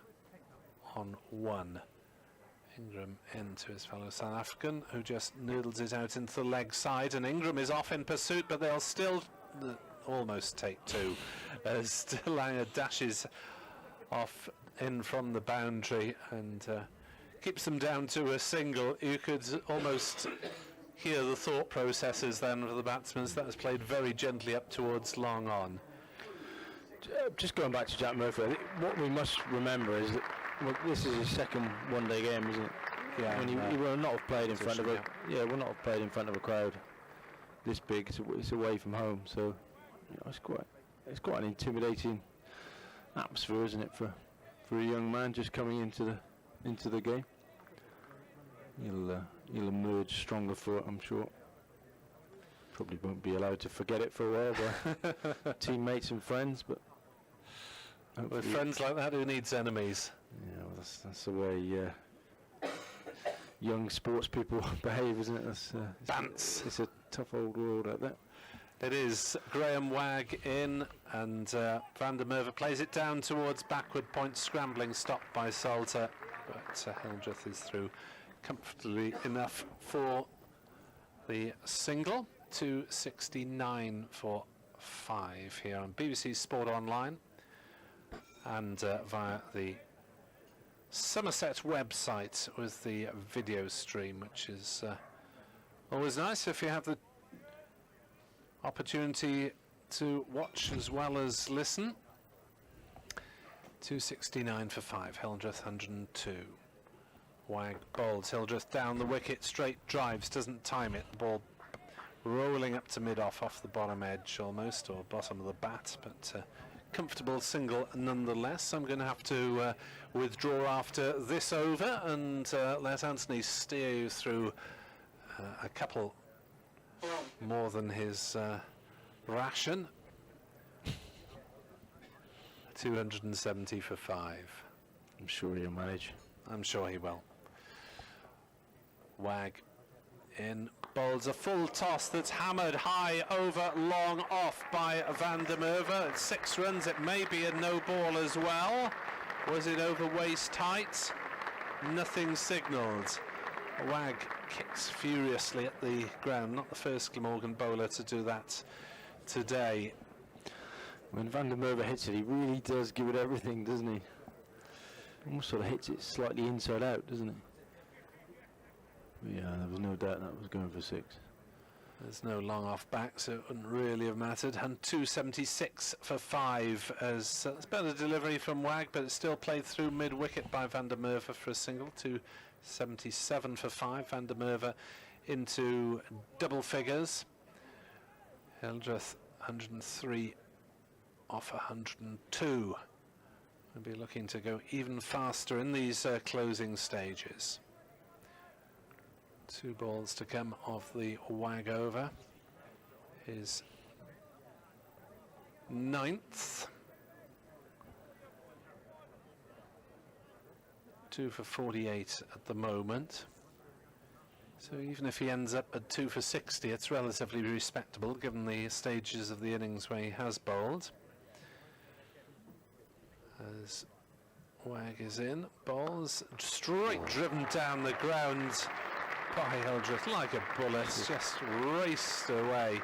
on 1. Ingram into his fellow South African, who just noodles it out into the leg side, and Ingram is off in pursuit, but they'll still almost take 2 as Langer dashes off in from the boundary and keeps them down to a single. You could almost hear the thought processes then of the batsmen. That was played very gently up towards long on. Just going back to Jack Murphy, I think what we must remember is that this is his second one-day game, isn't it? Yeah, I mean, he will not have played in front of a will not have played in front of a crowd this big. It's away from home, so you know, it's quite an intimidating atmosphere, isn't it, for a young man just coming into the game. He'll emerge stronger for it, I'm sure. Probably won't be allowed to forget it for a while by teammates and friends, but with friends like that, who needs enemies? Yeah, well, that's the way young sports people behave, isn't it? It's a tough old world out there. It is. Graham Wagg in, and Van der Merwe plays it down towards backward point, scrambling, stopped by Salter, but Hildreth is through comfortably enough for the single. 269 for 5 here on BBC Sport Online and via the Somerset website with the video stream, which is always nice if you have the opportunity to watch as well as listen. 269 for 5. Hildreth 102. Wagg bowls. Hildreth down the wicket, straight drives, doesn't time it. The ball rolling up to mid-off off the bottom edge almost, or bottom of the bat, but comfortable single nonetheless. I'm going to have to withdraw after this over and let Anthony steer you through a couple more than his ration. 270 for 5. I'm sure he'll manage. I'm sure he will. Wagg in, bowls a full toss that's hammered high over long off by Van der Merwe. At 6 runs, it may be a no ball as well. Was it over waist height? Nothing signalled. Wagg kicks furiously at the ground. Not the first Glamorgan bowler to do that today. When Van der Merwe hits it, he really does give it everything, doesn't he? Almost sort of hits it slightly inside out, doesn't he? Yeah, there was no doubt that was going for 6. There's no long off back, so it wouldn't really have mattered. And 276 for 5 as it's better delivery from Wag, but it's still played through mid-wicket by Van der Merwe for a single. 277 for 5. Van der Merwe into double figures. Hildreth 103 off 102. We'll be looking to go even faster in these closing stages. 2 balls to come off the Wag over. His 9th. 2 for 48 at the moment. So even if he ends up at 2 for 60, it's relatively respectable given the stages of the innings where he has bowled. As Wag is in, bowls straight driven down the ground by Hildreth like a bullet, just raced away.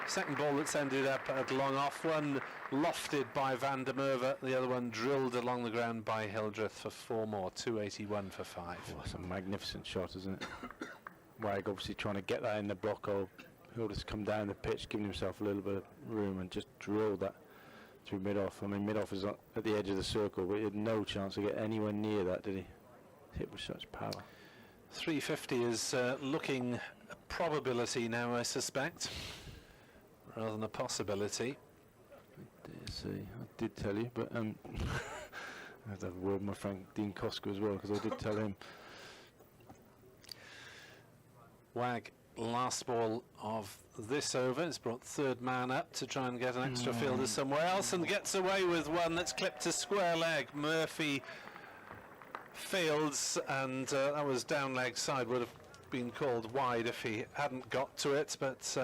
Second ball that's ended up at long off, one lofted by Van der Merwe, the other one drilled along the ground by Hildreth for 4 more, 281 for 5. Oh, that's a magnificent shot, isn't it? Wag obviously trying to get that in the block. Hildreth's come down the pitch, giving himself a little bit of room and just drilled that through mid-off. I mean, mid-off is at the edge of the circle, but he had no chance to get anywhere near that, did he? Hit with such power. 350 is looking a probability now, I suspect, rather than a possibility. I dare say, I did tell you, but I had to have a word with my friend Dean Koska as well, because I did tell him. Wag, last ball of this over. It's brought third man up to try and get an extra fielder somewhere else, and gets away with one that's clipped to square leg. Murphy fields, and that was down leg side, would have been called wide if he hadn't got to it, but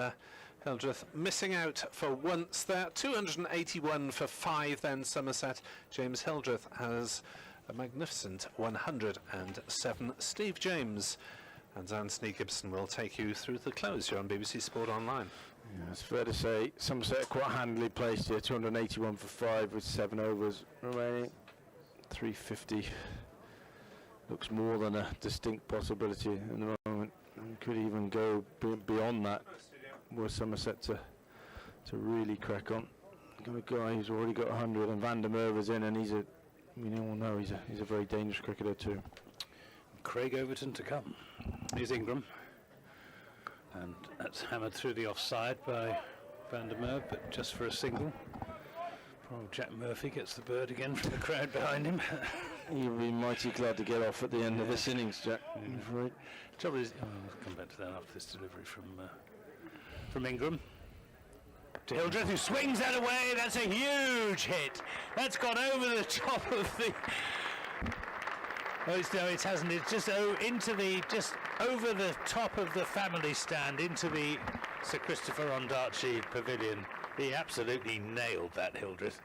Hildreth missing out for once there. 281 for 5 then Somerset. James Hildreth has a magnificent 107. Steve James and Anthony Gibson will take you through the close here on BBC Sport Online. Yeah, it's fair to say Somerset quite handily placed here. 281 for 5 with 7 overs remaining. 350 looks more than a distinct possibility at the moment. Could even go beyond that were Somerset to really crack on. Got a guy who's already got 100, and Van der Merwe's in, and we all know he's a very dangerous cricketer too. Craig Overton to come. Here's Ingram, and that's hammered through the offside by Van der Merwe, but just for a single. Poor old Jack Murphy gets the bird again from the crowd behind him. You'll be mighty glad to get off at the end of this innings, Jack. I'm afraid. Trouble is, we'll come back to that after this delivery from Ingram. To Hildreth, who swings that away. That's a huge hit. That's gone over the top of the... Oh, no, it hasn't. It's just just over the top of the family stand into the Sir Christopher Ondarchi pavilion. He absolutely nailed that, Hildreth.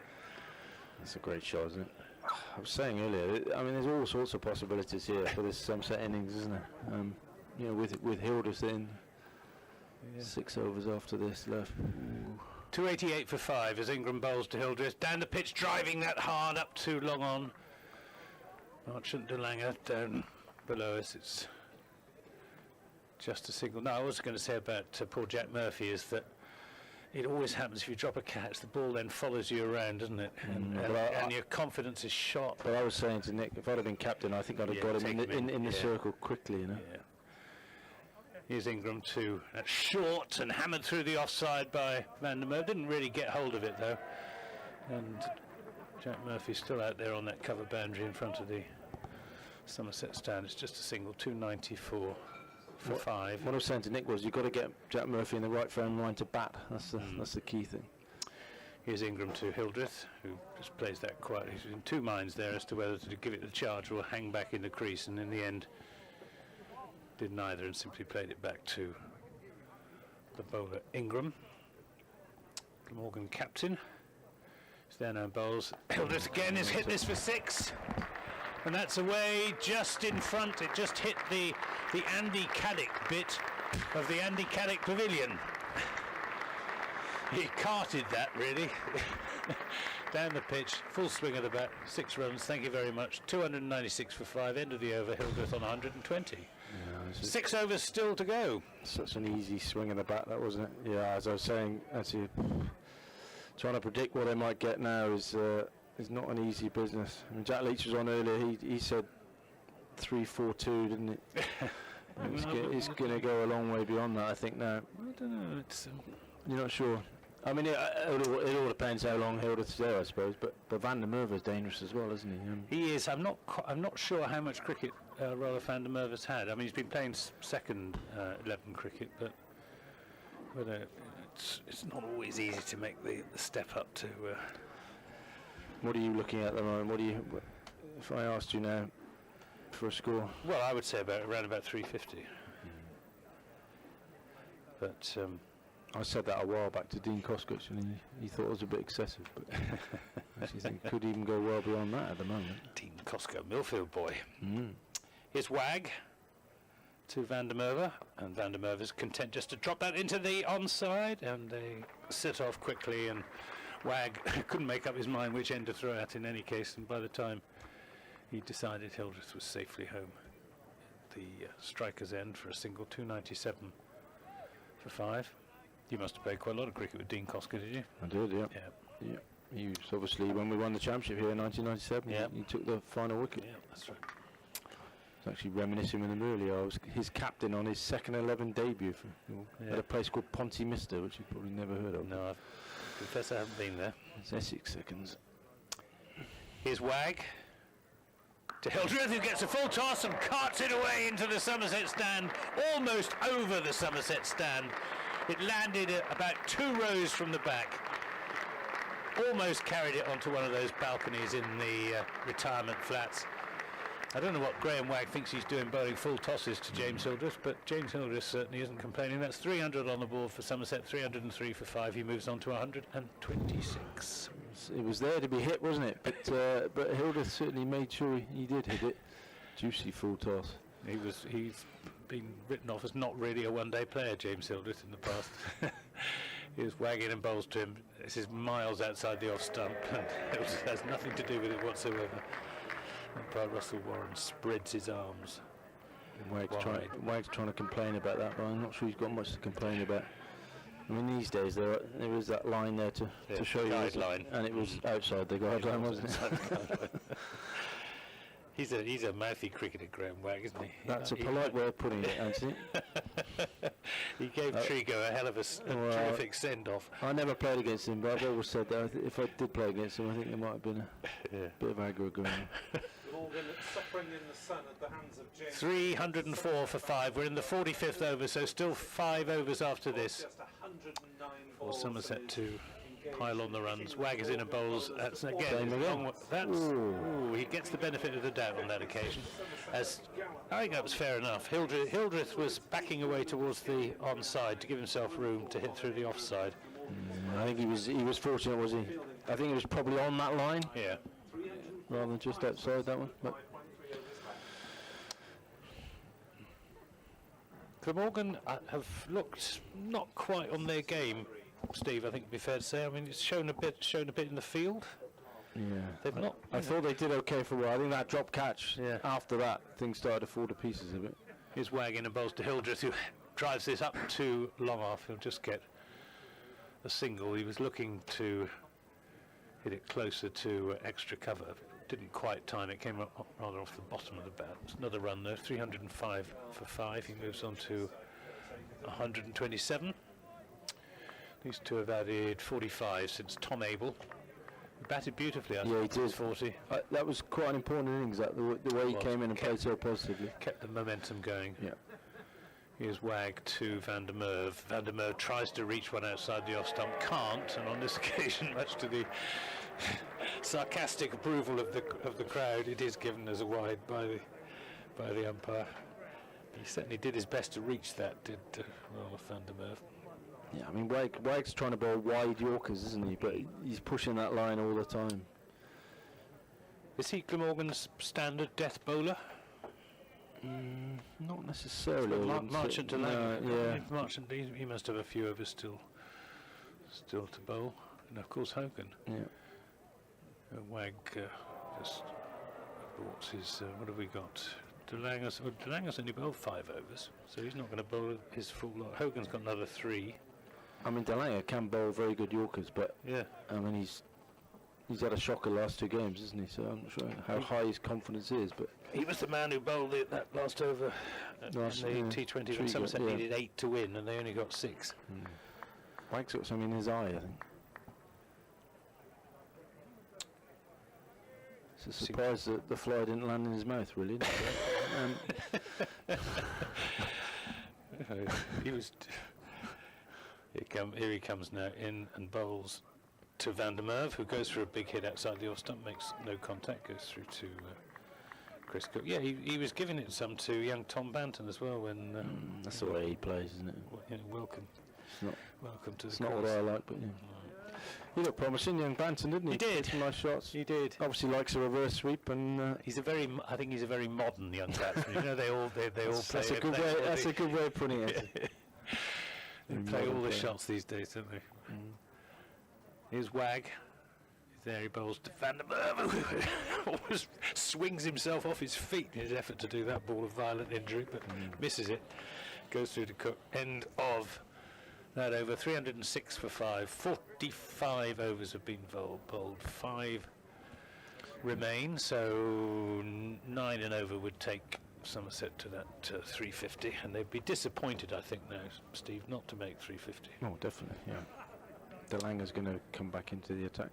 That's a great shot, isn't it? I was saying earlier, I mean, there's all sorts of possibilities here for this Somerset innings, isn't there? With Hildreth in, 6 overs after this left. Ooh. 288 for 5 as Ingram bowls to Hildreth. Down the pitch, driving that hard up too long on. Marchant de Lange down below us. It's just a single. No, I was going to say about poor Jack Murphy is that it always happens if you drop a catch, the ball then follows you around, doesn't it? And your confidence is shot. But I was saying to Nick, if I'd have been captain, I think I'd have got him in the circle quickly, you know. Yeah. Here's Ingram too. That's short and hammered through the offside by Van der Merwe. Didn't really get hold of it though. And Jack Murphy's still out there on that cover boundary in front of the Somerset stand. It's just a single, 294 for 5. What I was saying to Nick was you've got to get Jack Murphy in the right frame of mind to bat. That's the key thing. Here's Ingram to Hildreth, who just plays that quietly. He's in two minds there as to whether to give it the charge or hang back in the crease, and in the end did neither and simply played it back to the bowler Ingram. Glamorgan captain is there now, bowls. Hildreth again has hit this for 6, and that's away just in front. It just hit the Andy Caddick bit of the Andy Caddick pavilion. He carted that really. Down the pitch, full swing of the bat, 6 runs, thank you very much. 296 for 5, end of the over, Hildreth on 120. Yeah, 6 overs still to go. such an easy swing of the bat, that wasn't it? Yeah, as I was saying, actually, trying to predict what they might get now is not an easy business. I mean, Jack Leach was on earlier. He said 3-4-2, didn't it? It's going to go a long way beyond that, I think. Now, I don't know. you're not sure. I mean, it all depends how long Hildreth's there, I suppose. But Van der Merwe's dangerous as well, isn't he? He is. I'm not sure how much cricket Rolf van der Merwe's had. I mean, he's been playing second 11 cricket, but it's not always easy to make the step up to. What are you looking at the moment? If I asked you now for a score? Well, I would say around about 350. But I said that a while back to Dean Coscritch, and he thought it was a bit excessive. But I actually think it could even go well beyond that at the moment. Dean Cosco, Millfield boy. Here's Wag to Van der Merwe, and Van der Merwe's content just to drop that into the onside, and they sit off quickly, and Wag couldn't make up his mind which end to throw at in any case, and by the time he decided Hildreth was safely home, the striker's end for a single, 297 for 5. You must have played quite a lot of cricket with Dean Cosco, did you? I did, yeah. Yeah. He was obviously, when we won the championship here in 1997, he took the final wicket. Yeah, that's right. I was actually reminiscing with him earlier. I was his captain on his second 11 debut at a place called Ponty Mister, which you've probably never heard of. No, I confess I haven't been there. It's Essex seconds. Here's Wag to Hildreth, who gets a full toss and carts it away into the Somerset stand, almost over the Somerset stand. It landed about 2 rows from the back. Almost carried it onto one of those balconies in the retirement flats. I don't know what Graham Wagg thinks he's doing, bowling full tosses to James Hildreth, but James Hildreth certainly isn't complaining. That's 300 on the board for Somerset, 303 for 5. He moves on to 126. It was there to be hit, wasn't it? But Hildreth certainly made sure he did hit it. Juicy full toss. He's been written off as not really a one-day player, James Hildreth, in the past. He was wagging and bowls to him. This is miles outside the off stump, and it has nothing to do with it whatsoever. By Russell Warren spreads his arms. Wagg's trying to complain about that, but I'm not sure he's got much to complain about. I mean, these days there is that line there to show you, guideline, and it was outside the guideline, wasn't it? He's a mouthy cricketer, Graham Wagg, isn't he? That's a polite way of putting it, Anthony. He gave Trigo a hell of a terrific send-off. I never played against him, but I've always said that if I did play against him, I think there might have been a bit of aggro going on. Suffering in the sun at the hands of James. 304 for 5. We're in the 45th over, so still 5 overs after this. For Somerset to pile on the runs. Wagg is in and bowls. That's again. He gets the benefit of the doubt on that occasion. As I think that was fair enough. Hildreth was backing away towards the onside to give himself room to hit through the offside. I think he was fortunate, was he? I think he was probably on that line. Yeah. Rather than just outside that one. But Glamorgan have looked not quite on their game, Steve. I think it'd be fair to say. I mean, it's shown a bit in the field. Yeah, they've not. I thought they did okay for a while. I think that drop catch. Yeah. After that, things started to fall to pieces a bit. Here's Waggin and bowls to Hildreth, who drives this up too long off. He'll just get a single. He was looking to hit it closer to extra cover. Didn't quite time it. Came rather off the bottom of the bat. It's another run though. 305 for 5. He moves on to 127. These two have added 45 since Tom Abel. He batted beautifully. Yeah, he did. 40. That was quite an important innings. That the way he came in and played so positively. Kept the momentum going. Yeah. Here's Wagg to Van der Merwe. Van der Merwe tries to reach one outside the off stump, can't, and on this occasion, much to the sarcastic approval of the crowd, it is given as a wide by the umpire. He certainly did his best to reach that, did Rolf van der Merwe. Yeah, I mean, Wagg's trying to bowl wide Yorkers, isn't he? But he's pushing that line all the time. Is he Glamorgan's standard death bowler? Not necessarily. Marchant to yeah. Marchant, he must have a few overs still to bowl, and of course Hogan. Yeah. Wag just bought his. What have we got? Delanger's only bowled 5 overs, so he's not going to bowl his full lot. Hogan's got another 3. I mean, Delanger can bowl very good Yorkers, but Yeah. I mean, he's had a shocker last 2 games, isn't he? So I'm not sure how high his confidence is, but He was the man who bowled that last over in the T20 when Somerset needed 8 to win, and they only got 6. Wag's got something in his eye, I think. It's a surprise that the fly didn't land in his mouth, really. Isn't it? He was. Here he comes now in and bowls to Van der Merwe, who goes for a big hit outside the off stump, makes no contact, goes through to Chris Cook. Yeah, he was giving it some to young Tom Banton as well when. That's the way he plays, isn't it? Welcome. Welcome to It's the not what course. I like, but yeah. He looked promising, young Banton, didn't he? He did. Some nice shots. He did. Obviously likes a reverse sweep, and I think he's a very modern young batsman. You know, they all play. that's a good way. That's a good way of putting it. They play all the shots these days, don't they? Here's Wag. He's there, he bowls to Van der Merwe, who always swings himself off his feet in his effort to do that ball of violent injury, but misses it. Goes through to Cook. End of that over. 306 for 5. 45 overs have been bowled. 5 remain, so 9 and over would take Somerset to that 350, and they'd be disappointed, I think, now, Steve, not to make 350. Oh, definitely, yeah. Delanger's going to come back into the attack.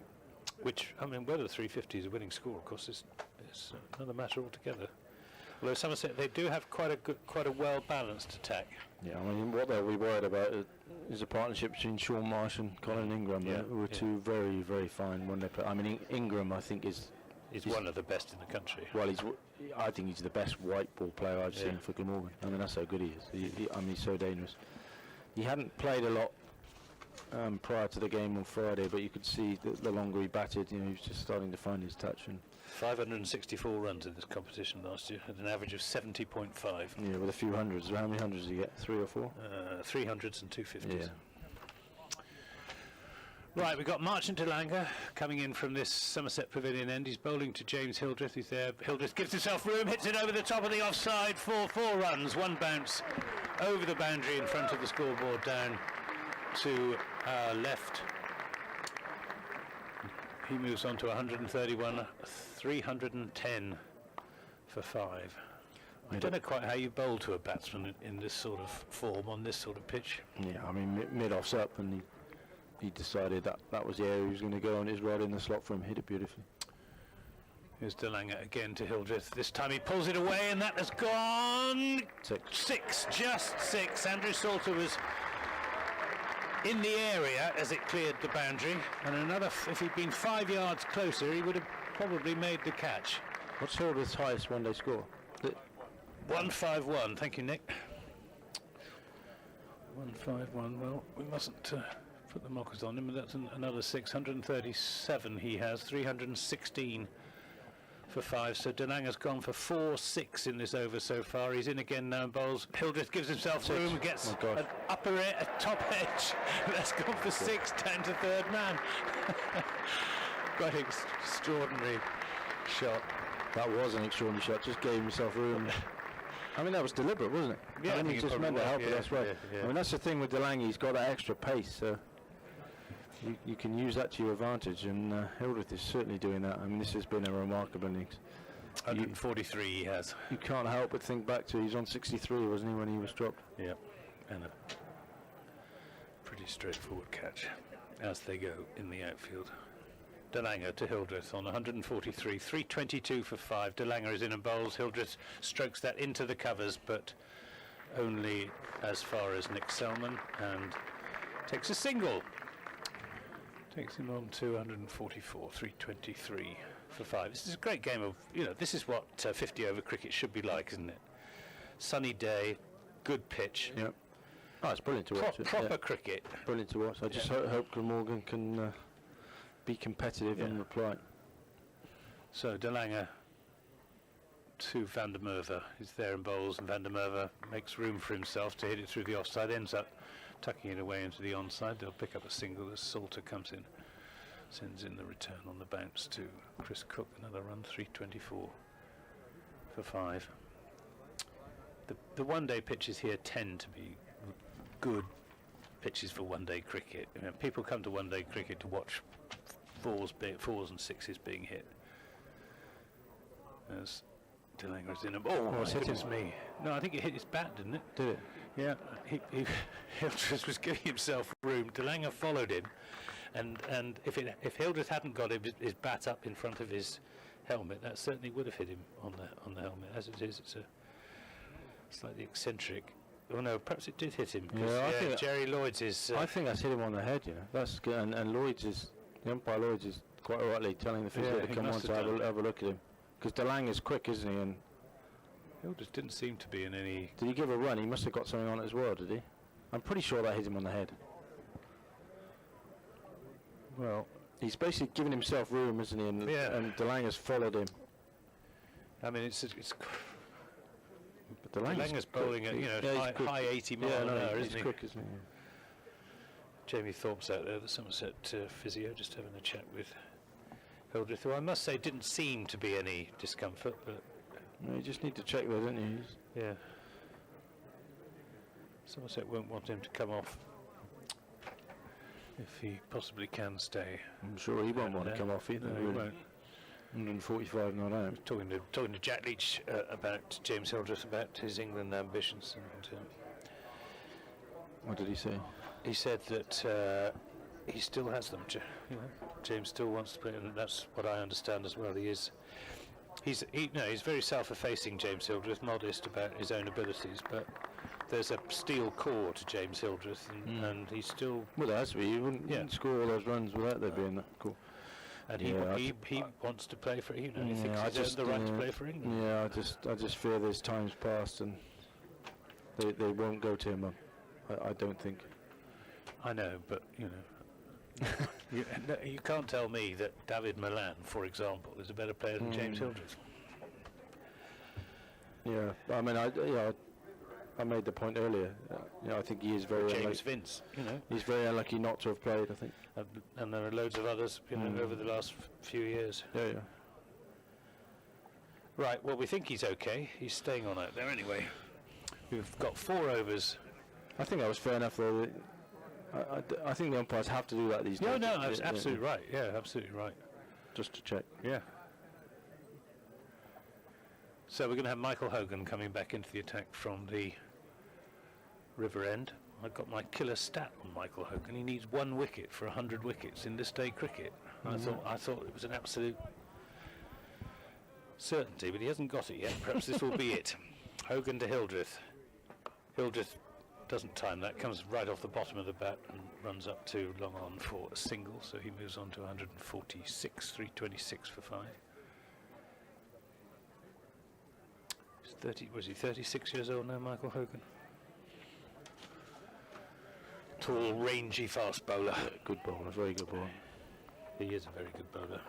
Which, I mean, whether 350 is a winning score, of course, is another matter altogether. Although Somerset, they do have quite a well-balanced attack. Yeah, I mean, what they'll be worried about is a partnership between Sean Marsh and Colin Ingram, who are two very, very fine when they play. I mean, Ingram, I think, is one of the best in the country. Well, I think he's the best white ball player I've seen for Glamorgan. I mean, that's how good he is. I mean, he's so dangerous. He hadn't played a lot prior to the game on Friday, but you could see that the longer he batted, he was just starting to find his touch. And 564 runs in this competition last year, at an average of 70.5. Yeah, with a few hundreds. How many hundreds did he get? 3 or 4? 300s and 250s. Yeah. Right, we've got Marsh and Delanger coming in from this Somerset Pavilion end. He's bowling to James Hildreth. He's there. Hildreth gives himself room, hits it over the top of the offside for 4 runs. 1 bounce over the boundary in front of the scoreboard, down to our left. He moves on to 131, 310 for 5. I don't know quite how you bowl to a batsman in this sort of form on this sort of pitch. Yeah, I mean, mid-off's up, and he decided that was the area he was going to go, and it's right in the slot for him. Hit it beautifully. Here's Delanger again to Hildreth. This time he pulls it away, and that has gone 6, just 6. Andrew Salter was in the area as it cleared the boundary, and another. If he'd been 5 yards closer, he would have probably made the catch. What's Hildreth's highest one-day score? 151. Thank you, Nick. 151. Well, we mustn't put the mockers on him. That's another 637 he has. 316 for 5. So Delanger's gone for 4-6 in this over so far. He's in again now and bowls. Hildreth gives himself room, gets an upper edge, a top edge. That's gone for 6, down to third man. Quite extraordinary shot. That was an extraordinary shot. Just gave himself room. I mean, that was deliberate, wasn't it? Yeah, I mean, he just meant to help it. That's right. Yeah. I mean, that's the thing with Delanger. He's got that extra pace, so you can use that to your advantage. And Hildreth is certainly doing that. I mean, this has been a remarkable innings. 143 he has. You can't help but think back to he's on 63, wasn't he, when he was dropped? Yeah, and a pretty straightforward catch as they go in the outfield. Delanger to Hildreth on 143, 322 for 5. Delanger is in and bowls. Hildreth strokes that into the covers, but only as far as Nick Selman, and takes a single. Takes him on to 144, 323 for 5. This is a great game of, this is what 50 over cricket should be like, isn't it? Sunny day, good pitch. Yep. Oh, it's brilliant to watch. Proper cricket. Brilliant to watch. I just hope Glamorgan can be competitive and reply. So Delanger to Van der Merwe. He's there and bowls, and Van der Merwe makes room for himself to hit it through the offside, ends up tucking it away into the onside. They'll pick up a single as Salter comes in. Sends in the return on the bounce to Chris Cook. Another run, 324 for 5. The one-day pitches here tend to be good pitches for one-day cricket. You know, people come to one-day cricket to watch fours and sixes being hit. As Delanger's in a... Oh, it's hit goodness him. me. No, I think it hit his bat, didn't it? Did it? Yeah, Hildreth was giving himself room. Delanger followed him, and if Hildreth hadn't got his bat up in front of his helmet, that certainly would have hit him on the helmet. As it is, it's a slightly eccentric. Oh no, perhaps it did hit him. Yeah, I think Jerry Lloyd's is. I think that's hit him on the head. You know, that's good. And Lloyd's is the umpire. Lloyd's is quite rightly telling the physio to he come on must to have have a look at him, because Delanger's quick, isn't he? And Hildreth didn't seem to be in any. did he give a run? He must have got something on it as well, did he? I'm pretty sure that hit him on the head. Well, He's basically giving himself room, isn't he? And, Yeah. and Delanger's followed him. I mean, it's But Delanger's bowling at high 80 mile an hour, he's isn't he? quick, isn't he? Jamie Thorpe's out there, the Somerset physio, just having a chat with Hildreth, who I must say didn't seem to be any discomfort, but No, you just need to check there, don't you? He's- yeah. Somerset won't want him to come off if he possibly can stay. I'm sure he won't want to come off either. No, he really. won't. 145 not out. Talking to Jack Leach about James Hildreth, about his England ambitions, and What did he say? he said that he still has them. James still wants to play, and that's what I understand as well. He's very self-effacing, James Hildreth, modest about his own abilities, but there's a steel core to James Hildreth, and he's still. Well, there has to be. You wouldn't score all those runs without there being that cool. And Yeah, he wants to play for he thinks I he's earned the right to play for England. Yeah, I just fear there's times past and they won't go to him. I don't think. I know, but you can't tell me that David Milan, for example, is a better player than James Hildreth. Yeah, I mean, I made the point earlier. I think he is very James unlucky. Vince, He's very unlucky not to have played, I think. and there are loads of others, over the last few years. Yeah. Right, well, we think he's okay. He's staying on out there anyway. We've got 4 overs. I think that was fair enough, though. I think the umpires have to do that these days. No, that's absolutely right. Yeah, absolutely right. Just to check. Yeah. So we're going to have Michael Hogan coming back into the attack from the river end. I've got my killer stat on Michael Hogan. He needs 1 wicket for 100 wickets in this day cricket. I thought it was an absolute certainty, but he hasn't got it yet. Perhaps this will be it. Hogan to Hildreth. Hildreth doesn't time that, comes right off the bottom of the bat and runs up to long on for a single, so he moves on to 146, 326 for 5. Was he 36 years old now, Michael Hogan? Tall, rangy, fast bowler. Good bowler, very good bowler. He is a very good bowler.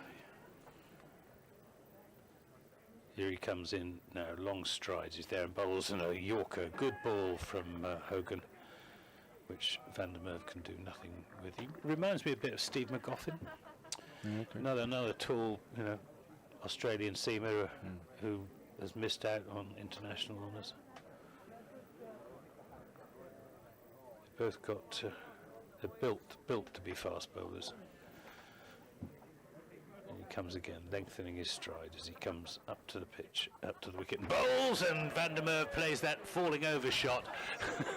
Here he comes in now, long strides. He's there and bowls and a Yorker. Good ball from Hogan, which Van der Merwe can do nothing with. He reminds me a bit of Steve McGoffin. Okay. Another tall, Australian seamer who has missed out on international honours. They've both got, they're built to be fast bowlers. And he comes again, lengthening his stride as he comes up to the pitch, up to the wicket, and bowls, and Van der Merwe plays that falling over shot.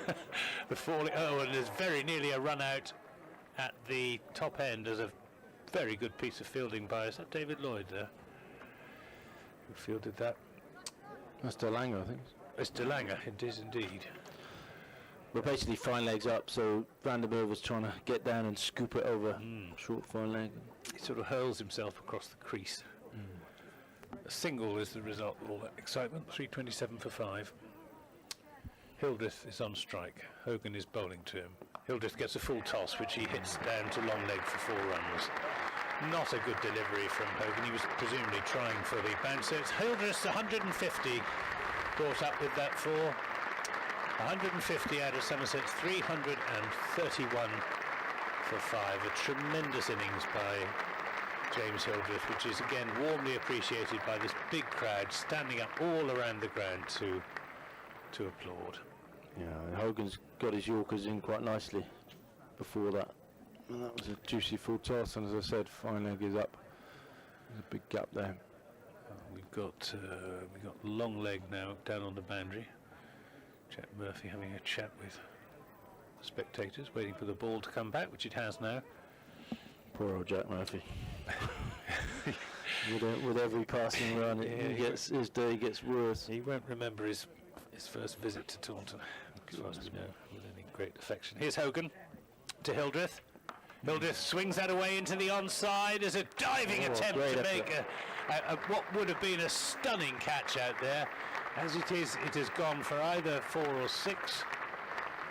And there's very nearly a run out at the top end. There's a very good piece of fielding by, is that David Lloyd there? Who fielded that? That's Delanger, I think. It's Delanger, it is indeed. We're basically fine legs up, so Van der Merwe was trying to get down and scoop it over. Short fine leg. He sort of hurls himself across the crease. A single is the result of all that excitement. 327 for 5. Hildreth is on strike. Hogan is bowling to him. Hildreth gets a full toss, which he hits down to long leg for 4 runs. Not a good delivery from Hogan. He was presumably trying for the bouncer. It's Hildreth's 150 brought up with that 4. 150 out of Somerset's 331 for 5. A tremendous innings by James Hildreth, which is again warmly appreciated by this big crowd standing up all around the ground to applaud. Yeah, and Hogan's got his Yorkers in quite nicely before that. And that was a juicy full toss, and as I said, fine leg is up. There's a big gap there. We've got long leg now down on the boundary. Jack Murphy having a chat with the spectators, waiting for the ball to come back, which it has now. Poor old Jack Murphy. with every passing run, his day gets worse. He won't remember his first visit to Taunton, as far as we know, with any great affection. Here's Hogan to Hildreth. Hildreth swings that away into the onside as a diving attempt to make what would have been a stunning catch out there. As it is, it has gone for either 4 or 6.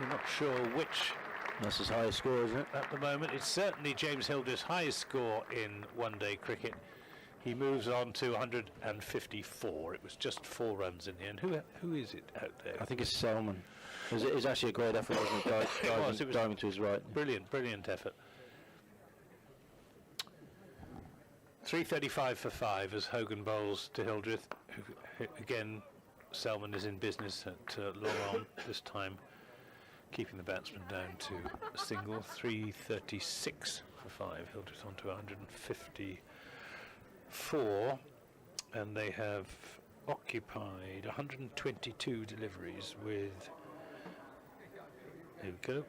We're not sure which. That's his highest score, isn't it? At the moment, it's certainly James Hildreth's highest score in one-day cricket. He moves on to 154. It was just 4 runs in the end. Who is it out there? I think it's Selman. It was actually a great effort, wasn't it? It was diving to his right. Brilliant effort. 3:35 for 5 as Hogan bowls to Hildreth. Who, again, Selman is in business at long on this time, keeping the batsman down to a single. 3:36 for 5. Hildreth on to 154, and they have occupied 122 deliveries with. Here we go.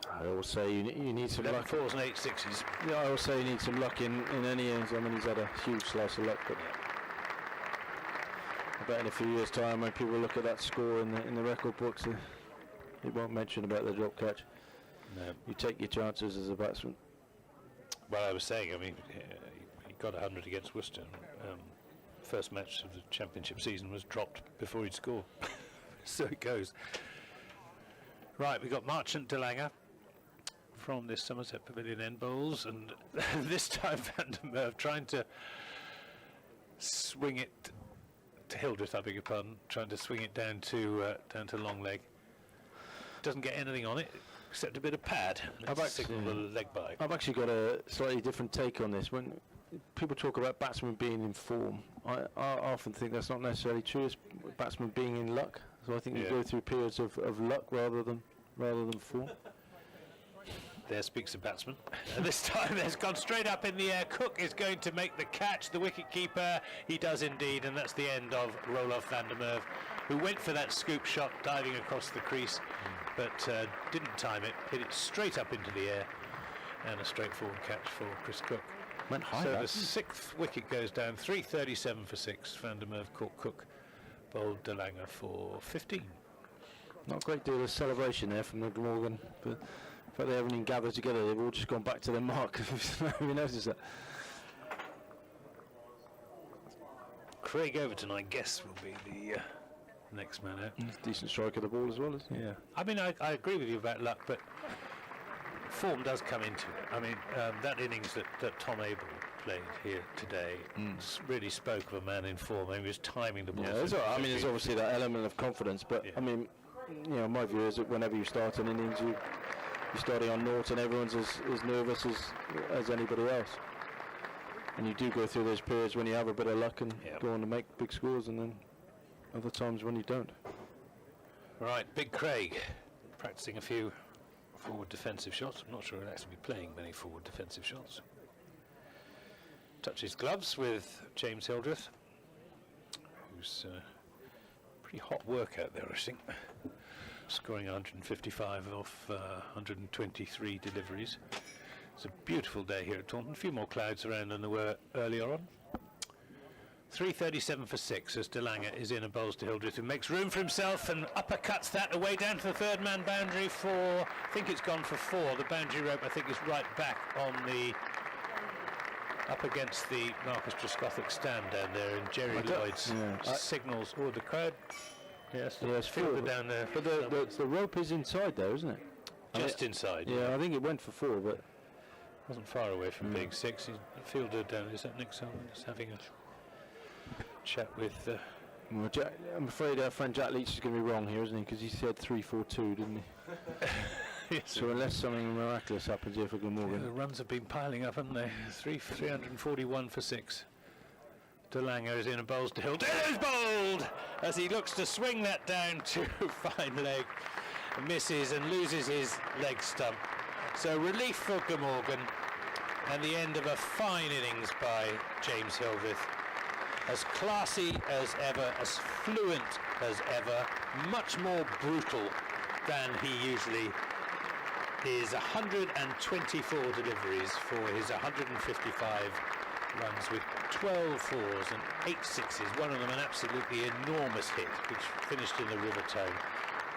I always say you need some 11 luck. 4s and 8 6s. Yeah, I always say you need some luck in any innings. I mean, he's had a huge slice of luck, but I bet in a few years' time, when people look at that score in the record books, it won't mention about the drop catch. No. You take your chances as a batsman. Well, I was saying, I mean, he got 100 against Worcester. First match of the championship season was dropped before he'd score. So it goes. Right, we've got Marchant de Lange from this Somerset Pavilion end bowls, and this time Van der Merwe trying to swing it to Hildreth, I beg your pardon, trying to swing it down to long leg. Doesn't get anything on it except a bit of pad. Signal the leg by. I've actually got a slightly different take on this. When people talk about batsmen being in form, I often think that's not necessarily true. It's batsmen being in luck. So I think you go through periods of luck rather than form. There speaks a batsman. And this time it's gone straight up in the air. Cook is going to make the catch, the wicket-keeper. He does indeed, and that's the end of Roelof van der Merwe, who went for that scoop shot, diving across the crease, but didn't time it, hit it straight up into the air, and a straightforward catch for Chris Cook. Went high. So the 6th wicket goes down, 3:37 for 6. Van der Merwe caught Cook, bowled de Lange for 15. Not a great deal of celebration there from the Glamorgan, but in fact they haven't even gathered together. They've all just gone back to their mark. Who noticed that? Craig Overton, I guess, will be the next man out. Decent strike of the ball as well, isn't he? Yeah. I mean, I agree with you about luck, but form does come into it. I mean, that innings that Tom Abel played here today really spoke of a man in form. I mean, he was timing the ball. Yeah, I mean, there's obviously that element of confidence, but I mean, you know, my view is that whenever you start an innings, you're starting on naught, and everyone's as nervous as anybody else. And you do go through those periods when you have a bit of luck and go on to make big scores, and then other times when you don't. Right, Big Craig practicing a few forward defensive shots. I'm not sure he'll actually be playing many forward defensive shots. Touches gloves with James Hildreth, who's pretty hot work out there, I think. Scoring 155 off 123 deliveries. It's a beautiful day here at Taunton. A few more clouds around than there were earlier on. 3:37 for 6 as de Lange is in and bowls to Hildreth, who makes room for himself and uppercuts that away down to the 3rd man boundary for, I think it's gone for 4. The boundary rope, I think, is right back on the, up against the Marcus Trescothic stand down there, and Jerry Lloyd's signals, the crowd. Yes, fielded down there. But the rope is inside there, isn't it? Just inside. Yeah, I think it went for 4, but wasn't far away from Big 6. He fielded down. Is that Nick Selman just having a chat with? Well, I'm afraid our friend Jack Leach is going to be wrong here, isn't he? Because he said 3-4-2, didn't he? Yes, So unless something miraculous happens here for Glamorgan, the runs have been piling up, haven't they? 341 for 6. DeLanger is in and bowls to Hill. It is bowled as he looks to swing that down to fine leg, misses and loses his leg stump. So relief for Glamorgan and the end of a fine innings by James Hildreth. As classy as ever, as fluent as ever, much more brutal than he usually is. 124 deliveries for his 155 runs with 12 fours and 8 sixes, one of them an absolutely enormous hit which finished in the River Tone.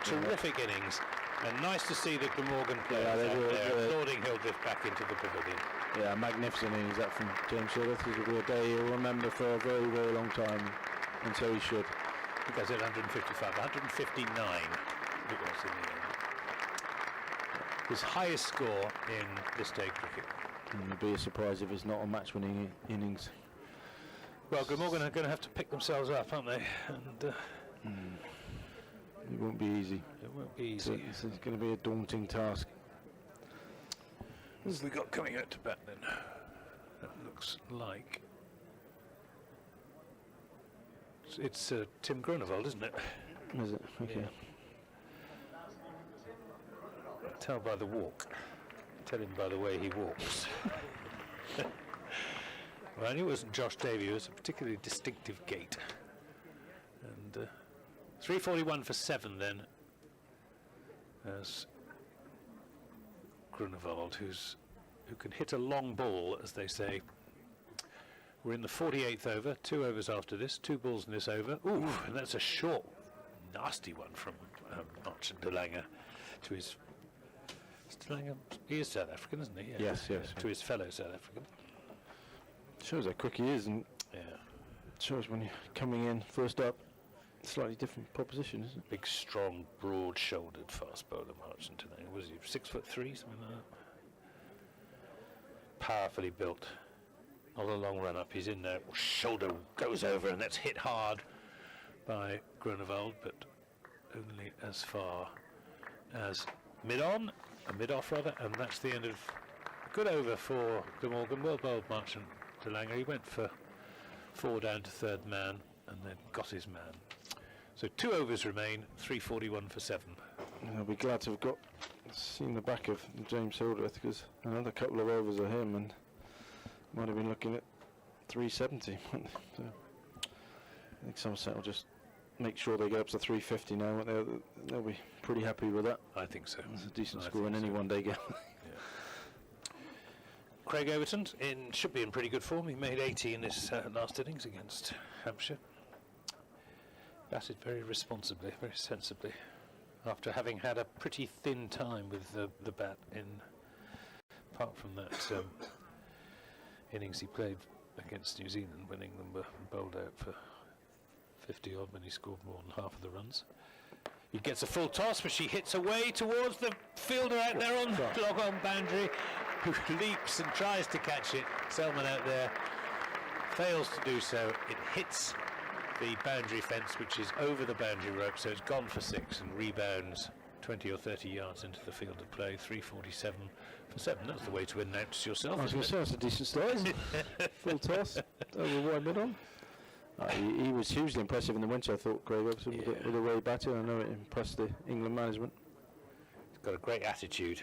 Terrific innings, and nice to see the Glamorgan players out there applauding Hildreth back into the pavilion. yeah, magnificent innings that from James Hildreth. It will be a day he'll remember for a very, very long time, and so he should. I think I said 155, 159 it was in the end. His highest score in this day cricket. It'd be a surprise if it's not a match-winning innings. Well, Glamorgan are going to have to pick themselves up, aren't they? And It won't be easy. it won't be So easy. it's going to be a daunting task. What have we got coming out to bat then? That looks like it's Tim Grunewald, isn't it? Is it? Okay. Tell by the walk. Tell him by the way he walks. Well, I knew it wasn't Josh Davey. It was a particularly distinctive gait. And 341 for 7 then, as Grunewald, who can hit a long ball, as they say. We're in the 48th over, 2 overs after this, 2 balls in this over. Ooh, and that's a short, nasty one from Marsh and DeLanger to his... DeLanger, he is South African, isn't he? Yes, yes. To his fellow South African. Shows how quick he is, and Yeah. shows when you're coming in first up. Slightly different proposition, isn't it? Big, strong, broad-shouldered fast bowler, Marsh and DeLanger. Was he 6'3", something like that? Powerfully built. Not a long run up. He's in there. Shoulder goes over, and that's hit hard by Grunewald, but only as far as mid-off rather, and that's the end of a good over for Glamorgan. Well bowled, Marsh and DeLanger. He went for 4 down to third man, and then got his man. So 2 overs remain, 341 for 7. I'll be glad to have seen the back of James Hildreth, because another couple of overs of him and might have been looking at 370. So I think Somerset will just make sure they get up to 350 now. They'll be pretty happy with that. I think so. It's a decent I score in think any so. one-day game. Craig Overton should be in pretty good form. He made 80 in his last innings against Hampshire. Batted very responsibly, very sensibly, after having had a pretty thin time with the bat apart from that innings he played against New Zealand, winning them, bowled out for 50 odd when he scored more than half of the runs. He gets a full toss, but she hits away towards the fielder out there on the log-on boundary, who leaps and tries to catch it. Selman out there fails to do so. It hits the boundary fence, which is over the boundary rope, so it's gone for 6 and rebounds 20 or 30 yards into the field of play. 347 for 7. That's the way to announce yourself. I was going to say, that's a decent start, isn't it? Full toss, over wide mid-on. He was hugely impressive in the winter, I thought, Craig Overton, with the way he batted. I know it impressed the England management. He's got a great attitude.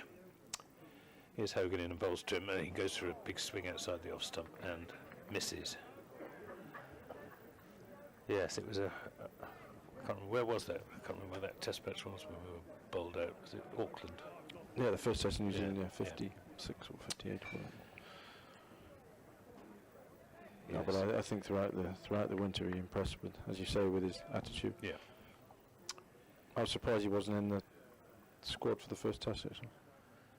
Here's Hogan in and bowls to him, and he goes for a big swing outside the off stump and misses. Yes, it was I can't remember, where was that? I can't remember where that test match was when we were bowled out. Was it Auckland? Yeah, the first test in New Zealand, Yeah. 56 or 58. No, Yes. but I think throughout the winter he impressed with, as you say, with his attitude. Yeah. I was surprised he wasn't in the squad for the first test, actually.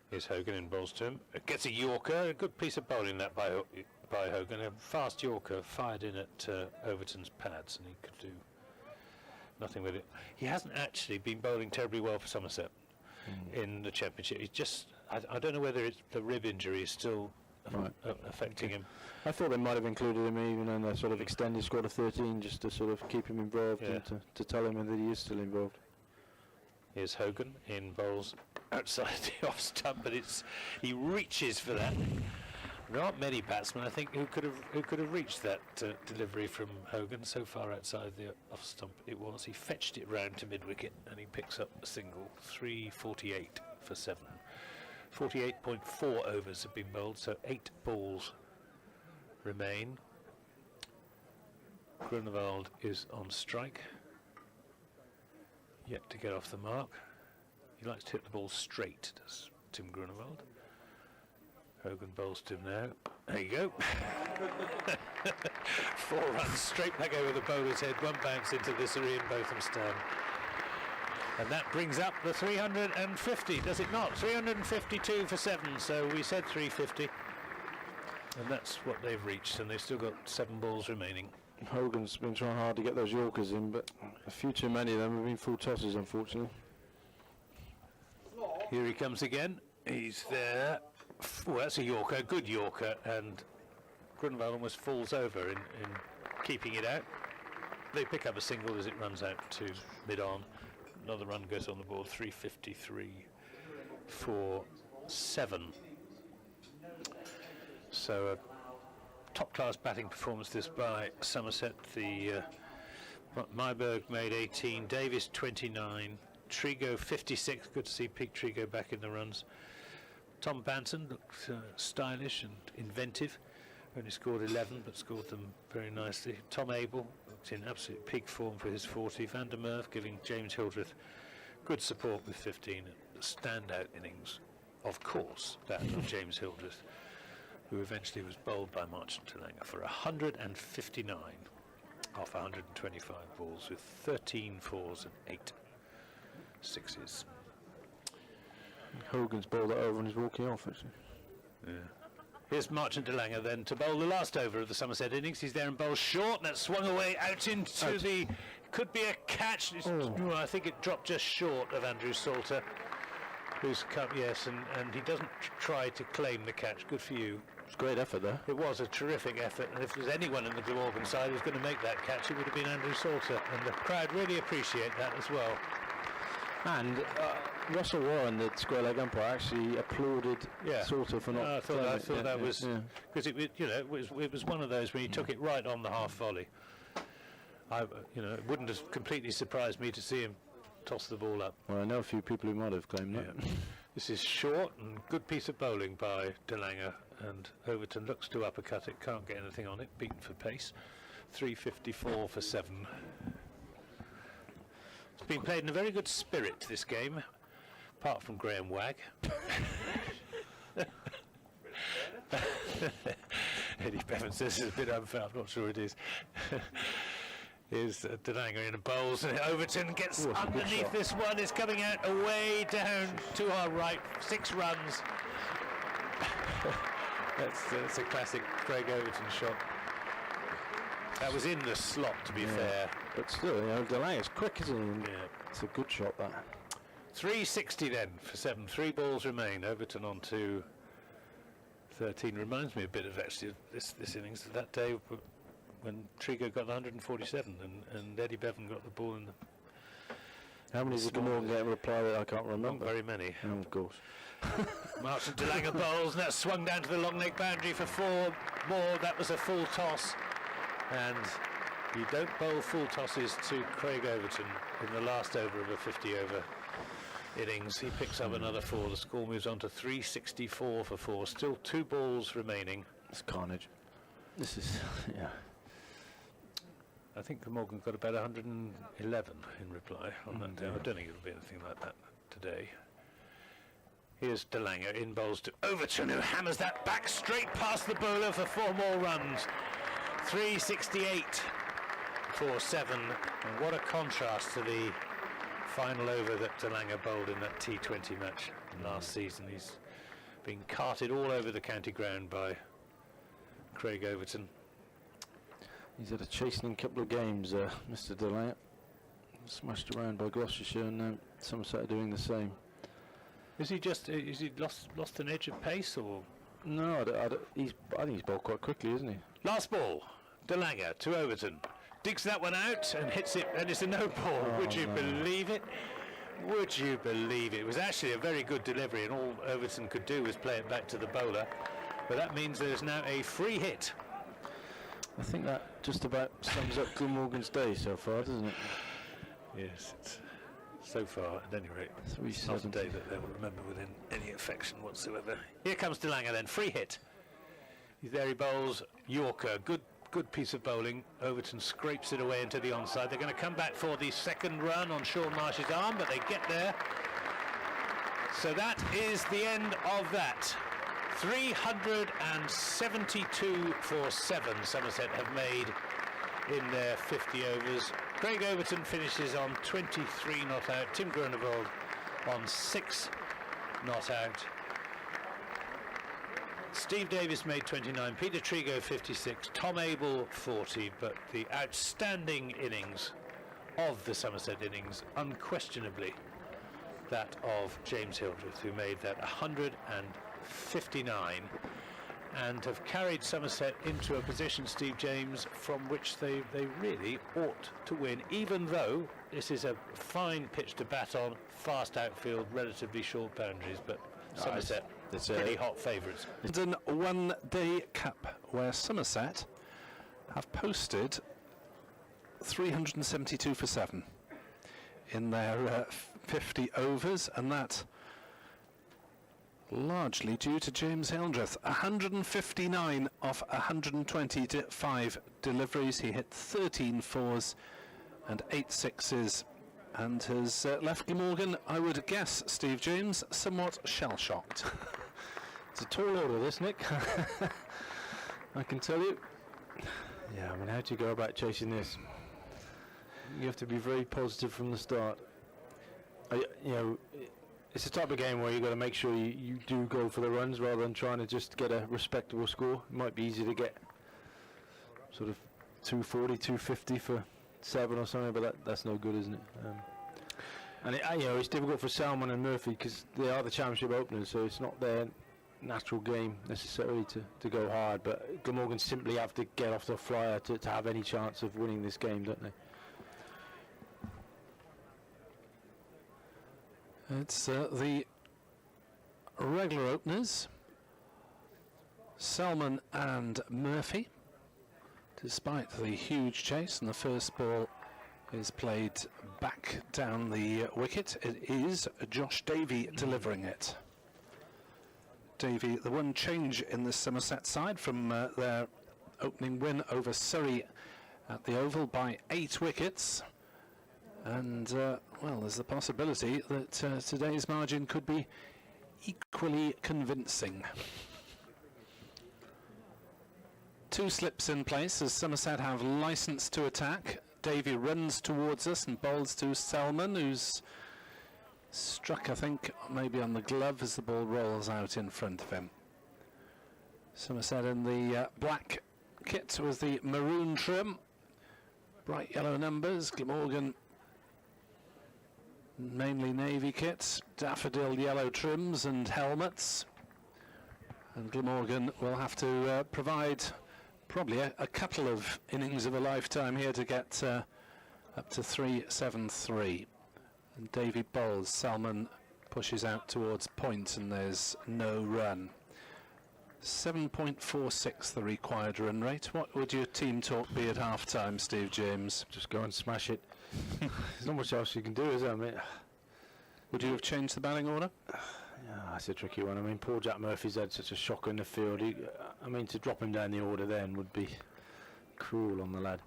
Here's Hogan in bowls to him. Gets a Yorker, a good piece of bowling that by Hogan. A fast Yorker fired in at Overton's pads, and he could do nothing with it. He hasn't actually been bowling terribly well for Somerset in the championship. He's just, I don't know whether it's the rib injury is still affecting him. I thought they might have included him even in the sort of extended squad of 13, just to sort of keep him involved and to tell him that he is still involved. Here's Hogan in bowls outside the off stump, but he reaches for that. There aren't many batsmen, I think, who could have reached that delivery from Hogan. So far outside the off stump it was. He fetched it round to mid wicket and he picks up a single. 348 for 7. 48.4 overs have been bowled, so 8 balls remain. Grunewald is on strike, yet to get off the mark. He likes to hit the ball straight, does Tim Grunewald. Hogan bowls to him now. There you go. 4 runs straight back over the bowler's head. 1 bounce into this Ian Botham stand. And that brings up the 350, does it not? 352 for 7, so we said 350. And that's what they've reached, and they've still got 7 balls remaining. Hogan's been trying hard to get those Yorkers in, but a few too many of them have been full tosses, unfortunately. Here he comes again. He's there. Well, that's a Yorker, a good Yorker, and Grunewald almost falls over in keeping it out. They pick up a single as it runs out to mid-on. Another run goes on the board, 353 for 7. So a top-class batting performance this by Somerset. The Myberg made 18, Davis 29, Trigo 56. Good to see Pete Trigo back in the runs. Tom Banton looked stylish and inventive. Only scored 11, but scored them very nicely. Tom Abel looked in absolute peak form for his 40. Van der Merwe giving James Hildreth good support with 15. The standout innings, of course, that of James Hildreth, who eventually was bowled by Marsh and Ingram for 159 off 125 balls with 13 fours and 8 sixes. Hogan's bowled that over and he's walking off, actually. Yeah. Here's March and Delanga then to bowl the last over of the Somerset innings. He's there and bowls short, and that swung away out into the... Could be a catch. I think it dropped just short of Andrew Salter, who's come, yes, and he doesn't try to claim the catch. Good for you. It's a great effort there. It was a terrific effort, and if there's anyone in the Glamorgan side who's going to make that catch, it would have been Andrew Salter, and the crowd really appreciate that as well. And Russell Warren, the square leg umpire, actually applauded Salter for not. I thought that was because it was one of those when he took it right on the half volley. It wouldn't have completely surprised me to see him toss the ball up. Well, I know a few people who might have claimed that. This is short and good piece of bowling by Delanga, and Overton looks to uppercut it, can't get anything on it, beaten for pace. 354 for 7. It's been played in a very good spirit, this game, apart from Graham Wagg. Eddie Bevan says it's a bit unfair, I'm not sure it is. Here's Delanga in the bowls, and Overton gets underneath this one. It's coming out away down to our right. 6 runs. That's a classic Craig Overton shot. That was in the slot, to be fair. But still, Delanga's quick, isn't he? It's a good shot, that. 360 then for 7. 3 balls remain. Overton on to 13. Reminds me a bit of actually this innings of that day when Trigo got the 147 and Eddie Bevan got the ball in the... How many did Glamorgan get in reply that I can't remember? Not very many. Oh, of course. Marsh and Delanga bowls, and that swung down to the long leg boundary for 4 more. That was a full toss. And you don't bowl full tosses to Craig Overton in the last over of a 50-over innings. He picks up another 4. The score moves on to 364 for 4. Still 2 balls remaining. It's carnage. This is, I think Glamorgan got about 111 in reply on that day. I don't think it'll be anything like that today. Here's Delanga in bowls to Overton, who hammers that back straight past the bowler for 4 more runs. 368 for 7. And what a contrast to the final over that Delanga bowled in that T20 match last season. He's been carted all over the county ground by Craig Overton. He's had a chastening couple of games, Mr. Delanga. Smashed around by Gloucestershire, and Somerset are doing the same. Is he lost an edge of pace, or? No, I think he's bowled quite quickly, isn't he? Last ball, Delanga to Overton. Digs that one out and hits it, and it's a no ball. Would you believe it? Would you believe it? It was actually a very good delivery, and all Overton could do was play it back to the bowler. But that means there's now a free hit. I think that just about sums up Glamorgan's day so far, doesn't it? Yes, it's so far, at any rate, it's not a day that they will remember with any affection whatsoever. Here comes DeLange then, free hit. There he bowls Yorker, good piece of bowling. Overton scrapes it away into the onside. They're going to come back for the second run on Sean Marsh's arm, but they get there. So that is the end of that. 372 for 7 Somerset have made in their 50 overs. Craig Overton finishes on 23 not out. Tim Groenewold on 6 not out. Steve Davis made 29, Peter Trigo 56, Tom Abel 40, but the outstanding innings of the Somerset innings, unquestionably that of James Hildreth, who made that 159 and have carried Somerset into a position, Steve James, from which they really ought to win, even though this is a fine pitch to bat on, fast outfield, relatively short boundaries, but Somerset, it's pretty hot favourites. It's an one-day cup where Somerset have posted 372 for 7 in their 50 overs, and that largely due to James Hildreth. 159 off 125 deliveries. He hit 13 fours and 8 sixes, and has left Glamorgan, I would guess, Steve James, somewhat shell-shocked. It's a tall order, this, Nick. I can tell you. Yeah, I mean, how do you go about chasing this? You have to be very positive from the start. It's the type of game where you've got to make sure you do go for the runs rather than trying to just get a respectable score. It might be easy to get sort of 240, 250 for 7 or something, but that's no good, isn't it? And it's difficult for Salmon and Murphy because they are the championship openers, so it's not their natural game necessarily to go hard. But Glamorgan simply have to get off the flyer to have any chance of winning this game, don't they? It's the regular openers, Salmon and Murphy. Despite the huge chase, and the first ball is played back down the wicket, it is Josh Davey delivering it. Davey, the one change in the Somerset side from their opening win over Surrey at the Oval by 8 wickets. And, well, there's the possibility that today's margin could be equally convincing. 2 slips in place as Somerset have licence to attack. Davey runs towards us and bowls to Salmon, who's struck, I think, maybe on the glove as the ball rolls out in front of him. Somerset in the black kit with the maroon trim. Bright yellow numbers. Glamorgan mainly navy kits, daffodil yellow trims and helmets. And Glamorgan will have to provide probably a couple of innings of a lifetime here to get up to 373. And Davey bowls, Salmon pushes out towards point, and there's no run. 7.46 the required run rate. What would your team talk be at half time, Steve James? Just go and smash it. There's not much else you can do, is there? I mean, would you have changed the batting order? Yeah, that's a tricky one. I mean, poor Jack Murphy's had such a shocker in the field. To drop him down the order then would be cruel on the lad.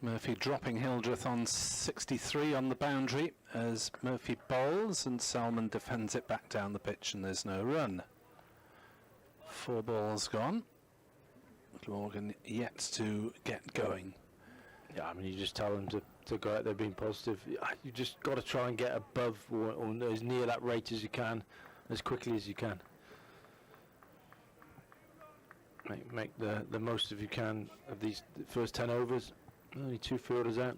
Murphy dropping Hildreth on 63 on the boundary as Murphy bowls, and Salmon defends it back down the pitch, and there's no run. 4 balls gone. Glamorgan yet to get going. Yeah, I mean, you just tell them to go out there being positive. You just got to try and get above or as near that rate as you can, as quickly as you can. Make the most of you can of these first 10 overs. Only 2 fielders out.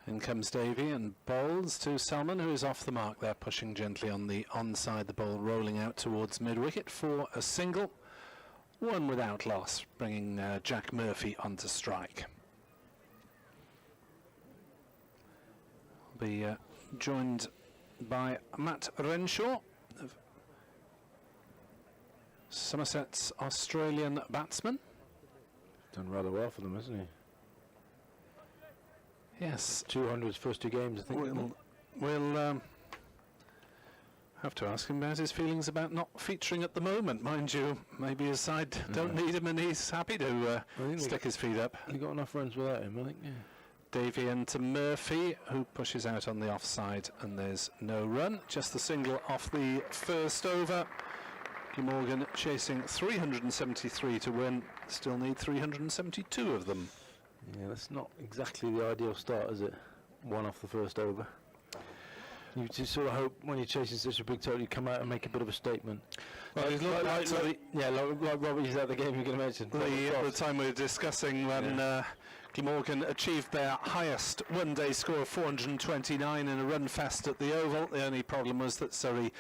In comes Davey and bowls to Salmon, who is off the mark there, pushing gently on the onside, the ball rolling out towards mid-wicket for a single. 1 without loss, bringing Jack Murphy onto strike. I'll be joined by Matt Renshaw of Somerset's Australian batsman. Done rather well for them, hasn't he? Yes. 200 his first 2 games, I think. We'll have to ask him about his feelings about not featuring at the moment. Mind you, maybe his side don't need him and he's happy to stick his feet up. He got enough runs without him, I think, yeah. Davey into Murphy, who pushes out on the offside, and there's no run. Just the single off the first over. Glamorgan chasing 373 to win. Still need 372 of them. Yeah, that's not exactly the ideal start, is it? 1 off the first over. You just sort of hope when you're chasing such a big total, you come out and make a bit of a statement. Well, like Robbie's at the game you're going to mention. The time we were discussing when Glamorgan achieved their highest one-day score of 429 in a run fest at the Oval. The only problem was that Surrey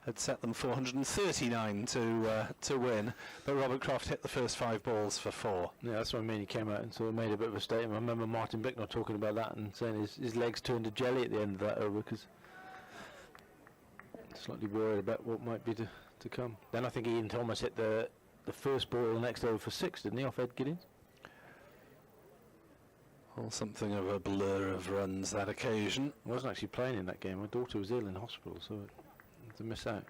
had set them 439 to win, but Robert Croft hit the first 5 balls for 4. Yeah, that's what I mean. He came out and sort of made a bit of a statement. I remember Martin Bicknell talking about that and saying his legs turned to jelly at the end of that over because slightly worried about what might be to come. Then I think Ian Thomas hit the first ball the next over for 6, didn't he, off Ed Giddins? Well, something of a blur of runs that occasion. I wasn't actually playing in that game. My daughter was ill in hospital, so I had to miss out.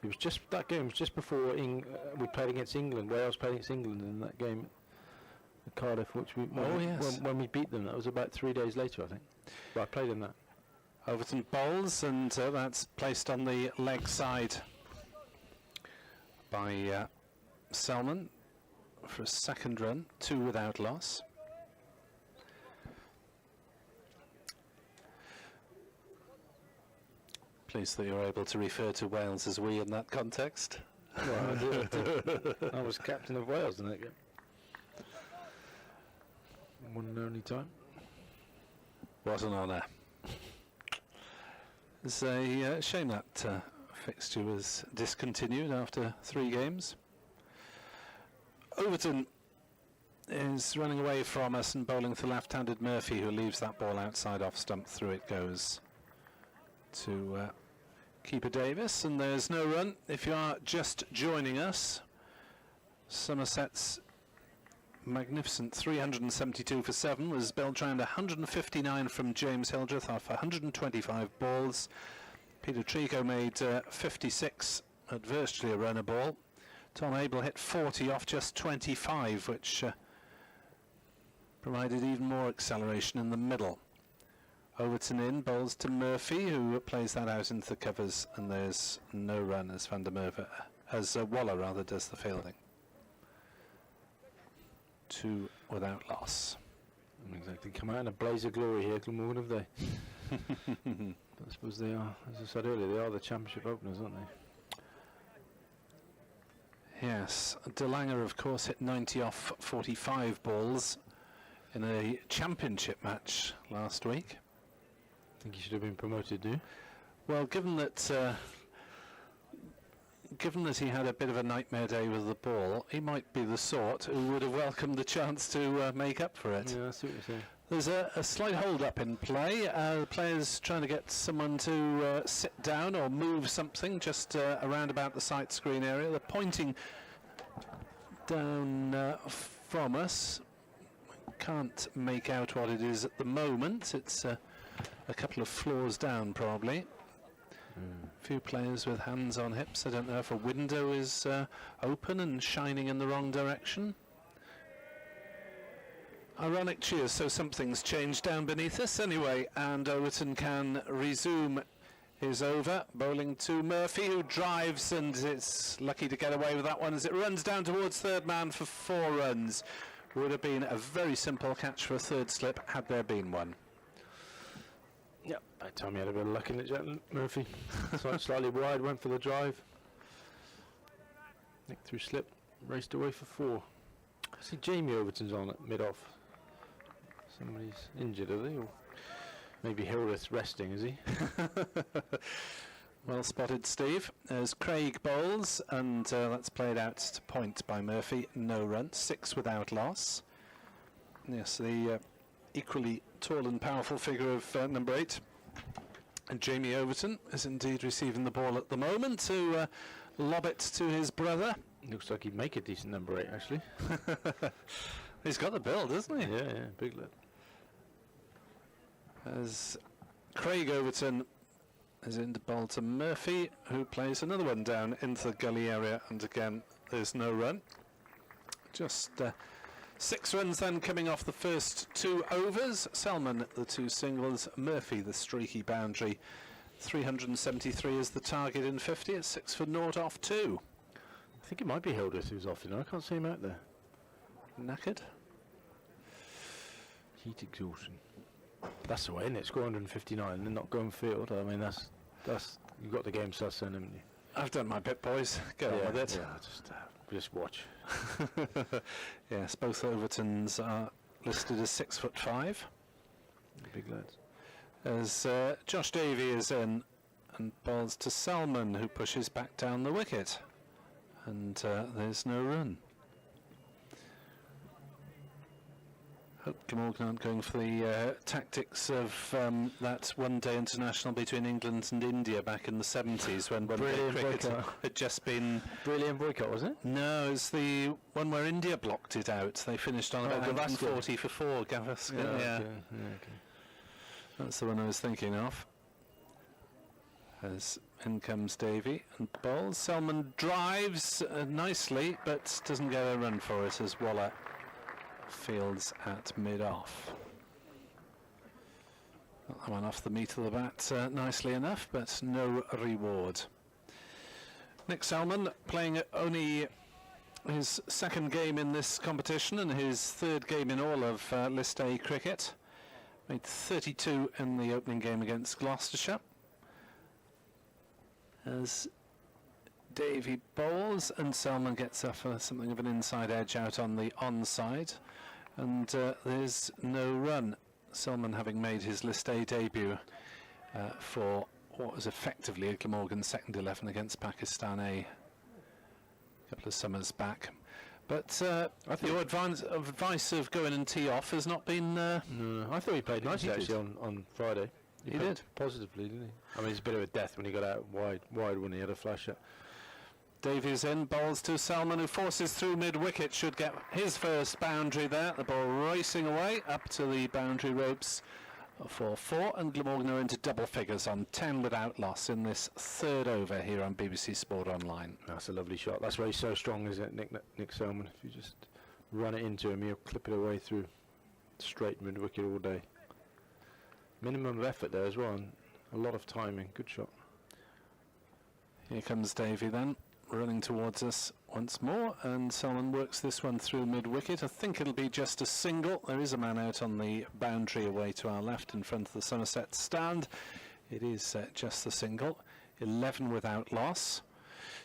It was just that game was just before we played against England. Wales played against England in that game at Cardiff, which when we beat them. That was about 3 days later, I think. But I played in that. Overton bowls, and that's placed on the leg side by Selman for a second run, 2 without loss. Pleased that you're able to refer to Wales as we in that context. Well, I was captain of Wales in that game. One and only time. What an honour. It's a shame that fixture was discontinued after 3 games. Overton is running away from us and bowling to left-handed Murphy, who leaves that ball outside off stump. Through it goes to keeper Davis, and there's no run. If you are just joining us, Somerset's magnificent 372 for 7 was belled round 159 from James Hildreth off 125 balls. Peter Trico made 56 at virtually a runner ball. Tom Abel hit 40 off just 25, which provided even more acceleration in the middle. Overton in, bowls to Murphy, who plays that out into the covers, and there's no run as Waller rather does the fielding. 2 without loss. Exactly, come out in a blaze of glory here, Glamorgan, have they? But I suppose they are, as I said earlier, they are the championship openers, aren't they? Yes, DeLanger, of course, hit 90 off 45 balls in a championship match last week. I think he should have been promoted, do you? Well, given that he had a bit of a nightmare day with the ball, he might be the sort who would have welcomed the chance to make up for it. Yeah, I see what you're saying. There's a slight hold-up in play. The player's trying to get someone to sit down or move something just around about the sight screen area. They're pointing down from us. Can't make out what it is at the moment. It's a couple of floors down, probably. A few players with hands on hips. I don't know if a window is open and shining in the wrong direction. Ironic cheers, so something's changed down beneath us anyway, and Overton can resume his over, bowling to Murphy, who drives, and it's lucky to get away with that one as it runs down towards third man for 4 runs. Would have been a very simple catch for a third slip had there been one. Yep, that time he had a bit of luck in it, Murphy. Slightly wide, went for the drive. Nick through slip, raced away for 4. I see Jamie Overton's on at mid-off. Somebody's injured, are they? Or maybe Hildreth's resting, is he? Well spotted, Steve. There's Craig bowls, and that's played out to point by Murphy. No run, 6 without loss. Yes, the equally tall and powerful figure of number 8. And Jamie Overton is indeed receiving the ball at the moment to lob it to his brother. Looks like he'd make a decent number 8, actually. He's got the build, doesn't he? Yeah, big lad. As Craig Overton is in to bowl to Murphy, who plays another one down into the gully area, and again there's no run. Just 6 runs then coming off the first 2 overs. Selman the 2 singles, Murphy the streaky boundary. 373 is the target in 50 at 6 for 0 off 2. I think it might be Hildreth who's off, I can't see him out there. Knackered. Heat exhaustion. That's the way, isn't it? Score 159 and then not go on field. I mean, that's you've got the game sus then, haven't you? I've done my bit, boys. Get on with it. Yeah, just watch. Yes, both Overtons are listed as 6'5". Big lads. As Josh Davey is in and bowls to Salmon, who pushes back down the wicket. And there's no run. Hope Glamorgan aren't going for the tactics of that one-day international between England and India back in the 70s when cricket had just been... Brilliant boycott, was it? No, it's the one where India blocked it out. They finished on about 140 for 4, Gavaskar. Yeah. Okay. That's the one I was thinking of. As in comes Davey and bowls. Selman drives nicely, but doesn't get a run for it as Waller fields at mid-off. Got that one off the meat of the bat nicely enough, but no reward. Nick Salmon playing only his 2nd game in this competition and his 3rd game in all of List A cricket. Made 32 in the opening game against Gloucestershire. As Davey bowls and Salmon gets up for something of an inside edge out on the onside, and there's no run. Salmon having made his List A debut for what was effectively a Glamorgan 2nd 11 against Pakistan A couple of summers back. But your advice of going and tee off has not been... No, I thought he played nicely actually on Friday. He did. Positively, didn't he? I mean, it's a bit of a death when he got out wide when he had a flash up. Davies in, bowls to Salmon, who forces through mid-wicket, should get his first boundary there. The ball racing away up to the boundary ropes for 4, and Glamorgan are into double figures on 10 without loss in this 3rd over here on BBC Sport Online. That's a lovely shot. That's why he's so strong, isn't it, Nick Salmon? If you just run it into him, he'll clip it away through straight mid-wicket all day. Minimum of effort there as well, and a lot of timing. Good shot. Here comes Davey then, running towards us once more, and Salmon works this one through mid-wicket. I think it'll be just a single. There is a man out on the boundary away to our left in front of the Somerset stand. It is just the single. 11 without loss.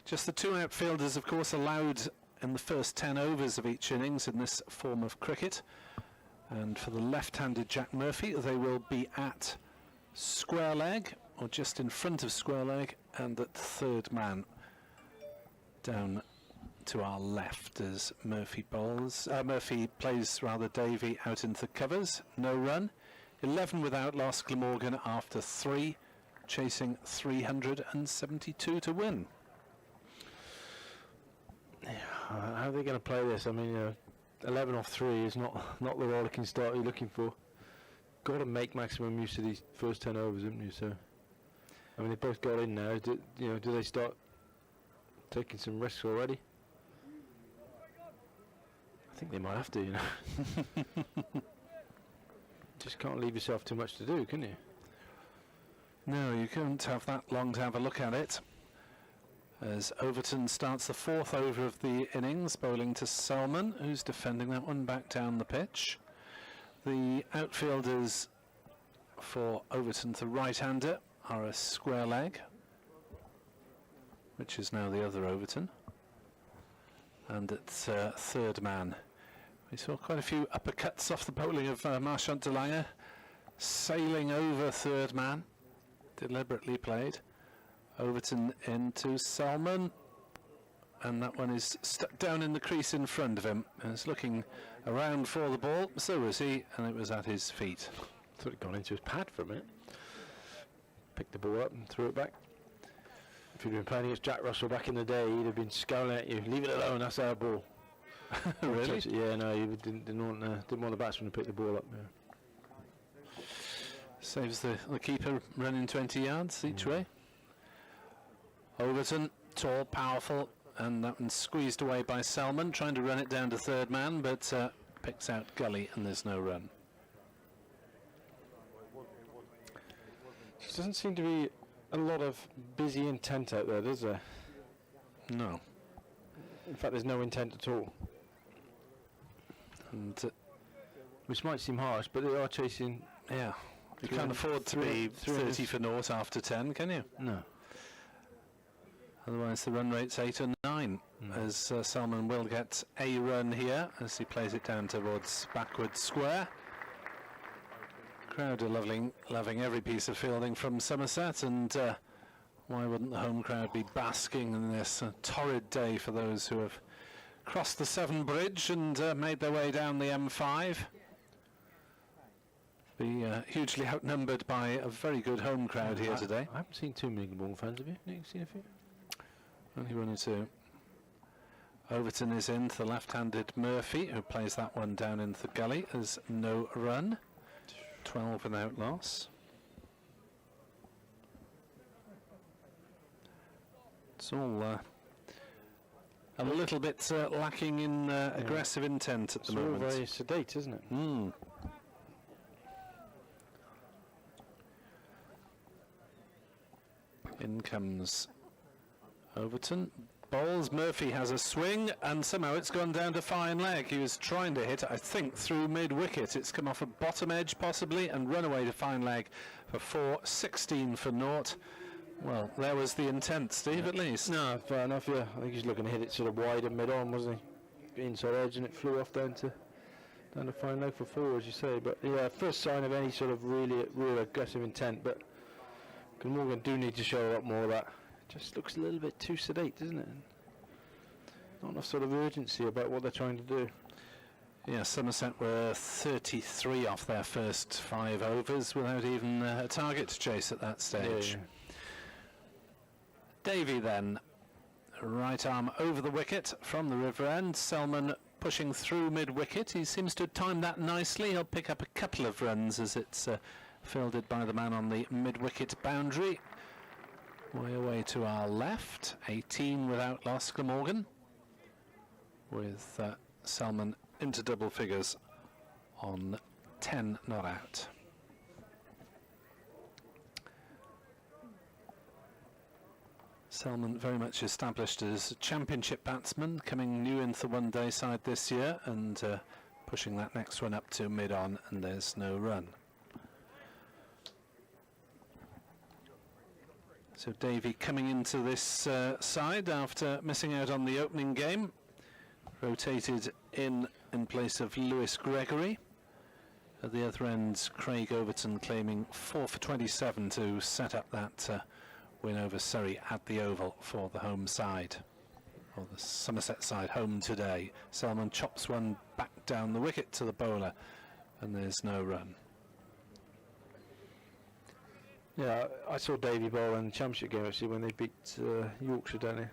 Just the 2 outfielders, of course, allowed in the first 10 overs of each innings in this form of cricket. And for the left-handed Jack Murphy, they will be at square leg, or just in front of square leg, and at 3rd man down to our left as Murphy bowls. Murphy plays Davey out into the covers. No run. 11 without loss, Glamorgan after 3, chasing 372 to win. How are they going to play this? I mean, 11 off 3 is not the rollicking start you're looking for. Got to make maximum use of these first 10 overs, haven't you? So, I mean, they both got in now. Do they start taking some risks already? I think they might have to, Just can't leave yourself too much to do, can you? No, you can't have that long to have a look at it. As Overton starts the 4th over of the innings, bowling to Salmon, who's defending that one back down the pitch. The outfielders for Overton, the right-hander, are a square leg, which is now the other Overton. And it's 3rd man. We saw quite a few uppercuts off the bowling of Marsh and Ingram, sailing over 3rd man, deliberately played. Overton into Salmon, and that one is stuck down in the crease in front of him, and is looking around for the ball. So was he, and it was at his feet. Thought it gone into his pad for a minute. picked the ball up and threw it back. If you'd been playing against Jack Russell back in the day, he'd have been scowling at you. Leave it alone, that's our ball. Really? Yeah, no, he didn't want the batsman to pick the ball up. Yeah. Saves the keeper running 20 yards each way. Overton, tall, powerful, and that one squeezed away by Selman, trying to run it down to third man, but picks out Gully, and there's no run. There doesn't seem to be a lot of busy intent out there, does there? No. In fact, there's no intent at all. And which might seem harsh, but they are chasing. yeah, you can't afford to be 30 for naught after 10, can you? No. Otherwise the run rate's 8 or 9, as Selman will get a run here as he plays it down towards backward square. Crowd are loving every piece of fielding from Somerset, and why wouldn't the home crowd be basking in this torrid day for those who have crossed the Severn Bridge and made their way down the M5. Be hugely outnumbered by a very good home crowd here today. I haven't seen too many Glamorgan fans, have you? Nick, seen a few? Only 1 or 2. Overton is in to the left-handed Murphy, who plays that one down into the gully. There's no run. 12 without loss. It's all a little bit lacking in aggressive intent at the moment. It's all very sedate, isn't it? In comes Overton. Bowls. Murphy has a swing, and somehow it's gone down to fine leg. He was trying to hit, I think, through mid-wicket. It's come off a bottom edge, possibly, and run away to fine leg for 4-16 for naught. Well, there was the intent, Steve, at least. No, fair enough, yeah. I think he's looking to hit it sort of wide and mid-on, wasn't he? Inside edge, and it flew off down to fine leg for 4, as you say. But yeah, first sign of any sort of real aggressive intent. But Glamorgan do need to show a lot more of that. Just looks a little bit too sedate, doesn't it? Not enough sort of urgency about what they're trying to do. Yeah, Somerset were 33 off their first 5 overs without even a target to chase at that stage. Yeah. Davy then, right arm over the wicket from the river end. Selman pushing through mid-wicket. He seems to have timed that nicely. He'll pick up a couple of runs as it's fielded by the man on the mid-wicket boundary. Way away to our left, 18 without loss, Glamorgan, with Selman into double figures on 10 not out. Selman very much established as a championship batsman, coming new into the one-day side this year and pushing that next one up to mid-on, and there's no run. So Davy coming into this side after missing out on the opening game, rotated in place of Lewis Gregory. At the other end, Craig Overton claiming 4 for 27 to set up that win over Surrey at the Oval for the home side, or the Somerset side home today. Selman chops one back down the wicket to the bowler, and there's no run. Yeah, I saw Davy bowl in the championship game actually when they beat Yorkshire down here.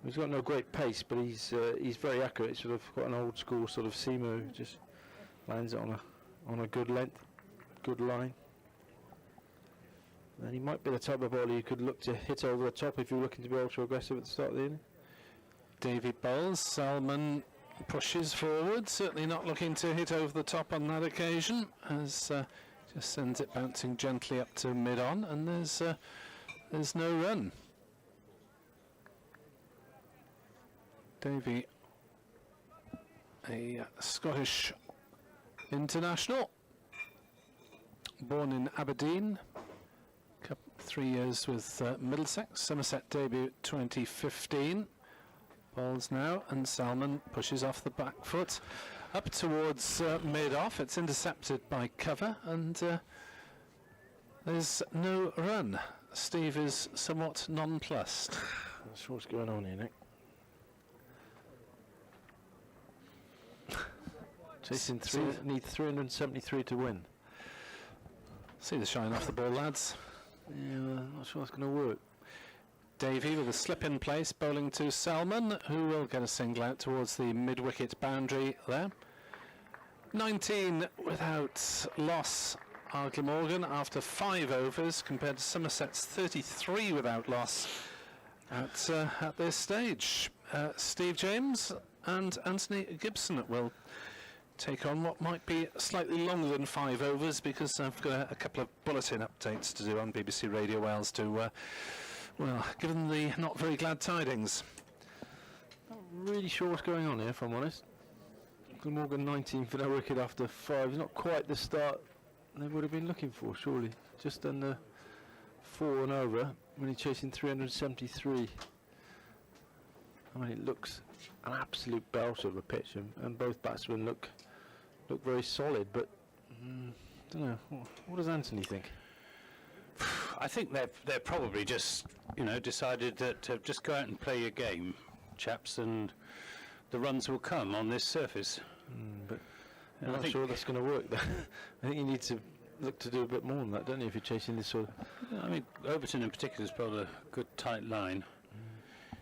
He's got no great pace, but he's very accurate. He's sort of got an old school sort of seamer who just lands it on a good length, good line. And he might be the type of bowler you could look to hit over the top if you're looking to be ultra aggressive at the start of the inning. Davy bowls, Selman pushes forward, certainly not looking to hit over the top on that occasion, as just sends it bouncing gently up to mid-on, and there's no run. Davy, a Scottish international, born in Aberdeen, 3 years with Middlesex. Somerset debut 2015. Bowls now, and Selman pushes off the back foot up towards mid-off. It's intercepted by cover, and there's no run. Steve is somewhat nonplussed. Not sure what's going on here, Nick. Chasing need 373 to win. See the shine off the ball, lads. Yeah, I'm not sure that's going to work. Davey with a slip in place, bowling to Salmon, who will get a single out towards the mid-wicket boundary there. 19 without loss are Glamorgan after 5 overs, compared to Somerset's 33 without loss at this stage. Steve James and Anthony Gibson will take on what might be slightly longer than 5 overs, because I've got a couple of bulletin updates to do on BBC Radio Wales to, well, give them the not very glad tidings. Not really sure what's going on here, if I'm honest. Glamorgan 19 for no wicket after 5 is not quite the start they would have been looking for, surely. Just under 4 and over, when he's chasing 373. I mean, it looks an absolute belter of a pitch, and both batsmen look very solid, but don't know. What does Anthony think? I think they're probably just, decided that just go out and play your game, chaps, and the runs will come on this surface. But I'm not sure that's going to work. I think you need to look to do a bit more than that, don't you, if you're chasing this sort of... I mean, Overton in particular has bowled a good tight line.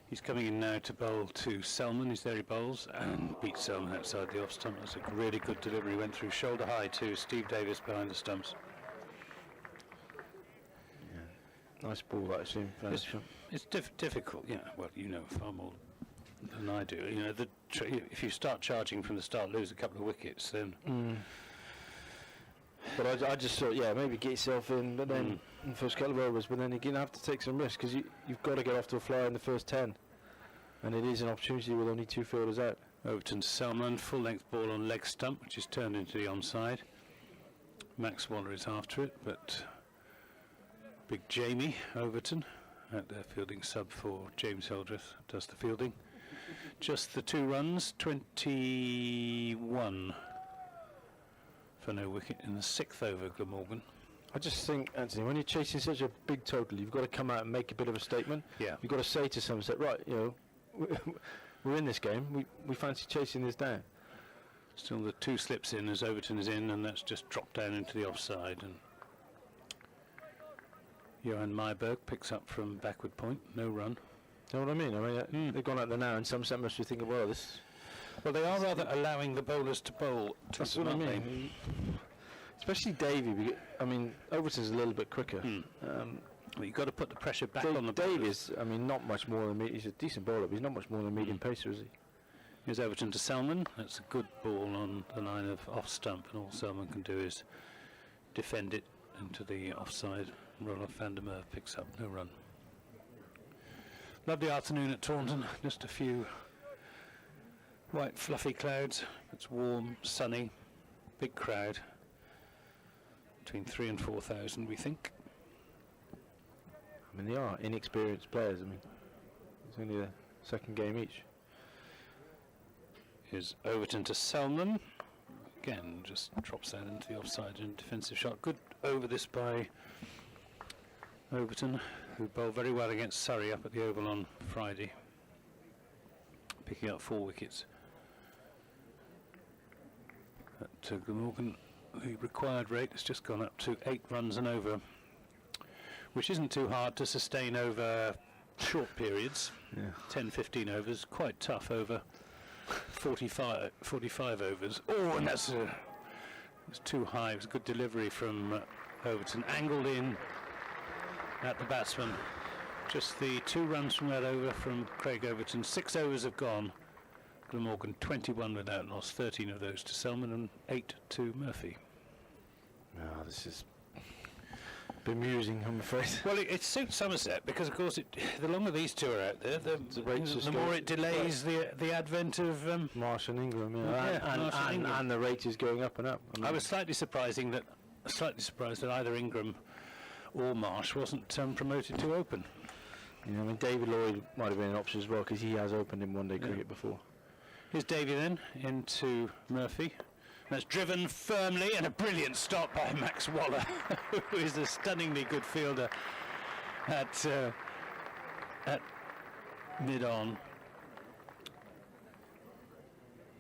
He's coming in now to bowl to Selman. He's there, he bowls, and beats Selman outside the off stump. That's a really good delivery. Went through shoulder high to Steve Davis behind the stumps. Yeah. Nice ball, that, I assume. It's difficult, well, you know far more than I do. If you start charging from the start, lose a couple of wickets, then... But I just thought, maybe get yourself in, but then in the first couple of overs, but then you're going to have to take some risks, because you've got to get off to a flyer in the first 10. And it is an opportunity with only 2 fielders out. Overton to Selman, full-length ball on leg stump, which is turned into the onside. Max Waller is after it, but big Jamie Overton, out there fielding sub for James Hildreth, does the fielding. Just the 2 runs, 21 for no wicket in the 6th over, Glamorgan. I just think, Anthony, when you're chasing such a big total, you've got to come out and make a bit of a statement. Yeah. You've got to say to Somerset, right, we're in this game, we fancy chasing this down. Still the 2 slips in as Overton is in, and that's just dropped down into the offside. And Johan Myberg picks up from backward point, no run. You know what I mean? They've gone out there now, and Somerset must be thinking, well, this... Well, they are rather allowing the bowlers to bowl. That's what I mean. Especially Davey. Overton's a little bit quicker. Well, you've got to put the pressure back on the bowlers. Davies, not much more than he's a decent bowler, but he's not much more than a medium pacer, is he? Here's Overton to Selman. That's a good ball on the line of off stump, and all Selman can do is defend it into the offside. Roloff van der Merwe picks up, no run. Lovely afternoon at Taunton. Just a few white fluffy clouds. It's warm, sunny, big crowd. Between 3,000 and 4,000, we think. They are inexperienced players. It's only the second game each. Here's Overton to Selman. Again, just drops that into the offside and defensive shot. Good over this by Overton, who bowled very well against Surrey up at the Oval on Friday, picking up 4 wickets. At Glamorgan, the required rate has just gone up to 8 runs and over, which isn't too hard to sustain over short periods. 10-15 overs, quite tough over 45 overs. Oh, and it's too high. It was a good delivery from Overton, angled in at the batsman. Just the 2 runs from that over from Craig Overton. 6 overs have gone. Glamorgan 21 without loss, 13 of those to Selman and 8 to Murphy. This is bemusing, I'm afraid. Well, it suits Somerset because, of course, the longer these 2 are out there, the more it delays the advent of Marsh and Ingram, and the rate is going up and up. I was slightly surprised that either Ingram or Marsh wasn't promoted to open. David Lloyd might have been an option as well, because he has opened in one-day cricket before. Here's Davey then into Murphy. That's driven firmly, and a brilliant stop by Max Waller, who is a stunningly good fielder at mid-on.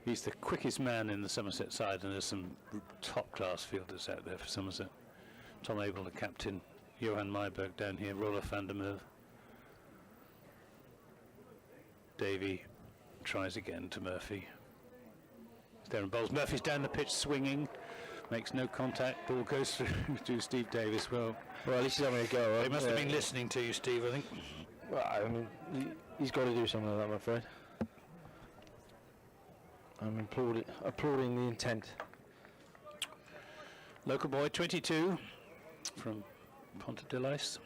He's the quickest man in the Somerset side, and there's some top-class fielders out there for Somerset. Tom Abel, the captain, Johan Meiberg down here, Roller van der Merwe. Davy tries again to Murphy. There and bowls. Murphy's down the pitch swinging, makes no contact, ball goes through to Steve Davis. Well, at least he's having a go. they must have been listening to you, Steve, I think. Well, I mean, he's got to do something like that, I'm afraid. I'm applauding the intent. Local boy, 22, from Ponta de Lice.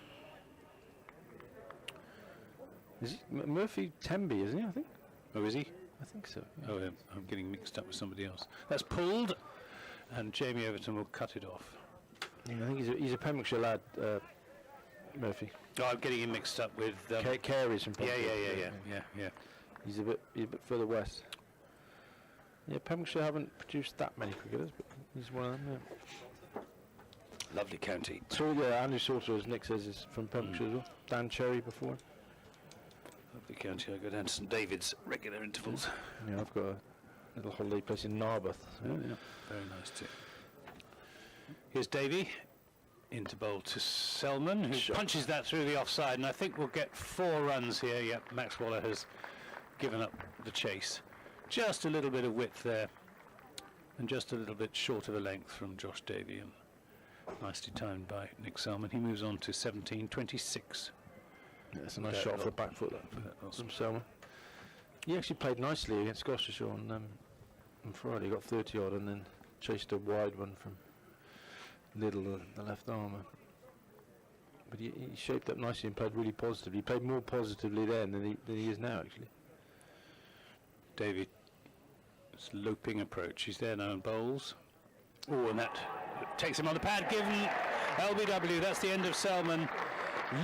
Is he Murphy Temby, isn't he, I think? Oh, is he? I think so. Oh, I'm getting mixed up with somebody else. That's pulled, and Jamie Overton will cut it off. Yeah, I think he's a Pembrokeshire lad, Murphy. Oh, I'm getting him mixed up with... Carey's from Pembrokeshire. Yeah. He's a bit further west. Yeah, Pembrokeshire haven't produced that many cricketers, but he's one of them, yeah. Lovely county. So, yeah, Andrew Salter, as Nick says, is from Pembrokeshire as well. Dan Cherry before. Lovely county. I go down to St David's regular intervals. Yeah, I've got a little holiday place in Narberth. So. Oh, yeah. Very nice too. Here's Davy into bowl to Selman, who punches that through the offside, and I think we'll get 4 runs here. Yep, Max Waller has given up the chase. Just a little bit of width there, and just a little bit short of a length from Josh Davy, and nicely timed by Nick Selman. He moves on to 17-26. Yeah, that's a nice shot off the back foot from Selman. He actually played nicely against Gloucestershire on Friday. He got 30 odd and then chased a wide one from Little, the left armour. But he shaped up nicely and played really positively. He played more positively then than he is now, actually. David, it's loping approach. He's there now and bowls. Oh, and that takes him on the pad. Given LBW. That's the end of Selman.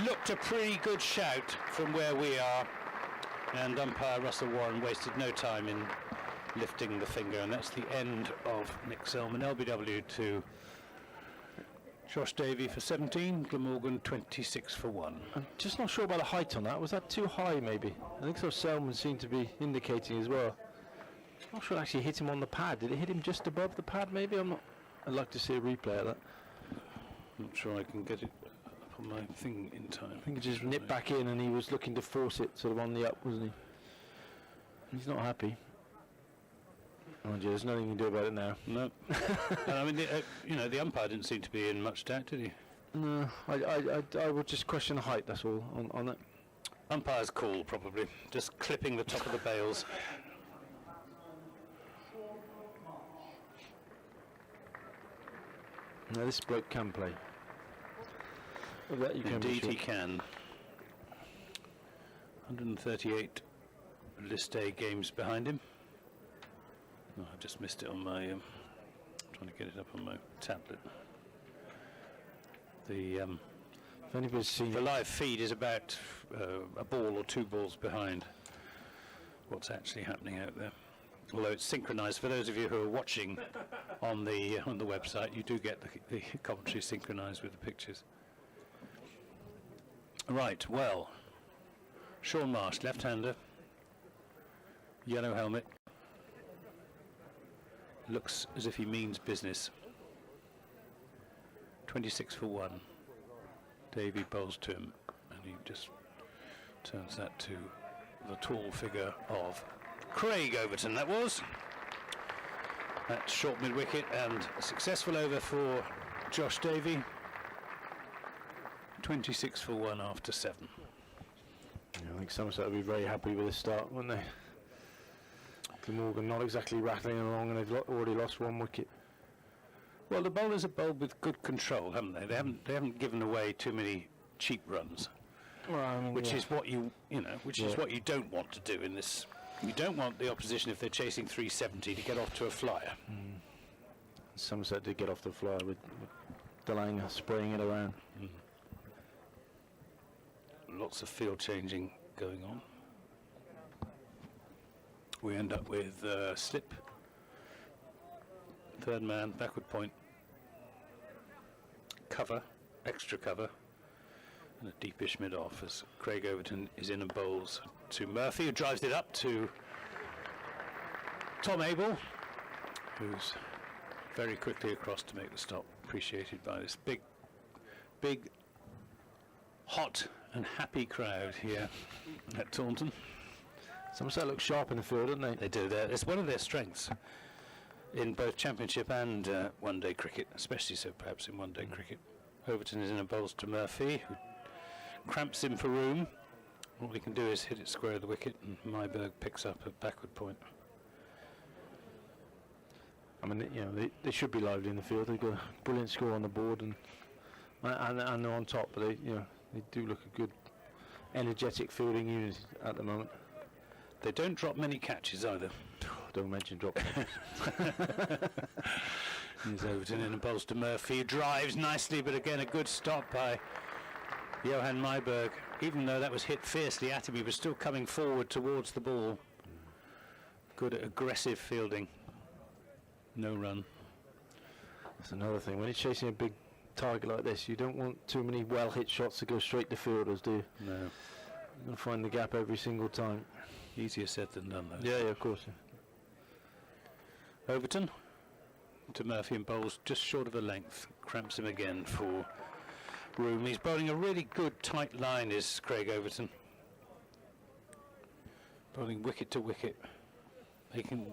Looked a pretty good shout from where we are, and umpire Russell Warren wasted no time in lifting the finger, and that's the end of Nick Selman. LBW to Josh Davy for 17, Glamorgan 26 for 1. I'm just not sure about the height on that. Was that too high, maybe? I think so. Selman seemed to be indicating as well. I'm not sure it actually hit him on the pad. Did it hit him just above the pad, maybe? I'd like to see a replay of that. Not sure I can get it up on my thing in time. I think it just nipped back in and he was looking to force it sort of on the up, wasn't he? He's not happy. Oh dear, there's nothing you can do about it now. No. And I mean, the umpire didn't seem to be in much doubt, did he? No, I would just question the height, that's all, on it. Umpire's call, probably. Just clipping the top of the bails. No, this bloke can play. Of that you can be Indeed sure. he can. 138 list day games behind him. Oh, I just missed it on my... trying to get it up on my tablet. If anybody's seen The it, live feed is about a ball or 2 balls behind what's actually happening out there. Although it's synchronised, for those of you who are watching on the website, you do get the commentary synchronised with the pictures. Right, well, Sean Marsh, left-hander, yellow helmet, looks as if he means business. 26 for 1. Davy bowls to him, and he just turns that to the tall figure of Craig Overton, that was. That's short mid-wicket and a successful over for Josh Davy. 26 for 1 after 7. yeah, I think Somerset will be very happy with the start, won't they? Glamorgan not exactly rattling along, and they've already lost 1 wicket. Well, the bowlers have bowled with good control, haven't they? They haven't given away too many cheap runs, Well, I mean, which yeah. is what is what you don't want to do in this. You don't want the opposition, if they're chasing 370, to get off to a flyer. Somerset did get off the flyer with Delanga spraying it around. Lots of field changing going on. We end up with slip, third man, backward point, cover, extra cover, and a deepish mid-off as Craig Overton is in and bowls to Murphy, who drives it up to Tom Abel, who's very quickly across to make the stop, appreciated by this big hot and happy crowd here at Taunton. Somerset look sharp in the field, don't they? They do. It's one of their strengths in both Championship and one-day cricket, especially so perhaps in one-day cricket. Overton is in and bowls to Murphy, who cramps him for room. All he can do is hit it square of the wicket, and Myberg picks up a backward point. I mean, you know, they should be lively in the field. They've got a brilliant score on the board, and they're on top. But they do look a good, energetic fielding unit at the moment. They don't drop many catches either. Don't mention drop. Here's Overton in and bowls to Murphy. Drives nicely, but again a good stop by Johan Myberg. Even though that was hit fiercely at him, he was still coming forward towards the ball. Good aggressive fielding. No run. That's another thing. When you're chasing a big target like this, you don't want too many well-hit shots to go straight to fielders, do you? No. You're going to find the gap every single time. Easier said than done, though. Yeah, of course. Yeah. Overton to Murphy and bowls just short of a length. Cramps him again for room. He's bowling a really good tight line, is Craig Overton. Bowling wicket to wicket.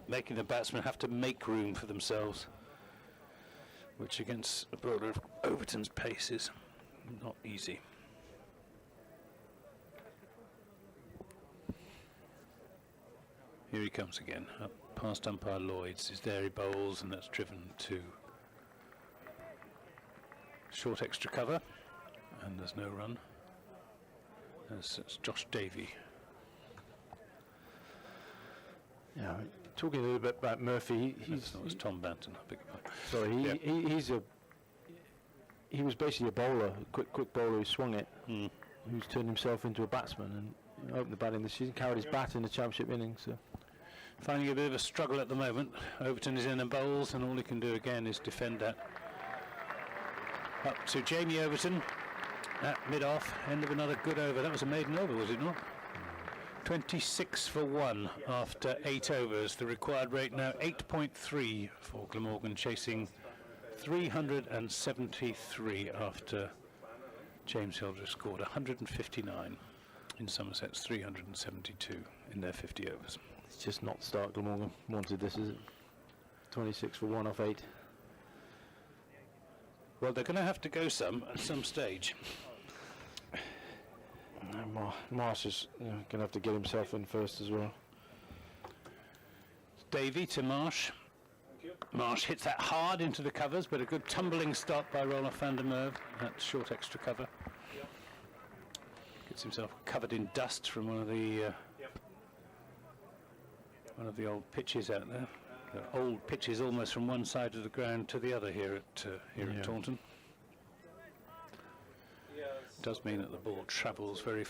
Making the batsmen have to make room for themselves, which against a bowler of Overton's pace is not easy. Here he comes again, up past umpire Lloyd's. Is there, he bowls, and that's driven to short extra cover, and there's no run. That's Josh Davey. Yeah, talking a little bit about Murphy, It's Tom Banton. I beg your pardon. Sorry, he was basically a bowler, a quick bowler who swung it, who's turned himself into a batsman and opened the batting this season, carried his bat in the Championship innings. So. Finding a bit of a struggle at the moment. Overton is in and bowls, and all he can do again is defend that. Up to Jamie Overton at mid-off, end of another good over. That was a maiden over, was it not? 26 for 1 after 8 overs. The required rate now 8.3 for Glamorgan, chasing 373 after James Hildreth scored 159 in Somerset's 372 in their 50 overs. It's just not the start Glamorgan wanted this, is it? 26 for 1 off 8. Well, they're going to have to go some at some stage. Marsh is going to have to get himself in first as well. Davey to Marsh. Marsh hits that hard into the covers, but a good tumbling stop by Roland van der Merwe. That's short extra cover. Gets himself covered in dust from one of the old pitches out there. The old pitches almost from one side of the ground to the other here at Taunton. Does mean that the ball travels very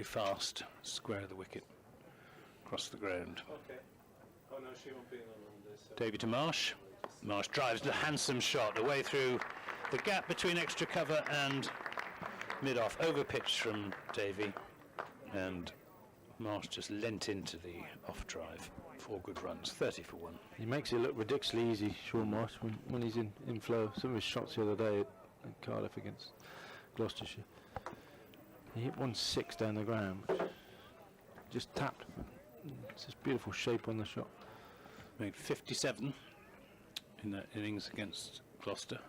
fast, square of the wicket, across the ground. Davey to Marsh. Marsh drives the handsome shot away through the gap between extra cover and mid-off. Over pitch from Davey, and Marsh just lent into the off drive. 4 good runs, 30 for 1. He makes it look ridiculously easy, Sean Marsh, when he's in flow. Some of his shots the other day at Cardiff against Gloucestershire. He hit 1-6 down the ground, just tapped. It's this beautiful shape on the shot. Made 57 in that innings against Gloucester.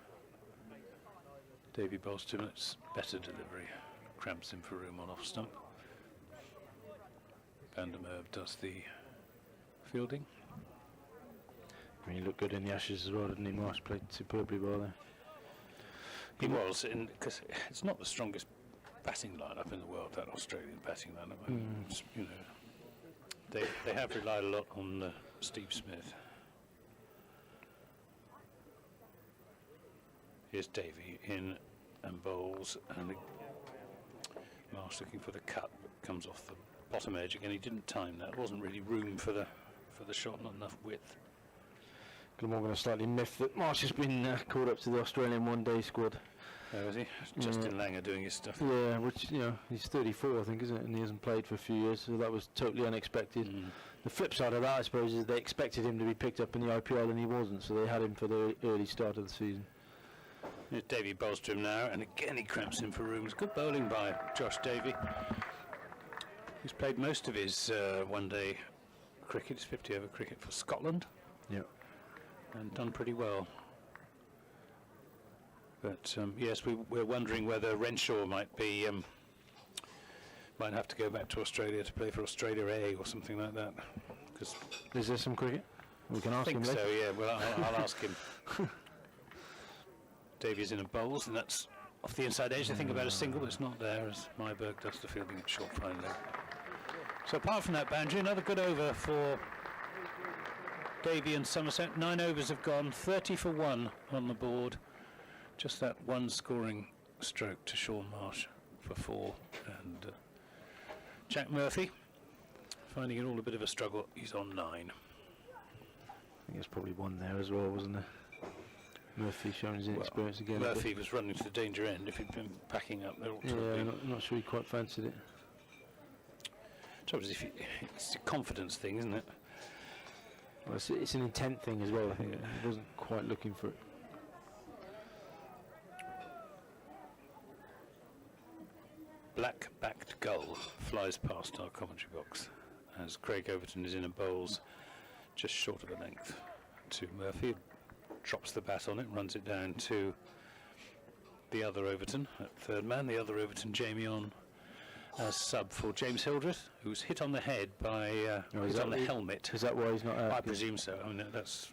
Davey bowls 2 minutes, better delivery. Cramps him for room on off stump. Van der Merwe does the fielding. I mean, he looked good in the Ashes as well, didn't he? Marsh played superbly well there. He was, because it's not the strongest batting lineup in the world, that Australian batting lineup. You know, they have relied a lot on Steve Smith. Here's Davey in and bowls, and Marsh looking for the cut, but comes off the bottom edge again. He didn't time that. Wasn't really room for the shot, not enough width. Glamorgan are slightly miffed that Marsh has been called up to the Australian one-day squad. Oh, is he? Justin Langer doing his stuff. Yeah, which, you know, he's 34, I think, isn't it? And he hasn't played for a few years, so that was totally unexpected. The flip side of that, I suppose, is they expected him to be picked up in the IPL and he wasn't, so they had him for the early start of the season. Here's Davy bowls to him now, and again he cramps in for rooms. Good bowling by Josh Davy. He's played most of his one-day cricket, his 50-over cricket for Scotland. Yeah. And done pretty well. But yes, we're wondering whether Renshaw might have to go back to Australia to play for Australia A or something like that. Cause is there some cricket? We can I ask him think later. so, yeah. Well, I'll ask him. Davies in a bowls, and that's off the inside edge. They think about a single, but it's not there, as Myberg does the fielding at short fine leg. So apart from that boundary, another good over for Davy and Somerset. 9 overs have gone, 30 for 1 on the board. Just that one scoring stroke to Sean Marsh for 4. And Jack Murphy, finding it all a bit of a struggle, he's on 9. I think there's probably one there as well, wasn't there? Murphy showing his inexperience again. Murphy was running to the danger end. If he'd been packing up, there ought to have been. Not sure he quite fancied it. Trouble is, it's a confidence thing, isn't it? Well, it's an intent thing as well. I think he wasn't quite looking for it. Black-backed gull flies past our commentary box as Craig Overton is in a bowls just short of a length to Murphy. Drops the bat on it, runs it down to the other Overton at third man. The other Overton, Jamie, on as sub for James Hildreth, who's hit on the head by hit on the helmet. Is that why he's not out? I presume so. I mean, that's.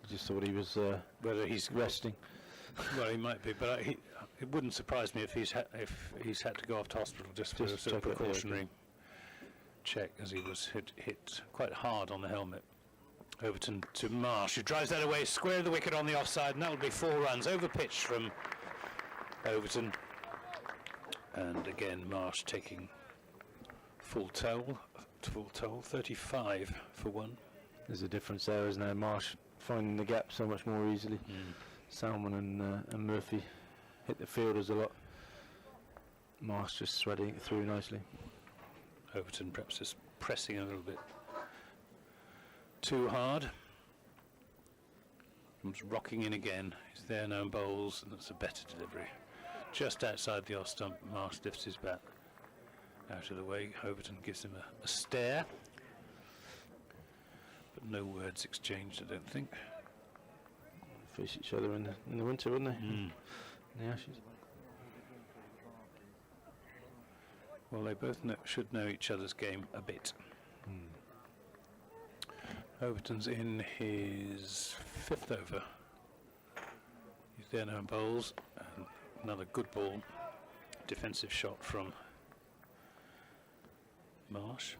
I just thought he was whether he's resting. Well, he might be, but it wouldn't surprise me if he's had to go off to hospital just for a sort of precautionary check, as he was hit quite hard on the helmet. Overton to Marsh, who drives that away, square of the wicket on the offside, and that will be 4 runs. Over pitch from Overton. And again, Marsh taking full toll, 35 for 1. There's a difference there, isn't there? Marsh finding the gap so much more easily. Salmon and Murphy hit the fielders a lot. Marsh just threading it through nicely. Overton perhaps just pressing a little bit too hard. Comes rocking in again. He's there now, bowls, and that's a better delivery. Just outside the off stump, Marsh lifts his bat out of the way. Overton gives him a stare, but no words exchanged, I don't think. Face each other in the winter, wouldn't they? In the Ashes. Well, they both should know each other's game a bit. Overton's in his 5th over. He's there now, bowls, and another good ball. Defensive shot from Marsh.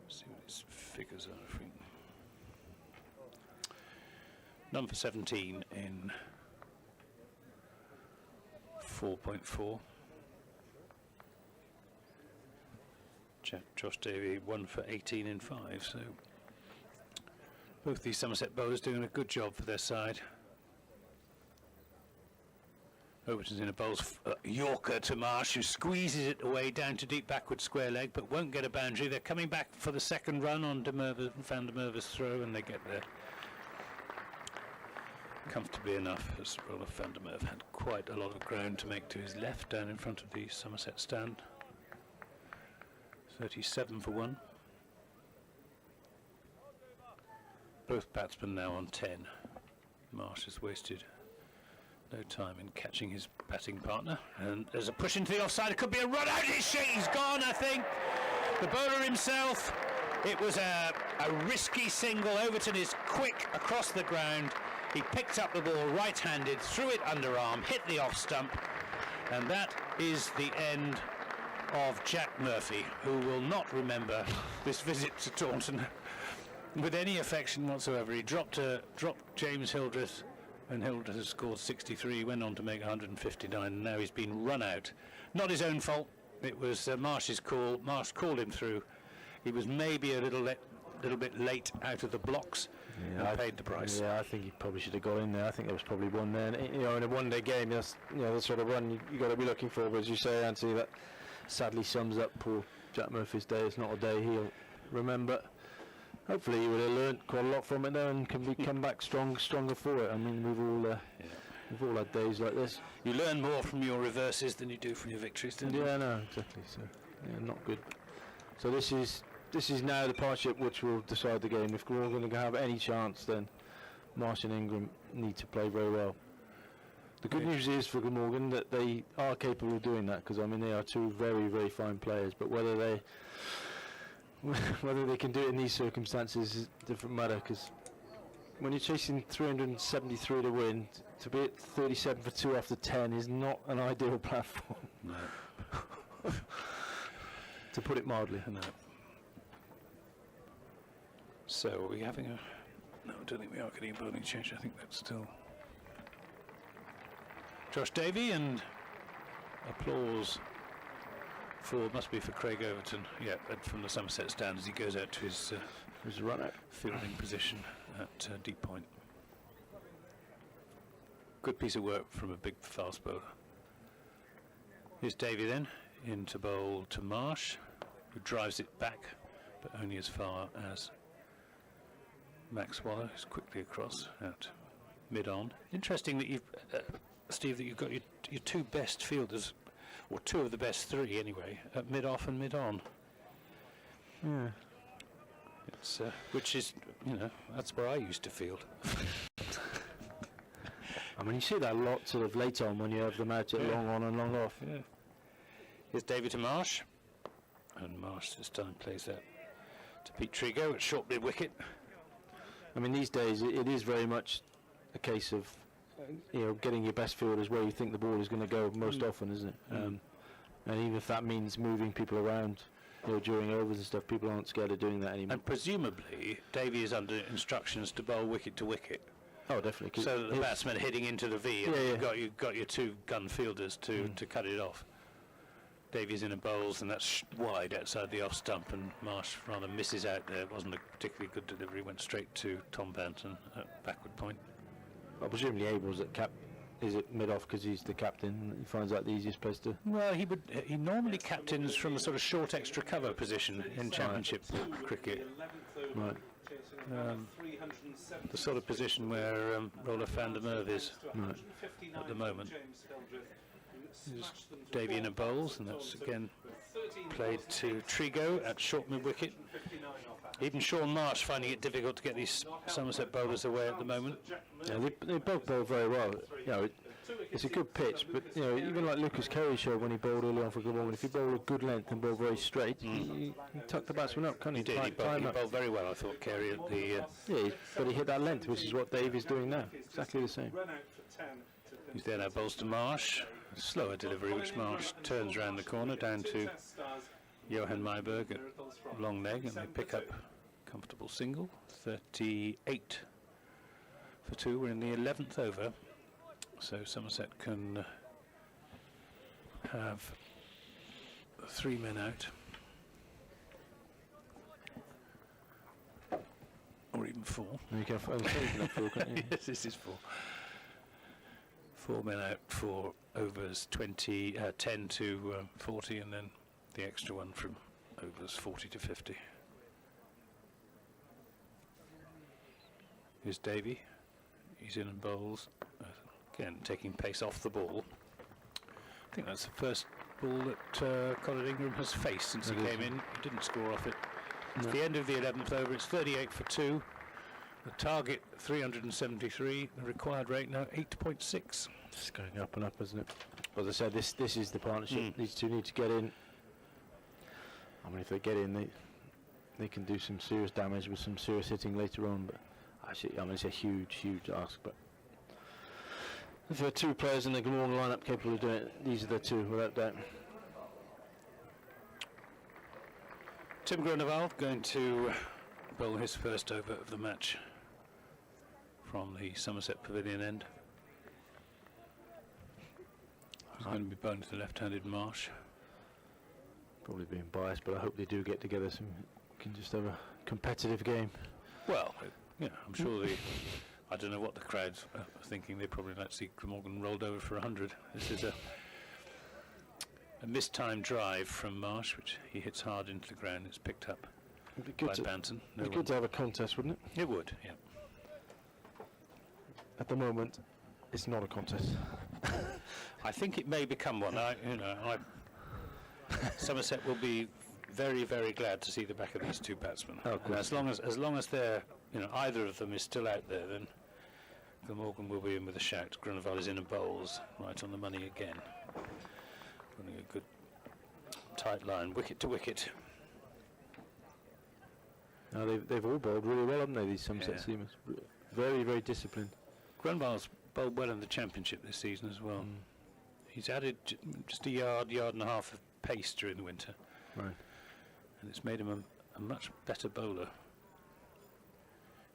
See what his figures are. I think. Number 17 in 4.4. Josh Davy 1 for 18 in 5. So both these Somerset bowlers doing a good job for their side. Overton's in a bowls Yorker to Marsh, who squeezes it away down to deep backward square leg, but won't get a boundary. They're coming back for the second run on Van der Merwe's throw, and they get there comfortably enough, as Rolf van der Merwe had quite a lot of ground to make to his left down in front of the Somerset stand. 37 for 1. Both batsmen now on 10. Marsh has wasted no time in catching his batting partner, and there's a push into the offside. It could be a run out. He's gone, I think. The bowler himself. It was a risky single. Overton is quick across the ground. He picked up the ball right-handed, threw it underarm, hit the off stump, and that is the end of Jack Murphy, who will not remember this visit to Taunton with any affection whatsoever. He dropped James Hildreth, and Hildreth has scored 63. He went on to make 159, and now he's been run out. Not his own fault. It was Marsh's call. Marsh called him through. He was maybe a little bit late out of the blocks, and paid the price. Yeah, I think he probably should have got in there. I think there was probably one there. And, in a one-day game, that's the sort of run you got to be looking for. But as you say, Anthony, that sadly sums up poor Jack Murphy's day. It's not a day he'll remember. Hopefully he would have learnt quite a lot from it there and can come back stronger for it. I mean, we've all had days like this. You learn more from your reverses than you do from your victories, don't you? Yeah, no, exactly. So, yeah, not good. So this is now the partnership which will decide the game. If we're going to have any chance, then Marsh and Ingram need to play very well. The good news is for Glamorgan that they are capable of doing that, because I mean they are two very, very fine players. But whether they can do it in these circumstances is a different matter, because when you're chasing 373 to win, to be at 37 for 2 after 10 is not an ideal platform. No. To put it mildly. No. So are we having a... No, I don't think we are getting a bowling change. I think that's still... Josh Davey, and applause must be for Craig Overton, yeah, from the Somerset stand as he goes out to his run-out fielding position at deep point. Good piece of work from a big fast bowler. Here's Davey then, into bowl to Marsh, who drives it back, but only as far as Max Waller, who's quickly across at mid-on. Interesting that you've... Steve, that you've got your two best fielders, or two of the best three anyway, at mid-off and mid-on. Yeah. It's, which is, that's where I used to field. I mean, you see that a lot sort of late on when you have them out at long on and long off. Yeah. Here's David to Marsh, and Marsh this time plays that to Pete Trigo at short mid-wicket. I mean, these days it is very much a case of getting your best fielders where you think the ball is going to go most often, isn't it? And even if that means moving people around, during overs and stuff, people aren't scared of doing that anymore. And presumably, Davey is under instructions to bowl wicket to wicket. Oh, definitely. So that the batsman hitting into the V, and you've got your two gun fielders to cut it off. Davies in a bowls, and that's wide outside the off stump, and Marsh rather misses out there. It wasn't a particularly good delivery, went straight to Tom Banton at backward point. Well, presumably Abel's is at mid-off because he's the captain. He finds that the easiest place to... Well, he normally captains from a sort of short extra cover position in Championship cricket. Right. The sort of position where Roller van der Merwe is at the moment. There's Davey in a bowls, and that's again played to Trigo at short mid-wicket. Even Sean Marsh finding it difficult to get these Somerset bowlers away at the moment. Yeah, they both bowl very well. It's a good pitch, but even like Lucas Carey showed when he bowled early on for Glamorgan, if you bowl a good length and bowl very straight, you tuck the batsman up, can't you? He did. He bowled very well, I thought, Carey at the... but he hit that length, which is what Dave is doing now. Exactly the same. He's there now, bowls to Marsh. Slower delivery, which Marsh turns around the corner down to Johan Meiberg at long leg, and they pick up comfortable single. 38 for 2. We're in the 11th over, so Somerset can have 3 men out, or even 4. You can have 4, can't you? Yes, this is 4. 4 men out for overs 10 to 40, and then the extra one from overs 40 to 50. Here's Davey. He's in and bowls. Again, taking pace off the ball. I think that's the first ball that Colin Ingram has faced since he came in. He didn't score off it. It's the end of the 11th over. It's 38 for 2. The target 373. The required rate now 8.6. It's going up and up, isn't it? As I said, this is the partnership. These two need to get in. I mean, if they get in, they can do some serious damage with some serious hitting later on. But actually, I mean, it's a huge ask. But if there are two players in the Glamorgan lineup capable of doing it, these are the two, without doubt. Tim Groenewold going to bowl his first over of the match from the Somerset Pavilion end. He's going to be bowling to the left-handed Marsh. Probably being biased, but I hope they do get together. Can just have a competitive game. Well, I'm sure I don't know what the crowds are thinking. They probably like to see Glamorgan rolled over for 100. This is a mistimed drive from Marsh, which he hits hard into the ground. It's picked up It'd be by good, Banton. No good to have a contest, wouldn't it? It would, yeah. At the moment, it's not a contest. I think it may become one. Somerset will be very, very glad to see the back of these two batsmen. Oh, And as long as they're, either of them is still out there, then Glamorgan will be in with a shout. Grunewald is in and bowls right on the money again. Running a good tight line, wicket to wicket. No, they've all bowled really well, haven't they, these Somerset seamers? Very, very disciplined. Grunewald's bowled well in the Championship this season as well. He's added just a yard and a half of pace during the winter. Right. And it's made him a much better bowler.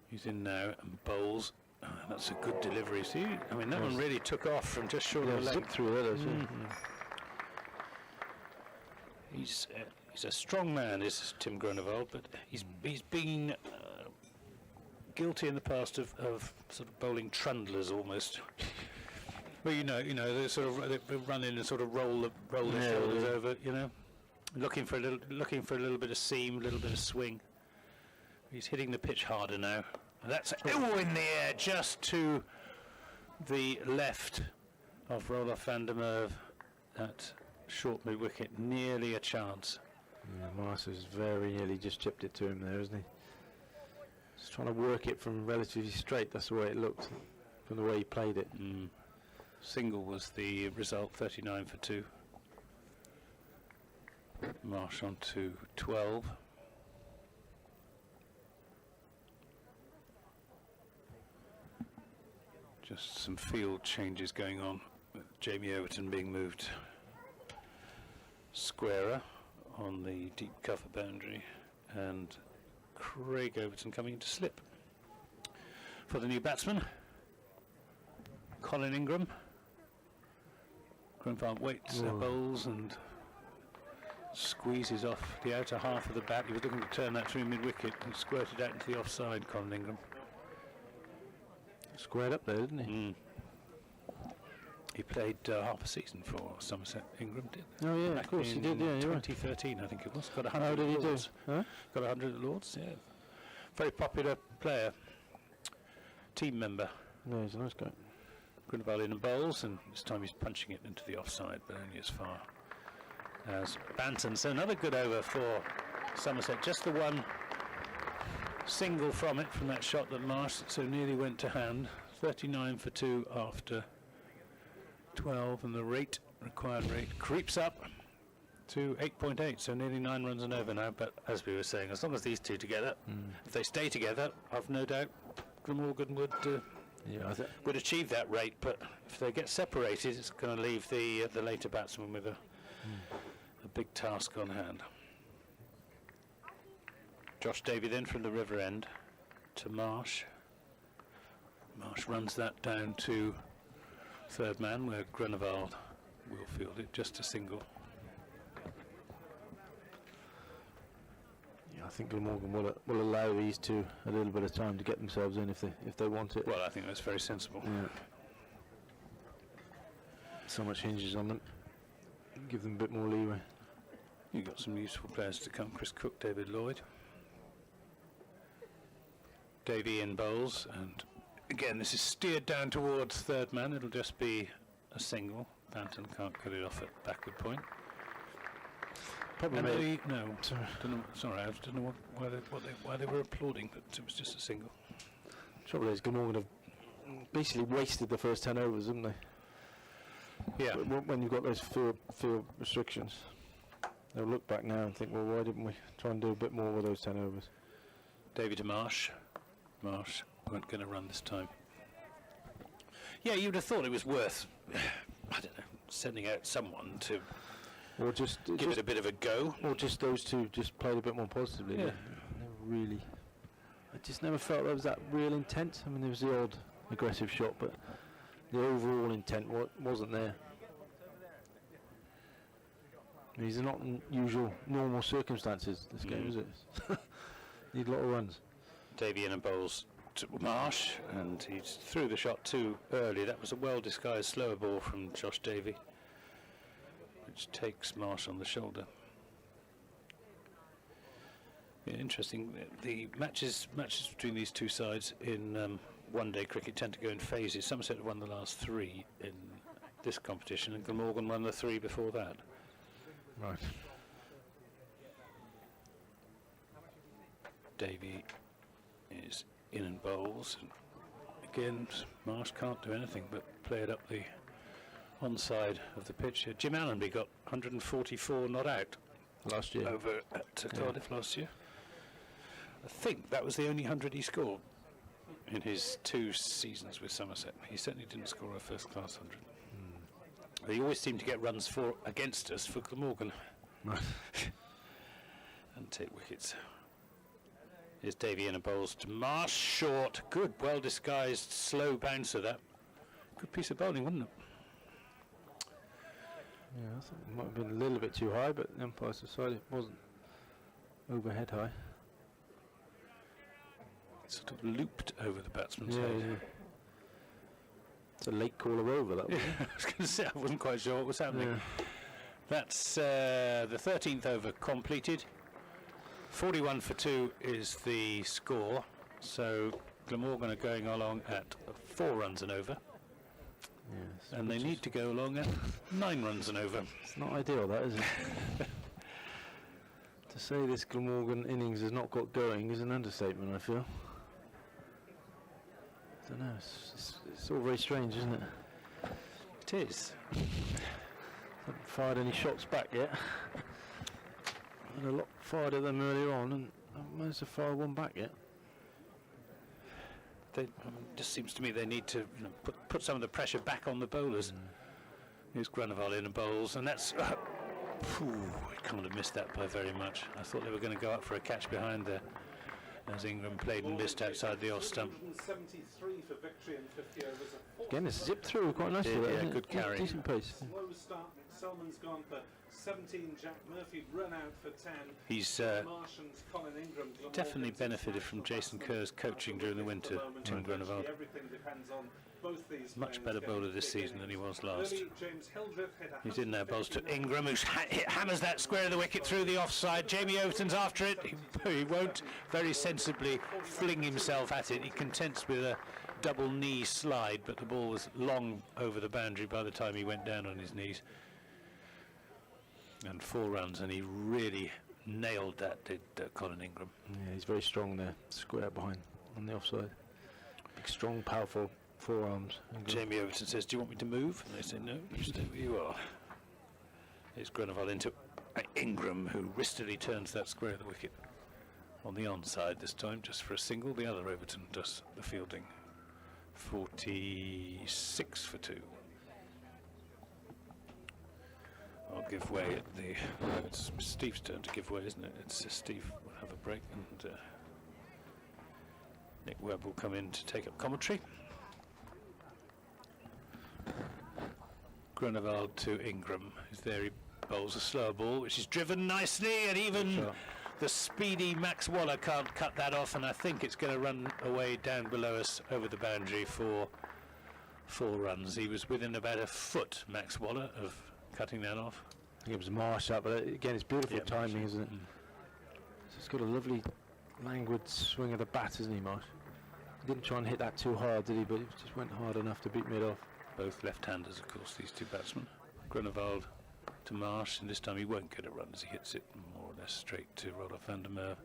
He's in now and bowls. That's a good delivery. See, that one really took off from just short of the leg. Zipped through there, does He's a strong man, is Tim Grunewald, but he's been guilty in the past of sort of bowling trundlers almost. Well, they sort of they run in and sort of roll their shoulders over, looking for a little bit of seam, a little bit of swing. He's hitting the pitch harder now. And that's in the air, just to the left of Roelof van der Merwe. That short mid wicket, nearly a chance. Yeah, Marsh has very nearly just chipped it to him there, isn't he? Just trying to work it from relatively straight. That's the way it looked, from the way he played it. Single was the result, 39 for 2. Marsh on to 12. Just some field changes going on, with Jamie Overton being moved squarer on the deep cover boundary, and Craig Overton coming into slip. For the new batsman, Colin Ingram. Grunewald waits, bowls and squeezes off the outer half of the bat. He was looking to turn that through mid-wicket and squirted out into the offside, Colin Ingram. Squared up there, didn't he? He played half a season for Somerset. Ingram did. Oh yeah, Back of course he in did. Yeah, you're right. 2013, I think it was. Got 100. How did he do? Lords. Huh? Got 100 at Lords. Yeah, very popular player, team member. Yeah, he's a nice guy. Grunewald in and bowls, and this time he's punching it into the offside, but only as far as Banton. So another good over for Somerset. Just the one single from it, from that shot that Marsh so nearly went to hand. 39 for 2 after 12, and the required rate creeps up to 8.8, so nearly 9 runs and over now. But as we were saying, as long as these two together, if they stay together, I've no doubt Glamorgan would achieve that rate. But if they get separated, it's going to leave the later batsman with a big task on hand. Josh Davey then from the river end to Marsh. Marsh runs that down to third man, where Grunewald will field it, just a single. Yeah, I think Glamorgan will allow these two a little bit of time to get themselves in if they want it. Well, I think that's very sensible. Yeah. So much hinges on them. Give them a bit more leeway. You've got some useful players to come. Chris Cook, David Lloyd. Davey in bowls, and again this is steered down towards third man. It'll just be a single. Banton can't cut it off at backward point. Probably No, sorry, I don't know why they were applauding, but it was just a single. Trouble is, Glamorgan have basically wasted the first 10 overs, haven't they? Yeah. When you've got those field restrictions, they'll look back now and think, well, why didn't we try and do a bit more with those 10 overs? Davey to Marsh. Marsh weren't going to run this time. Yeah, you'd have thought it was worth, I don't know, sending out someone to Or just give it a bit of a go. Or just those two just played a bit more positively. Yeah. Never really. I just never felt there was that real intent. I mean, there was the odd aggressive shot, but the overall intent wasn't there. These are not usual, normal circumstances, this game, is it? Need a lot of runs. Davey in and bowls to Marsh, and he threw the shot too early. That was a well-disguised slower ball from Josh Davey, which takes Marsh on the shoulder. Yeah, interesting. The matches between these two sides in one-day cricket tend to go in phases. Somerset have won the last 3 in this competition, and Glamorgan won the 3 before that. Right. Davy is in and bowls. And again, Marsh can't do anything but play it up the onside of the pitch. Jim Allenby got 144 not out Last year. over at Cardiff last year. I think that was the only 100 he scored in his 2 seasons with Somerset. He certainly didn't score a first-class 100. They always seem to get runs against us for Glamorgan. Right. And take wickets. Here's Davy in and bowls to Marsh, short, good, well disguised, slow bouncer. That good piece of bowling, wouldn't it? Yeah, I thought it might have been a little bit too high, but the umpires decided it wasn't overhead high. Sort of looped over the batsman's Yeah, head. yeah. It's a late caller over, that one. I was going to say, I wasn't quite sure what was happening. Yeah. That's the 13th over completed. 41 for 2 is the score. So Glamorgan are going along at 4 runs and over. Yes, And they need to go along at 9 runs and over. It's not ideal, that, is it? To say this Glamorgan innings has not got going is an understatement, I feel. I don't know, it's all very strange, isn't it? It is. Haven't fired any shots back yet. Had a lot fired at them earlier on and haven't managed to fire one back yet. It just seems to me they need to put some of the pressure back on the bowlers. Here's Gruneval in and bowls, and that's... he can't have missed that by very much. I thought they were going to go up for a catch behind there, as Ingram played and missed outside the off stump. 73 for victory in 50 overs. Again, it's zipped through quite nicely. Yeah, that, yeah, isn't it? good carry. Decent pace. Slow start. Nick Selman's gone for 17. Jack Murphy run out for 10. He's Marsh and Colin Ingram. definitely benefited from Jason Kerr's coaching during the winter, Tim Gruneval. Everything depends on both these Much players better bowler getting this big season than he was innings. last. Early, James Hildreth hit a He's in there, bowls to 159. Ingram, who hammers that square of the wicket through the offside. Jamie Overton's after it. He won't very sensibly fling himself at it. He contents with a double knee slide, but the ball was long over the boundary by the time he went down on his knees. And 4 runs, and he really nailed that, did Colin Ingram. Yeah, he's very strong there, square behind on the offside. Big, strong, powerful forearms. Jamie Overton says, "Do you want me to move?" And they say, "No, stay where you are." Here's Gruneval into Ingram, who wristily turns that square of the wicket on the onside this time, just for a single. The other Overton does the fielding. 46 for 2. I'll give way at the... it's Steve's turn to give way, isn't it? It's Steve will have a break, and Nick Webb will come in to take up commentary. Gruneval to Ingram, who's there. He bowls a slower ball, which is driven nicely, and even the speedy Max Waller can't cut that off, and I think it's going to run away down below us over the boundary for 4 runs. He was within about a foot, Max Waller, of cutting that off. I think it was Marsh up, but again, it's beautiful timing, isn't it? So he's got a lovely, languid swing of the bat, isn't he, Marsh? He didn't try and hit that too hard, did he? But it just went hard enough to beat mid off. Both left-handers, of course, these 2 batsmen. Grunewald to Marsh, and this time he won't get a run as he hits it more or less straight to Rolf van der Merwe.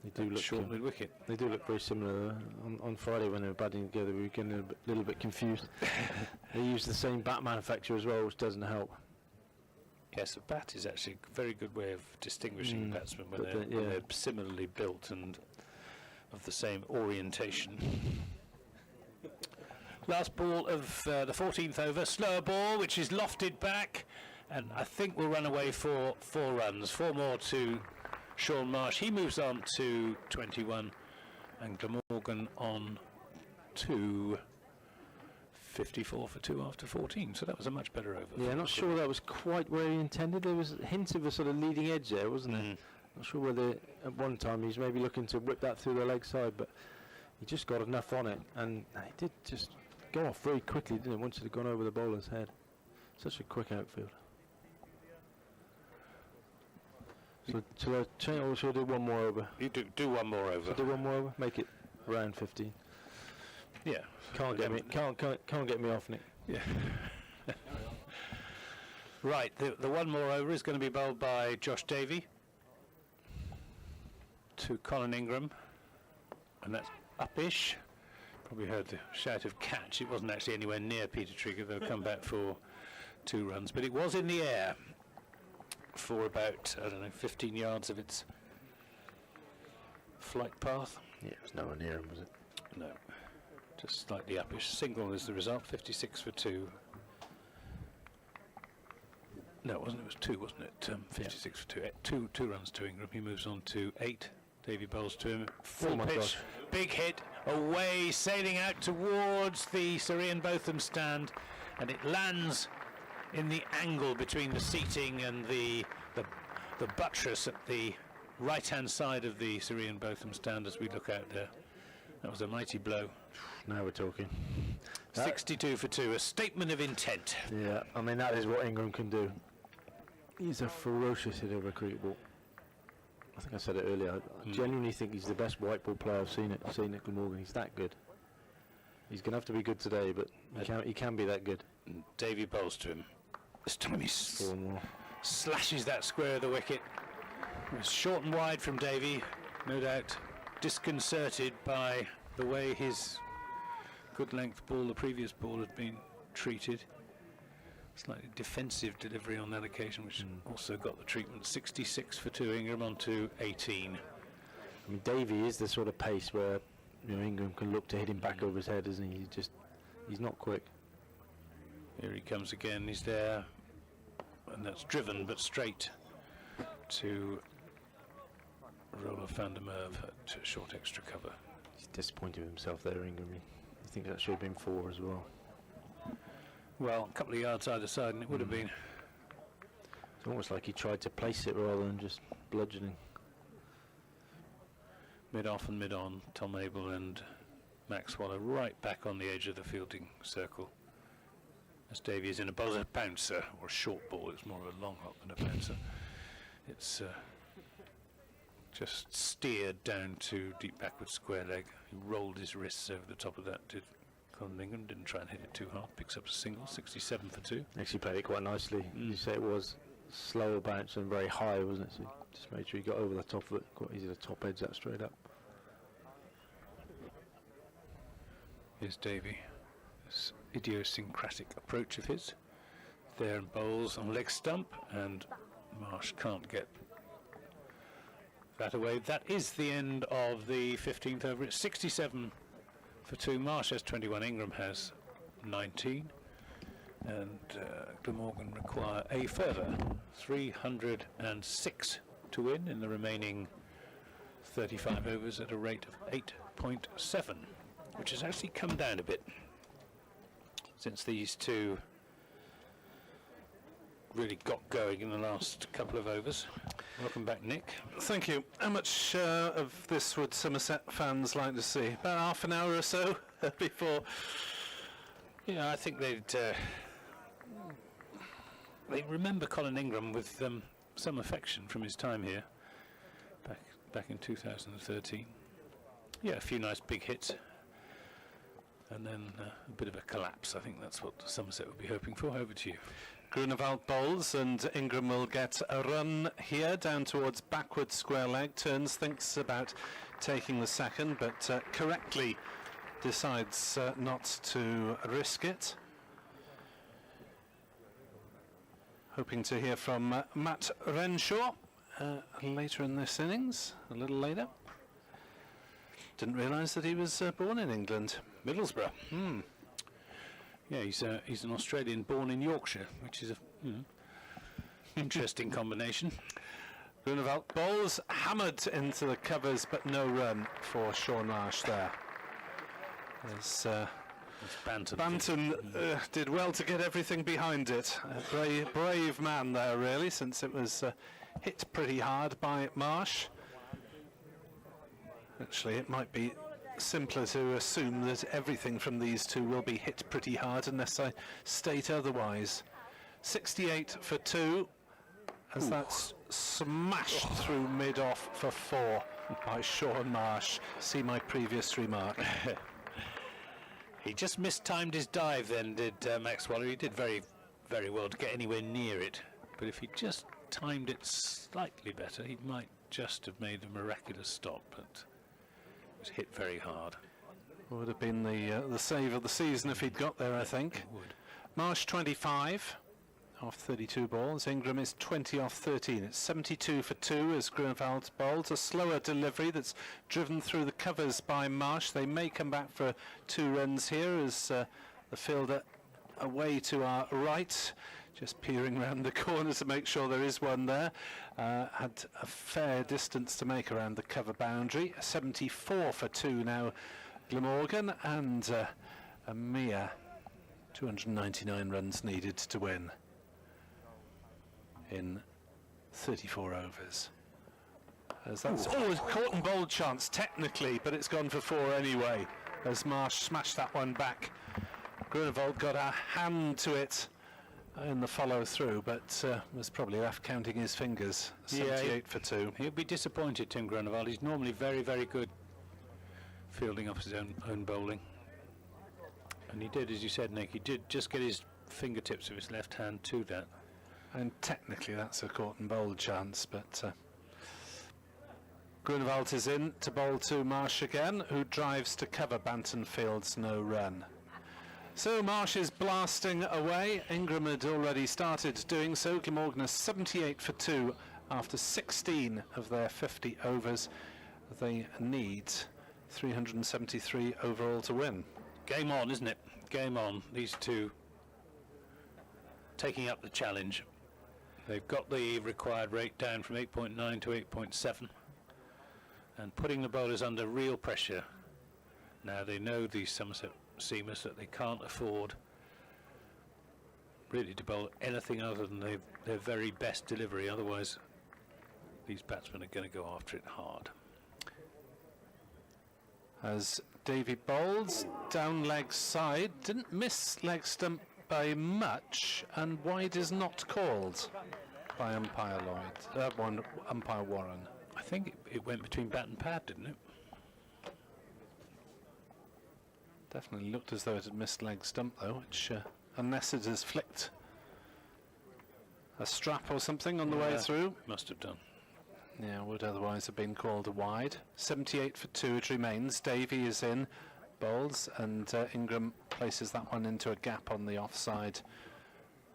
They do look Short mid-wicket. They do look very similar. On Friday when they were batting together, we were getting a little bit confused. They use the same bat manufacturer as well, which doesn't help. Yes, a bat is actually a very good way of distinguishing batsmen when but when they're similarly built and of the same orientation. Last ball of the 14th over, slower ball, which is lofted back, and I think we'll run away for 4 runs. 4 more to Sean Marsh. He moves on to 21, and Glamorgan on to 54 for 2 after 14. So that was a much better over. Yeah, not sure that was quite where he intended. There was a hint of a sort of leading edge there, wasn't there? Not sure whether at one time he was maybe looking to whip that through the leg side, but he just got enough on it, and he did just go off very quickly, didn't it, once it had gone over the bowler's head. Such a quick outfield. So shall I change or shall I do one more over? You do one more over. Shall I do one more over? Make it round 15. Yeah. Can't get me off, Nick. Yeah. Right, the one more over is going to be bowled by Josh Davey to Colin Ingram, and that's upish. Probably heard the shout of catch. It wasn't actually anywhere near Peter Trigger. They'll come back for 2 runs, but it was in the air for about, I don't know, 15 yards of its flight path. Yeah, it was nowhere near him, was it? No, just slightly upish. Single is the result, 56 for 2. No, it wasn't. It was 2, wasn't it? 56 for 2. Two runs to Ingram. He moves on to 8. Davy bowls to him. Full my pitch. gosh. Big hit. Away, sailing out towards the Surrey and Botham stand. And it lands in the angle between the seating and the buttress at the right-hand side of the Surrey and Botham stand as we look out there. That was a mighty blow. Now we're talking. 62 for 2. A statement of intent. Yeah, I mean, that is what Ingram can do. He's a ferocious hitter of a cricket ball. I think I said it earlier. I genuinely think he's the best white ball player I've seen at Glamorgan. He's that good. He's going to have to be good today, but he can be that good. Davy bowls to him. This time he 4 more. slashes that square of the wicket. It was short and wide from Davy, no doubt disconcerted by the way his good length ball, the previous ball, had been treated. Slightly defensive delivery on that occasion, which also got the treatment. 66 for 2, Ingram on to 18. I mean, Davy is the sort of pace where Ingram can look to hit him back over his head, isn't he? He's not quick. Here he comes again, he's there, and that's driven but straight to Roller van der Merwe at short extra cover. He's disappointed with himself there, Ingram. I think that should have been 4 as well. Well, a couple of yards either side, and it would have been. It's almost like he tried to place it rather than just bludgeoning. Mid-off and mid-on, Tom Abel and Max Waller right back on the edge of the fielding circle. As Davy is in a buzzer bouncer, or a short ball. It's more of a long hop than a bouncer. It's just steered down to deep backward square leg. He rolled his wrists over the top of that, did Colin Ingram. Didn't try and hit it too hard. Picks up a single, 67 for 2. Actually played it quite nicely. You say it was slower bounce and very high, wasn't it? So just made sure he got over the top of it. Quite easy to top edge that straight up. Here's Davy. This idiosyncratic approach of his. There and bowls on leg stump, and Marsh can't get that away. That is the end of the 15th over. It's 67 for 2. Marsh has 21, Ingram has 19, and Glamorgan require a further 306 to win in the remaining 35 overs at a rate of 8.7, which has actually come down a bit since these two really got going in the last couple of overs. Welcome back, Nick. Thank you. How much of this would Somerset fans like to see? About half an hour or so before? Yeah, I think they remember Colin Ingram with some affection from his time here, back in 2013. Yeah, a few nice big hits, and then a bit of a collapse. I think that's what Somerset would be hoping for. Over to you. Grunewald bowls, and Ingram will get a run here down towards backward square leg. Turns, thinks about taking the second, but correctly decides not to risk it. Hoping to hear from Matt Renshaw later in this innings, a little later. Didn't realise that he was born in England. Middlesbrough. Yeah, he's an Australian born in Yorkshire, which is a interesting combination. Grunewald bowls, hammered into the covers, but no run for Sean Marsh there. As Banton did well to get everything behind it. A brave man there, really, since it was hit pretty hard by Marsh. Actually, it might be simpler to assume that everything from these two will be hit pretty hard unless I state otherwise. 68 for 2, as that smashed through mid-off for 4 by Sean Marsh. See my previous remark. He just mistimed his dive then, did Max Waller. He did very, very well to get anywhere near it. But if he just timed it slightly better, he might just have made a miraculous stop. But it was hit very hard. Would have been the save of the season if he'd got there, I think. It would. Marsh 25 off 32 balls. Ingram is 20 off 13. It's 72 for 2 as Grunewald bowls. A slower delivery that's driven through the covers by Marsh. They may come back for 2 runs here as the fielder away to our right, just peering round the corner to make sure there is one there. Had a fair distance to make around the cover boundary. 74 for 2 now, Glamorgan, and a mere 299 runs needed to win in 34 overs. As that's always caught and bowled chance technically, but it's gone for 4 anyway as Marsh smashed that one back. Grunewald got a hand to it in the follow through, but was probably left counting his fingers. 78 for 2. He'll be disappointed, Tim Grunewald. He's normally very, very good fielding off his own bowling. And he did, as you said, Nick, he did just get his fingertips of his left hand to that. And technically that's a caught and bowled chance, but Grunewald is in to bowl to Marsh again, who drives to cover Banton Field's no run. So Marsh is blasting away. Ingram had already started doing so. Glamorgan is 78 for 2 after 16 of their 50 overs. They need 373 overall to win. Game on, isn't it? Game on. These two taking up the challenge. They've got the required rate down from 8.9 to 8.7 and putting the bowlers under real pressure. Now they know these Somerset seamers that they can't afford really to bowl anything other than their very best delivery, otherwise these batsmen are going to go after it hard. As Davy bowls down leg side, didn't miss leg stump by much, and wide is not called by umpire umpire Warren. I think it went between bat and pad, didn't it? Definitely looked as though it had missed leg stump though, which unless it has flicked a strap or something on the way through. Must have done. Yeah, would otherwise have been called a wide. 78 for 2 it remains. Davy is in, bowls, and Ingram places that one into a gap on the offside.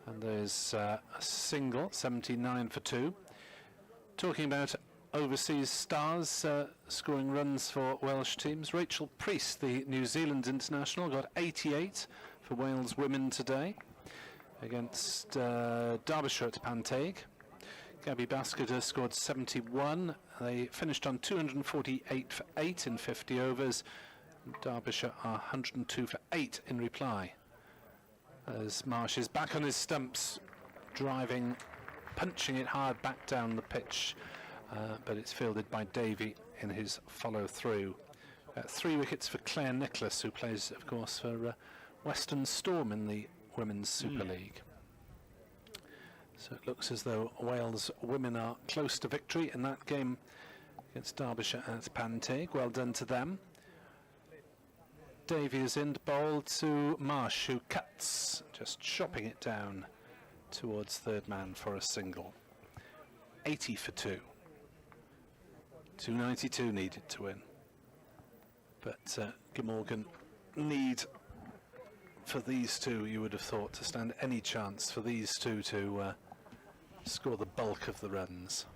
And there's a single, 79 for 2. Talking about overseas stars scoring runs for Welsh teams, Rachel Priest, the New Zealand international, got 88 for Wales women today against Derbyshire at Panteg. Gabby Basketer scored 71. They finished on 248 for 8 in 50 overs. Derbyshire are 102 for 8 in reply. As Marsh is back on his stumps, driving, punching it hard back down the pitch. But it's fielded by Davy in his follow-through. 3 wickets for Claire Nicholas, who plays, of course, for Western Storm in the Women's Super League. So it looks as though Wales women are close to victory in that game against Derbyshire at Panteg. Well done to them. Davy is in to bowl to Marsh, who cuts, just chopping it down towards third man for a single. 80 for 2. 292 needed to win. But Glamorgan need for these two, you would have thought, to stand any chance for these two to score the bulk of the runs.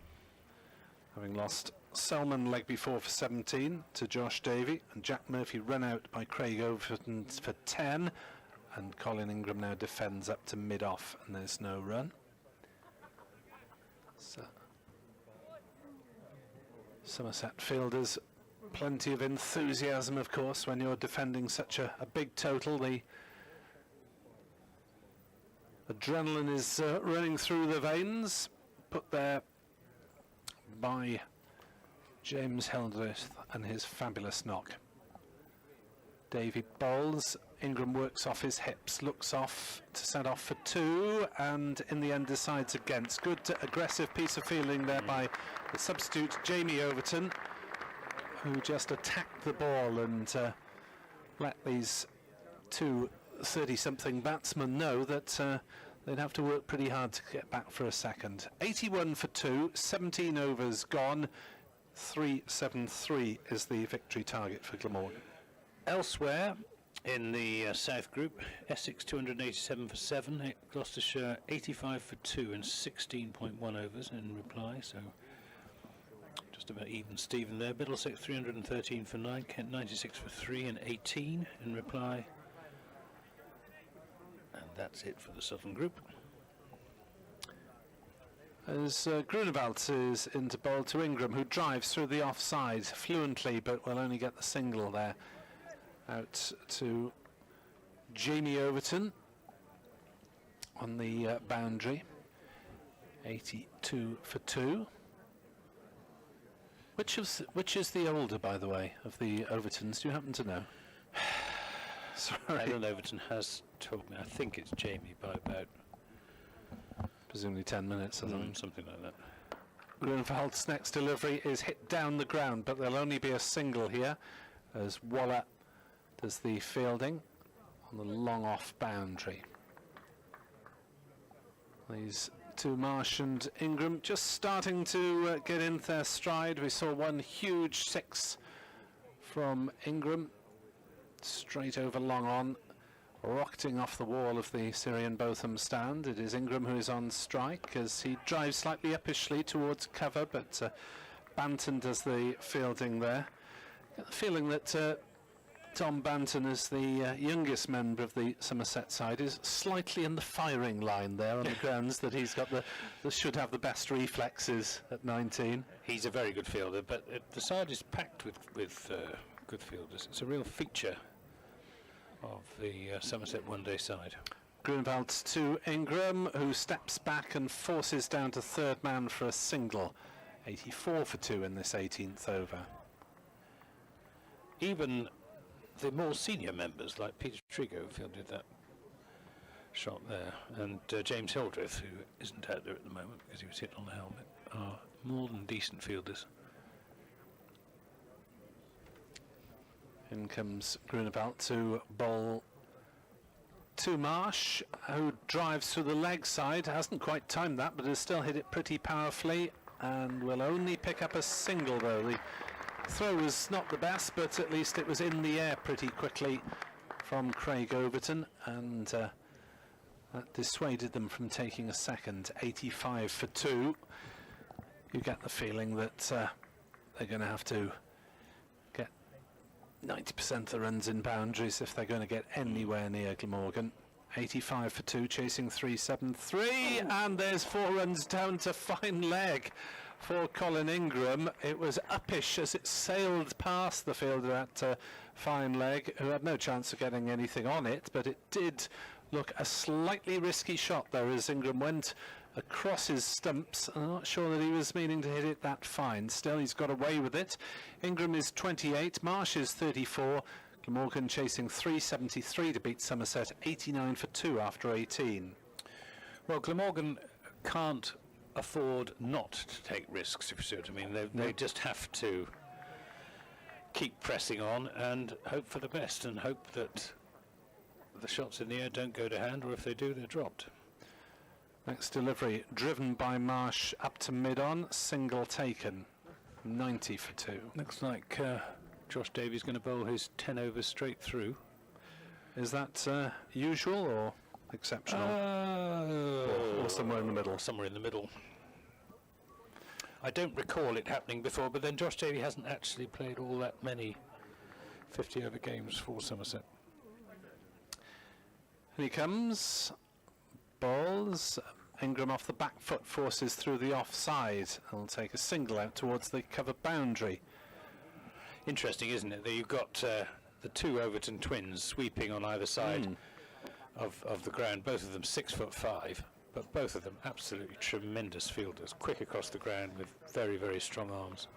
Having lost Selman leg before for 17 to Josh Davy, and Jack Murphy run out by Craig Overton for 10, and Colin Ingram now defends up to mid-off, and there's no run. So Somerset fielders, plenty of enthusiasm, of course, when you're defending such a big total. The adrenaline is running through the veins, put there by James Hildreth and his fabulous knock. Davy bowls Ingram works off his hips, looks off to set off for 2, and in the end decides against. Good aggressive piece of fielding there by the substitute Jamie Overton, who just attacked the ball and let these two 30-something batsmen know that they'd have to work pretty hard to get back for a second. 81 for 2, 17 overs gone, 373 is the victory target for Glamorgan. Elsewhere in the South Group, Essex 287 for 7, Gloucestershire 85 for 2 and 16.1 overs in reply, so just about even Stephen there. Middlesex 313 for 9, Kent 96 for 3 and 18 in reply. And that's it for the Southern Group. As Grunewald is into bowl to Ingram, who drives through the offside fluently, but will only get the single there. Out to Jamie Overton on the boundary. 82 for 2. Which is the older, by the way, of the Overtons? Do you happen to know? Sorry. Alan Overton has told me. I think it's Jamie by about Presumably 10 minutes or something. something like that. Grunewald's next delivery is hit down the ground, but there'll only be a single here as Waller does the fielding on the long off boundary. These two, Marsh and Ingram, just starting to get into their stride. We saw one huge 6 from Ingram, straight over long on, rocketing off the wall of the Syrian Botham stand. It is Ingram who is on strike as he drives slightly uppishly towards cover, but Banton does the fielding there. Get the feeling that Tom Banton, as the youngest member of the Somerset side, is slightly in the firing line there on the grounds that he's got should have the best reflexes at 19. He's a very good fielder, but the side is packed with good fielders. It's a real feature of the Somerset one-day side. Grunewald to Ingram, who steps back and forces down to third man for a single. 84 for 2 in this 18th over. Even the more senior members, like Peter Trigo, fielded that shot there, and James Hildreth, who isn't out there at the moment because he was hit on the helmet, are more than decent fielders. In comes Grunewald to bowl to Marsh, who drives through the leg side. Hasn't quite timed that, but has still hit it pretty powerfully, and will only pick up a single though. The throw was not the best, but at least it was in the air pretty quickly from Craig Overton, and that dissuaded them from taking a second. 85 for 2. You get the feeling that they're going to have to get 90% of the runs in boundaries if they're going to get anywhere near Glamorgan. 85 for 2, chasing 373, and there's 4 runs down to fine leg for Colin Ingram. It was uppish as it sailed past the fielder at fine leg, who had no chance of getting anything on it, but it did look a slightly risky shot there as Ingram went across his stumps. I'm not sure that he was meaning to hit it that fine. Still, he's got away with it. Ingram is 28, Marsh is 34, Glamorgan chasing 373 to beat Somerset 89 for 2 after 18. Well, Glamorgan can't afford not to take risks, if you see what I mean. They just have to keep pressing on and hope for the best, and hope that the shots in the air don't go to hand, or if they do, they're dropped. Next delivery, driven by Marsh up to mid-on, single taken, 90 for 2. Looks like Josh Davies going to bowl his 10 overs straight through. Is that usual or exceptional? Or somewhere in the middle? Somewhere in the middle. I don't recall it happening before, but then Josh Davies hasn't actually played all that many 50-over games for Somerset. Here he comes. Balls. Ingram off the back foot forces through the offside. He'll take a single out towards the cover boundary. Interesting, isn't it, that you've got the two Overton twins sweeping on either side of the ground, both of them 6'5", but both of them absolutely tremendous fielders, quick across the ground with very, very strong arms.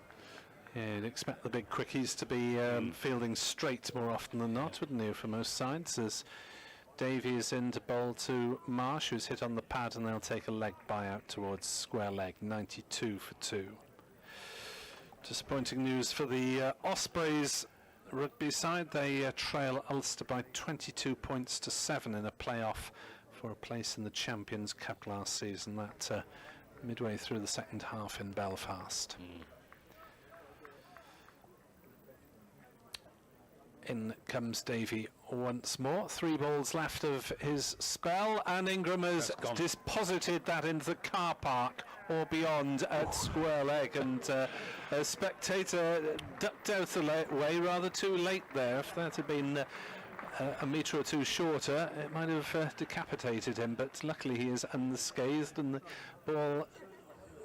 Yeah, you'd expect the big quickies to be fielding straight more often than not, wouldn't you, for most sides, as Davey is in to bowl to Marsh, who's hit on the pad, and they'll take a leg buyout towards square leg, 92 for 2. Disappointing news for the Ospreys rugby side. They trail Ulster by 22 points to 7 in a playoff for a place in the Champions Cup last season, that midway through the second half in Belfast. In comes Davey once more. 3 balls left of his spell, and Ingram has deposited that into the car park or beyond at square leg, and a spectator ducked out the way rather too late there. If that had been a metre or two shorter, it might have decapitated him, but luckily he is unscathed, and the ball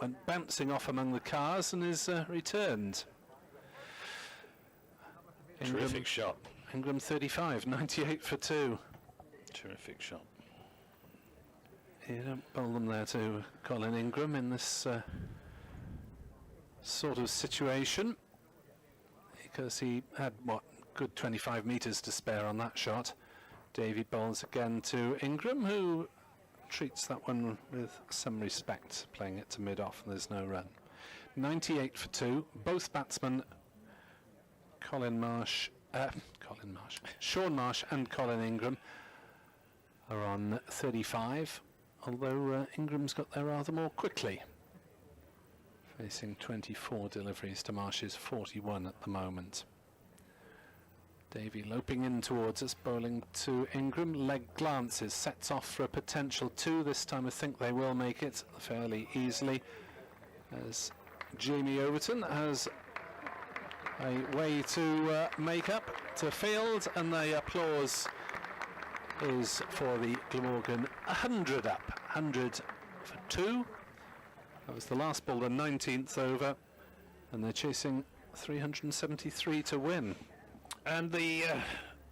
went bouncing off among the cars and is returned. Terrific shot. Ingram 35, 98 for 2. Terrific shot. You don't bowl them there to Colin Ingram in this sort of situation, because he had, good 25 metres to spare on that shot. Davey bowls again to Ingram, who treats that one with some respect, playing it to mid-off, and there's no run. 98 for 2. Both batsmen, Sean Marsh and Colin Ingram, are on 35, although Ingram's got there rather more quickly, facing 24 deliveries to Marsh's 41 at the moment. Davey loping in towards us, bowling to Ingram. Leg glances, sets off for a potential 2. This time I think they will make it fairly easily, as Jamie Overton has a way to make up to field, and the applause is for the Glamorgan 100 up, 100 for 2. That was the last ball, the 19th over, and they're chasing 373 to win. And the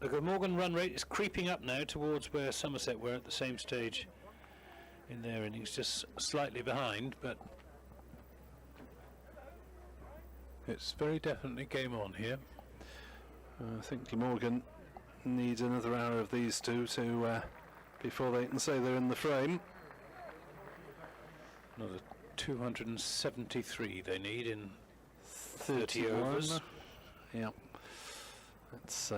Glamorgan run rate is creeping up now towards where Somerset were at the same stage in their innings, just slightly behind, but it's very definitely game on here. I think Glamorgan needs another hour of these two to before they can say they're in the frame. Another 273 they need in 30 overs. Yeah, that's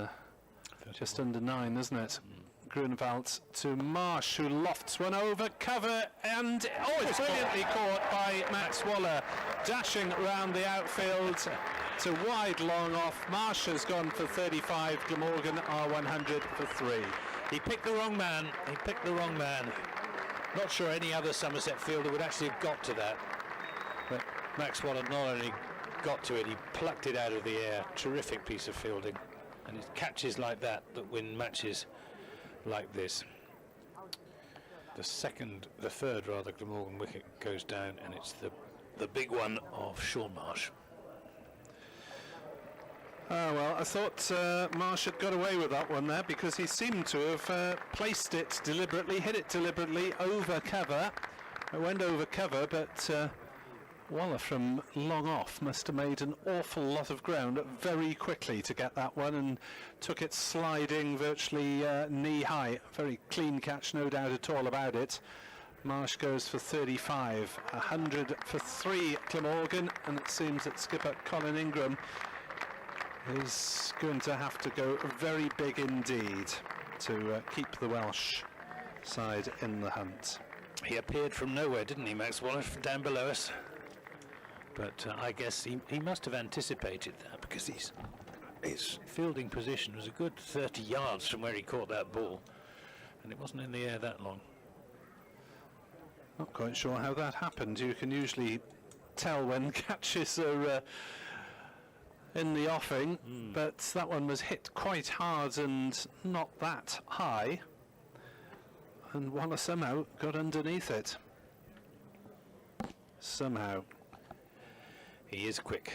just under 9, isn't it? Grunewald to Marsh, who lofts one over cover, and it's brilliantly caught by Max Waller, dashing round the outfield to wide long off. Marsh has gone for 35, Glamorgan are 100 for 3. He picked the wrong man. Not sure any other Somerset fielder would actually have got to that, but Max Waller not only got to it, he plucked it out of the air. Terrific piece of fielding, and it's catches like that win matches like this. The third Glamorgan wicket goes down, and it's the big one of Sean Marsh. Well, I thought Marsh had got away with that one there, because he seemed to have placed it deliberately, hit it deliberately over cover. It went over cover, but Waller from long off must have made an awful lot of ground very quickly to get that one, and took it sliding virtually knee high. Very clean catch, no doubt at all about it. Marsh goes for 35, 100 for 3 Glamorgan, and it seems that skipper Colin Ingram is going to have to go very big indeed to keep the Welsh side in the hunt. He appeared from nowhere, didn't he, Max Waller, from down below us? But I guess he must have anticipated that, because his fielding position was a good 30 yards from where he caught that ball, and it wasn't in the air that long. Not quite sure how that happened. You can usually tell when catches are in the offing, but that one was hit quite hard and not that high, and Waller somehow got underneath it. Somehow. He is quick.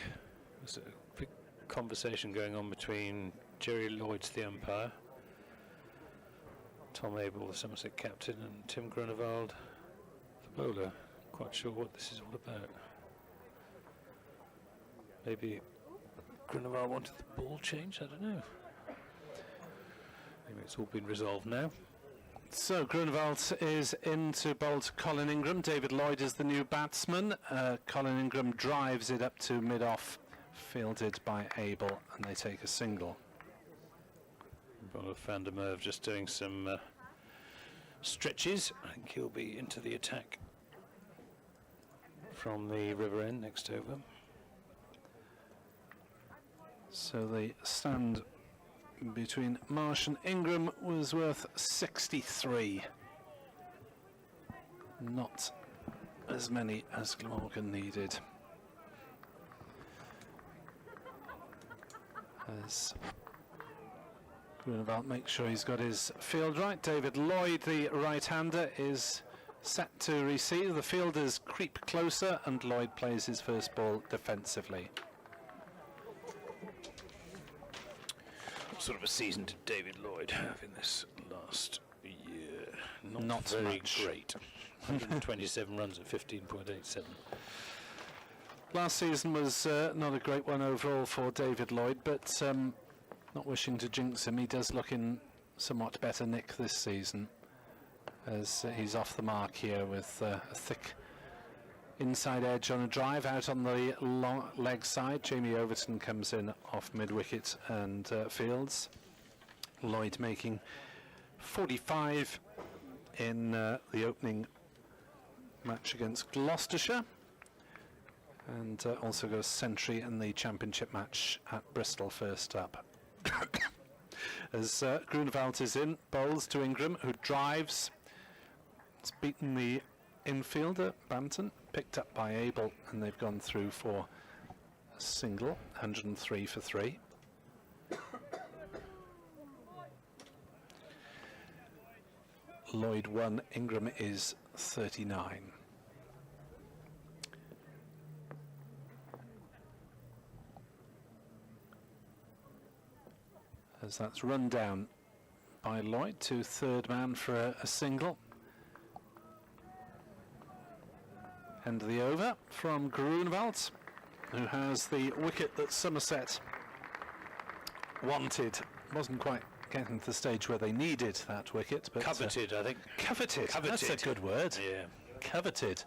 There's a big conversation going on between Jerry Lloyds, the umpire, Tom Abel, the Somerset captain, and Tim Grunewald, the bowler. Quite sure what this is all about. Maybe Grunewald wanted the ball changed, I don't know. Maybe it's all been resolved now. So Grunewald is in to bowl to Colin Ingram. David Lloyd is the new batsman. Colin Ingram drives it up to mid-off, fielded by Abel, and they take a single. Van der Merwe just doing some stretches. I think he'll be into the attack from the river end next over. So the stand between Marsh and Ingram was worth 63. Not as many as Glamorgan needed. As Grunewald makes sure he's got his field right. David Lloyd, the right-hander, is set to receive. The fielders creep closer and Lloyd plays his first ball defensively. What sort of a season did David Lloyd have in this last year? Not very much. great. 127 runs at 15.87. Last season was not a great one overall for David Lloyd, but not wishing to jinx him, he does look in somewhat better nick this season, as he's off the mark here with a thick inside edge on a drive out on the long leg side. Jamie Overton comes in off mid-wicket and fields. Lloyd making 45 in the opening match against Gloucestershire, and also got a century in the championship match at Bristol first up. As Grunewald is in, bowls to Ingram, who drives. It's beaten the infielder, Banton, picked up by Abel, and they've gone through for a single, 103 for 3. Lloyd 1, Ingram is 39. As that's run down by Lloyd to third man for a single. End of the over from Grunewald, who has the wicket that Somerset wanted. Wasn't quite getting to the stage where they needed that wicket, but Coveted, I think. Coveted. That's a Coveted. good word. Yeah. Coveted.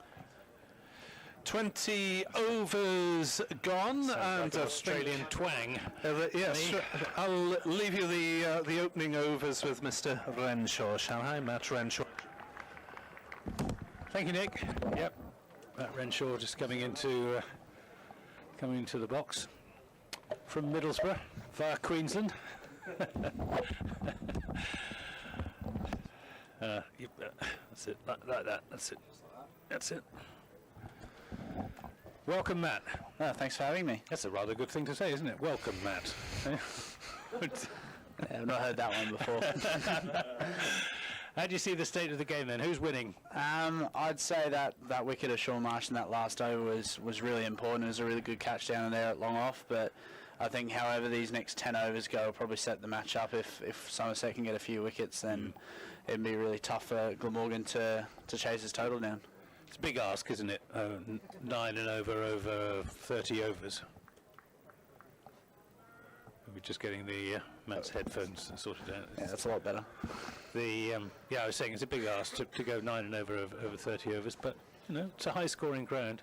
20 overs gone, and Like Australian twang. yes, I'll leave you the opening overs with Mr. Renshaw, shall I, Matt Renshaw? Thank you, Nick. Yep. Matt Renshaw just coming into the box from Middlesbrough via Queensland. That's it. Like that. That's it. That's it. Welcome, Matt. Thanks for having me. That's a rather good thing to say, isn't it? Welcome, Matt. Yeah, I've not heard that one before. How do you see the state of the game then? Who's winning? I'd say that wicket of Sean Marsh in that last over was really important. It was a really good catch down there at long off, but I think however these next 10 overs go will probably set the match up. If Somerset can get a few wickets, then it'd be really tough for Glamorgan to chase his total down. It's a big ask, isn't it? 9 and over 30 overs. We're just getting the Matt's headphones sorted out. Yeah, that's a lot better. I was saying it's a big ask to go 9 and over 30 overs, but it's a high-scoring ground.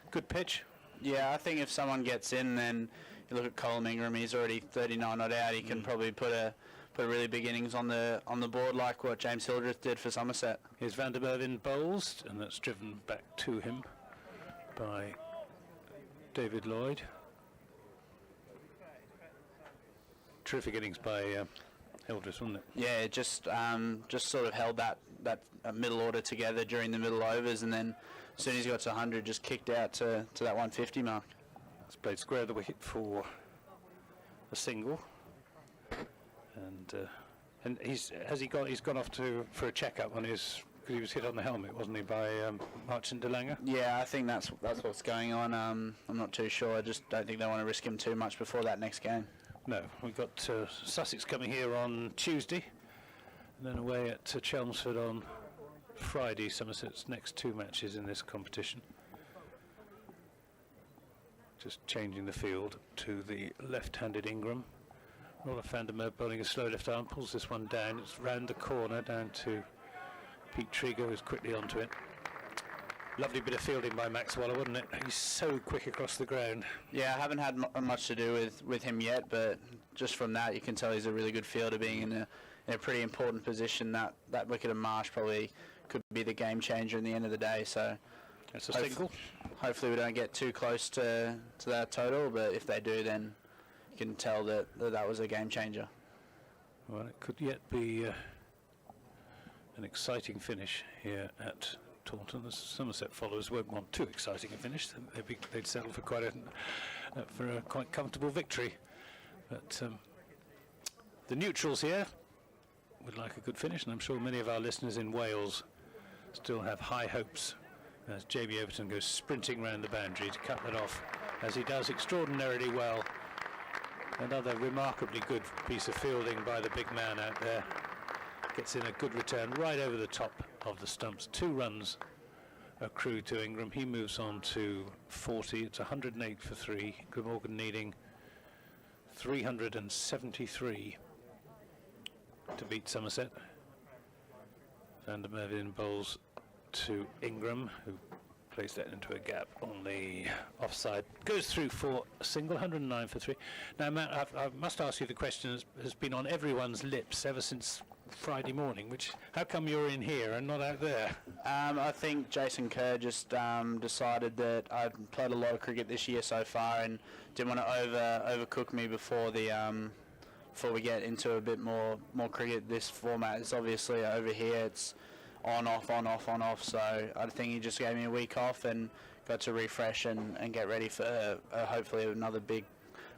Good pitch. Yeah, I think if someone gets in, then you look at Colin Ingram. He's already 39 odd out. He can probably put a really big innings on the board, like what James Hildreth did for Somerset. Here's Van der Merwe in bowls, and that's driven back to him by David Lloyd. Terrific innings by Hildreth, wasn't it? Yeah, it just sort of held that middle order together during the middle overs, and then as soon as he got to 100, just kicked out to that 150 mark. It's played square of the wicket for a single, and he's gone off for a checkup on his, because he was hit on the helmet, wasn't he, by March and Ingram? Yeah, I think that's what's going on. I'm not too sure. I just don't think they want to risk him too much before that next game. No, we've got Sussex coming here on Tuesday, and then away at Chelmsford on Friday. Somerset's next 2 matches in this competition. just changing the field to the left-handed Ingram. Roller van der Merwe bowling a slow left arm, pulls this one down. It's round the corner down to Pete Trigo, who's quickly onto it. Lovely bit of fielding by Max Waller, wasn't it? He's so quick across the ground. Yeah, I haven't had much to do with him yet, but just from that you can tell he's a really good fielder, being in a pretty important position. That wicket of Marsh probably could be the game changer in the end of the day. So That's a single. Hopefully we don't get too close to that total, but if they do, then you can tell that was a game changer. Well, it could yet be an exciting finish here at Taunton. The Somerset followers won't want too exciting a finish. They'd settle for quite a quite comfortable victory. But the neutrals here would like a good finish, and I'm sure many of our listeners in Wales still have high hopes as Jamie Overton goes sprinting round the boundary to cut that off, as he does extraordinarily well. Another remarkably good piece of fielding by the big man out there. Gets in a good return right over the top of the stumps. 2 runs accrue to Ingram. He moves on to 40. It's 108 for 3. Glamorgan needing 373 to beat Somerset. Van der Merwe in bowls to Ingram, who plays that into a gap on the offside. Goes through for a single, 109 for 3. Now, Matt, I must ask you the question that has been on everyone's lips ever since Friday morning, which, how come you're in here and not out there? I think Jason Kerr just decided that I've played a lot of cricket this year so far and didn't want to overcook me before we get into a bit more cricket. This format is obviously over here. It's on, off, on, off, on, off. So I think he just gave me a week off and got to refresh and get ready for hopefully another big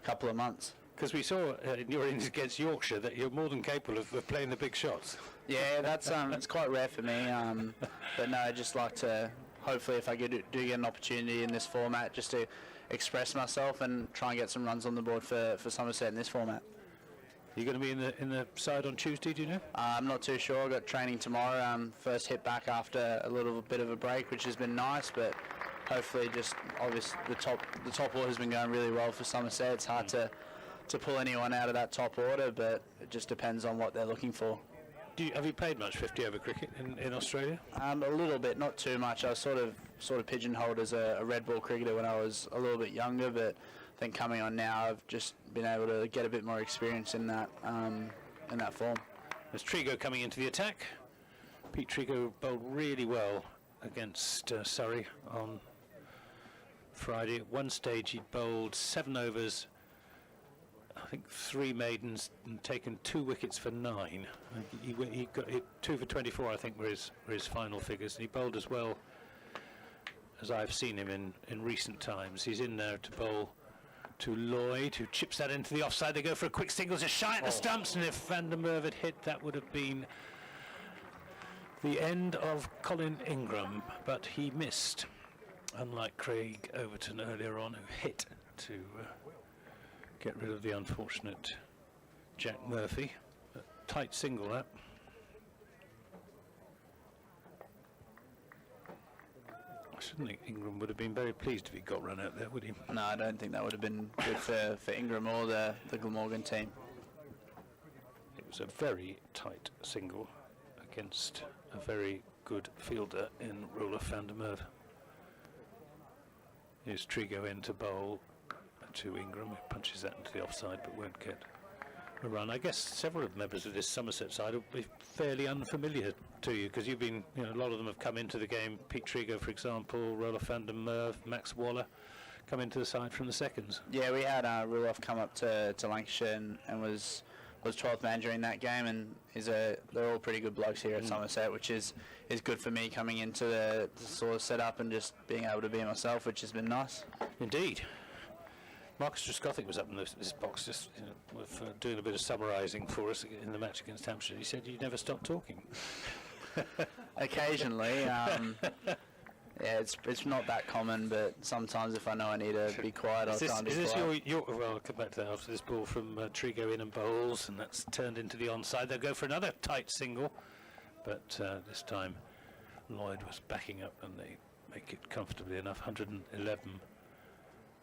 couple of months. Because we saw in your innings against Yorkshire that you're more than capable of playing the big shots. Yeah, that's it's quite rare for me. But no, I just like to, hopefully if I do get an opportunity in this format, just to express myself and try and get some runs on the board for Somerset in this format. Are you going to be in the side on Tuesday, do you know? I'm not too sure. I've got training tomorrow. First hit back after a little bit of a break, which has been nice, but hopefully just obviously the top order has been going really well for Somerset. It's hard to pull anyone out of that top order, but it just depends on what they're looking for. Have you played much 50 over cricket in Australia? A little bit, not too much. I was sort of pigeonholed as a red ball cricketer when I was a little bit younger, but I think coming on now I've just been able to get a bit more experience in that form. There's Trigo coming into the attack. Pete Trigo bowled really well against Surrey on Friday. At one stage he bowled 7 overs, I think 3 maidens, and taken 2 wickets for 9. He got 2 for 24, I think, were his final figures. And he bowled as well as I've seen him in recent times. He's in there to bowl to Lloyd, who chips that into the offside. They go for a quick single, just shy at the stumps, and if Van der Merwe had hit, that would have been the end of Colin Ingram, but he missed, unlike Craig Overton earlier on, who hit to get rid of the unfortunate Jack Murphy. A tight single, that. I shouldn't think Ingram would have been very pleased if he got run out there, would he? No, I don't think that would have been good for Ingram or the Glamorgan team. It was a very tight single against a very good fielder in Roller van der Merwe. Here's Trigo in to bowl to Ingram, who punches that into the offside but won't get a run. I guess several of the members of this Somerset side will be fairly unfamiliar to you, because you've been, a lot of them have come into the game. Pete Trigo, for example, Roller van der Merwe, Max Waller, come into the side from the seconds. Yeah, we had Ruloff come up to Lancashire and was 12th man during that game, and they're all pretty good blokes here at Somerset, which is good for me coming into the sort of setup and just being able to be myself, which has been nice. Indeed. Marcus Trescothick was up in this box just doing a bit of summarising for us in the match against Hampshire. He said you never stop talking. Occasionally. Yeah, it's not that common, but sometimes if I know I need to be quiet, I'll try and be quiet. Is this well, I'll come back to that after this ball from Trigo in and bowls, and that's turned into the onside. They'll go for another tight single, but this time Lloyd was backing up and they make it comfortably enough. 111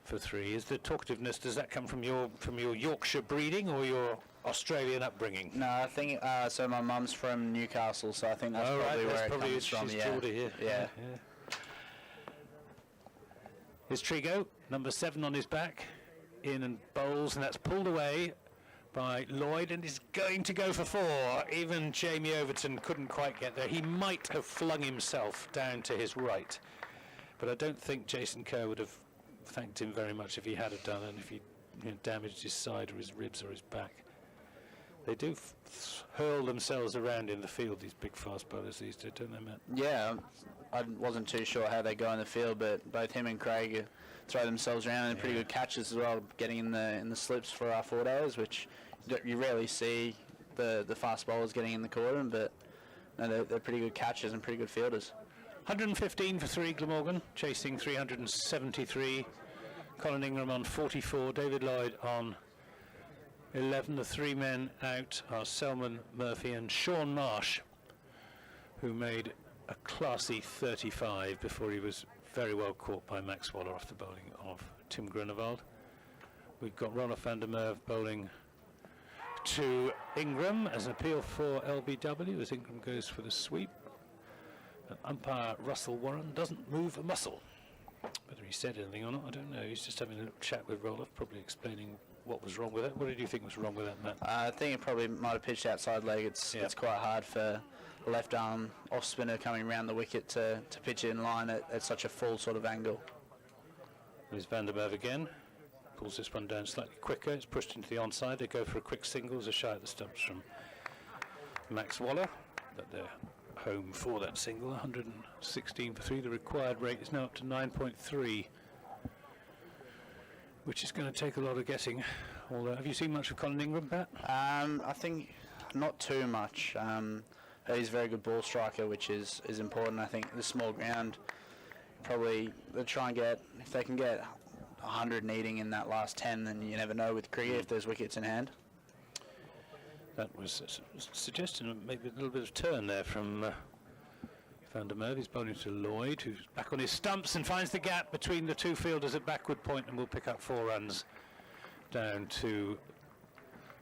for 3. Is the talkativeness, does that come from your Yorkshire breeding or your Australian upbringing? No, I think so. My mum's from Newcastle, so I think that's probably where it comes from. She's Yeah. Geordie, yeah. Yeah. Here's Trigo, number 7 on his back, in and bowls, and that's pulled away by Lloyd, and is going to go for 4. Even Jamie Overton couldn't quite get there. He might have flung himself down to his right, but I don't think Jason Kerr would have thanked him very much if he had have done, and if he damaged his side or his ribs or his back. They do hurl themselves around in the field, these big fast bowlers these days, don't they, Matt? Yeah, I wasn't too sure how they go in the field, but both him and Craig throw themselves around, and pretty good catches as well, getting in the slips for our 4 days, which you rarely see the fast bowlers getting in the cordon, but no, they're pretty good catches and pretty good fielders. 115 for 3, Glamorgan, chasing 373. Colin Ingram on 44, David Lloyd on 11. The 3 men out are Selman, Murphy and Sean Marsh, who made a classy 35 before he was very well caught by Max Waller off the bowling of Tim Grunewald. We've got Ronald van der Merwe bowling to Ingram as an appeal for LBW as Ingram goes for the sweep. And umpire Russell Warren doesn't move a muscle. Whether he said anything or not, I don't know. He's just having a little chat with Roloff, probably explaining what was wrong with it. What did you think was wrong with that, Matt? I think it probably might have pitched outside leg. It's quite hard for a left arm off spinner coming around the wicket to pitch it in line at such a full sort of angle. There's Van der Merwe again. Pulls this one down slightly quicker. It's pushed into the onside. They go for a quick single. There's a shy at the stumps from Max Waller. But they're home for that single. 116 for 3. The required rate is now up to 9.3. Which is going to take a lot of getting. Although, have you seen much of Colin Ingram, Pat? I think not too much. He's a very good ball striker, which is important. I think the small ground, probably they'll try and get, if they can get 100 needing in that last 10, then you never know with cricket if there's wickets in hand. That was suggesting maybe a little bit of turn there from Van der Merwe. He's bowling to Lloyd, who's back on his stumps and finds the gap between the 2 fielders at backward point, and will pick up 4 runs down to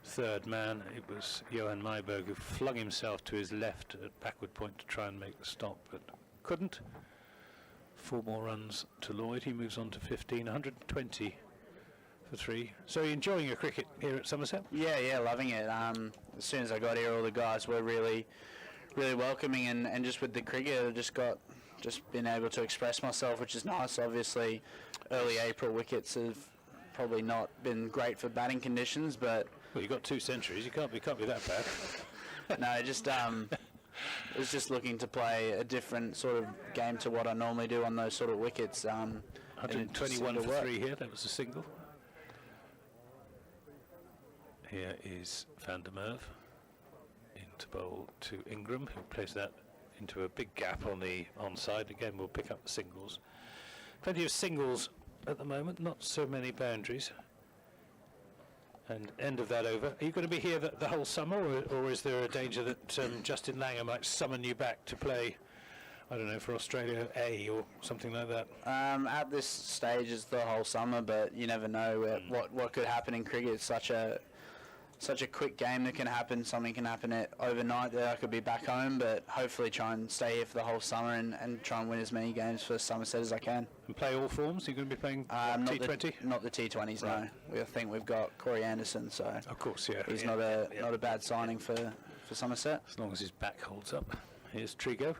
3rd man. It was Johan Myberg who flung himself to his left at backward point to try and make the stop, but couldn't. 4 more runs to Lloyd. He moves on to 15, 120 for 3. So you're enjoying your cricket here at Somerset? Yeah, loving it. As soon as I got here, all the guys were really welcoming, and just with the cricket, I've just been able to express myself, which is nice. Obviously, early April wickets have probably not been great for batting conditions, but well, you got 2 centuries. You can't be that bad. no, just I was just looking to play a different sort of game to what I normally do on those sort of wickets. 121 for 3 here. That was a single. Here is Van der Merwe into bowl to Ingram, who plays that into a big gap on the onside. Again, we'll pick up the singles. Plenty of singles at the moment, not so many boundaries. And end of that over. Are you going to be here the whole summer, or is there a danger that Justin Langer might summon you back to play, I don't know, for Australia A or something like that? At this stage, it's the whole summer, but you never know what could happen in cricket. It's such a quick game that can happen. Something can happen overnight that I could be back home, but hopefully try and stay here for the whole summer and try and win as many games for Somerset as I can. And play all forms? Are you going to be playing T20? Not the T20s, right. No. I think we've got Corey Anderson, so of course, yeah. He's not a bad signing for Somerset. As long as his back holds up. Here's Trigo.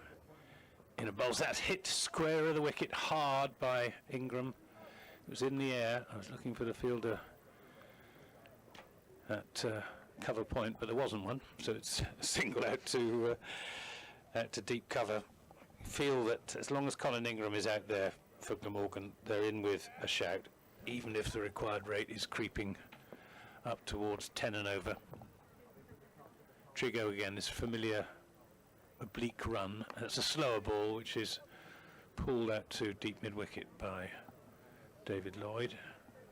In a bowl, that's hit square of the wicket hard by Ingram. It was in the air. I was looking for the fielder at cover point, but there wasn't one, so it's a single out to deep cover. Feel that as long as Colin Ingram is out there for Glamorgan, they're in with a shout, even if the required rate is creeping up towards 10 and over. Trigo again, this familiar oblique run. It's a slower ball, which is pulled out to deep mid-wicket by David Lloyd.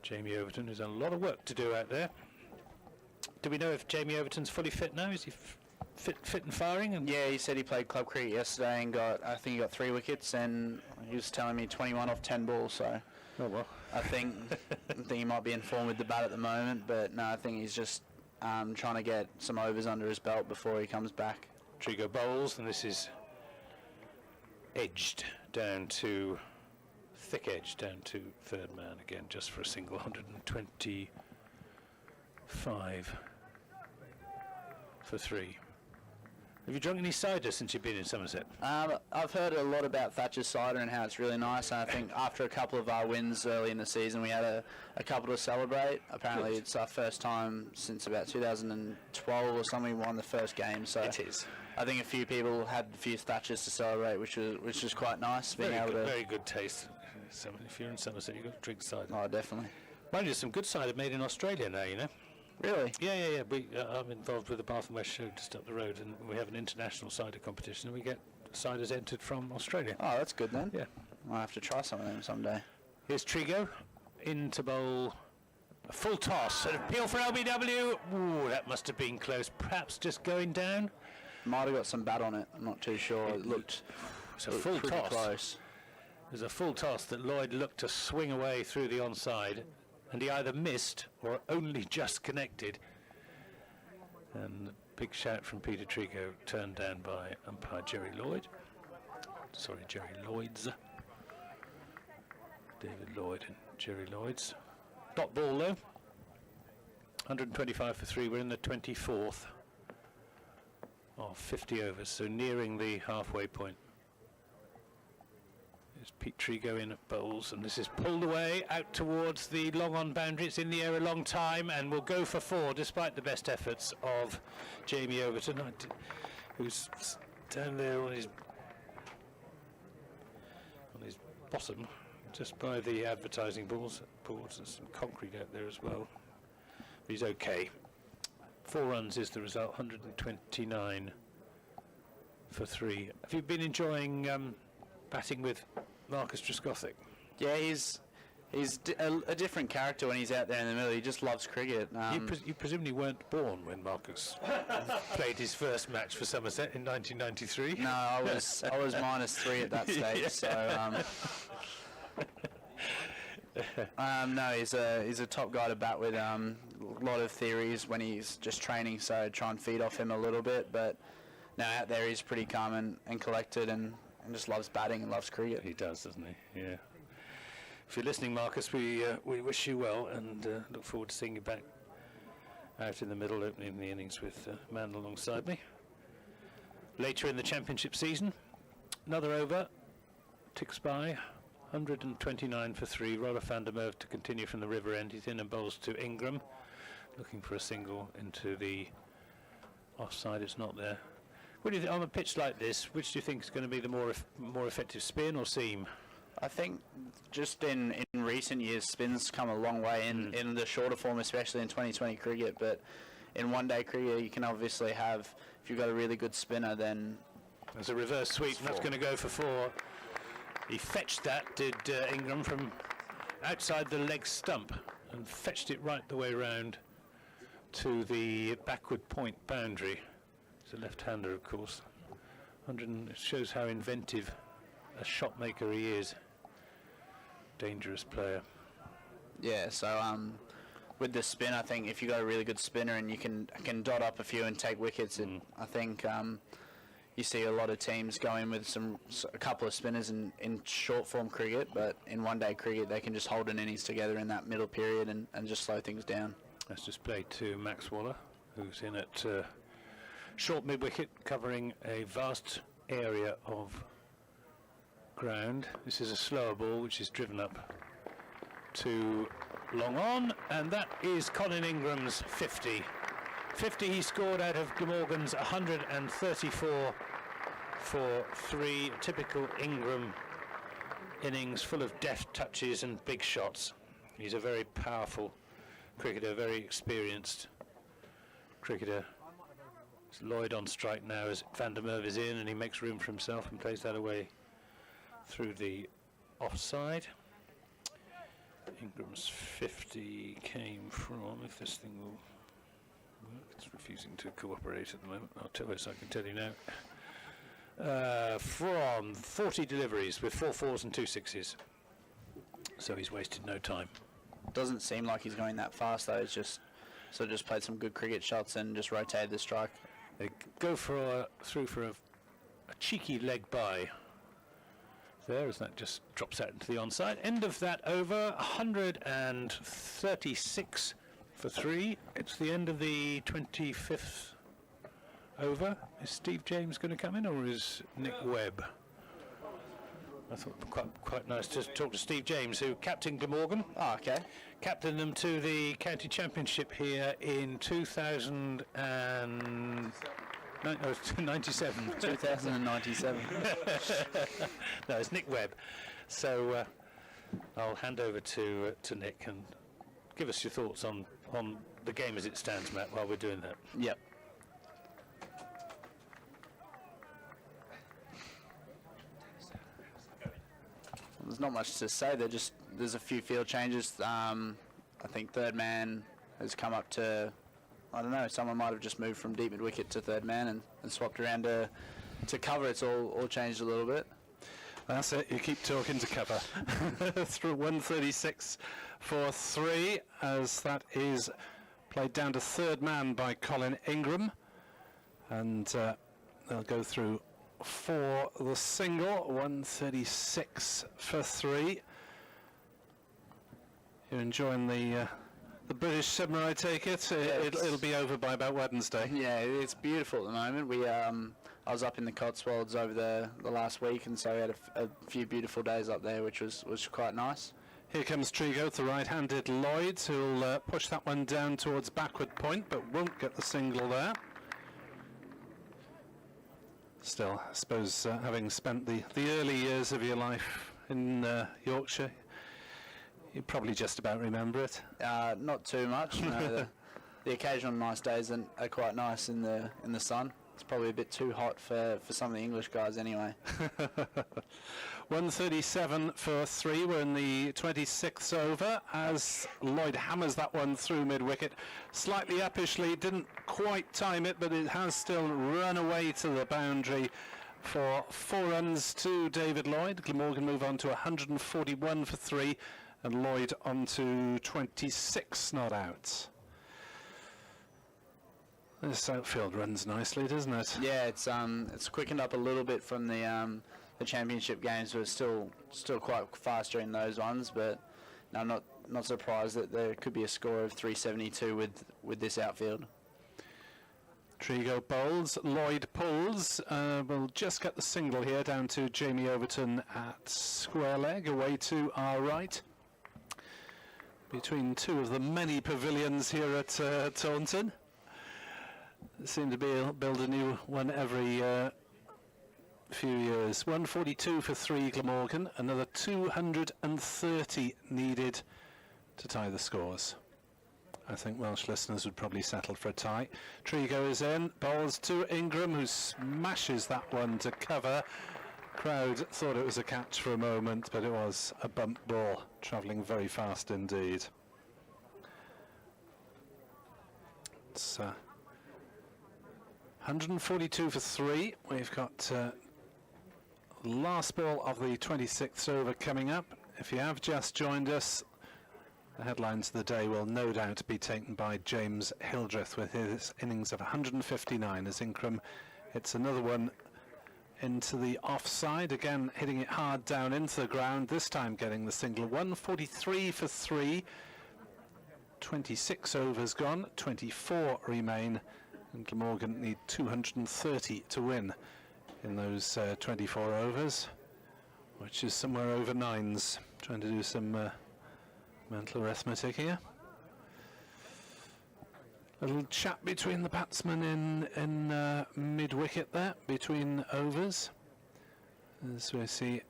Jamie Overton has a lot of work to do out there. Do we know if Jamie Overton's fully fit now? Is he fit and firing? And yeah, he said he played club cricket yesterday and I think he got 3 wickets, and he was telling me 21 off 10 balls, so Oh, well. I think he might be in form with the bat at the moment, but no, I think he's just trying to get some overs under his belt before he comes back. Trigo bowls, and this is edged down to, thick edge down to third man again, just for a single. 125 for 3. Have you drunk any cider since you've been in Somerset? I've heard a lot about Thatcher's cider and how it's really nice, and I think after a couple of our wins early in the season, we had a couple to celebrate. Apparently it's our first time since about 2012 or something we won the first game, so It is. I think a few people had a few Thatchers to celebrate, which was quite nice. Being Very able good, to, very good taste. So if you're in Somerset, you've got to drink cider. oh, definitely. Mind you, there's some good cider made in Australia now, you know. Really? Yeah. I'm involved with the Bath and West show just up the road, and we have an international cider competition, and we get ciders entered from Australia. Oh, that's good then. Yeah. I'll have to try some of them someday. Here's Trigo into bowl. A full toss. And appeal for LBW. Ooh, that must have been close. Perhaps just going down. Might have got some bat on it. I'm not too sure. It looked It's a full pretty toss. close. There's a full toss that Lloyd looked to swing away through the onside, and he either missed or only just connected. And a big shout from Peter Trigo, turned down by umpire Jerry Lloyd. Sorry, Jerry Lloyd's. David Lloyd and Jerry Lloyd's. Dot ball though. 125 for 3. We're in the 24th of 50 overs, so nearing the halfway point. There's Pete Trigo in at bowls, and this is pulled away out towards the long on boundary. It's in the air a long time and will go for 4 despite the best efforts of Jamie Overton, who's down there on his bottom just by the advertising boards. There's some concrete out there as well. But he's okay. 4 runs is the result, 129 for 3. Have you been enjoying batting with Marcus Trescothick? Yeah, he's a different character when he's out there in the middle. He just loves cricket. You presumably weren't born when Marcus played his first match for Somerset in 1993. No, I was -3 at that stage. So no, he's a top guy to bat with. A lot of theories when he's just training, so try and feed off him a little bit. But now out there, he's pretty calm and collected, and just loves batting and loves cricket. He does, doesn't he? Yeah. If you're listening, Marcus, we wish you well and look forward to seeing you back out in the middle, opening the innings with man alongside me. Later in the championship season, another over ticks by. 129 for 3. Rollo van der Merwe to continue from the river end. He's in and bowls to Ingram, looking for a single into the offside. It's not there. What do you think on a pitch like this? Which do you think is going to be the more effective, spin or seam? I think just in recent years, spin's come a long way in the shorter form, especially in 2020 cricket. But in one-day cricket, you can obviously have, if you've got a really good spinner, then there's a reverse sweep, and that's going to go for 4. He fetched that, did Ingram, from outside the leg stump, and fetched it right the way round to the backward point boundary. He's a left-hander, of course. It shows how inventive a shot maker he is. Dangerous player. yeah. So with the spin, I think if you've got a really good spinner and you can dot up a few and take wickets, I think you see a lot of teams go in with a couple of spinners in short form cricket, but in one-day cricket they can just hold an innings together in that middle period and just slow things down. That's just played to Max Waller, who's in at short mid-wicket, covering a vast area of ground. This is a slower ball which is driven up to long on, and that is Colin Ingram's 50. 50 he scored out of Glamorgan's 134 for 3. Typical Ingram innings, full of deft touches and big shots. He's a very powerful cricketer, very experienced cricketer. It's Lloyd on strike now as Van der Merwe is in, and he makes room for himself and plays that away through the offside. Ingram's 50 came from, if this thing will work, it's refusing to cooperate at the moment. I'll tell us, I can tell you now. From 40 deliveries with 4 4s and 2 6s. so he's wasted no time. Doesn't seem like he's going that fast though. It's just played some good cricket shots and just rotated the strike. They go through for a cheeky leg by there, as that just drops out into the onside. End of that over, 136 for 3. It's the end of the 25th over. Is Steve James going to come in, or is Nick Webb? I thought quite nice to talk to Steve James, who captained Glamorgan. Oh, okay. Captained them to the county championship here in 2097. 2097. No, it's Nick Webb. So I'll hand over to Nick and give us your thoughts on the game as it stands, Matt, while we're doing that. Yep. There's not much to say. There's a few field changes. I think third man has come up to, I don't know, someone might have just moved from deep mid wicket to third man and swapped around to cover. It's all changed a little bit. That's it, you keep talking to cover. Through 136 for 3, as that is played down to third man by Colin Ingram. And they'll go through for the single, 136 for 3. You're enjoying the British summer, I take it? It'll be over by about Wednesday. Yeah, it's beautiful at the moment. I was up in the Cotswolds over the last week, and so we had a few beautiful days up there, which was quite nice. Here comes Trigo, the right-handed Lloyd, who'll push that one down towards backward point, but won't get the single there. Still, I suppose having spent the early years of your life in Yorkshire, you probably just about remember it. Not too much. No, the occasional nice days are quite nice in the sun. It's probably a bit too hot for some of the English guys anyway. 137 for 3. We're in the 26th over as Lloyd hammers that one through mid-wicket. Slightly uppishly, didn't quite time it, but it has still run away to the boundary for 4 runs to David Lloyd. Glamorgan move on to 141 for 3, and Lloyd on to 26 not out. This outfield runs nicely, doesn't it? Yeah, it's quickened up a little bit from the championship games. We're still quite fast during those ones, but no, I'm not surprised that there could be a score of 372 with this outfield. Trigo bowls, Lloyd pulls. We'll just get the single here down to Jamie Overton at square leg, away to our right. Between two of the many pavilions here at Taunton. Seem to build a new one every few years. 142 for 3 Glamorgan, another 230 needed to tie the scores. I think Welsh listeners would probably settle for a tie. Trigo is in, bowls to Ingram, who smashes that one to cover. Crowd thought it was a catch for a moment, but it was a bump ball, travelling very fast indeed. It's 142 for 3. We've got last ball of the 26th over coming up. If you have just joined us, the headlines of the day will no doubt be taken by James Hildreth with his innings of 159 as Ingram hits another one into the offside, again hitting it hard down into the ground, this time getting the single. 143 for 3. 26 overs gone, 24 remain, and Glamorgan need 230 to win in those 24 overs, which is somewhere over 9s. Trying to do some mental arithmetic here. A little chat between the batsmen in mid-wicket there, between overs. As we see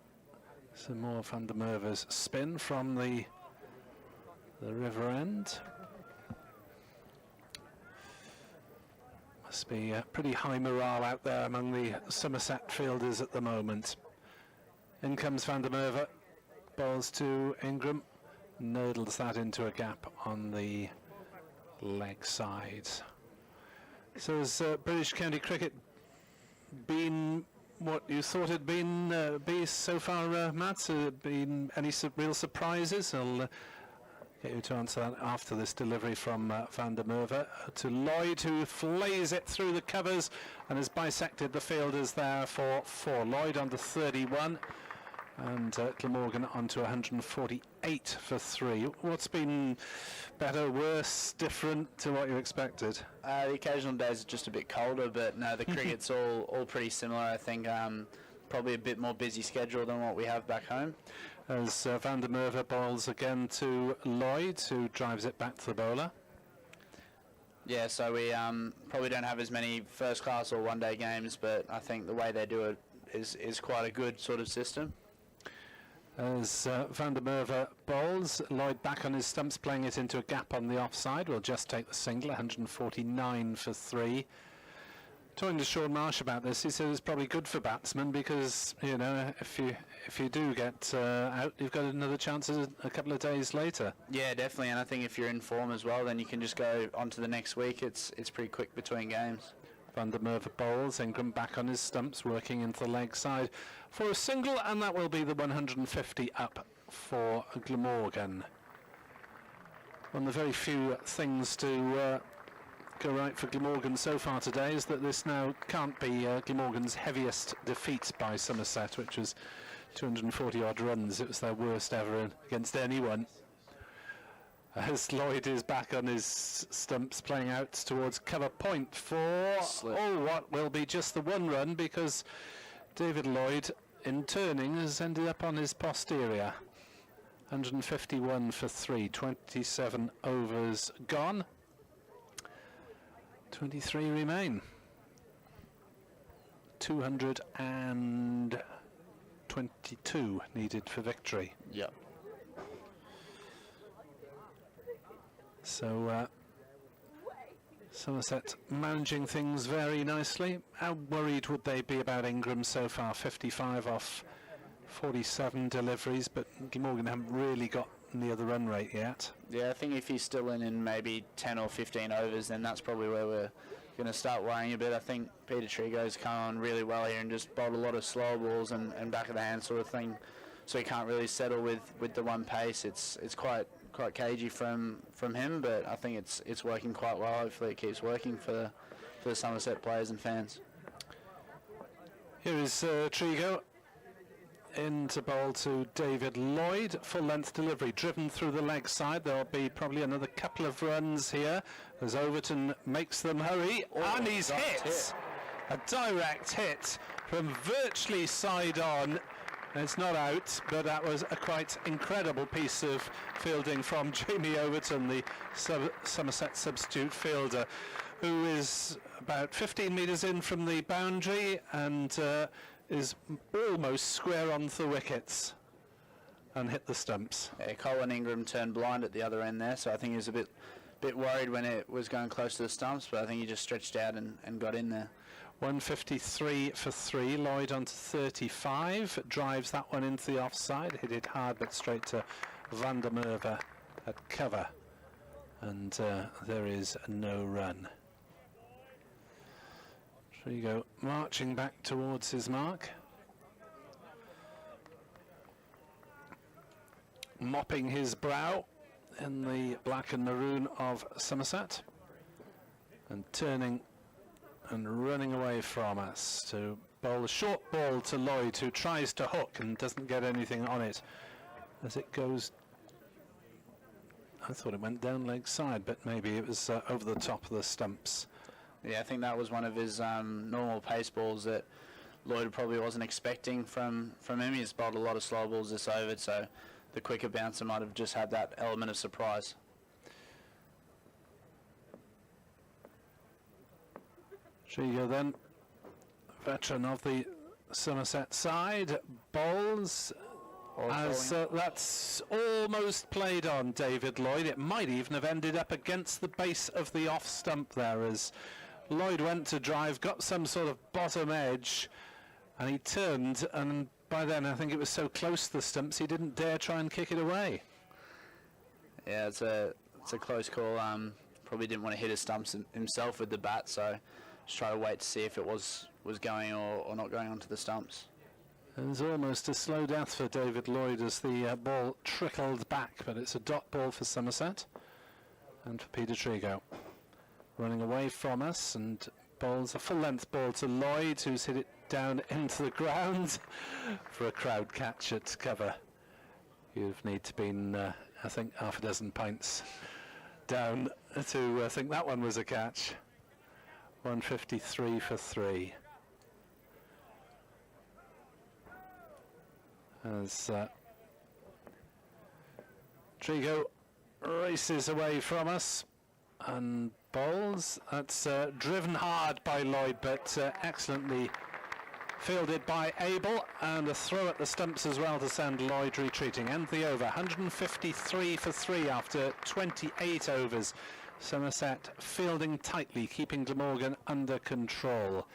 some more Van der Merwe's spin from the river end. Must be pretty high morale out there among the Somerset fielders at the moment. In comes Van der Merwe, bowls to Ingram, nurdles that into a gap on the leg side. So has British county cricket been what you thought it'd been be so far, Matt? Been any real surprises? I'll get you to answer that after this delivery from Van der Merwe to Lloyd, who flays it through the covers and has bisected the fielders there for 4. Lloyd on to 31 and Glamorgan on to 148 for 3. What's been better, worse, different to what you expected? The occasional days are just a bit colder, but no, the cricket's all pretty similar. I think probably a bit more busy schedule than what we have back home. As Van der Merwe bowls again to Lloyd, who drives it back to the bowler. Yeah, so we probably don't have as many first-class or one-day games, but I think the way they do it is quite a good sort of system. As Van der Merwe bowls, Lloyd back on his stumps, playing it into a gap on the offside. We'll just take the single, 149 for 3. Talking to Sean Marsh about this, he said it's probably good for batsmen because, you know, if you do get out, you've got another chance a couple of days later. Yeah, definitely, and I think if you're in form as well, then you can just go on to the next week. It's pretty quick between games. Van der Merwe bowls, Ingram back on his stumps, working into the leg side for a single, and that will be the 150 up for Glamorgan. One of the very few things to go right for Glamorgan so far today is that this now can't be Glamorgan's heaviest defeat by Somerset, which was 240 odd runs. It was their worst ever against anyone. As Lloyd is back on his stumps, playing out towards cover point for what will be just the 1 run, because David Lloyd in turning has ended up on his posterior. 151 for 3, 27 overs gone. 23 remain. 222 needed for victory. Yep. So Somerset managing things very nicely. How worried would they be about Ingram so far? 55 off 47 deliveries, but Glamorgan haven't really got near the run rate yet. Yeah, I think if he's still in maybe 10 or 15 overs, then that's probably where we're going to start worrying a bit. I think Peter Trigo's come on really well here and just bowled a lot of slow balls and back of the hand sort of thing, so he can't really settle with the one pace. It's quite cagey from him, but I think it's working quite well. Hopefully it keeps working for the Somerset players and fans. Here is Trigo in to bowl to David Lloyd. Full length delivery driven through the leg side. There'll be probably another couple of runs here as Overton makes them hurry, and he's hit. A direct hit from virtually side on. It's not out, but that was a quite incredible piece of fielding from Jamie Overton, the Somerset substitute fielder, who is about 15 metres in from the boundary and is almost square onto the wickets and hit the stumps. Yeah, Colin Ingram turned blind at the other end there, so I think he was a bit worried when it was going close to the stumps, but I think he just stretched out and got in there. 153 for 3, Lloyd on to 35, drives that one into the offside, hit it hard but straight to Van der Merwe at cover, and there is no run. Trigo marching back towards his mark, mopping his brow in the black and maroon of Somerset, and turning and running away from us to bowl a short ball to Lloyd, who tries to hook and doesn't get anything on it as it goes. I thought it went down leg side, but maybe it was over the top of the stumps. Yeah, I think that was one of his normal pace balls that Lloyd probably wasn't expecting from him. He's bowled a lot of slow balls this over, so the quicker bouncer might have just had that element of surprise. Trigo then, veteran of the Somerset side, bowls as that's almost played on David Lloyd. It might even have ended up against the base of the off stump there, as Lloyd went to drive, got some sort of bottom edge, and he turned, and by then I think it was so close to the stumps he didn't dare try and kick it away. Yeah, it's a close call. Probably didn't want to hit his stumps himself with the bat, so just try to wait to see if it was was going or not going onto the stumps. It was almost a slow death for David Lloyd as the ball trickled back, but it's a dot ball for Somerset and for Peter Trigo. Running away from us and bowls a full-length ball to Lloyd, who's hit it down into the ground for a crowd catch at cover. You'd need to been, I think, half a dozen pints down to think that one was a catch. 153 for 3. As Trigo races away from us and bowls. That's driven hard by Lloyd, but excellently fielded by Abel, and a throw at the stumps as well to send Lloyd retreating. End the over. 153 for 3 after 28 overs. Somerset fielding tightly, keeping Glamorgan under control.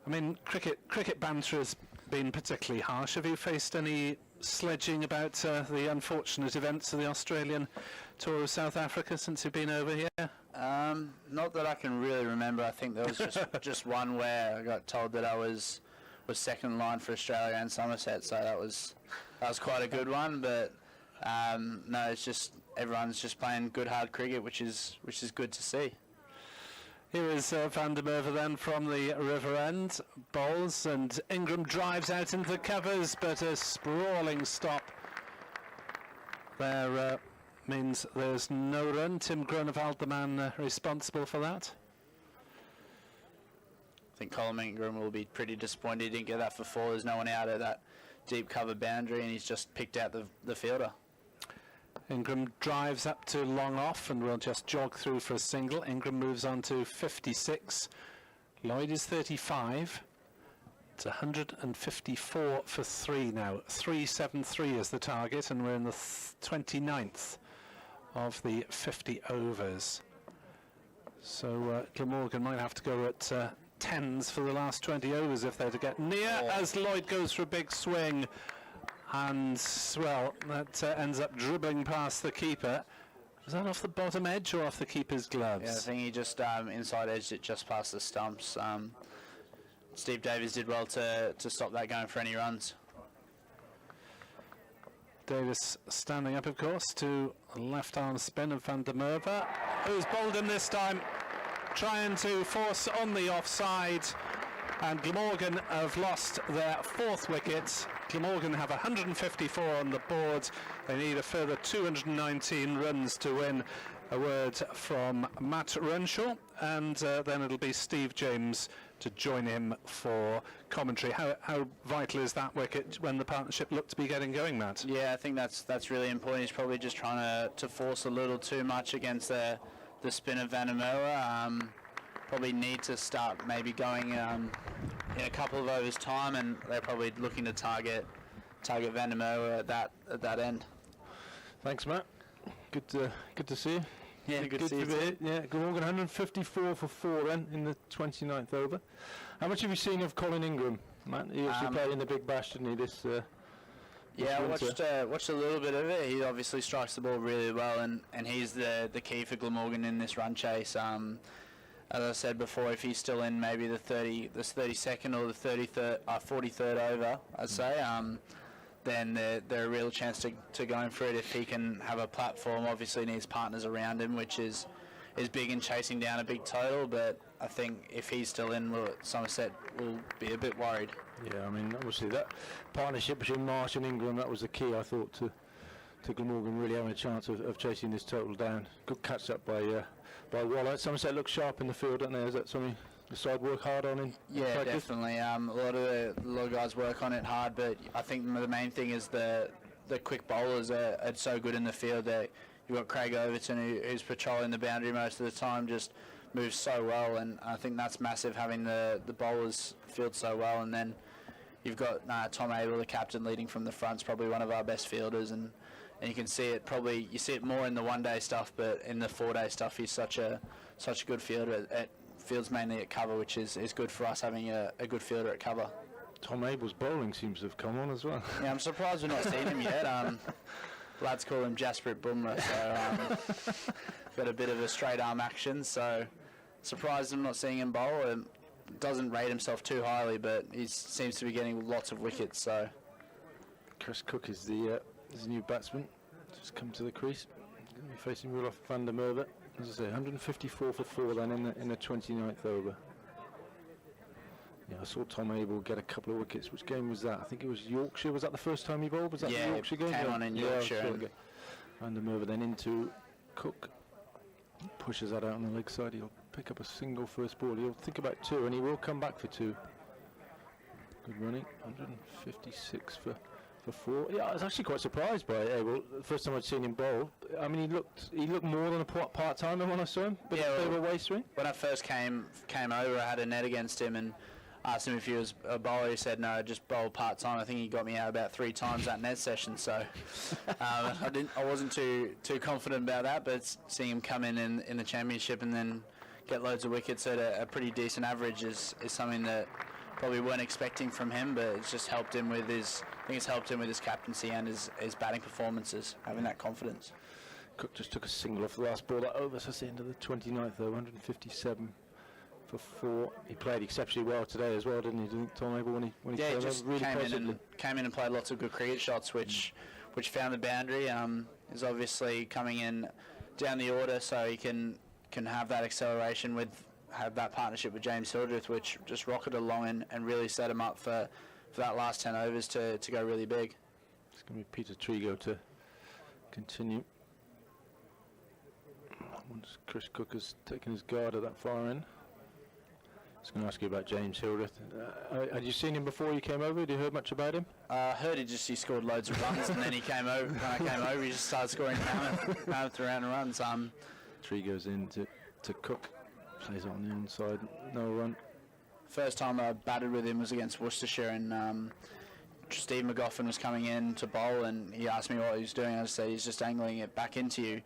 I mean, cricket banter has been particularly harsh. Have you faced any sledging about the unfortunate events of the Australian tour of South Africa since you've been over here? Not that I can really remember. I think there was just one where I got told that I was second in line for Australia and Somerset, so that was quite a good one. But no, it's just everyone's just playing good hard cricket, which is good to see. Here is Van der Merwe then from the river end, bowls, and Ingram drives out into the covers, but a sprawling stop there means there's no run. Tim Grunewald, the man responsible for that. I think Colin Ingram will be pretty disappointed he didn't get that for 4. There's no one out at that deep cover boundary, and he's just picked out the fielder. Ingram drives up to long off and will just jog through for a single. Ingram moves on to 56. Lloyd is 35. It's 154 for 3 now. 373 is the target, and we're in the 29th of the 50 overs. So Glamorgan might have to go at 10s for the last 20 overs if they're to get near, as Lloyd goes for a big swing. And, well, that ends up dribbling past the keeper. Was that off the bottom edge or off the keeper's gloves? Yeah, I think he just inside edged it just past the stumps. Steve Davies did well to stop that going for any runs. Davis standing up, of course, to a left-arm spin of Van der Merwe, who's bowled him this time, trying to force on the offside. And Glamorgan have lost their 4th wicket. Glamorgan have 154 on the board. They need a further 219 runs to win. A word from Matt Renshaw, and then it'll be Steve James to join him for commentary. How vital is that wicket when the partnership looked to be getting going, Matt? Yeah, I think that's really important. He's probably just trying to force a little too much against the spin of Van der Merwe. Probably need to start maybe going in a couple of overs' time, and they're probably looking to target Van der Merwe at that end. Thanks, Matt. Good to see you. Yeah, good to see you. Yeah, Glamorgan 154 for 4 then in the 29th over. How much have you seen of Colin Ingram, Matt? He obviously played in the big bash, didn't he? This yeah, I watched a little bit of it. He obviously strikes the ball really well, and he's the key for Glamorgan in this run chase. As I said before, if he's still in maybe the 32nd or the 43rd over, I'd say, then they're a real chance to going for it if he can have a platform. Obviously needs partners around him, which is big in chasing down a big total, but I think if he's still in, Somerset will be a bit worried. Yeah, I mean, obviously that partnership between Marsh and Ingram, that was the key, I thought, to Glamorgan really having a chance of chasing this total down. Good catch up by Waller. Somerset looks sharp in the field, don't they? Is that something the side work hard on in Yeah, practice? definitely. A lot of guys work on it hard, but I think the main thing is the quick bowlers are so good in the field that you've got Craig Overton who's patrolling the boundary most of the time, just moves so well, and I think that's massive, having the bowlers field so well. And then you've got Tom Abel, the captain, leading from the front's probably one of our best fielders, and you can see it you see it more in the one-day stuff, but in the 4-day stuff he's such a good fielder at fields mainly at cover, which is good for us, having a good fielder at cover. Tom Abel's bowling seems to have come on as well. Yeah, I'm surprised we've not seen him yet. Lads call him Jasprit Bumrah, so got a bit of a straight arm action, so surprised I'm not seeing him bowl. doesn't rate himself too highly, but he seems to be getting lots of wickets. So Chris Cook is the new batsman. Just come to the crease. Going to be facing Roelof van der Merwe. As I say, 154 for 4 then in the 29th over. Yeah, I saw Tom Abel get a couple of wickets. Which game was that? I think it was Yorkshire. Was that the first time he bowled? Was that the Yorkshire game? Came on in Yorkshire. Van der Merwe then into Cook. Pushes that out on the leg side. He'll pick up a single first ball. He'll think about 2, and he will come back for 2. Good running. 156 for 4. Yeah, I was actually quite surprised by Abel. The first time I'd seen him bowl. I mean, he looked more than a part-timer when I saw him. But they were way swing. When I first came over, I had a net against him and asked him if he was a bowler. He said no, just bowl part-time. I think he got me out about 3 times that net session. So I wasn't too confident about that. But seeing him come in the championship and then get loads of wickets at a pretty decent average is something that probably weren't expecting from him, but it's just helped him with his captaincy and his batting performances, having that confidence. Cook just took a single off the last ball that over, so that's the end of the 29th though, 157 for 4. He played exceptionally well today as well, didn't he? Didn't Tom Abel when he yeah, came he just over? Really came in and played lots of good cricket shots, which found the boundary. Is obviously coming in down the order, so he can have that acceleration have that partnership with James Hildreth, which just rocketed along and really set him up for that last 10 overs to go really big. It's going to be Peter Trigo to continue. Once Chris Cook has taken his guard at that far end. I was going to ask you about James Hildreth. Had you seen him before you came over? Had you heard much about him? I heard he scored loads of runs, and then he came over. When I came over, he just started scoring mammoth round runs. Trigo's in to Cook. Plays on the inside, no run. First time I batted with him was against Worcestershire, and Steve McGoffin was coming in to bowl, and he asked me what he was doing. I just said he's just angling it back into you.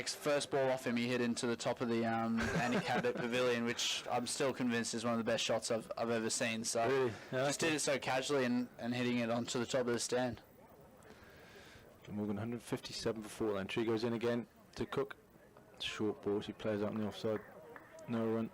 First ball off him, he hit into the top of the handicapped pavilion, which I'm still convinced is one of the best shots I've ever seen. So really? Yeah, just did it so casually and hitting it onto the top of the stand. Glamorgan 157 for 4 then. Tree goes in again to Cook. Short ball, she plays out on the offside. No run.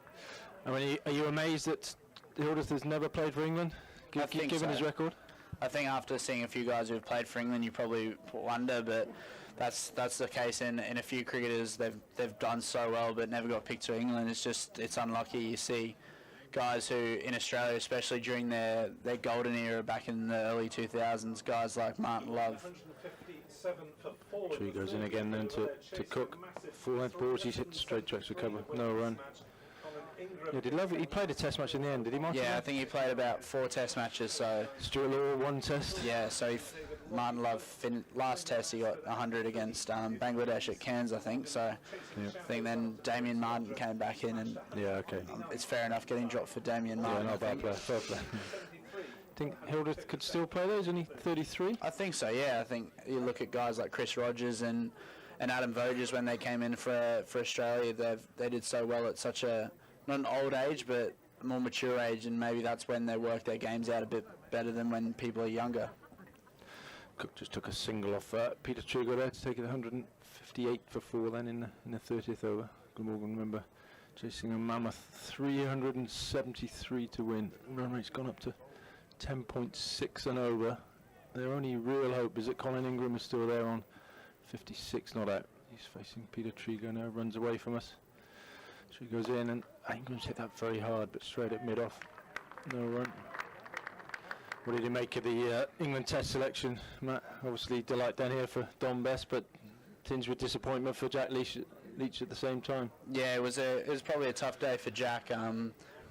I mean, are you amazed that Hildreth has never played for England, given his record? I think after seeing a few guys who have played for England, you probably wonder, but that's the case in a few cricketers. They've done so well, but never got picked to England. It's unlucky. You see guys who in Australia, especially during their golden era back in the early 2000s, guys like Martin Love. Tree goes in again then to Cook. Full-length balls, he's hit straight to extra cover. No run. Yeah, he played a test match in the end, did he, Martin? Yeah, I think he played about 4 test matches. So Stuart Law, 1 test. Yeah, so Martin Love last test he got 100 against Bangladesh at Cairns, I think. So I think then Damien Martin came back in, and it's fair enough getting dropped for Damien Martin. Yeah, not bad player. Fair play. Think Hildreth could still play those? Only 33? I think so. Yeah, I think you look at guys like Chris Rogers and Adam Voges when they came in for Australia. They did so well at such a not an old age, but a more mature age, and maybe that's when they work their games out a bit better than when people are younger. Cook just took a single off Peter Trigo there to take it 158 for 4 then in the 30th over. Glamorgan, remember, chasing a mammoth 373 to win. Run rate's gone up to 10.6 and over. Their only real hope is that Colin Ingram is still there on 56, not out. He's facing Peter Trigo now, runs away from us. Trigo's in, and Ingram's hit that very hard, but straight at mid-off. No run. What did you make of the England Test selection, Matt? Obviously delight down here for Dom Best, but tinged with disappointment for Jack Leach at the same time. Yeah, it was probably a tough day for Jack.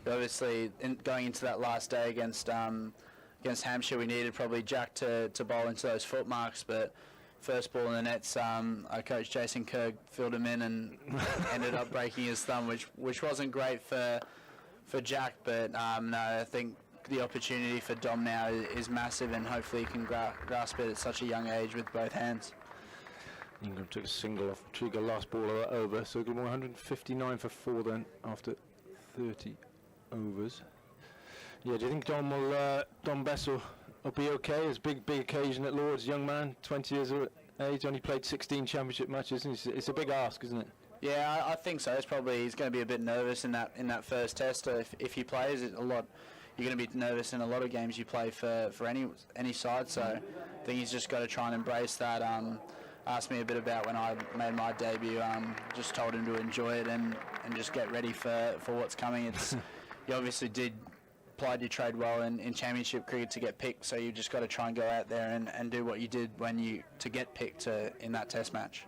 Obviously, going into that last day against Hampshire, we needed probably Jack to bowl into those foot marks, but first ball in the nets, our coach Jason Kirk filled him in and ended up breaking his thumb, which wasn't great for Jack, but no, I think the opportunity for Dom now is massive, and hopefully he can grasp it at such a young age with both hands. Ingram took a single off Trigo last ball over, so Glamorgan 159 for 4 then after 30 overs. Yeah, do you think Dom Bess will be okay? It's a big occasion at Lord's, young man, 20 years of age, only played 16 championship matches, and it's a big ask, isn't it? Yeah, I think so. He's going to be a bit nervous in that first test. If he plays it a lot, you're going to be nervous in a lot of games you play for any side. So I think he's just got to try and embrace that. Asked me a bit about when I made my debut. Just told him to enjoy it and just get ready for what's coming. You obviously applied your trade well in championship cricket to get picked. So you just got to try and go out there and do what you did to get picked in that test match.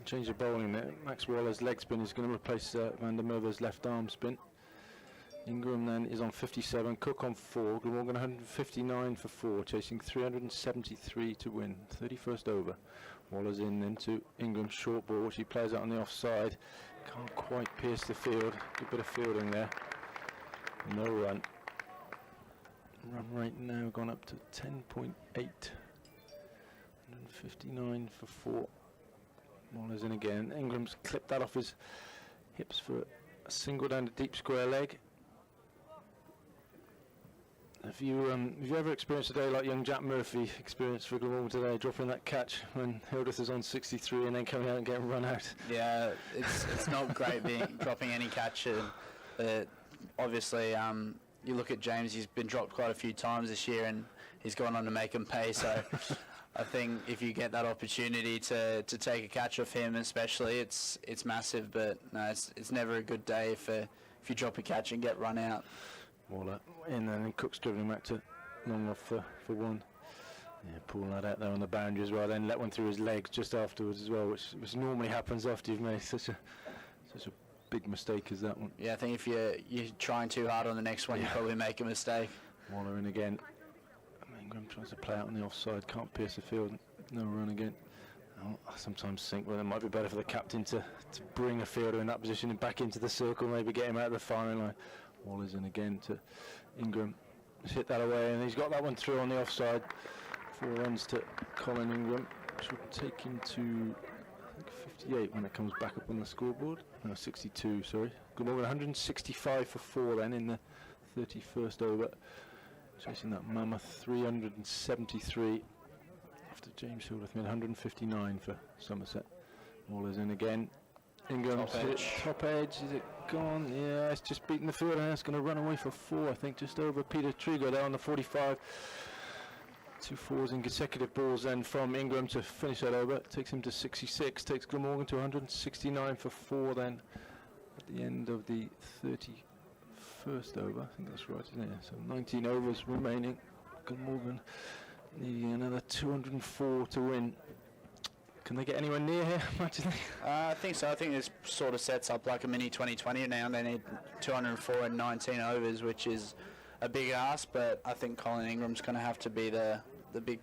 Change of bowling there. Max Waller's leg spin is going to replace Van der Merwe's left arm spin. Ingram then is on 57, Cook on 4, Glamorgan 159 for 4, chasing 373 to win. 31st over. Waller's in into Ingram's short ball, which he plays out on the offside. Can't quite pierce the field. Good bit of fielding there. No run. Run right now gone up to 10.8. 159 for 4. Waller's in again. Ingram's clipped that off his hips for a single down the deep square leg. Have you ever experienced a day like young Jack Murphy experienced for Glamorgan today, dropping that catch when Hildreth is on 63 and then coming out and getting run out? Yeah, it's not great dropping any catch. Obviously, you look at James, he's been dropped quite a few times this year and he's gone on to make him pay. So I think if you get that opportunity to take a catch off him especially, it's massive. But no, it's never a good day if you drop a catch and get run out. Waller in, and then Cook's driven him back to long off for 1. Yeah, pull that out there on the boundary as well, then let one through his legs just afterwards as well, which normally happens after you've made such a big mistake as that one. Yeah, I think if you're trying too hard on the next one, you probably make a mistake. Waller in again. Ingram tries to play out on the offside, can't pierce the field, no run again. I sometimes think, well, it might be better for the captain to bring a fielder in that position and back into the circle, maybe get him out of the firing line. Waller's in again to Ingram. He's hit that away and he's got that one through on the offside. 4 runs to Colin Ingram, which will take him to I think 58 when it comes back up on the scoreboard. No, 62, sorry. Glamorgan 165 for 4 then in the 31st over. Chasing that mammoth 373 after James Hildreth made 159 for Somerset. Waller's in again. Ingram top edge, is it gone? Yeah, it's just beaten the field and it's going to run away for 4, I think, just over Peter Trigo there on the 45. 2 4s in consecutive balls then from Ingram to finish that over. Takes him to 66, takes Glamorgan to 169 for 4 then at the end of the 31st over. I think that's right, isn't it? So 19 overs remaining. Glamorgan needing another 204 to win. Can they get anywhere near here, imagine? I think so. I think this sort of sets up like a mini 2020 now. They need 204 and 19 overs, which is a big ask, but I think Colin Ingram's going to have to be the big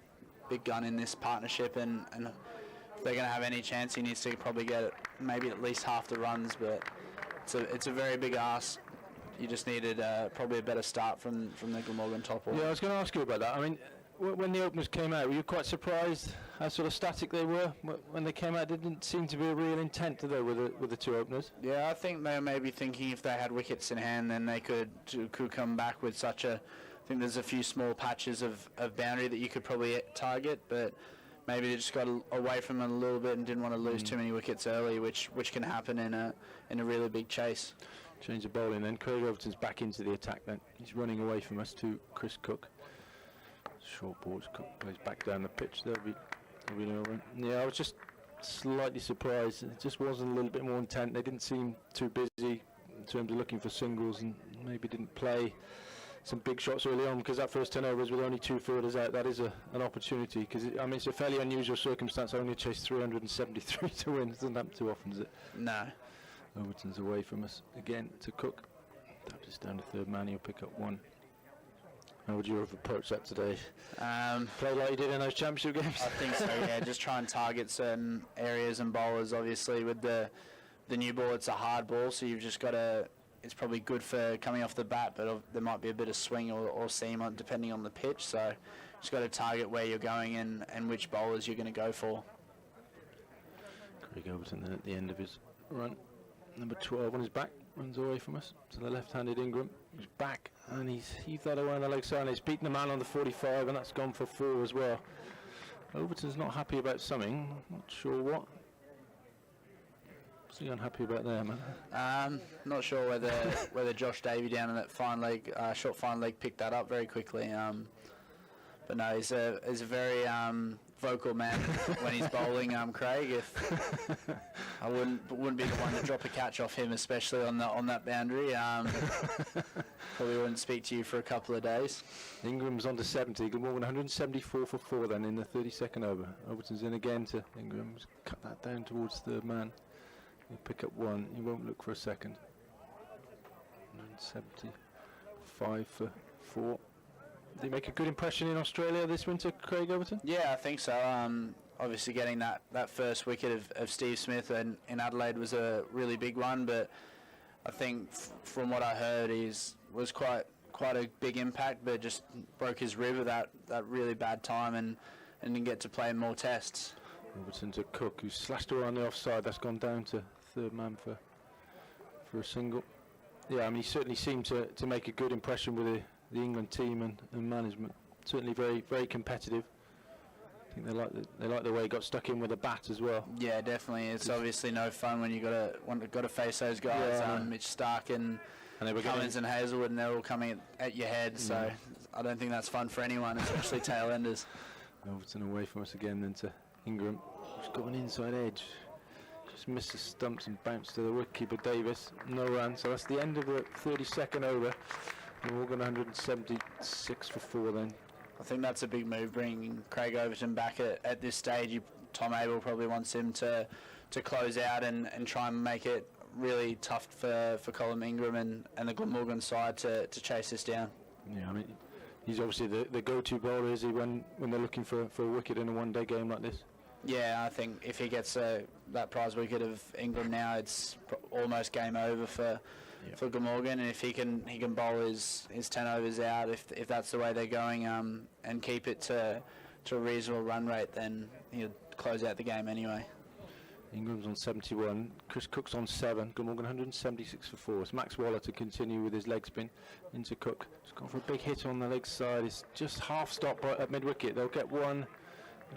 gun in this partnership, and if they're going to have any chance, he needs to probably get maybe at least half the runs, but it's a very big ask. You just needed probably a better start from the Glamorgan top order. Yeah, I was going to ask you about that. I mean, when the openers came out, were you quite surprised how sort of static they were when they came out? There didn't seem to be a real intent to there with the 2 openers. Yeah, I think they were maybe thinking if they had wickets in hand, then they could come back with such a. I think there's a few small patches of boundary that you could probably target, but maybe they just got away from it a little bit and didn't want to lose too many wickets early, which can happen in a really big chase. Change of bowling then. Craig Overton's back into the attack then. He's running away from us to Chris Cook. Short balls, Cook plays back down the pitch. There'll be no run. Yeah, I was just slightly surprised. It just wasn't a little bit more intent. They didn't seem too busy in terms of looking for singles, and maybe didn't play some big shots early on, because that first 10 overs with only 2 fielders out, that is an opportunity, because it's a fairly unusual circumstance. Only chased 373 to win. It doesn't happen too often, does it? No. Overton's away from us again to Cook. Taps us down to 3rd man. He'll pick up 1. How would you have approached that today? Play like you did in those championship games? I think so, yeah. Just try and target certain areas and bowlers. Obviously, with the new ball, it's a hard ball, so you've just got to. It's probably good for coming off the bat, but there might be a bit of swing or seam depending on the pitch. So, just got to target where you're going and which bowlers you're going to go for. Craig Overton then at the end of his run. Number 12 on his back, runs away from us to the left-handed Ingram. He's back and he's heaved that away on the leg side, and he's beaten the man on the 45, and that's gone for 4 as well. Overton's not happy about something, not sure what. What's he unhappy about there, man? Not sure whether Josh Davey down in that fine leg, short fine leg, picked that up very quickly. But no, he's a very vocal man when he's bowling. Craig, if I wouldn't be the one to drop a catch off him, especially on that boundary. Probably wouldn't speak to you for a couple of days. Ingram's on to 70. Glamorgan 174 for 4 then in the 32nd over. Overton's in again to Ingram. Just cut that down towards third man. He'll pick up 1. He won't look for a second. 175 for 4. Did he make a good impression in Australia this winter, Craig Overton? Yeah, I think so. Obviously getting that first wicket of Steve Smith in Adelaide was a really big one, but I think from what I heard, was quite a big impact, but just broke his rib at that really bad time and didn't get to play more tests. Robertson to Cook, who slashed around the offside. That's gone down to third man for a single. Yeah, I mean, he certainly seemed to make a good impression with the England team and management. Certainly very, very competitive. I think they like the way he got stuck in with a bat as well. Yeah, definitely. It's obviously no fun when you got to face those guys, Mitch Stark and they were Cummins and Hazelwood, and they're all coming at your head. So I don't think that's fun for anyone, especially tail enders. Overton away from us again, then to Ingram, who's got an inside edge. Just missed the stumps and bounced to the wicketkeeper Davis. No run, so that's the end of the 32nd over. Morgan 176 for 4 then. I think that's a big move, bringing Craig Overton back at this stage. Tom Abel probably wants him to close out and try and make it really tough for Colin Ingram and the Glamorgan side to chase this down. Yeah, I mean, he's obviously the go-to bowler, is he, when they're looking for a wicket in a one-day game like this? Yeah, I think if he gets that prize wicket of England now, it's almost game over for Glamorgan, and if he can bowl his 10 overs out, if that's the way they're going, and keep it to a reasonable run rate, then he'll close out the game anyway. Ingram's on 71, Chris Cook's on 7, Glamorgan 176 for 4. It's Max Waller to continue with his leg spin into Cook. He's gone for a big hit on the leg side. It's just half stop at mid-wicket. They'll get 1, and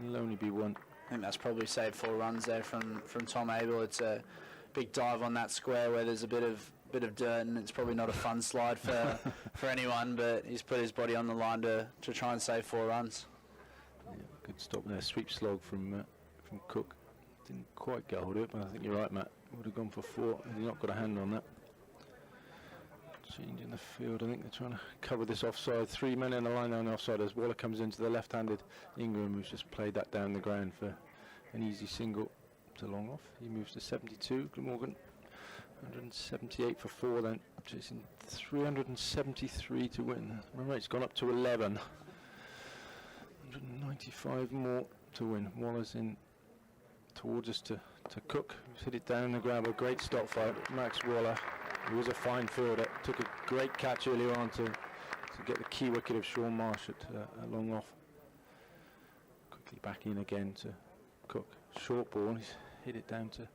it'll only be 1. I think that's probably saved 4 runs there from Tom Abel. It's a big dive on that square where there's a bit of dirt, and it's probably not a fun slide for anyone, but he's put his body on the line to try and save 4 runs. Yeah, good stop there. Sweep slog from Cook. Didn't quite get hold of it, but I think you're right, Matt. Would have gone for 4. He's not got a hand on that. Change in the field. I think they're trying to cover this offside. 3 men in the line on the offside as Waller comes into the left-handed Ingram, who's just played that down the ground for an easy single to long off. He moves to 72. Glamorgan 178 for 4 then, chasing 373 to win. Run rate's gone up to 11. 195 more to win. Waller's in towards us to Cook, who's hit it down the ground. A great stop fight. Max Waller, who was a fine fielder, took a great catch earlier on to get the key wicket of Sean Marsh at long off. Quickly back in again to Cook. Short ball, he's hit it down to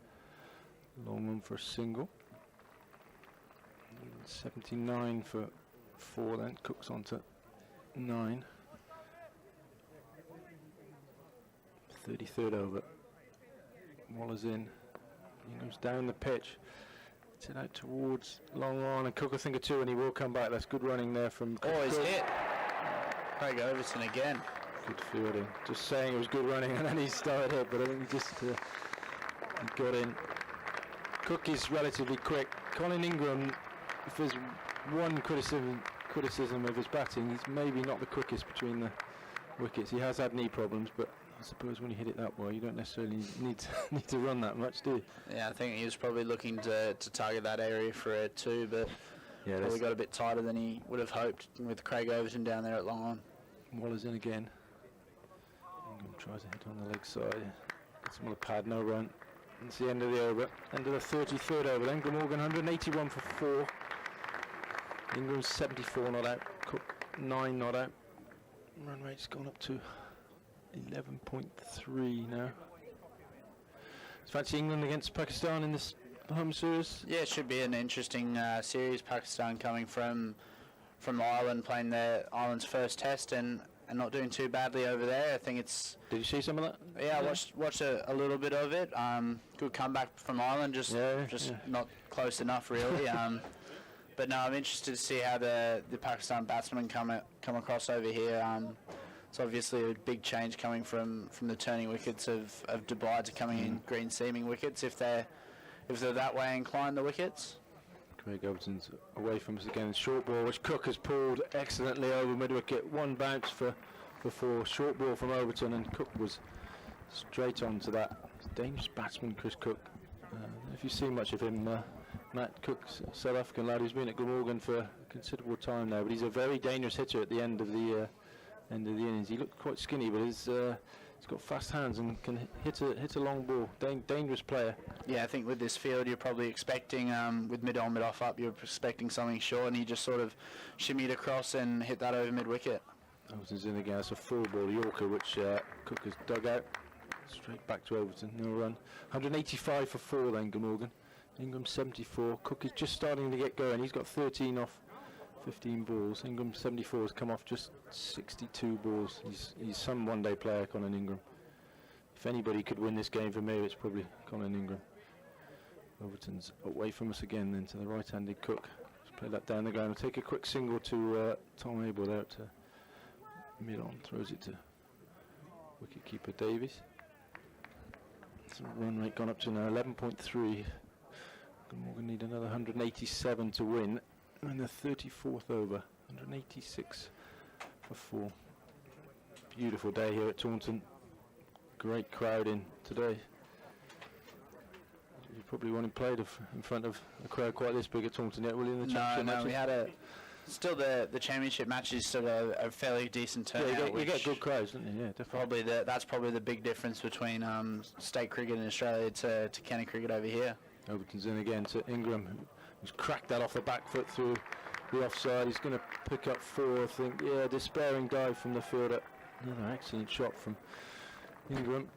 long one for a single. 79 for 4 then. Cook's on to 9. 33rd over. Waller's in. Ingram's down the pitch. It's it out towards long on, and Cook will think of 2, and he will come back. That's good running there from Cook. Oh, he's hit. Craig Overton again. Good fielding. Just saying it was good running, and then he started hit, but I think he just he got in. Cook is relatively quick. Colin Ingram, if there's one criticism of his batting, he's maybe not the quickest between the wickets. He has had knee problems, but I suppose when you hit it that well, you don't necessarily need to run that much, do you? Yeah, I think he was probably looking to target that area for it too, but yeah, probably got a bit tighter than he would have hoped with Craig Overton down there at long on. Waller's in again. Ingram tries to hit on the leg side. Gets him on the pad, no run. It's the end of the over. End of the 33rd over then. Glamorgan 181 for 4. Ingram's 74 not out. Cook 9 not out. Run rate's gone up to 11.3 now. It's fancy England against Pakistan in this home series. Yeah, it should be an interesting series. Pakistan coming from Ireland, playing Ireland's first test, and not doing too badly over there. I think it's... Did you see some of that? Yeah, I watched a little bit of it. Good comeback from Ireland, just not close enough really. But no, I'm interested to see how the Pakistan batsmen come across over here. It's obviously a big change coming from the turning wickets of Dubai to coming in green seaming wickets. If they're that way inclined, the wickets. Craig Overton's away from us again. Short ball, which Cook has pulled excellently over mid wicket. One bounce for 4. Short ball from Overton, and Cook was straight on to that. Dangerous batsman, Chris Cook. If you've seen much of him, Matt Cook's a South African lad who's been at Glamorgan for a considerable time now, but he's a very dangerous hitter at the end of the innings. He looked quite skinny, but he's got fast hands and can hit a long ball. Dangerous player. Yeah, I think with this field you're probably expecting, with mid on, mid off up, you're expecting something short, and he just sort of shimmied across and hit that over mid wicket. Overton's in again. It's a full ball Yorker, which Cook has dug out. Straight back to Overton. No run. 185 for 4 then, Glamorgan. Ingram 74. Cook is just starting to get going. He's got 13 off 15 balls. Ingram 74 has come off just 62 balls. He's some one-day player, Colin Ingram. If anybody could win this game for me, it's probably Colin Ingram. Overton's away from us again then to the right-handed Cook. Let's play that down the ground. We'll take a quick single to Tom Abel there to mid-on. Throws it to wicket-keeper Davies. So run rate gone up to now 11.3. Glamorgan need another 187 to win. And the 34th over, 186 for 4. Beautiful day here at Taunton. Great crowd in today. You probably won't have played in front of a crowd quite this big at Taunton yet, will you? In the championship matches? We had still the championship matches still a fairly decent turnout. Yeah, you get good crowds, don't you? Yeah, definitely. That's probably the big difference between state cricket in Australia to county cricket over here. Overton's in again to Ingram, who's cracked that off the back foot through the offside. He's going to pick up 4, I think. Yeah, despairing dive from the fielder. Another excellent shot from Ingram.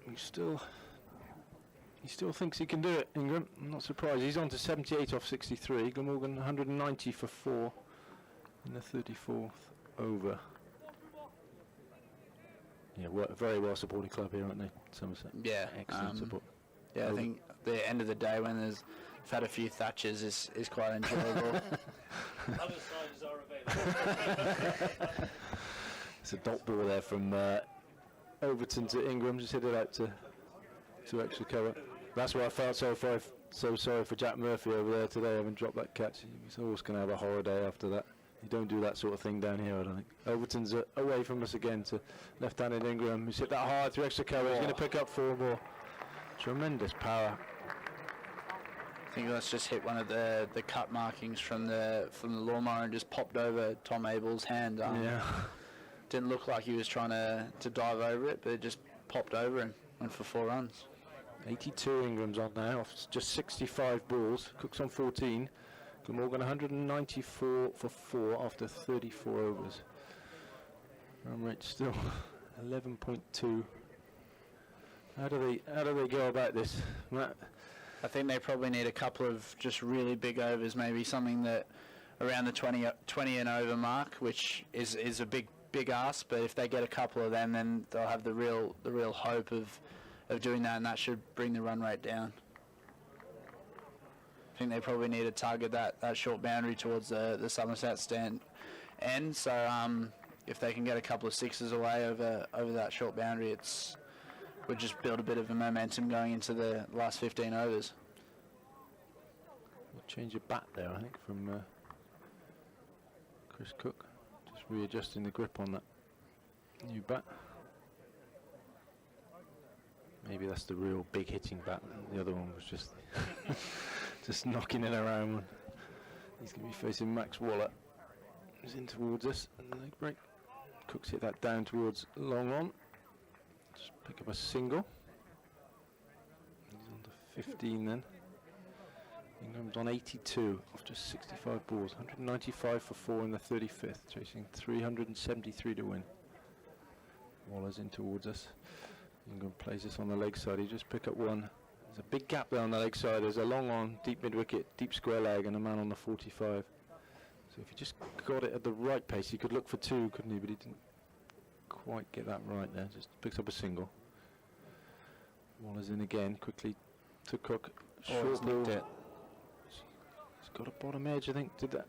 He still thinks he can do it, Ingram. I'm not surprised. He's on to 78 off 63. Glamorgan 190 for 4 in the 34th over. Yeah, very well supported club here, aren't they, Somerset? Yeah, excellent support. Yeah, I think the end of the day when we've had a few Thatchers is quite enjoyable. Other sizes are available. It's a dot ball there from Overton to Ingram. Just hit it out to extra cover. That's why I felt so sorry for Jack Murphy over there today, having dropped that catch. He's always going to have a horror day after that. You don't do that sort of thing down here, I don't think. Overton's away from us again to left-handed Ingram. He's hit that hard through extra cover. He's going to pick up 4 more. Tremendous power. I think that's just hit one of the cut markings from the lawnmower and just popped over Tom Abel's hand. Yeah. Didn't look like he was trying to dive over it, but it just popped over and went for 4 runs. 82 Ingram's on now, off just 65 balls. Cook's on 14. Glamorgan 194 for 4 after 34 overs. Run rate still 11.2. How do they go about this, Matt? I think they probably need a couple of just really big overs, maybe something that around the 20 and over mark, which is a big ask. But if they get a couple of them, then they'll have the real hope of doing that, and that should bring the run rate down. I think they probably need to target that short boundary towards the Somerset stand end. So if they can get a couple of 6s away over that short boundary, would just build a bit of a momentum going into the last 15 overs. Change of bat there, I think, from Chris Cook. Just readjusting the grip on that new bat. Maybe that's the real big hitting bat. The other one was just just knocking it around. He's going to be facing Max Waller. He's in towards us. And the leg break. Cook's hit that down towards long on. Just pick up a single. He's on to 15 then. Ingram's on 82 off just 65 balls. 195 for 4 in the 35th. Chasing 373 to win. Waller's in towards us. Ingram plays this on the leg side. He just pick up 1. There's a big gap there on the leg side. There's a long on, deep mid wicket, deep square leg, and a man on the 45. So if he just got it at the right pace, he could look for 2, couldn't he? But he didn't quite get that right there. Just picks up a single. Waller's in again, quickly to Cook. Short ball. He's got a bottom edge, I think. Did that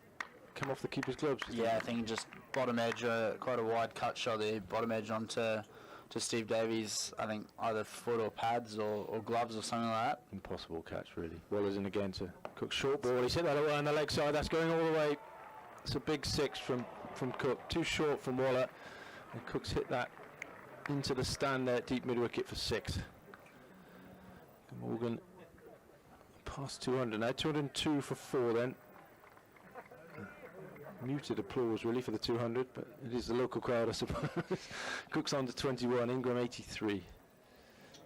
come off the keeper's gloves? Yeah, I think just bottom edge, quite a wide cut shot there. Bottom edge onto Steve Davies, I think either foot or pads or gloves or something like that. Impossible catch, really. Waller's in again to Cook. Short ball. He's hit that away on the leg side. That's going all the way. It's a big 6 from Cook. Too short from Waller. And Cook's hit that into the stand there, deep mid wicket for 6. Morgan past 200 now. 202 for 4 then. Muted applause really for the 200, but it is the local crowd, I suppose. Cook's on to 21, Ingram 83.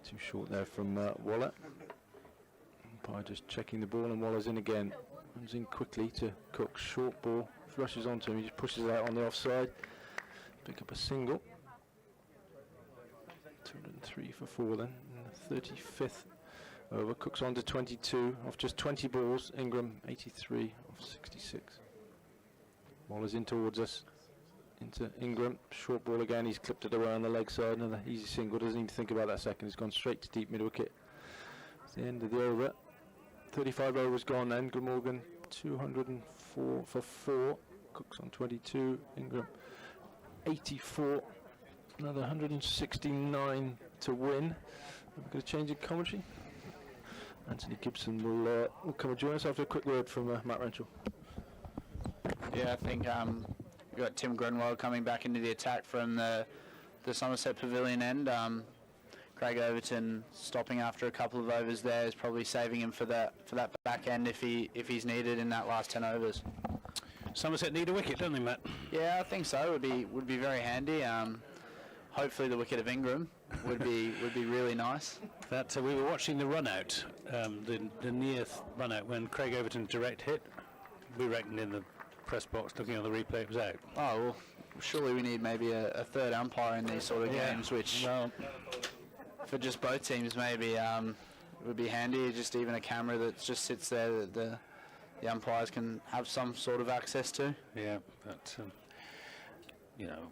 Too short there from Waller. Umpire just checking the ball, and Waller's in again. Runs in quickly to Cook. Short ball, rushes onto him. He just pushes it out on the offside. Pick up a single. 203 for 4 then. In the 35th over. Cook's on to 22 off just 20 balls. Ingram 83 off 66. Waller's in towards us, into Ingram. Short ball again, he's clipped it away on the leg side. Another easy single, doesn't even think about that second. He's gone straight to deep mid wicket. It's the end of the over. 35 overs gone then. Glamorgan 204 for 4. Cook's on 22. Ingram 84. Another 169 to win. We're going to change in commentary. Anthony Gibson will come and join us after a quick word from Matt Renshall. Yeah, I think we've got Tim Grenwell coming back into the attack from the Somerset Pavilion end. Craig Overton stopping after a couple of overs there is probably saving him for that back end if he's needed in that last 10 overs. Somerset need a wicket, don't they, Matt? Yeah, I think so. Would be very handy. Hopefully the wicket of Ingram would be really nice. That we were watching the run out, the near run out when Craig Overton direct hit. We reckoned in the press box looking on the replay it was out. Oh well, surely we need maybe a third umpire in these sort of games, which for just both teams maybe would be handy. Just even a camera that just sits there that the umpires can have some sort of access to. Yeah, but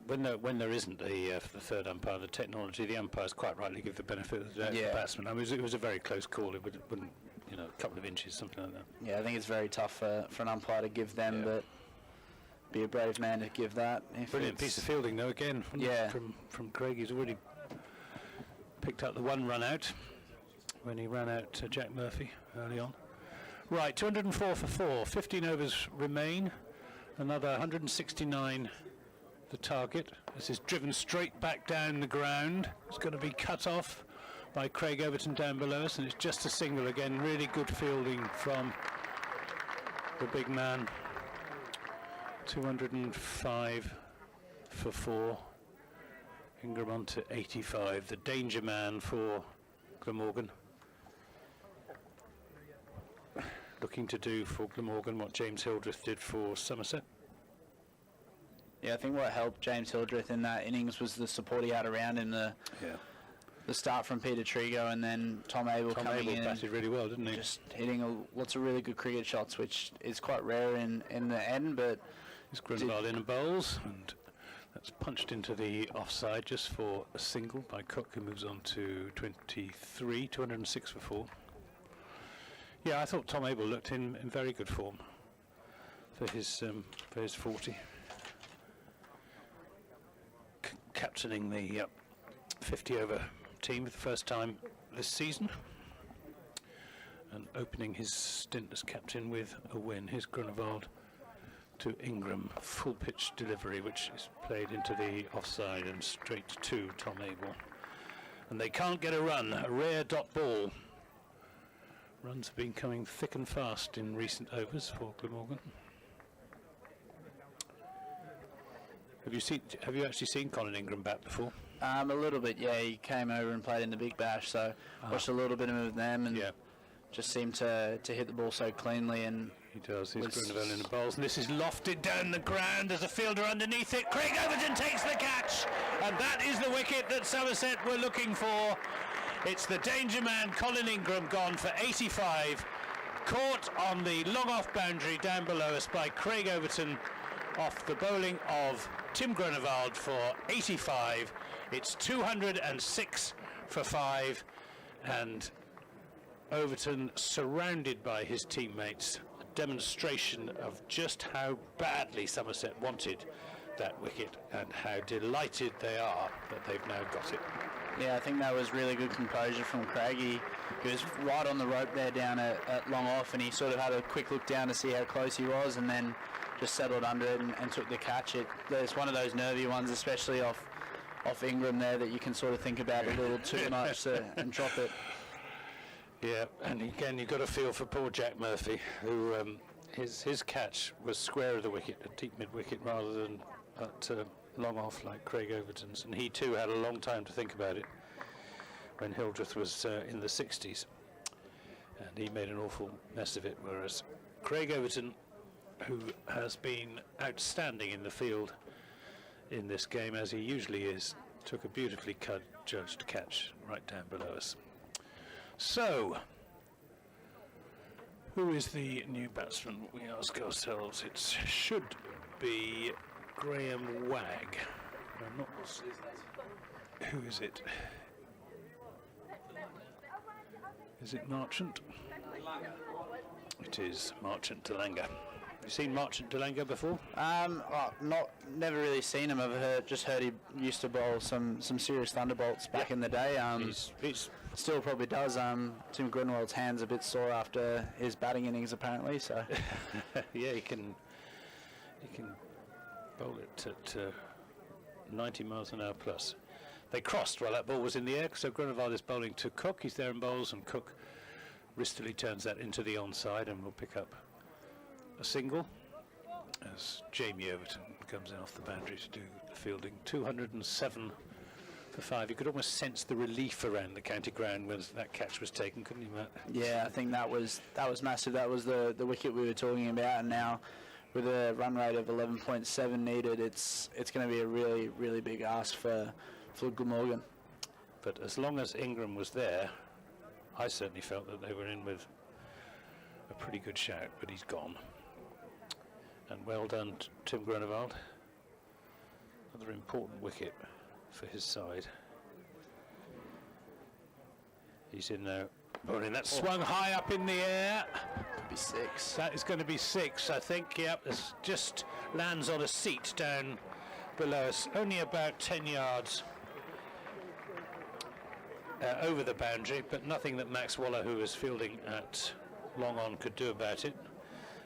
when there isn't the third umpire, the technology, the umpires quite rightly give the benefit of the doubt to the batsman. I mean, it was a very close call. It wouldn't, a couple of inches, something like that. Yeah, I think it's very tough for an umpire to give them, but be a brave man to give that. Brilliant piece of fielding, though, again, from Craig. He's already picked up the one run out when he ran out Jack Murphy early on. Right, 204 for 4, 15 overs remain, another 169 the target. This is driven straight back down the ground. It's going to be cut off by Craig Overton down below us, and it's just a single again. Really good fielding from the big man. 205 for 4. Ingram on to 85. The danger man for Glamorgan. Looking to do for Glamorgan what James Hildreth did for Somerset. Yeah, I think what helped James Hildreth in that innings was the support he had around him. The start from Peter Trigo and then Tom Abel coming in. Batted really well, didn't he? Just hitting lots of really good cricket shots, which is quite rare in the end. But he's Grenville in and bowls, and that's punched into the offside just for a single by Cook, who moves on to 23, 206 for 4. Yeah, I thought Tom Abel looked in very good form for his 40. Captaining the 50-over team for the first time this season, and opening his stint as captain with a win. Here's Grunewald to Ingram, full pitch delivery, which is played into the offside and straight to Tom Abel. And they can't get a run, a rare dot ball. Runs have been coming thick and fast in recent overs for Glamorgan. Have you actually seen Colin Ingram bat before? A little bit, yeah. He came over and played in the Big Bash, so watched a little bit of them, and just seemed to hit the ball so cleanly. And he does. He's Grenville in the bowls, and this is lofted down the ground. There's a fielder underneath it. Craig Overton takes the catch, and that is the wicket that Somerset were looking for. It's the danger man, Colin Ingram, gone for 85. Caught on the long off boundary down below us by Craig Overton. off the bowling of Tim Grunewald for 85. It's 206 for 5, and Overton surrounded by his teammates. A demonstration of just how badly Somerset wanted that wicket and how delighted they are that they've now got it. Yeah, I think that was really good composure from Craig. He was right on the rope there down at long off, and he sort of had a quick look down to see how close he was, and then just settled under it and took the catch. It's one of those nervy ones, especially off Ingram there, that you can sort of think about a little too much and drop it. Yeah, and again, you've got to feel for poor Jack Murphy, who his catch was square of the wicket, a deep mid-wicket, rather than at long off like Craig Overton's. And he too had a long time to think about it when Hildreth was in the 60s. And he made an awful mess of it, whereas Craig Overton, who has been outstanding in the field in this game, as he usually is, took a beautifully judged catch right down below us. So, who is the new batsman? We ask ourselves. It should be Graham Wagg. I'm not. Who is it? Is it Marchant? It is Marchant Delanga. Have you seen Marchant Delanga before? Never really seen him. I've just heard he used to bowl some serious thunderbolts back in the day. He's still probably does. Tim Grunewald's hand's a bit sore after his batting innings, apparently. So yeah, he can bowl it at 90 miles an hour plus. They crossed while that ball was in the air, so Grunewald is bowling to Cook. He's there and bowls, and Cook wristily turns that into the onside and will pick up a single as Jamie Overton comes in off the boundary to do the fielding. 207 for 5. You could almost sense the relief around the county ground when that catch was taken, couldn't you, Matt? yeah, I think that was massive. That was the wicket we were talking about, and now with a run rate of 11.7 needed, it's going to be a really, really big ask for Glamorgan. But as long as Ingram was there, I certainly felt that they were in with a pretty good shout, but he's gone. And well done to Tim Grunewald. Another important wicket for his side. He's in now. Bowling that swung high up in the air. Could be 6. That is going to be 6, I think. Yep, it just lands on a seat down below us, only about 10 yards over the boundary, but nothing that Max Waller, who was fielding at long on, could do about it.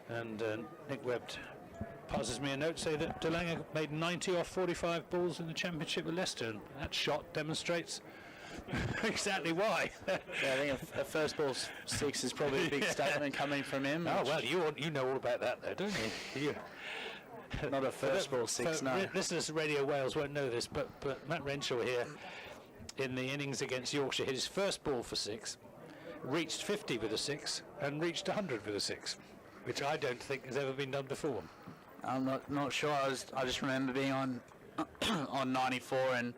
And Nick Webb passes me a note saying that Delanga made 90 off 45 balls in the championship with Leicester, and that shot demonstrates exactly why. Yeah, I think a first ball 6 is probably a big statement coming from him. Oh well, you know all about that, though, don't you? Not a first ball 6, no. Listeners to Radio Wales won't know this, but Matt Renshaw here, in the innings against Yorkshire, hit his first ball for 6, reached 50 with a 6, and reached 100 with a 6, which I don't think has ever been done before. I'm not sure. I just remember being on 94 and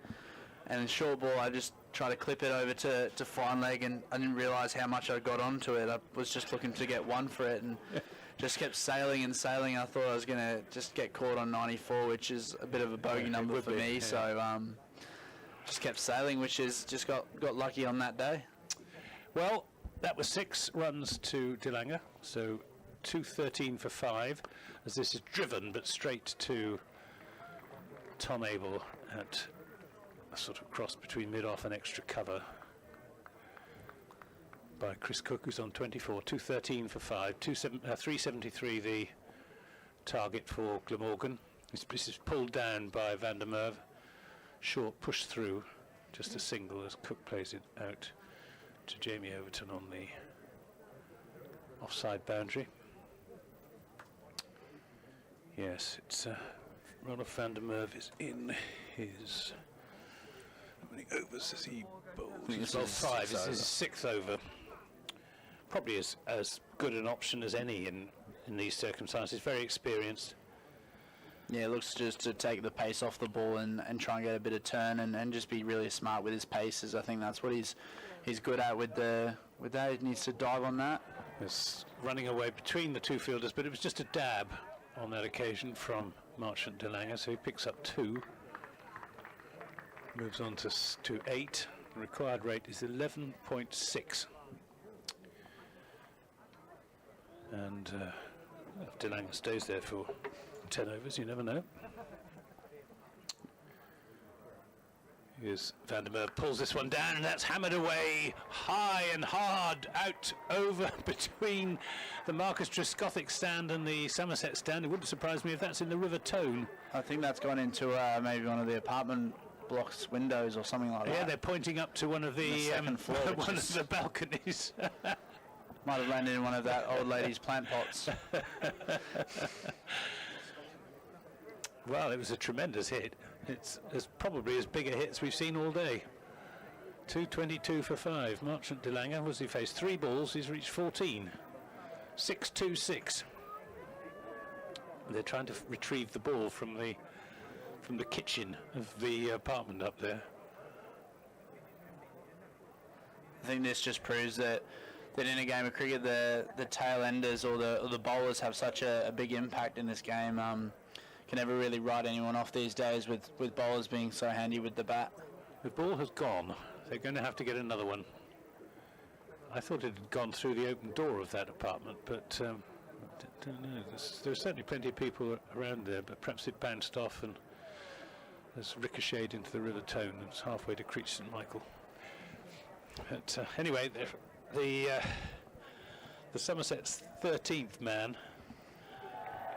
in short ball, I just tried to clip it over to fine leg, and I didn't realise how much I got onto it. I was just looking to get one for it, and just kept sailing and sailing. I thought I was going to just get caught on 94, which is a bit of a bogey number for me. Yeah. So just kept sailing, which is just got lucky on that day. Well, that was 6 runs to Delanga, so 213 for 5, as this is driven but straight to Tom Abel at a sort of cross between mid-off and extra cover by Chris Cook, who's on 24. 213 for 5, 373 the target for Glamorgan. This is pulled down by Van der Merwe. Short push through, just a single as Cook plays it out to Jamie Overton on the offside boundary. Yes, it's Ronald van der Merwe is in his. How many overs has he bowled? He's bowled 5. This is his 6th over. Probably as good an option as any in these circumstances. Very experienced. Yeah, it looks just to take the pace off the ball and try and get a bit of turn and just be really smart with his paces. I think that's what he's good at with that. He needs to dive on that. It's running away between the two fielders, but it was just a dab on that occasion from Marsh and DeLanger, so he picks up 2. Moves on to 8. The required rate is 11.6. And if DeLanger stays there for 10 overs, you never know. Here's Van der Merwe, pulls this one down, and that's hammered away high and hard out over between the Marcus Trescothick stand and the Somerset stand. It wouldn't surprise me if that's in the River Tone. I think that's gone into maybe one of the apartment blocks windows or something like that. Yeah, they're pointing up to one of the second floor, one of the balconies. Might have landed in one of that old lady's plant pots. Well, it was a tremendous hit. It's probably as big a hit as we've seen all day. 222 for 5. Marchant DeLanger, was he faced 3 balls, he's reached 14. 6-2-6. They're trying to retrieve the ball from the kitchen of the apartment up there. I think this just proves that in a game of cricket, the tail enders or the bowlers have such a big impact in this game. Can never really write anyone off these days with bowlers being so handy with the bat. The ball has gone. They're going to have to get another one. I thought it had gone through the open door of that apartment, but I don't know. There's certainly plenty of people around there, but perhaps it bounced off and has ricocheted into the River Tone. It's halfway to Creech St Michael. But anyway, the Somerset's 13th man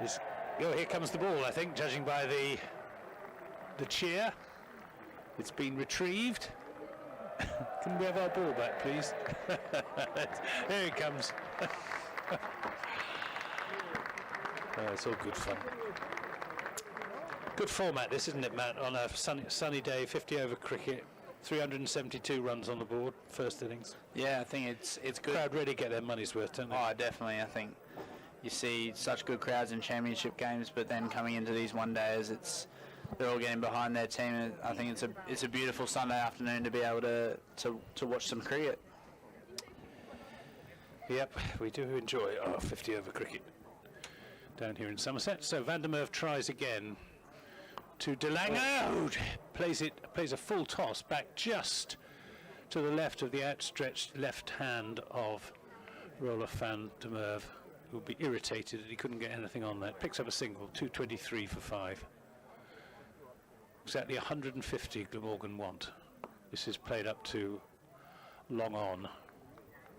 is... Oh, here comes the ball, I think, judging by the cheer. It's been retrieved. Can we have our ball back, please? Here it comes. It's all good fun. Good format, this, isn't it, Matt? On a sunny day, 50 over cricket, 372 runs on the board, first innings. Yeah, I think it's good. Crowd really get their money's worth, don't they? Oh, definitely. I think you see such good crowds in championship games, but then coming into these one-dayers, they're all getting behind their team. And I think it's a beautiful Sunday afternoon to be able to watch some cricket. Yep, we do enjoy our 50 over cricket down here in Somerset. So Van der Merwe tries again to DeLanger, who plays a full toss back just to the left of the outstretched left hand of Roelof Van der Merwe, who would be irritated that he couldn't get anything on that. Picks up a single, 223 for 5. Exactly 150 Glamorgan want. This is played up to long on.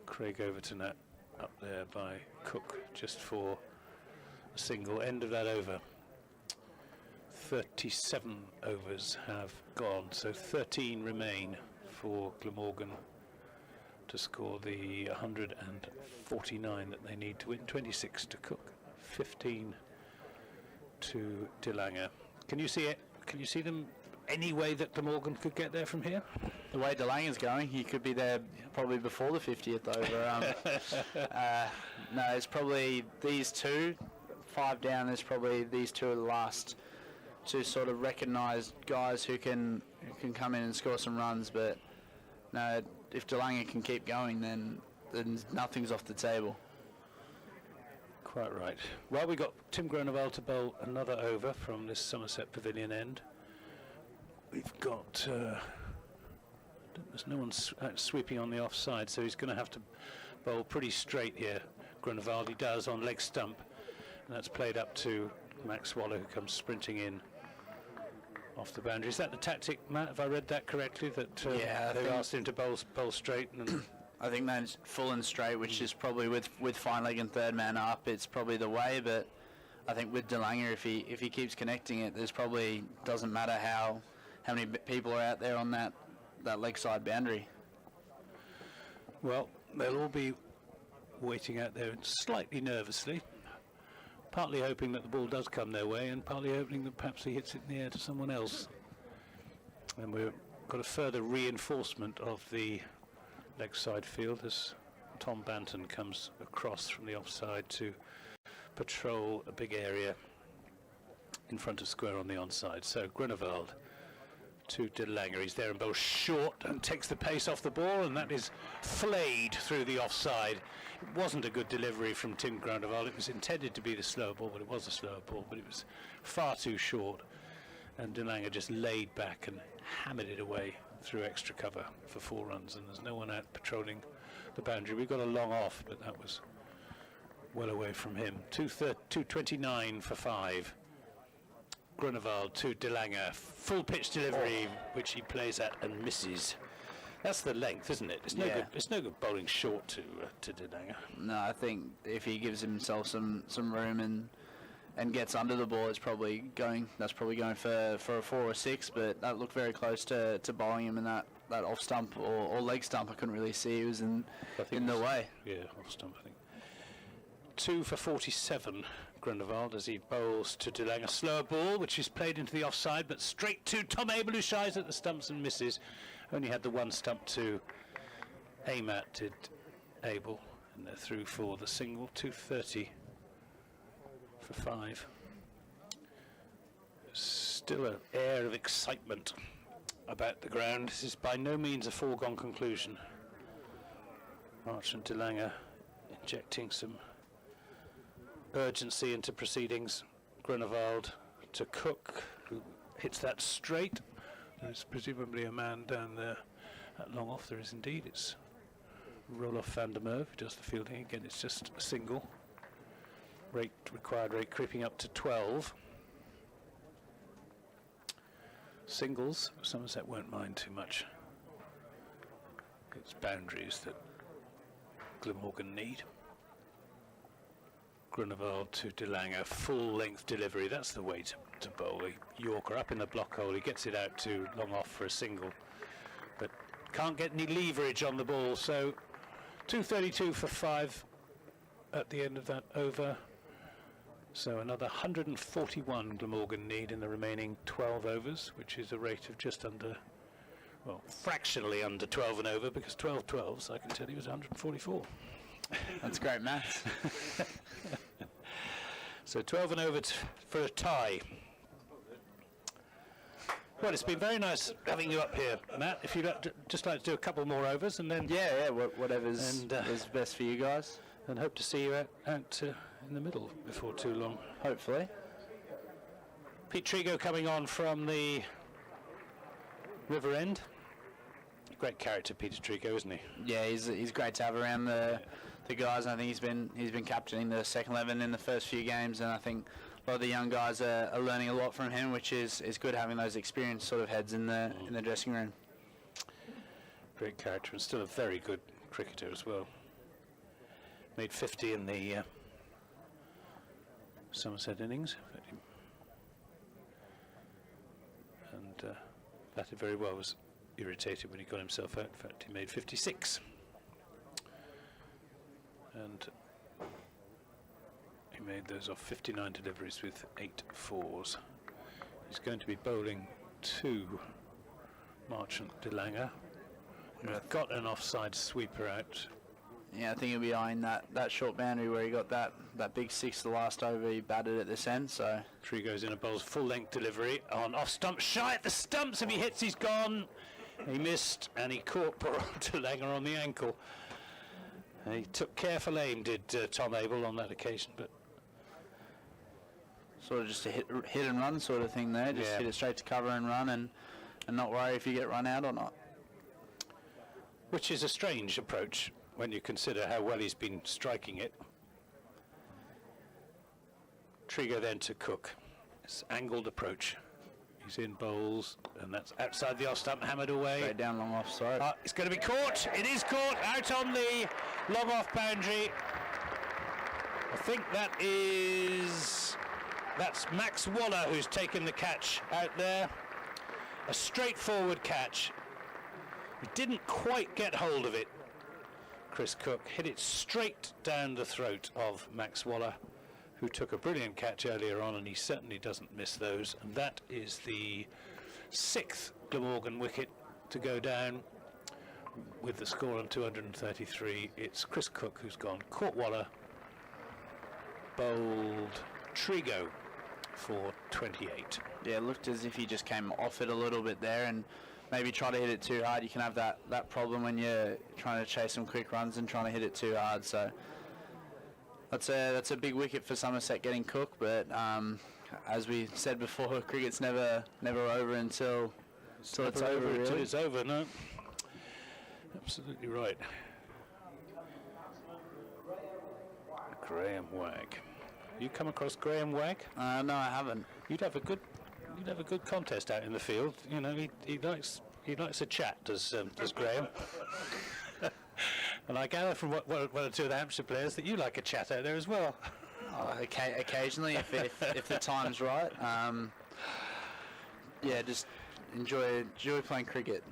Craig Overton up there by Cook just for a single. End of that over. 37 overs have gone, so 13 remain for Glamorgan to score the 149 that they need to win. 26 to Cook, 15 to DeLanger. Can you see it? Can you see them any way that Glamorgan could get there from here? The way DeLanger's going, he could be there probably before the 50th over. No, it's probably these two, 5 down. There's probably these two are the last two sort of recognised guys who can come in and score some runs. But no, if DeLanger can keep going, then nothing's off the table. Quite right. Well, we got Tim Groenewold to bowl another over from this Somerset Pavilion end. We've got there's no one sweeping on the offside, so he's going to have to bowl pretty straight here. Groenewold, he does on leg stump, and that's played up to Max Waller, who comes sprinting in off the boundary. Is that the tactic, Matt? Have I read that correctly? That they've asked him to bowl straight and. I think that's full and straight, which is probably with fine leg and third man up, it's probably the way. But I think with DeLanger, if he keeps connecting it, there's probably doesn't matter how many people are out there on that leg side boundary. Well, they'll all be waiting out there slightly nervously, partly hoping that the ball does come their way, and partly hoping that perhaps he hits it in the air to someone else. And we've got a further reinforcement of the leg side field as Tom Banton comes across from the offside to patrol a big area in front of square on the onside. So Groenewold to De Lange. He's there and bowls short and takes the pace off the ball, and that is flayed through the offside. It wasn't a good delivery from Tim Groenewald. It was intended to be the slow ball, but it was a slow ball, but it was far too short. And De Lange just laid back and hammered it away through extra cover for 4 runs, and there's no one out patrolling the boundary. We got a long off, but that was well away from him. 229 for 5. Groenewald to De Lange, full pitch delivery, which he plays at and misses. That's the length, isn't it? It's no good. It's no good bowling short to De Lange. No, I think if he gives himself some room and gets under the ball, it's probably going. That's probably going for a 4 or 6. But that looked very close to bowling him in that off stump or leg stump. I couldn't really see. He was in the way. Yeah, off stump, I think. 2 for 47. Groenewald as he bowls to De Lange, a slower ball which is played into the offside, but straight to Tom Abel, who shies at the stumps and misses. Only had the one stump to aim at, did Abel, and they're through for the single. 230 for 5. Still an air of excitement about the ground. This is by no means a foregone conclusion. Marsh and De Lange injecting some urgency into proceedings. Groenewald to Cook, who hits that straight. There's presumably a man down there at long off. There is indeed. It's Roloff van der Merwe who does the fielding. Again, it's just a single. Required rate creeping up to 12. Singles, Somerset won't mind too much. It's boundaries that Glamorgan need. Groenewald to De Lange, full length delivery. That's the way to bowl. A Yorker up in the block hole. He gets it out to long off for a single, but can't get any leverage on the ball. So 232 for 5 at the end of that over. So another 141 Glamorgan need in the remaining 12 overs, which is a rate of just under, well, fractionally under 12 and over, because 12 12s, I can tell you, was 144. That's great maths. So 12 and over for a tie. Well, it's been very nice having you up here, Matt. If you'd just like to do a couple more overs, and then Whatever's is best for you guys. And hope to see you out in the middle before too long. Hopefully. Pete Trigo coming on from the River End. Great character, Peter Trigo, isn't he? Yeah, he's great to have around the guys. I think he's been captaining the second 11 in the first few games, and I think a lot of the young guys are learning a lot from him, which is good having those experienced sort of heads in the dressing room. Great character, and still a very good cricketer as well. Made 50 in the Somerset innings, and batted very well. Was irritated when he got himself out. In fact, he made 56, and he made those off 59 deliveries with 8 fours. He's going to be bowling to Marsh and De Lange. Got an offside sweeper out. Yeah, I think he'll be eyeing that short boundary where he got that big 6 the last over. He batted at this end, so. Trigo's in a bowls full length delivery on off stump, shy at the stumps. If he hits, he's gone. He missed, and he caught poor De Lange on the ankle. He took careful aim, did Tom Abel on that occasion, but Sort of just a hit and run sort of thing there. Just hit it straight to cover and run, and not worry if you get run out or not. which is a strange approach when you consider how well he's been striking it. Trigo then to Cook. This angled approach. He's in bowls, and that's outside the off stump, hammered away. Straight down long offside. It's going to be caught. It is caught out on the long off boundary. I think that's Max Waller who's taken the catch out there. A straightforward catch. He didn't quite get hold of it. Chris Cook hit it straight down the throat of Max Waller, who took a brilliant catch earlier on, and he certainly doesn't miss those. And that is the 6th Glamorgan wicket to go down with the score on 233. It's Chris Cook who's gone, caught Waller, bowled Trigo for 28. Yeah, it looked as if he just came off it a little bit there and maybe try to hit it too hard. You can have that problem when you're trying to chase some quick runs and trying to hit it too hard. So that's a big wicket for Somerset getting cooked. But as we said before, cricket's never over until it's over. Until Really. it's over, no. Absolutely right. Graham Wagg. You come across Graham Wagg? No, I haven't. You'd have a good contest out in the field. You know, he likes a chat, does Graham. And I gather from one or two of the Hampshire players that you like a chat out there as well. Occasionally, if the time's right. Yeah, just enjoy playing cricket.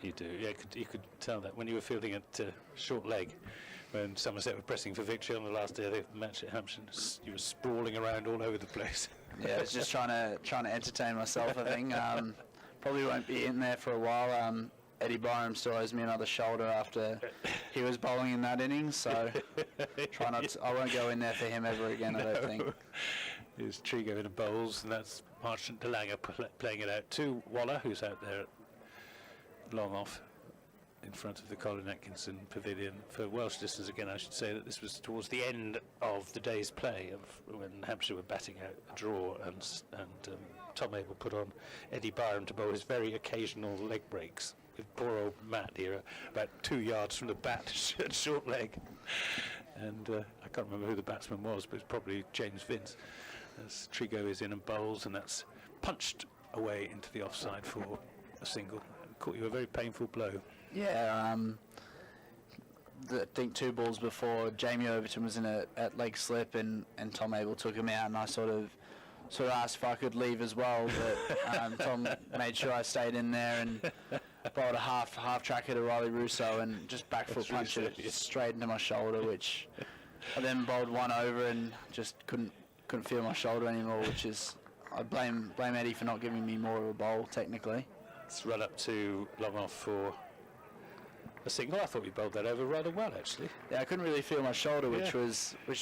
You do, yeah. You could tell that when you were fielding at short leg, when Somerset were pressing for victory on the last day of the match at Hampshire. You were sprawling around all over the place. Yeah, I was just trying to entertain myself. I think probably won't be in there for a while. Eddie Byram still owes me another shoulder after he was bowling in that innings, so try not to, I won't go in there for him ever again. I don't think. There's Trigo in the bowls, and that's Marsh and Ingram playing it out to Waller, who's out there long off in front of the Colin Atkinson pavilion. For Welsh listeners, again, I should say that this was towards the end of the day's play, of when Hampshire were batting out a draw, and Tom Abel put on Eddie Byram to bowl his very occasional leg breaks. With poor old Matt here, about 2 yards from the bat at short leg. And I can't remember who the batsman was, but it's probably James Vince. As Trigo is in and bowls, and that's punched away into the offside for a single. Caught you a very painful blow. Yeah, I think 2 balls before, Jamie Overton was in at leg slip, and Tom Abel took him out, and I sort of asked if I could leave as well, but Tom made sure I stayed in there and bowled a half tracker to Riley Russo and just back foot punch it straight into my shoulder, which I then bowled one over and just couldn't feel my shoulder anymore, which is, I blame Eddie for not giving me more of a bowl technically. Let's run up to long off for a single. I thought we bowled that over rather well, actually. Yeah, I couldn't really feel my shoulder, which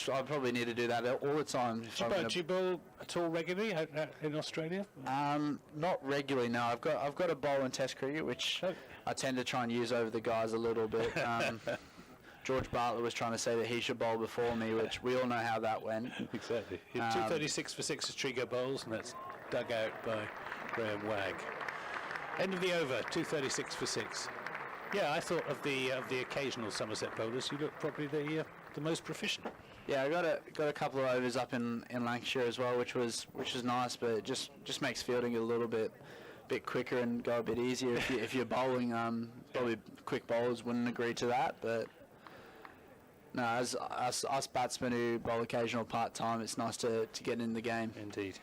I probably need to do that all the time. Do you bowl at all regularly out in Australia? Not regularly, no. I've got a bowl in Test cricket, which I tend to try and use over the guys a little bit. George Bartlett was trying to say that he should bowl before me, which we all know how that went. Exactly. 236 for 6 as Trigo bowls, and that's dug out by Graham Wagg. End of the over, 236 for 6. Yeah, I thought of the occasional Somerset bowlers, you look probably the most proficient. Yeah, I got a couple of overs up in Lancashire as well, which was nice, but it just makes fielding a little bit quicker and go a bit easier if you're bowling. Probably quick bowlers wouldn't agree to that, but no, as us batsmen who bowl occasional part time, it's nice to get in the game. Indeed.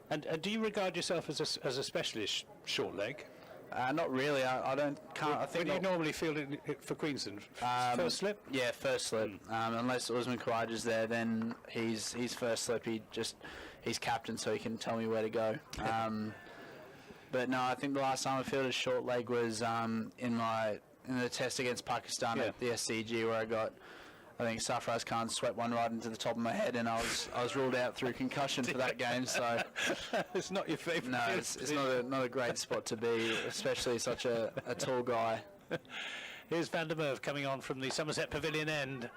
And do you regard yourself as a specialist short leg? Not really. I think. When do you normally field it for Queensland? First slip? Yeah, first slip. Unless Usman Khawaja is there, then he's first slip. He's captain, so he can tell me where to go. But no, I think the last time I fielded short leg was in the test against Pakistan at the SCG, where I got, I think Sarfraz Khan swept one right into the top of my head, and I was ruled out through concussion for that game. So it's not your favourite. No, it's not a great spot to be, especially such a tall guy. Here's Van der Merwe coming on from the Somerset Pavilion end.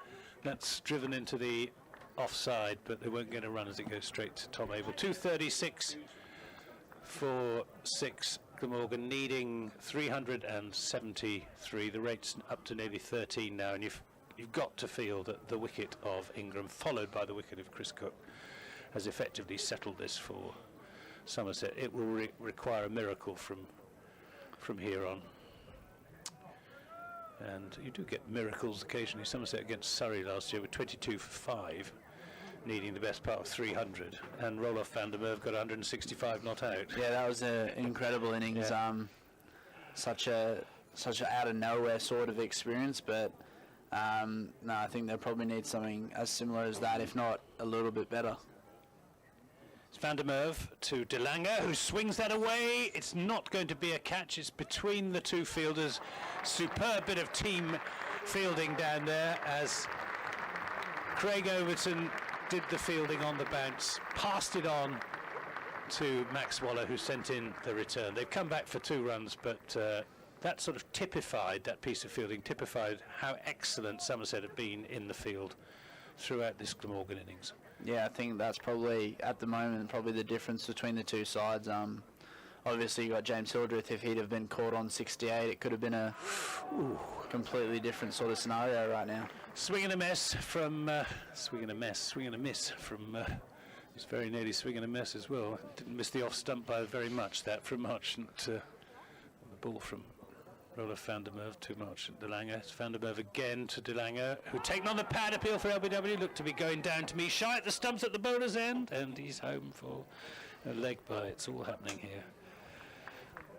That's driven into the offside, but they won't get a run as it goes straight to Tom Abel. 236 for 6. Glamorgan needing 373. The rate's up to nearly 13 now, and you've got to feel that the wicket of Ingram, followed by the wicket of Chris Cook, has effectively settled this for Somerset. It will require a miracle from here on. And you do get miracles occasionally. Somerset against Surrey last year with 22 for 5, needing the best part of 300. And Roloff Van der Merwe got 165 not out. Yeah, that was an incredible innings. Yeah. Such a out of nowhere sort of experience, but no, I think they probably need something as similar as that, if not a little bit better. It's Van der Merwe to De Lange, who swings that away. It's not going to be a catch. It's between the two fielders. Superb bit of team fielding down there as Craig Overton did the fielding on the bounce, passed it on to Max Waller, who sent in the return. They've come back for 2 runs, but that sort of typified, that piece of fielding typified how excellent Somerset have been in the field throughout this Glamorgan innings. Yeah, I think that's probably, at the moment, probably the difference between the two sides. Obviously, you got James Hildreth. If he'd have been caught on 68, it could have been a completely different sort of scenario right now. Swing and a miss from swing and a miss from. It's very nearly swing and a miss as well. Didn't miss the off stump by very much. That from Marchant. The ball from Roller van der Merwe to Marchant. De Lange. It's van der Merwe again to De Lange, who taken on the pad appeal for LBW. Looked to be going down to me. Shy at the stumps at the bowler's end, and he's home for a leg by. It's all happening here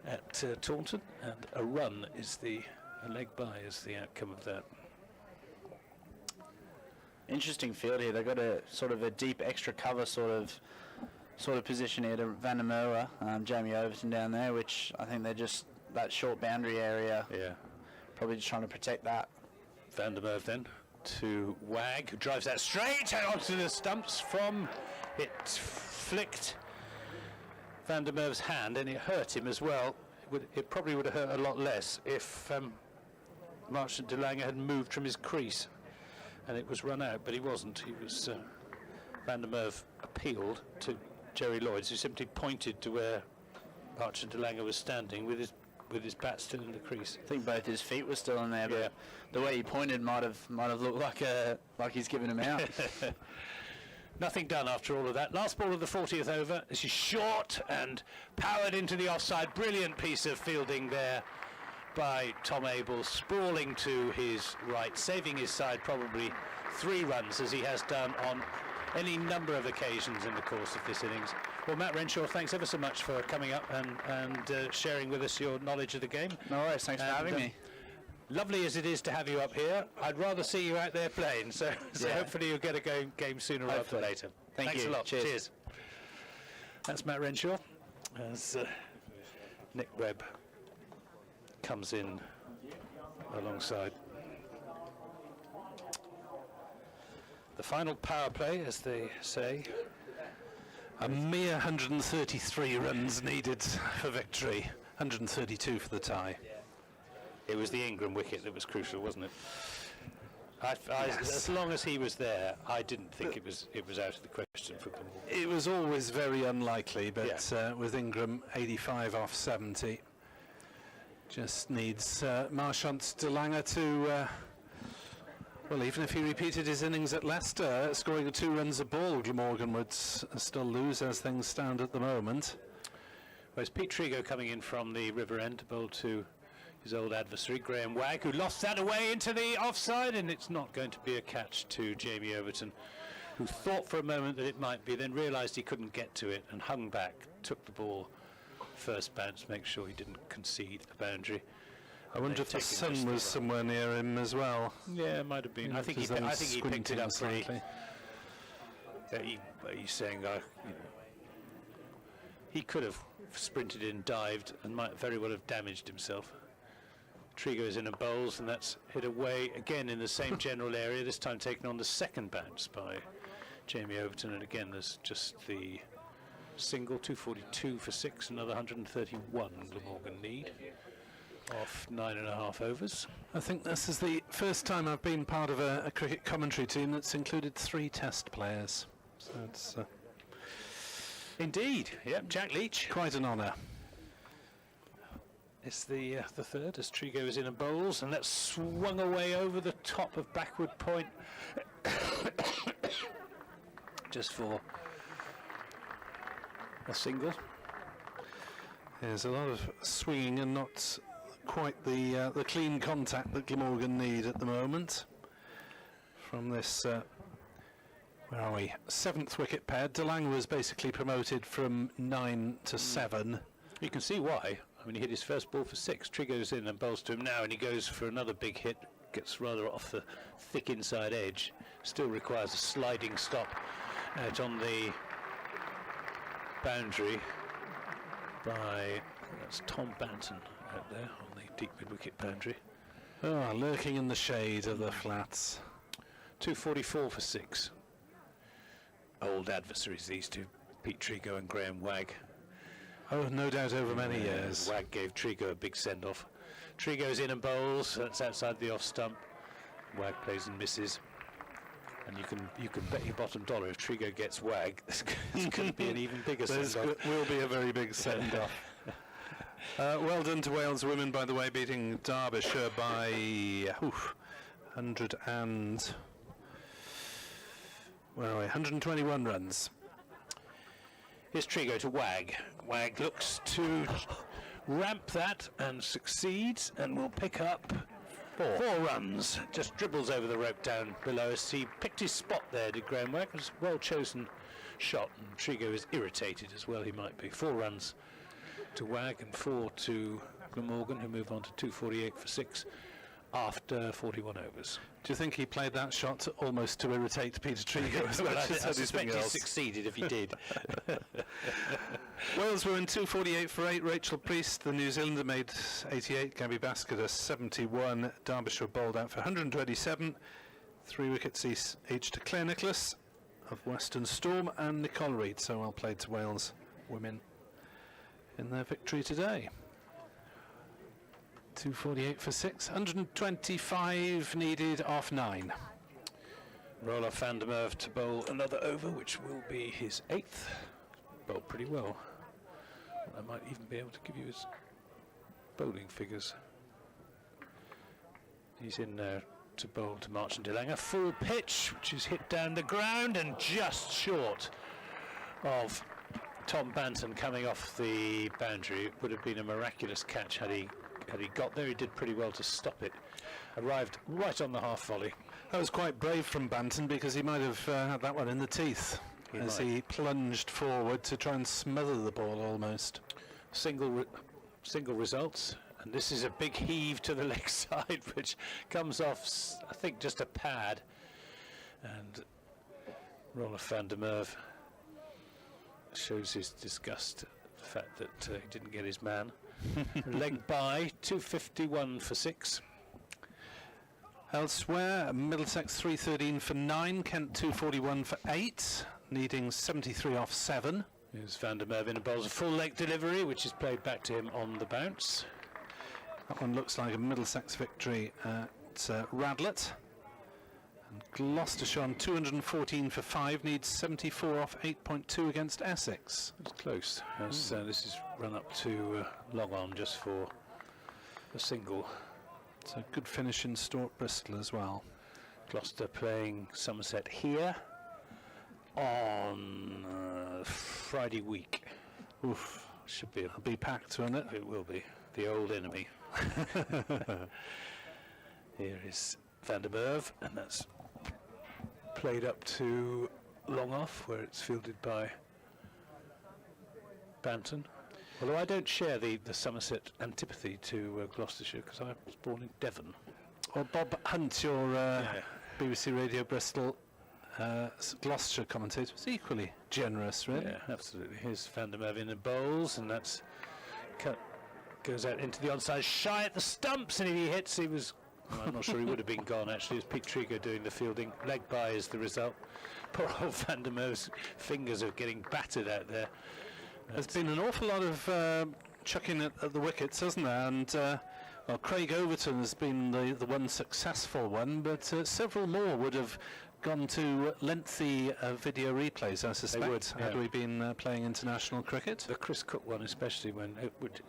at Taunton, and a run is a leg by is the outcome of that. Interesting field here. They've got a sort of a deep extra cover sort of position here to Van der Merwe, Jamie Overton down there, which I think they're just that short boundary area. Yeah, probably just trying to protect that. Van der Merwe then to Wag, who drives that straight onto the stumps. From it flicked Van der Merwe's hand, and it hurt him as well. It probably would have hurt a lot less if Marchant De Lange had moved from his crease and it was run out, but he wasn't. He was Van der Merwe appealed to Jerry Lloyds, who simply pointed to where Marchant De Lange was standing with his bat still in the crease. I think both his feet were still in there, but the way he pointed might have looked like he's giving him out. Nothing done after all of that. Last ball of the 40th over. This is short and powered into the offside. Brilliant piece of fielding there by Tom Abel, sprawling to his right, saving his side probably 3 runs, as he has done on any number of occasions in the course of this innings. Well, Matt Renshaw, thanks ever so much for coming up and sharing with us your knowledge of the game. No worries, thanks for having me. Lovely as it is to have you up here, I'd rather see you out there playing, so hopefully you'll get a game sooner rather than later. Thanks a lot. Cheers. That's Matt Renshaw as Nick Webb comes in alongside. The final power play, as they say. A mere 133 runs needed for victory, 132 for the tie. It was the Ingram wicket that was crucial, wasn't it? Yes. As long as he was there, I didn't think it was out of the question for them. It was always very unlikely, but with Ingram 85 off 70, just needs Marchant De Lange to, well, even if he repeated his innings at Leicester, scoring 2 runs a ball, Glamorgan would still lose as things stand at the moment. Whereas Pete Trigo coming in from the River End to bowl to his old adversary, Graham Wagg, who lost that away into the offside, and it's not going to be a catch to Jamie Overton, who thought for a moment that it might be, then realised he couldn't get to it and hung back, took the ball first bounce, make sure he didn't concede a boundary. I wonder if the sun was somewhere near him as well. Yeah, it might have been. I think he picked it up pretty. He's saying, he could have sprinted in, dived, and might very well have damaged himself. Trigo is in a bowls, and that's hit away again in the same general area, this time taken on the second bounce by Jamie Overton, and again there's just the single, 242 for 6, another 131 Glamorgan need off 9.5 overs. I think this is the first time I've been part of a cricket commentary team that's included 3 test players, so it's indeed, yep, Jack Leach. Quite an honour. It's the third as Trigo is in a bowls, and that's swung away over the top of backward point just for a single. There's a lot of swinging and not quite the clean contact that Glamorgan need at the moment from this where are we? 7th wicket pair. De Lange was basically promoted from 9 to 7. You can see why. I mean, he hit his first ball for 6. Trigo's in and bowls to him now, and he goes for another big hit. Gets rather off the thick inside edge. Still requires a sliding stop out on the boundary by, that's Tom Banton out there on the deep mid-wicket boundary. Oh, lurking in the shade of the flats. 244 for 6. Old adversaries, these two. Pete Trigo and Graham Wagg. Oh, no doubt over many years. Wagg gave Trigo a big send-off. Trigo's in and bowls. That's outside the off stump. Wagg plays and misses. And you can bet your bottom dollar if Trigo gets Wagg, there's going to be an even bigger send-off. Will be a very big send-off. Well done to Wales women, by the way, beating Derbyshire by 121 runs. Here's Trigo to Wagg. Wagg looks to ramp that and succeeds, and will pick up 4 runs. Just dribbles over the rope down below us. He picked his spot there, did Graham Wagg. It was a well-chosen shot, and Trigo is irritated as well, he might be. 4 runs to Wagg and 4 to Glamorgan, who move on to 248 for 6 after 41 overs. Do you think he played that shot almost to irritate Peter Trigo as Well, much as I suspect anything he else? succeeded if he did. Wales were in 248 for 8. Rachel Priest, the New Zealander, made 88. Gabby Baskett, 71. Derbyshire bowled out for 127. 3 wickets each to Claire Nicholas of Western Storm and Nicole Reid. So well played to Wales women in their victory today. 248 for 6. 125 needed off 9. Roller van der Merwe to bowl another over, which will be his 8th. Bowled pretty well. I might even be able to give you his bowling figures. He's in there to bowl to Marsh and Ingram. Full pitch, which is hit down the ground and just short of Tom Banton coming off the boundary. It would have been a miraculous catch had he got there. He did pretty well to stop it. Arrived right on the half volley. That was quite brave from Banton, because he might have had that one in the teeth he plunged forward to try and smother the ball almost. Single results, and this is a big heave to the leg side, which comes off, I think, just a pad. And Roller van der Merwe shows his disgust at the fact that he didn't get his man. Leg by, 251 for 6. Elsewhere, Middlesex 313 for 9, Kent 241 for 8, needing 73 off 7. Here's van der Merwe in and bowls a full leg delivery, which is played back to him on the bounce. That one looks like a Middlesex victory at Radlett. And Gloucestershire on 214 for 5, needs 74 off 8.2 against Essex. It's close. This is run up to long on just for a single. It's a good finish in Stoke Bristol as well. Gloucester playing Somerset here on Friday week. Oof, Should be it'll be packed, won't it? It will be the old enemy. Here is van der Merwe, and that's played up to long off, where it's fielded by Banton. Although I don't share the Somerset antipathy to Gloucestershire, because I was born in Devon. Well, Bob Hunt, your BBC Radio Bristol Gloucestershire commentator, was equally generous, really. Yeah, absolutely. Here's van der Merwe in the bowls, and that's goes out into the onside, shy at the stumps, and if he hits, he was... Well, I'm not sure he would have been gone, actually. It was Pete Trigo doing the fielding. Leg by is the result. Poor old van der Merwe's fingers are getting battered out there. There's been an awful lot of chucking at the wickets, hasn't there? And well, Craig Overton has been the one successful one, but several more would have gone to lengthy video replays, I suspect, had we been playing international cricket. The Chris Cook one, especially,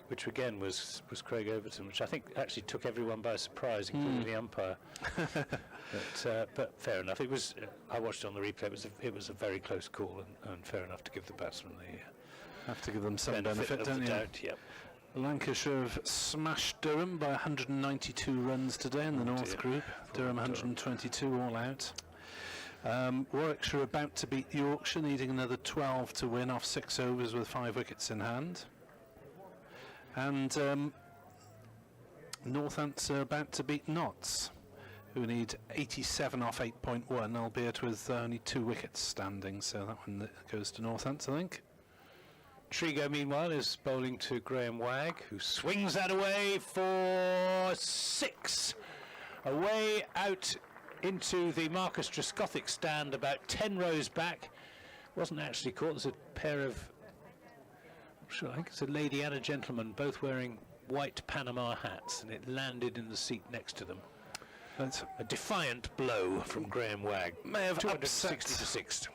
which again was Craig Overton, which I think actually took everyone by surprise, including the umpire. But fair enough. It was. I watched it on the replay. It was a very close call, and fair enough to give the batsman the. Have to give them some benefit, don't you? Doubt, yep. Lancashire have smashed Durham by 192 runs today in the North Group. Durham 122 all out. Warwickshire about to beat Yorkshire, needing another 12 to win off 6 overs with 5 wickets in hand. And Northants are about to beat Notts, who need 87 off 8.1, albeit with only 2 wickets standing. So that one goes to Northants, I think. Trigo, meanwhile, is bowling to Graham Wagg, who swings that away for 6. Away out into the Marcus Trescothick stand, about 10 rows back, wasn't actually caught. There's a pair of, I think it's a lady and a gentleman, both wearing white Panama hats, and it landed in the seat next to them. That's a defiant blow from Graham Wagg. May have 260 upset to 6.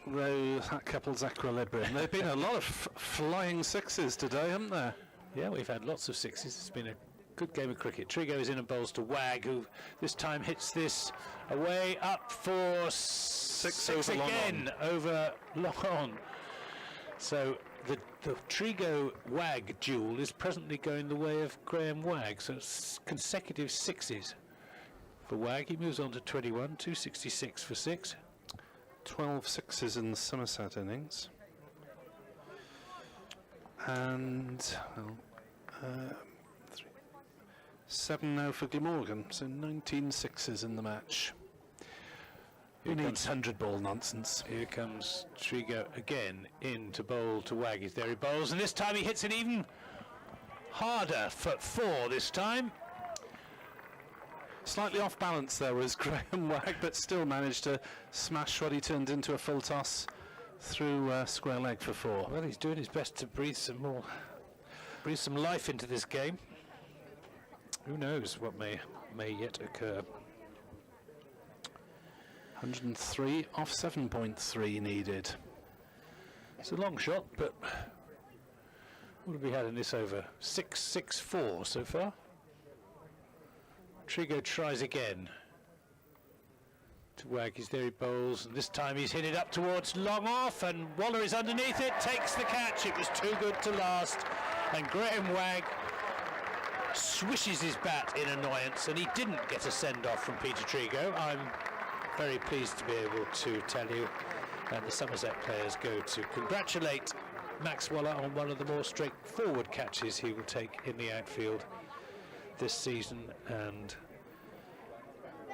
that couple's equilibrium. There have been a lot of flying sixes today, haven't there? Yeah, we've had lots of sixes. It's been a good game of cricket. Trigo is in and bowls to Wagg, who this time hits this away up for six again over long on. So the Trigo Wagg duel is presently going the way of Graham Wagg. So it's consecutive sixes for Wagg. He moves on to 21, 266 for 6. 12 sixes in the Somerset innings. And 7 now for Glamorgan, so 19 sixes in the match. Who needs 100 ball nonsense? Here comes Trigo again in to bowl to Wagg. He's there, he bowls, and this time he hits it even harder for 4 this time. Slightly off balance there was Graham Wagg, but still managed to smash what he turned into a full toss through square leg for 4. Well, he's doing his best to breathe some life into this game. Who knows what may yet occur. 103 off 7.3 needed. It's a long shot, but what have we had in this over? 6-6-4 so far. Trigo tries again. To Wagg, he's there, he bowls, and this time he's hit it up towards long off, and Waller is underneath it, takes the catch. It was too good to last, and Graham Wagg swishes his bat in annoyance, and he didn't get a send-off from Peter Trigo. I'm very pleased to be able to tell you, and the Somerset players go to congratulate Max Waller on one of the more straightforward catches he will take in the outfield this season, and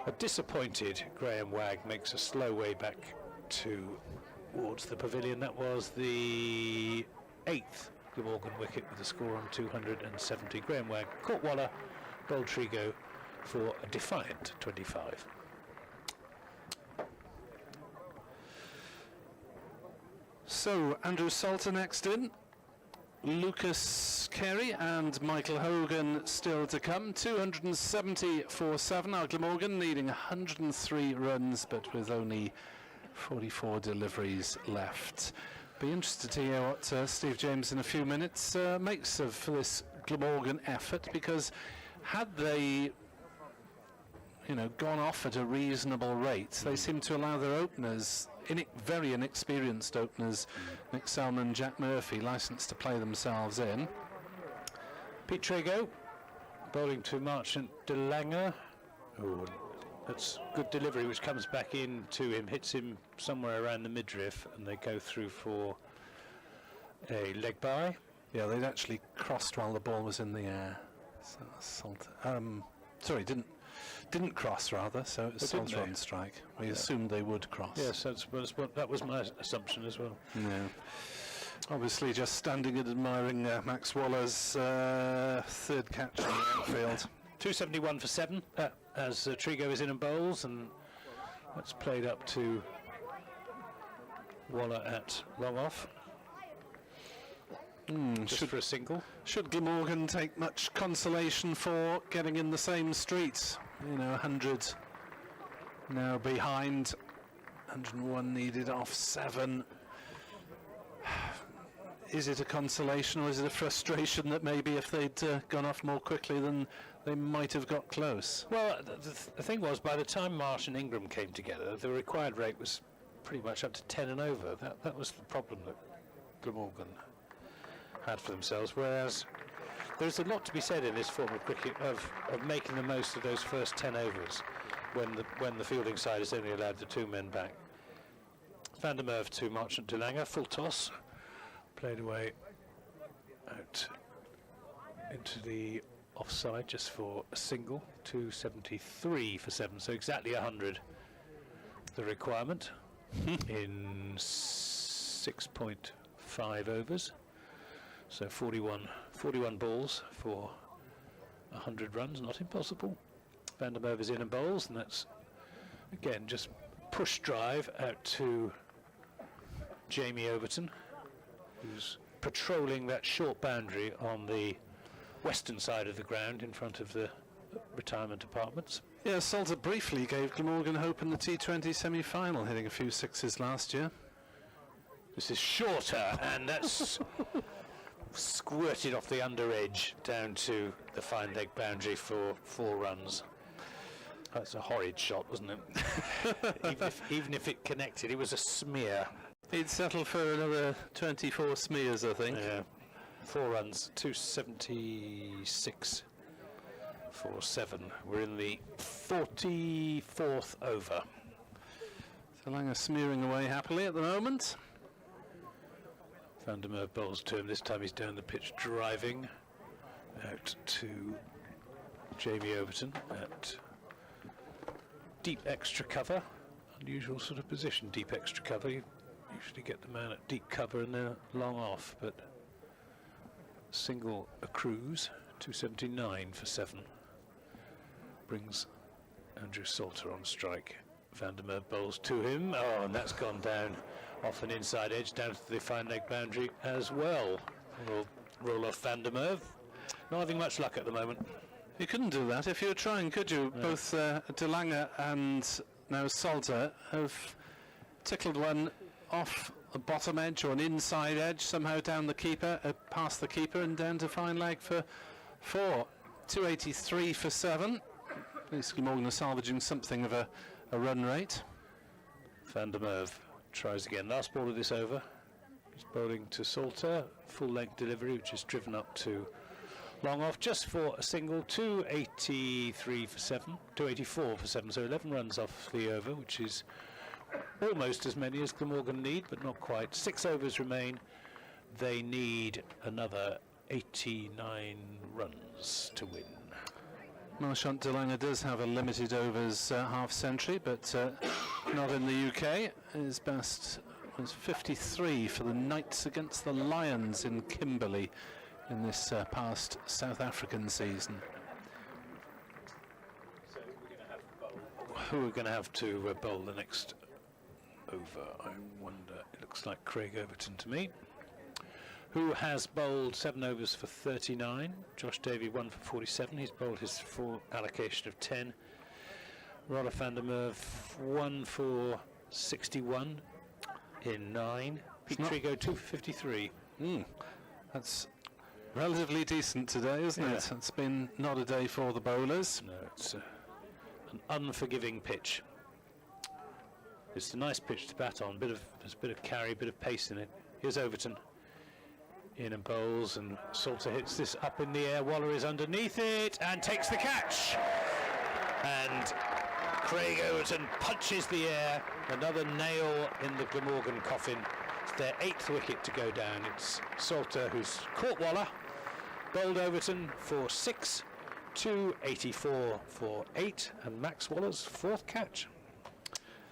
a disappointed Graham Wagg makes a slow way back towards the pavilion. That was the 8th Glamorgan wicket with a score on 270. Graham Wagg caught Waller, bowled Trigo for a defiant 25. So Andrew Salter next in. Lucas Carey and Michael Hogan still to come. 270 for 7. Now Glamorgan needing 103 runs, but with only 44 deliveries left. Be interested to hear what Steve James in a few minutes makes of this Glamorgan effort, because had they gone off at a reasonable rate, they seem to allow their openers, very inexperienced openers, Nick Selman, Jack Murphy, licensed to play themselves in. Pete Trigo bowling to Marsh and Ingram. Oh, that's good delivery, which comes back in to him, hits him somewhere around the midriff, and they go through for a leg by. Yeah, they'd actually crossed while the ball was in the air. So Salter, sorry, didn't cross rather, so it was Salter on strike. We assumed they would cross. Yes, that was my assumption as well. Yeah. Obviously just standing and admiring Max Waller's 3rd catch in the outfield. 271 for 7 as Trigo is in and bowls, and that's played up to Waller at long off. Just for a single. Should Glamorgan take much consolation for getting in the same streets? 100 now behind, 101 needed off 7. Is it a consolation, or is it a frustration that maybe if they'd gone off more quickly then they might have got close? Well, the thing was, by the time Marsh and Ingram came together, the required rate was pretty much up to 10 and over. That was the problem that Glamorgan had for themselves, whereas there's a lot to be said in this form of cricket of making the most of those first 10 overs when the fielding side is only allowed the 2 men back. Van der Merwe to Marsh and Ingram, full toss, played away out into the offside just for a single. 273 for 7, so exactly 100 the requirement in 6.5 overs. So 41 balls for 100 runs, not impossible. Van der Merwe is in and bowls, and that's again just push drive out to Jamie Overton, who's patrolling that short boundary on the western side of the ground in front of the retirement apartments. Yeah, Salter briefly gave Glamorgan hope in the T20 semi-final, hitting a few sixes last year. This is shorter, and that's squirted off the under edge down to the fine leg boundary for 4 runs. That's a horrid shot, wasn't it? even if it connected, it was a smear. He'd settle for another 24 smears, I think. Yeah, 4 runs, 276 for 7. We're in the 44th over. Delanga smearing away happily at the moment. Van der Merwe bowls to him. This time he's down the pitch driving out to Jamie Overton at deep extra cover. Unusual sort of position, deep extra cover. You usually get the man at deep cover and then long off, but single accrues. 279 for 7. Brings Andrew Salter on strike. Van der Merwe bowls to him. Oh, and that's gone down off an inside edge down to the fine leg boundary as well. We'll roll off Van der Merwe. Not having much luck at the moment. You couldn't do that if you were trying, could you? No. Both Delanga and now Salter have tickled one off the bottom edge or an inside edge, somehow down the keeper, past the keeper and down to fine leg for 4. 283 for 7. At least Glamorgan are salvaging something of a run rate. Van der Merwe tries again. Last ball of this over. He's bowling to Salter. Full length delivery, which is driven up to long off just for a single. 283 for 7. 284 for 7. So 11 runs off the over, which is almost as many as Glamorgan need, but not quite. 6 overs remain. They need another 89 runs to win. Marsh and Delanga does have a limited overs half century, but not in the UK. His best was 53 for the Knights against the Lions in Kimberley in this past South African season. Who are going to have to bowl the next over? I wonder. It looks like Craig Overton to me. Who has bowled 7 overs for 39. Josh Davey 1 for 47. He's bowled his full allocation of 10. Rollo van der Merwe 1 for 61 in 9. Pete Trigo 2 for 53. That's relatively decent today, isn't it? It's been not a day for the bowlers. No, it's an unforgiving pitch. It's a nice pitch to bat on. There's a bit of carry, a bit of pace in it. Here's Overton. In and bowls, and Salter hits this up in the air. Waller is underneath it and takes the catch. And Craig Overton punches the air. Another nail in the Glamorgan coffin. It's their 8th wicket to go down. It's Salter who's caught Waller, bowled Overton for 6, 284 for 8, and Max Waller's 4th catch.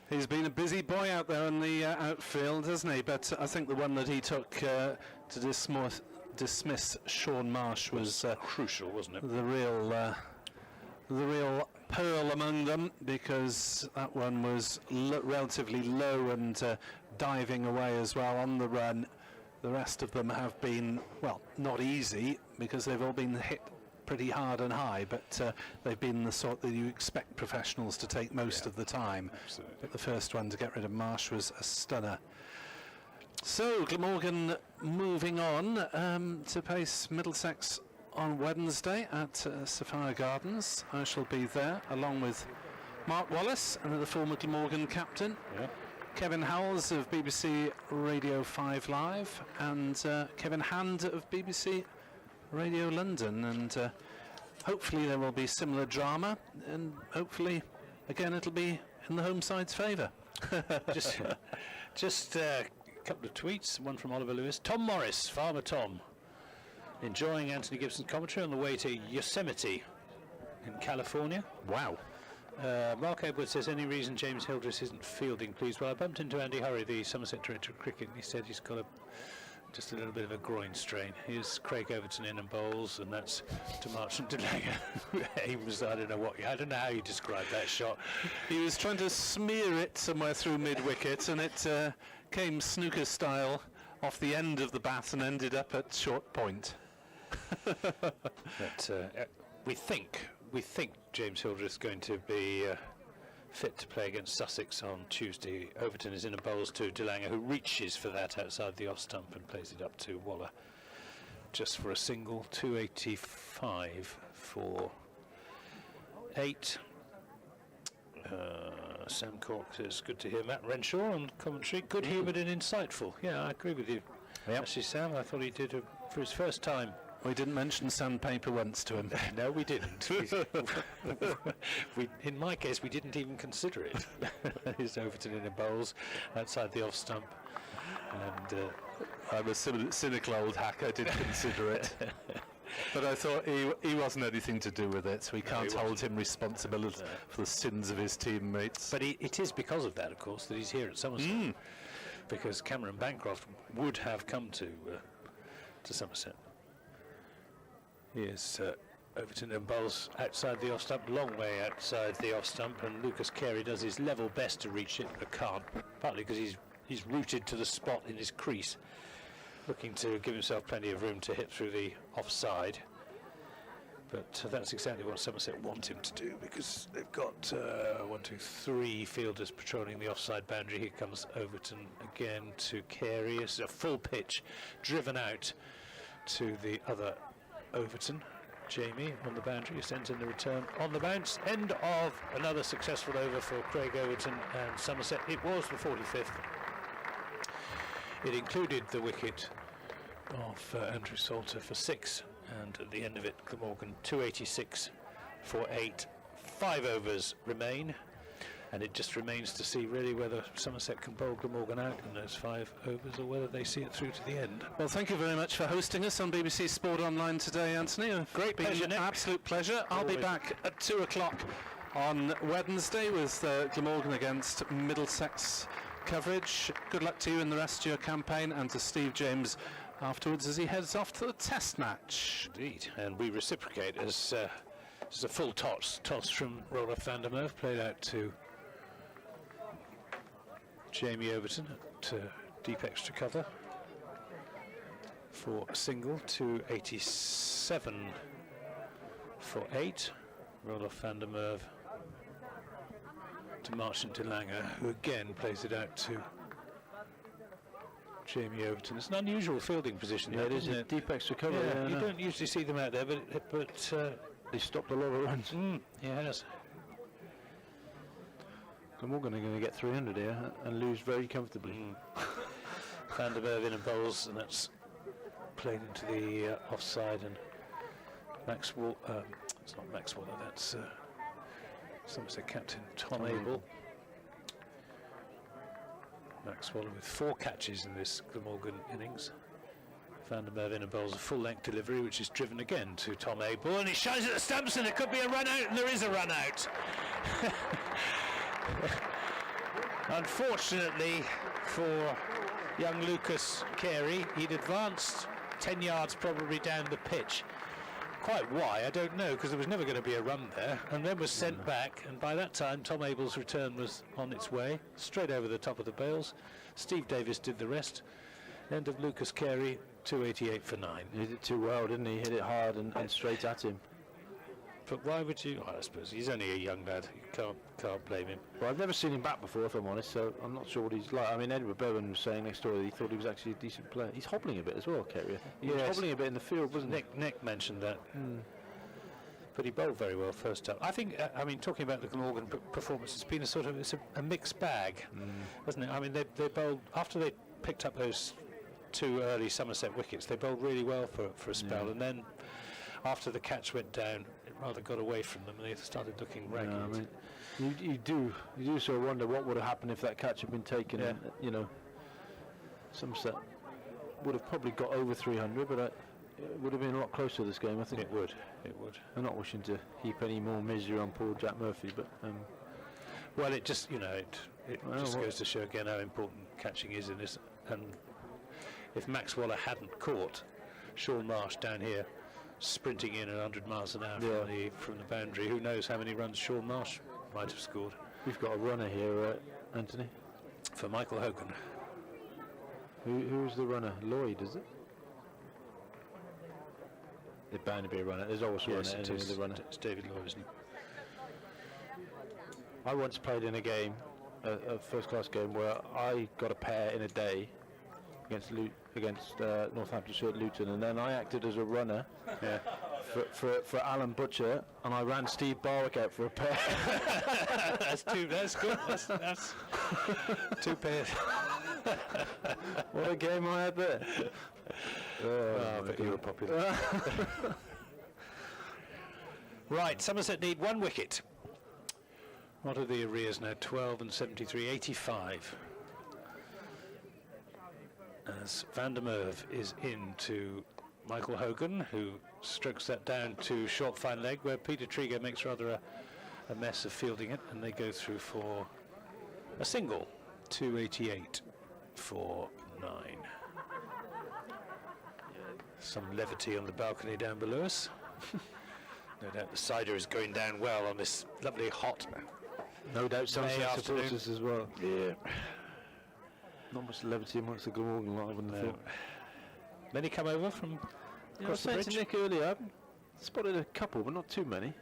He's been a busy boy out there in the outfield, hasn't he? But I think the one that he took to dismiss Sean Marsh was Crucial, wasn't it? the real pearl among them, because that one was relatively low and diving away as well on the run. The rest of them have been, well, not easy, because they've all been hit pretty hard and high, but they've been the sort that you expect professionals to take most of the time. Absolutely. But the first one to get rid of Marsh was a stunner. So Glamorgan moving on to face Middlesex on Wednesday at Sapphire Gardens. I shall be there along with Mark Wallace, another former Glamorgan captain, Kevin Howells of BBC Radio 5 Live, and Kevin Hand of BBC Radio London, and hopefully there will be similar drama, and hopefully again it'll be in the home side's favour. Just a couple of tweets, one from Oliver Lewis. Tom Morris, Farmer Tom, enjoying Anthony Gibson's commentary on the way to Yosemite in California. Wow. Mark Edwards says, any reason James Hildreth isn't fielding, please? Well, I bumped into Andy Hurry, the Somerset director of cricket, and he said he's got a just a little bit of a groin strain. Here's Craig Overton in and bowls, and that's to Marsh and Ingram, who aims, I don't know how you describe that shot. He was trying to smear it somewhere through mid-wicket, and it came snooker style off the end of the bat and ended up at short point. But we think James Hildreth is going to be fit to play against Sussex on Tuesday. Overton is in and bowls to Delanger, who reaches for that outside the off stump and plays it up to Waller just for a single. 285 for 8. Sam Cork says, good to hear Matt Renshaw on commentary. Good humoured and insightful. Yeah, I agree with you. Yep. Actually, Sam, I thought he did for his first time. We didn't mention sandpaper once to him. No, we didn't. In my case, we didn't even consider it. Here's Overton in the bowls outside the off stump. And I'm a cynical old hack, I did consider it. But I thought he wasn't anything to do with it. We can't hold him responsible for the sins of his teammates. But it is because of that, of course, that he's here at Somerset. Because Cameron Bancroft would have come to Somerset. Here's Overton and bowls outside the off stump, long way outside the off stump, and Lucas Carey does his level best to reach it, but can't, partly because he's rooted to the spot in his crease, looking to give himself plenty of room to hit through the offside. But that's exactly what Somerset want him to do, because they've got 1, 2, 3 fielders patrolling the offside boundary. Here comes Overton again to Carey. It's a full pitch, driven out to the other Overton. Jamie on the boundary, sends in the return on the bounce. End of another successful over for Craig Overton and Somerset. It was the 45th. It included the wicket of Andrew Salter for 6, and at the end of it, Glamorgan 286 for 8. 5 overs remain, and it just remains to see really whether Somerset can bowl Glamorgan out in those 5 overs, or whether they see it through to the end. Well, thank you very much for hosting us on BBC Sport Online today, Anthony. A Great pleasure, Nick. Nick. Absolute pleasure. I'll be back at 2 o'clock on Wednesday with Glamorgan against Middlesex coverage. Good luck to you in the rest of your campaign, and to Steve James afterwards as he heads off to the test match. Indeed, and we reciprocate as a full toss from Rolf van der Merwe, played out to Jamie Overton at deep extra cover for a single. 287 for 8. Rolf van der Merwe to Marsh and Delanger, who again plays it out to Jamie Overton. It's an unusual fielding position. Yeah, that, it is isn't a deep extra cover. Yeah, you no. don't usually see them out there, but They stopped a lot of runs. yes. Glamorgan are going to get 300 here and lose very comfortably. Van der Merwe in and bowls, and that's played into the offside, and Maxwell, it's not Maxwell, that's Somerset captain Tom Abel. Maxwell with 4 catches in this Glamorgan innings. Van der Merwe in and bowls a full-length delivery, which is driven again to Tom Abel, and he shines at the stumps, and it could be a run out, and there is a run out. Unfortunately for young Lucas Carey, he'd advanced 10 yards probably down the pitch. Quite why, I don't know, because there was never going to be a run there, and then was sent back, and by that time Tom Abel's return was on its way, straight over the top of the bails. Steve Davis did the rest. End of Lucas Carey, 288 for 9. He did it too well, didn't he? Hit it hard and straight at him. But why would you? Well, I suppose he's only a young lad. You can't blame him. Well, I've never seen him back before, if I'm honest, so I'm not sure what he's like. I mean, Edward Bevan was saying next door that he thought he was actually a decent player. He's hobbling a bit as well, Carey. He was hobbling a bit in the field, wasn't he? Nick mentioned that. But he bowled very well first time. I think, I mean, talking about the Glamorgan performance, it's been a mixed bag, hasn't it? I mean, they bowled, after they picked up those 2 early Somerset wickets, they bowled really well for a spell, and then after the catch went down, it rather got away from them, and they started looking ragged. I mean, you do sort of wonder what would have happened if that catch had been taken. Yeah. And, Somerset would have probably got over 300, but it would have been a lot closer to this game, I think. It would. I'm not wishing to heap any more misery on poor Jack Murphy, but Well, it just, it just goes to show again how important catching is in this, and if Max Waller hadn't caught Sean Marsh down here sprinting in at 100 miles an hour from the boundary, who knows how many runs Sean Marsh might have scored. We've got a runner here, Anthony. For Michael Hogan. Who's the runner? Lloyd, is it? There's bound to be a runner. There's always a Yes, runner. it is. It's David Lloyd, isn't it? I once played in a game, a first-class game, where I got a pair in a day against Northamptonshire at Luton, and then I acted as a runner for Alan Butcher, and I ran Steve Barwick out for a pair. That's good. That's 2 pairs. What a game I had there. I bet you were popular. Right, Somerset need 1 wicket. What are the arrears now? 12 and 73, 85. As Van der Merwe is in to Michael Hogan, who strokes that down to short fine leg, where Peter Trieger makes rather a mess of fielding it, and they go through for a single. 288 for 9. Some levity on the balcony down below us. No doubt the cider is going down well on this lovely hot No doubt some May supporters as well. Yeah. Not much levity amongst the Glamorgan lot, I wouldn't have thought. Many come over from I was across the saying to bridge. Nick earlier, I spotted a couple, but not too many.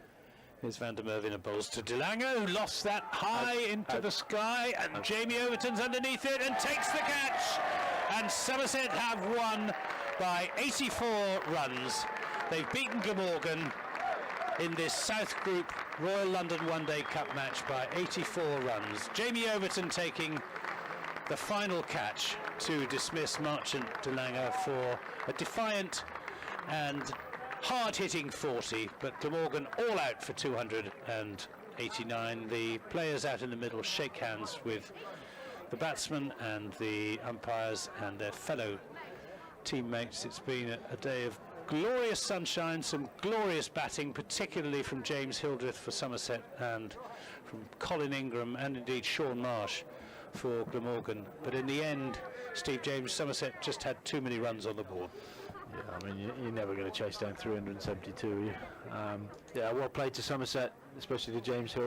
Here's Van der Merwe in a bowls to DeLange, who lost that high into the sky, and Jamie Overton's underneath it and takes the catch. And Somerset have won by 84 runs. They've beaten Glamorgan in this South Group Royal London One Day Cup match by 84 runs. Jamie Overton taking the final catch to dismiss Marsh and DeLange for a defiant and hard-hitting 40, but Glamorgan all out for 289. The players out in the middle shake hands with the batsmen and the umpires and their fellow teammates. It's been a day of glorious sunshine, some glorious batting, particularly from James Hildreth for Somerset and from Colin Ingram and indeed Sean Marsh for Glamorgan. But in the end, Steve James, Somerset just had too many runs on the board. Yeah, I mean, you're never going to chase down 372, are you? Yeah, well played to Somerset, especially to James Hill.